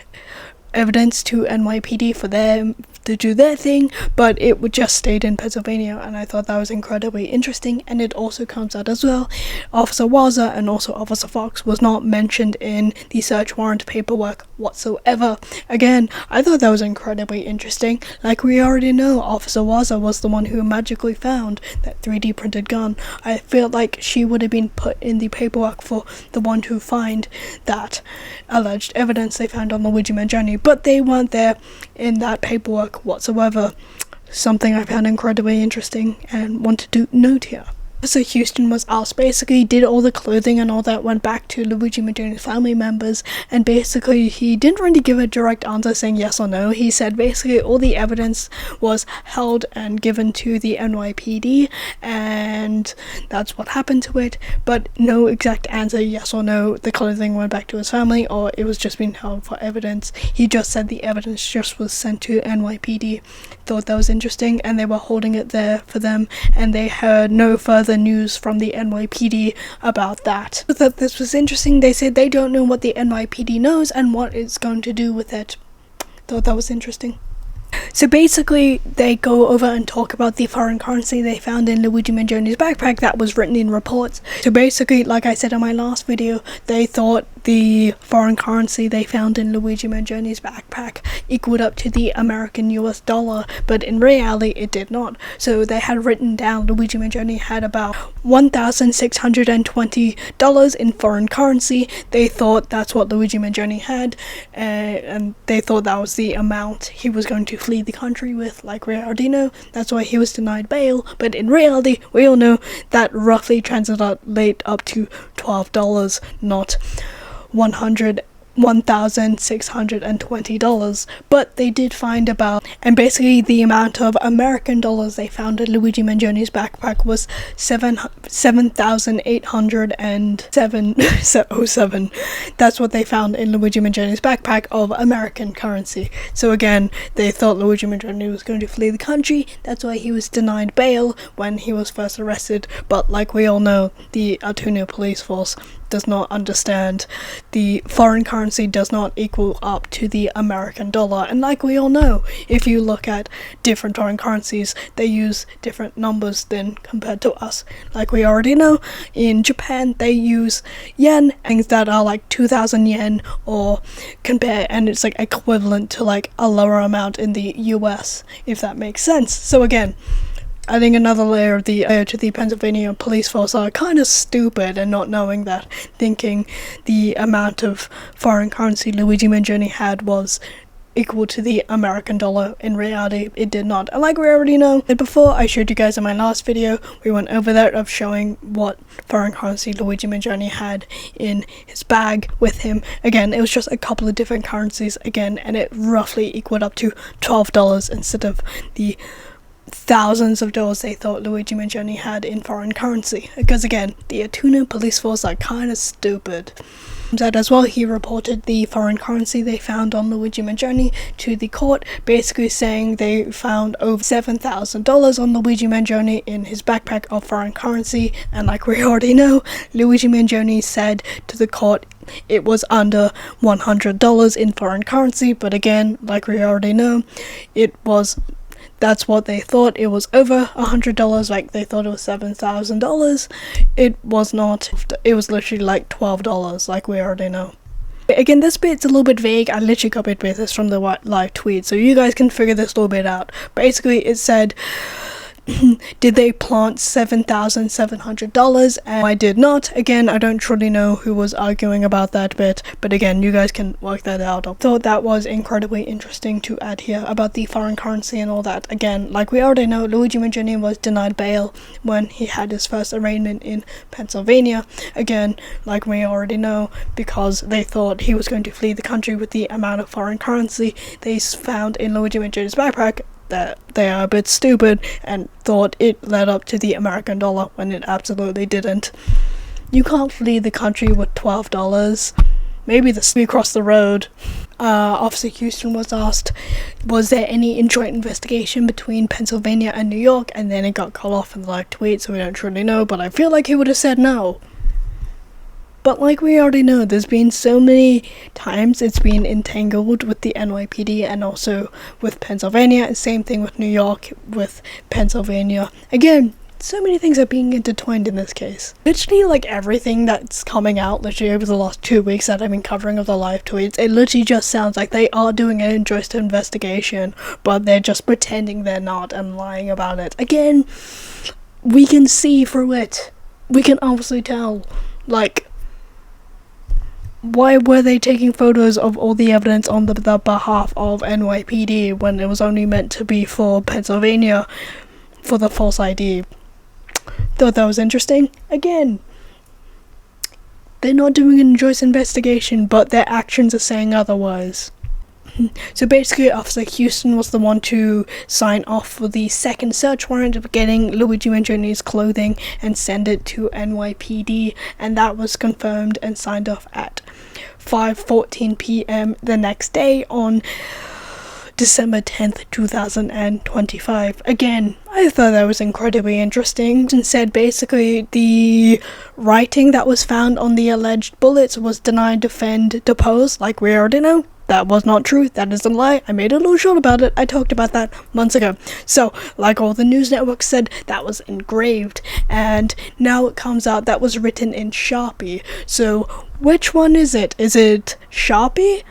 evidence to NYPD for them to do their thing, but it would just stayed in Pennsylvania, and I thought that was incredibly interesting. And it also comes out as well, Officer Waza and also Officer Fox was not mentioned in the search warrant paperwork whatsoever. Again, I thought that was incredibly interesting. Like we already know, Officer Waza was the one who magically found that 3D printed gun. I feel like she would have been put in the paperwork for the one to find that alleged evidence they found on Luigi Mangione, but they weren't there in that paperwork whatsoever. Something I found incredibly interesting and wanted to note here. So Houston was asked, basically did all the clothing and all that went back to Luigi Mangione's family members, and basically he didn't really give a direct answer saying yes or no. He said basically all the evidence was held and given to the NYPD and that's what happened to it, but no exact answer, yes or no, the clothing went back to his family or it was just being held for evidence. He just said the evidence just was sent to NYPD. Thought that was interesting, and they were holding it there for them, and they heard no further news from the NYPD about that. I thought this was interesting. They said they don't know what the NYPD knows and what it's going to do with it. Thought that was interesting. So basically they go over and talk about the foreign currency they found in Luigi Mangione's backpack that was written in reports. So basically, like I said in my last video, they thought the foreign currency they found in Luigi Mangione's backpack equaled up to the American US dollar, but in reality it did not. So they had written down Luigi Mangione had about $1,620 in foreign currency. They thought that's what Luigi Mangione had, and they thought that was the amount he was going to flee the country with. Like we already know, that's why he was denied bail, but in reality we all know that roughly translates up to $12, not $1,620, but they did find about, and basically the amount of American dollars they found in Luigi Mangione's backpack was 7,807. That's what they found in Luigi Mangione's backpack of American currency. So again, they thought Luigi Mangione was going to flee the country. That's why he was denied bail when he was first arrested, but like we all know, the Altoona police force does not understand the foreign currency does not equal up to the American dollar, and like we all know, if you look at different foreign currencies, they use different numbers than compared to us. Like we already know, in Japan they use yen, and that are like 2,000 yen, or compare, and it's like equivalent to like a lower amount in the US, if that makes sense. So again, I think another layer of the to the Pennsylvania police force are kind of stupid and not knowing that, thinking the amount of foreign currency Luigi Mangione had was equal to the American dollar. In reality, it did not. And like we already know, and before I showed you guys in my last video, we went over that of showing what foreign currency Luigi Mangione had in his bag with him. Again, it was just a couple of different currencies again, and it roughly equaled up to $12 instead of the thousands of dollars they thought Luigi Mangione had in foreign currency, because again, the Altoona police force are kind of stupid. That as well, he reported the foreign currency they found on Luigi Mangione to the court, basically saying they found over $7,000 on Luigi Mangione in his backpack of foreign currency, and like we already know, Luigi Mangione said to the court it was under $100 in foreign currency, but again, like we already know, that's what they thought. It was over $100, like they thought it was $7,000. It was not. It was literally like $12, like we already know. Again, this bit's a little bit vague. I literally copied this from the live tweet, so you guys can figure this little bit out. Basically, it said did they plant $7,700? And I did not. Again, I don't truly know who was arguing about that bit, but again, you guys can work that out. I thought that was incredibly interesting to add here about the foreign currency and all that. Again, like we already know, Luigi Mangione was denied bail when he had his first arraignment in Pennsylvania. Again, like we already know, because they thought he was going to flee the country with the amount of foreign currency they found in Luigi Mangione's backpack, that they are a bit stupid and thought it led up to the American dollar when it absolutely didn't. You can't flee the country with $12. Maybe across the road. Officer Houston was asked, was there any joint investigation between Pennsylvania and New York? And then it got cut off in the live tweet, so we don't truly know, but I feel like he would have said no. But like we already know, there's been so many times it's been entangled with the NYPD and also with Pennsylvania. Same thing with New York, with Pennsylvania. Again, so many things are being intertwined in this case. Literally, like everything that's coming out literally over the last 2 weeks that I've been covering of the live tweets, it literally just sounds like they are doing an joint investigation, but they're just pretending they're not and lying about it. Again, we can see through it. We can obviously tell, like, why were they taking photos of all the evidence on the behalf of NYPD when it was only meant to be for Pennsylvania for the false ID? Thought that was interesting. Again, they're not doing an joint investigation, but their actions are saying otherwise. So basically, Officer Houston was the one to sign off for the second search warrant of getting Luigi Mangione's clothing and send it to NYPD, and that was confirmed and signed off at 5:14 p.m. the next day on December 10th, 2025. Again, I thought that was incredibly interesting, and said basically the writing that was found on the alleged bullets was deny, defend, depose, like we already know. That was not true. That is a lie. I made a little short about it. I talked about that months ago. So, like all the news networks said, that was engraved. And now it comes out that was written in Sharpie. So, which one is it? Is it Sharpie?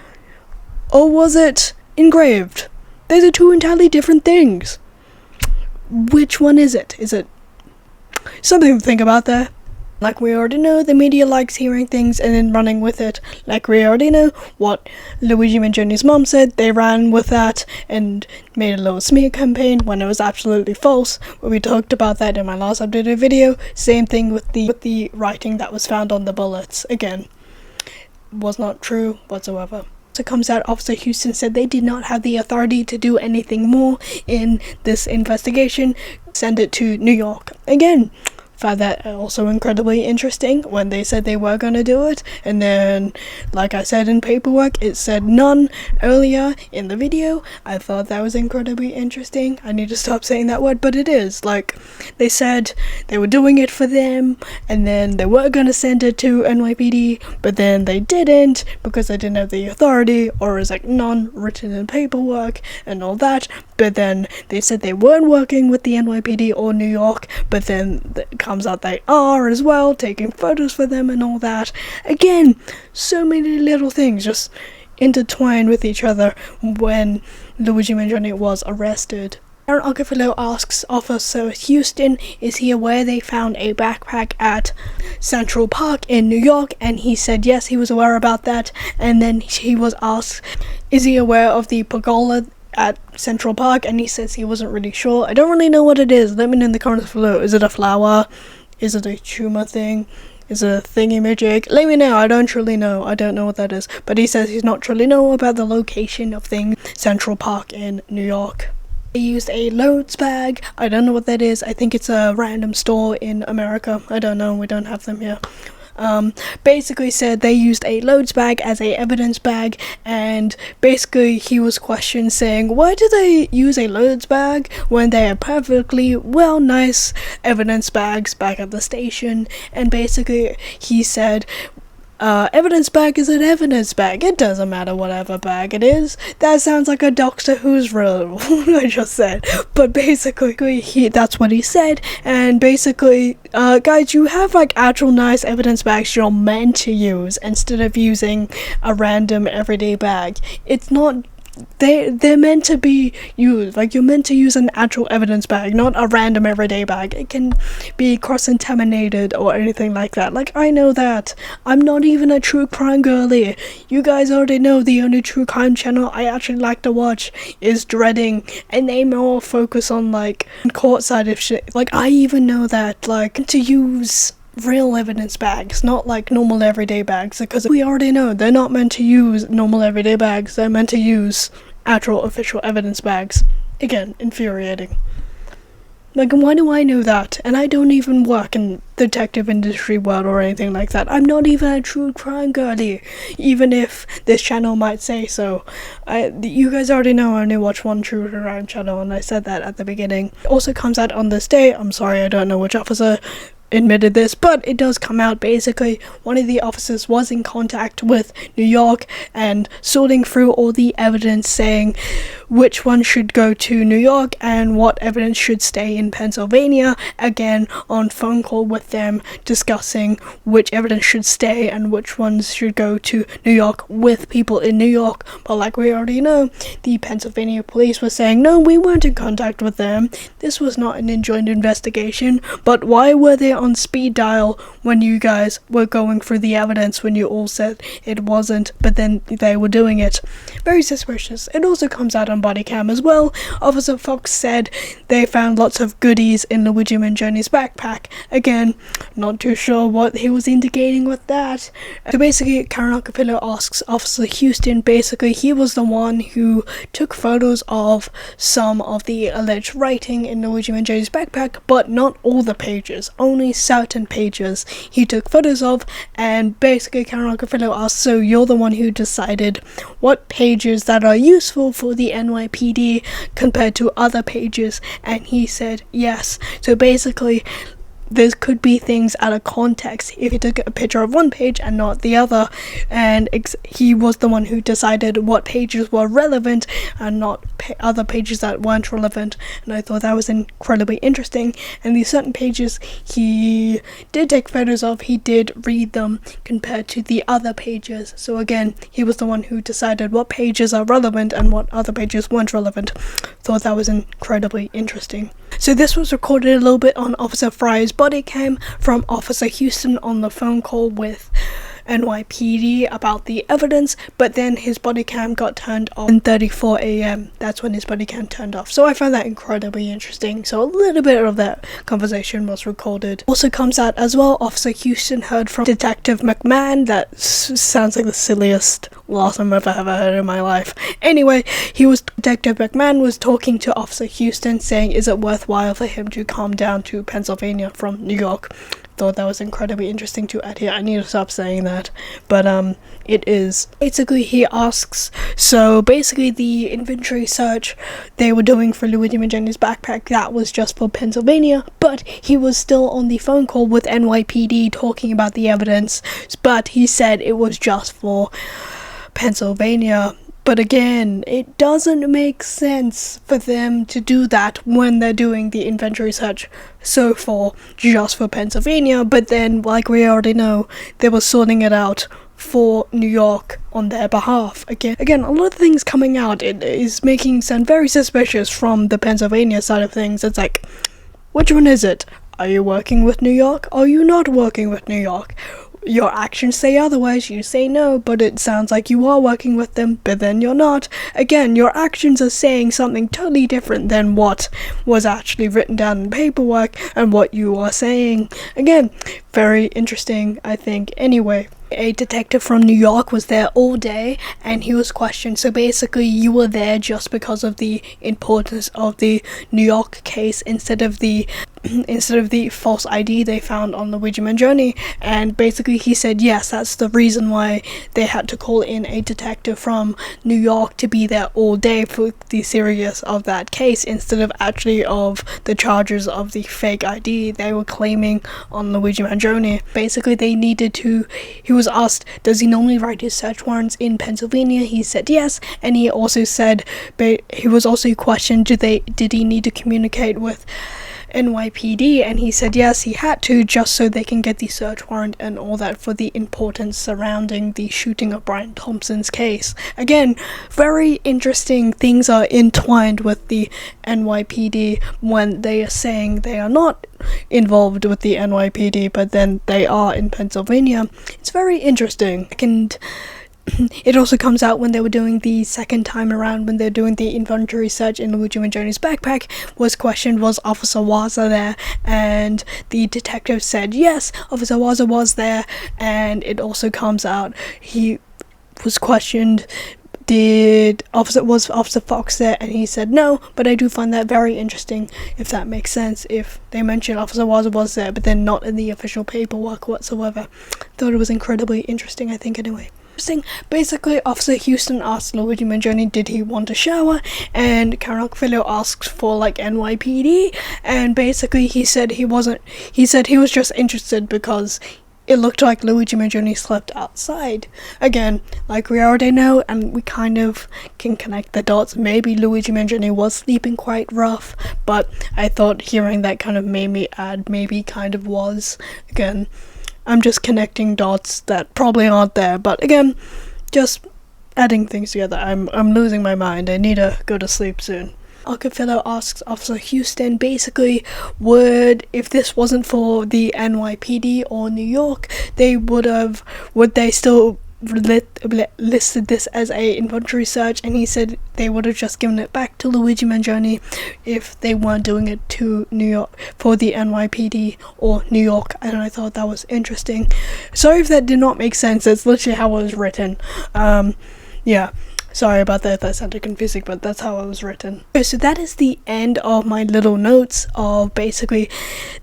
Or was it engraved? Those are two entirely different things. Which one is it? Is it something to think about there? Like we already know, the media likes hearing things and then running with it. Like we already know what Luigi Mangione's mom said, they ran with that and made a little smear campaign when it was absolutely false. We talked about that in my last updated video. Same thing with the writing that was found on the bullets. Again, was not true whatsoever. So it comes out, Officer Houston said they did not have the authority to do anything more in this investigation. Send it to New York. Again, found that also incredibly interesting when they said they were going to do it, and then, like I said in paperwork, it said none earlier in the video. I thought that was incredibly interesting. I need to stop saying that word, but it is. Like, they said they were doing it for them, and then they were going to send it to NYPD, but then they didn't because they didn't have the authority, or is like none written in paperwork and all that. But then they said they weren't working with the NYPD or New York, but then it comes out they are as well, taking photos for them and all that. Again, so many little things just intertwined with each other when Luigi Mangione was arrested. Aaron Argafillo asks Officer Houston, is he aware they found a backpack at Central Park in New York? And he said yes, he was aware about that. And then he was asked, is he aware of the pergola at Central Park? And he says he wasn't really sure. I don't really know what it is. Let me know in the comments below. Is it a flower? Is it a tumor thing? Is it a thingy-majig? Let me know. I don't truly know. I don't know what that is. But he says he's not truly know about the location of Central Park in New York. They used a loads bag. I don't know what that is. I think it's a random store in America. I don't know. We don't have them here. Basically said they used a loads bag as a evidence bag, and basically he was questioned saying, why do they use a loads bag when they are perfectly nice evidence bags back at the station? And basically he said, evidence bag is an evidence bag. It doesn't matter whatever bag it is. That sounds like a Doctor Who's rule, I just said. But basically, that's what he said. And basically, guys, you have like actual nice evidence bags you're meant to use instead of using a random everyday bag. It's not they're meant to be used. Like, you're meant to use an actual evidence bag, not a random everyday bag. It can be cross-contaminated or anything like that. Like, I know that. I'm not even a true crime girly. You guys already know the only true crime channel I actually like to watch is Dreading, and they more focus on, like, court side of shit. Like, I even know that, like, to use real evidence bags, not like normal everyday bags, because we already know they're not meant to use normal everyday bags. They're meant to use actual official evidence bags. Again, infuriating. Like, why do I know that? And I don't even work in the detective industry world or anything like that. I'm not even a true crime girly, even if this channel might say so. You guys already know I only watch one true crime channel, and I said that at the beginning. It also comes out on this day. I'm sorry, I don't know which officer admitted this, but it does come out. Basically, one of the officers was in contact with New York and sorting through all the evidence, saying which one should go to New York and what evidence should stay in Pennsylvania. Again, on phone call with them, discussing which evidence should stay and which ones should go to New York with people in New York. But like we already know, the Pennsylvania police were saying, no, we weren't in contact with them. This was not an joint investigation. But why were they on speed dial when you guys were going through the evidence, when you all said it wasn't, but then they were doing it? Very suspicious. It also comes out on body cam as well. Officer Fox said they found lots of goodies in Luigi Mangione's backpack. Again, not too sure what he was indicating with that. So basically, Karen Acapillo asks Officer Houston, basically he was the one who took photos of some of the alleged writing in Luigi Mangione's backpack, but not all the pages, only certain pages he took photos of. And basically Karen Acapillo asks, so you're the one who decided what pages that are useful for the NYPD compared to other pages? And he said yes. So basically, there could be things out of context if he took a picture of one page and not the other, and he was the one who decided what pages were relevant and not other pages that weren't relevant. And I thought that was incredibly interesting. And these certain pages he did take photos of, he did read them compared to the other pages. So again, he was the one who decided what pages are relevant and what other pages weren't relevant. Thought that was incredibly interesting. So this was recorded a little bit on Officer Fry's body cam from Officer Houston on the phone call with NYPD about the evidence, but then his body cam got turned off at 10:34 a.m. That's when his body cam turned off. So I found that incredibly interesting. So a little bit of that conversation was recorded. Also comes out as well, Officer Houston heard from Detective McMahon. That sounds like the silliest last name I've ever heard in my life. Anyway, Detective McMahon was talking to Officer Houston, saying is it worthwhile for him to come down to Pennsylvania from New York. Thought that was incredibly interesting to add here. I need to stop saying that, but it is. Basically, he asks, so basically the inventory search they were doing for Luigi Mangione's backpack, that was just for Pennsylvania, but he was still on the phone call with NYPD talking about the evidence, but he said it was just for Pennsylvania. But again, it doesn't make sense for them to do that when they're doing the inventory search just for Pennsylvania, but then, like we already know, they were sorting it out for New York on their behalf. Again, a lot of things coming out, it is making sound very suspicious from the Pennsylvania side of things. It's like, which one is it? Are you working with New York? Are you not working with New York? Your actions say otherwise, you say no, but it sounds like you are working with them, but then you're not. Again, your actions are saying something totally different than what was actually written down in paperwork and what you are saying. Again, very interesting, I think. Anyway, a detective from New York was there all day and he was questioned. So basically, you were there just because of the importance of the New York case instead of the false ID they found on Luigi Mangione. And basically he said yes, that's the reason why they had to call in a detective from New York to be there all day for the seriousness of that case instead of actually of the charges of the fake ID they were claiming on Luigi Mangione. Basically he was asked, does he normally write his search warrants in Pennsylvania? He said yes, and he also said, he was also questioned, did he need to communicate with NYPD, and he said yes, he had to, just so they can get the search warrant and all that for the importance surrounding the shooting of Brian Thompson's case. Again, very interesting things are entwined with the NYPD when they are saying they are not involved with the NYPD, but then they are in Pennsylvania. It's very interesting. And it also comes out when they were doing the second time around, when they're doing the inventory search in Luigi Mangione's backpack, was questioned, was Officer Waza there? And the detective said yes, Officer Waza was there. And it also comes out, he was questioned, was Officer Fox there? And he said no, but I do find that very interesting, if that makes sense, if they mention Officer Waza was there, but then not in the official paperwork whatsoever. Thought it was incredibly interesting, I think, anyway. Basically, Officer Houston asked Luigi Mangione did he want a shower, and Karen Requiro asked for like NYPD, and basically he said he was just interested because it looked like Luigi Mangione slept outside. Again, like we already know, and we kind of can connect the dots, maybe Luigi Mangione was sleeping quite rough, but I thought hearing that kind of made me add maybe kind of was. Again, I'm just connecting dots that probably aren't there, but again, just adding things together. I'm losing my mind. I need to go to sleep soon. Requiro asks Officer Houston, basically, if this wasn't for the NYPD or New York, would they still listed this as a inventory search? And he said they would have just given it back to Luigi Mangione if they weren't doing it to New York for the NYPD or New York. And I thought that was interesting. Sorry if that did not make sense. That's literally how it was written. Yeah. Sorry about that if that sounded confusing, but that's how it was written. Okay, so that is the end of my little notes of basically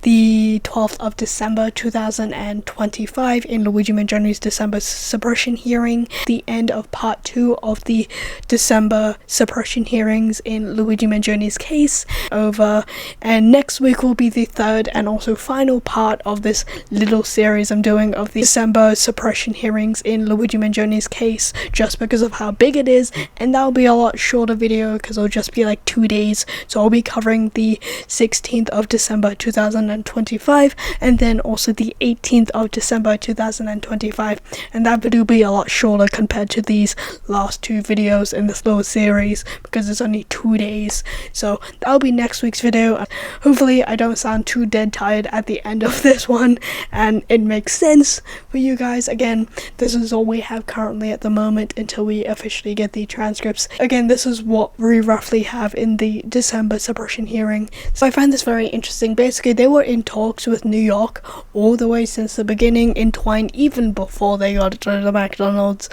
the 12th of December 2025 in Luigi Mangione's December suppression hearing. The end of part 2 of the December suppression hearings in Luigi Mangione's case over. And next week will be the third and also final part of this little series I'm doing of the December suppression hearings in Luigi Mangione's case, just because of how big it is. And that'll be a lot shorter video because it'll just be like 2 days. So I'll be covering the 16th of December 2025 and then also the 18th of December 2025, and that video will be a lot shorter compared to these last 2 videos in this little series because it's only 2 days. So that'll be next week's video. Hopefully I don't sound too dead tired at the end of this one and it makes sense for you guys. Again, this is all we have currently at the moment until we officially get the transcripts. Again, this is what we roughly have in the December suppression hearing. So I find this very interesting. Basically, they were in talks with New York all the way since the beginning, entwined even before they got to the McDonald's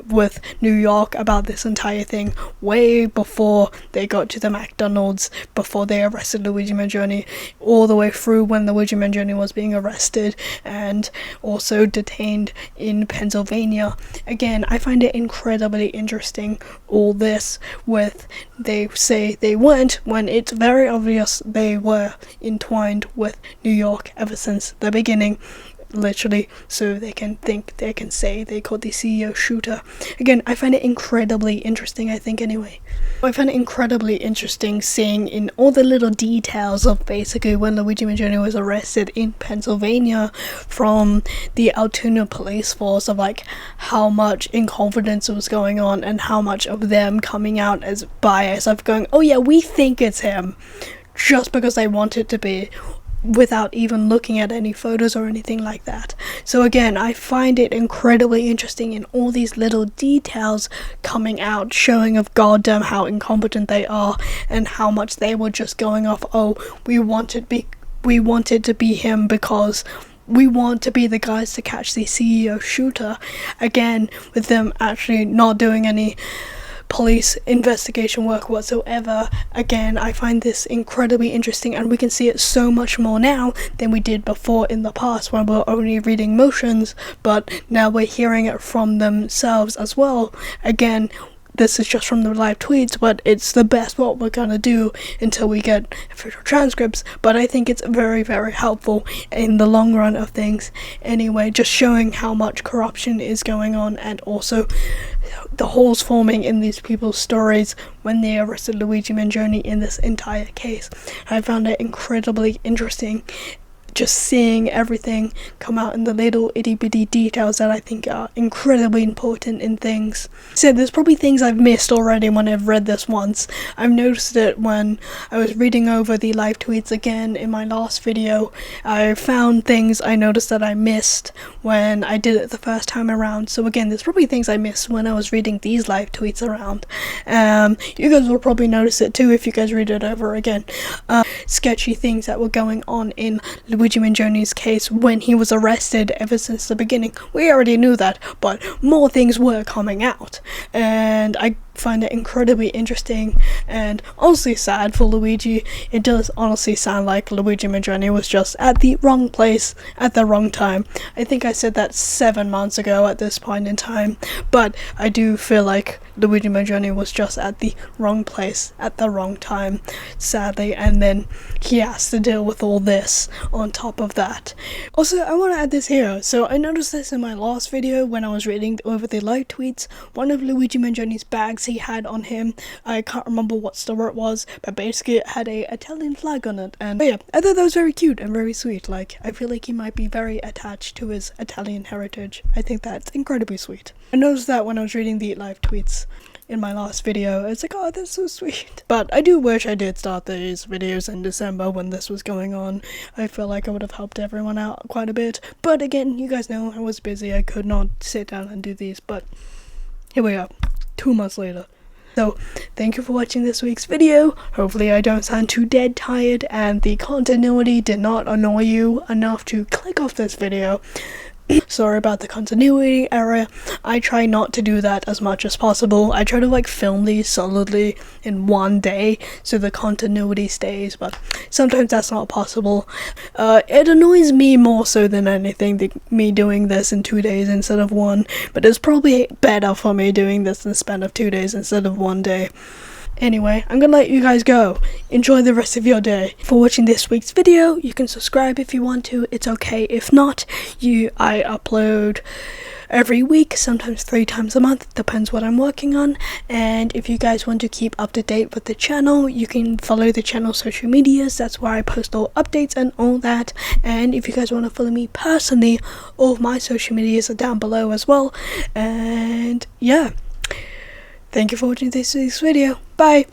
with New York about this entire thing, way before they got to the McDonald's, before they arrested Luigi Mangione, all the way through when Luigi Mangione was being arrested and also detained in Pennsylvania. Again, I find it incredibly interesting, all this with they say they weren't, when it's very obvious they were entwined with New York ever since the beginning, literally, so they can say they caught the CEO shooter. Again, I find it incredibly interesting, I think anyway. I find it incredibly interesting seeing in all the little details of basically when Luigi Mangione was arrested in Pennsylvania from the Altoona police force, of like how much incompetence was going on and how much of them coming out as bias of going, oh yeah, we think it's him, just because they want it to be, without even looking at any photos or anything like that. So again, I find it incredibly interesting in all these little details coming out, showing of goddamn how incompetent they are and how much they were just going off, oh, we wanted to be him because we want to be the guys to catch the CEO shooter. Again, with them actually not doing any police investigation work whatsoever. Again, I find this incredibly interesting, and we can see it so much more now than we did before in the past when we were only reading motions, but now we're hearing it from themselves as well. Again, this is just from the live tweets, but it's the best what we're gonna do until we get official transcripts. But I think it's very, very helpful in the long run of things anyway, just showing how much corruption is going on and also the holes forming in these people's stories when they arrested Luigi Mangione in this entire case. I found it incredibly interesting, just seeing everything come out in the little itty-bitty details that I think are incredibly important in things. So there's probably things I've missed already when I've read this once. I've noticed it when I was reading over the live tweets again in my last video. I found things I noticed that I missed when I did it the first time around. So again, there's probably things I missed when I was reading these live tweets around. You guys will probably notice it too if you guys read it over again. Sketchy things that were going on in Luigi Mangione's case when he was arrested ever since the beginning. We already knew that, but more things were coming out, and I find it incredibly interesting and honestly sad for Luigi. It does honestly sound like Luigi Mangione was just at the wrong place at the wrong time. I think I said that 7 months ago at this point in time, but I do feel like Luigi Mangione was just at the wrong place at the wrong time, sadly, and then he has to deal with all this on top of that. Also, I want to add this here. So I noticed this in my last video when I was reading over the live tweets. One of Luigi Mangione's bags he had on him, I can't remember what store it was, but basically it had a Italian flag on it, and yeah, I thought that was very cute and very sweet. Like, I feel like he might be very attached to his Italian heritage. I think that's incredibly sweet. I noticed that when I was reading the live tweets in my last video. It's like, oh, that's so sweet. But I do wish I did start these videos in December when this was going on. I feel like I would have helped everyone out quite a bit. But again, you guys know I was busy. I could not sit down and do these. But here we are, 2 months later. So, thank you for watching this week's video. Hopefully I don't sound too dead tired and the continuity did not annoy you enough to click off this video. Sorry about the continuity error. I try not to do that as much as possible. I try to film these solidly in one day so the continuity stays, but sometimes that's not possible. It annoys me more so than anything, me doing this in 2 days instead of one, but it's probably better for me doing this in the span of 2 days instead of 1 day. Anyway, I'm gonna let you guys go. Enjoy the rest of your day. For watching this week's video, you can subscribe if you want to. It's okay if not. I upload every week, sometimes 3 times a month, depends what I'm working on. And if you guys want to keep up to date with the channel, you can follow the channel's social medias. That's where I post all updates and all that. And if you guys want to follow me personally, all of my social medias are down below as well. And yeah. Thank you for watching this week's video. Bye!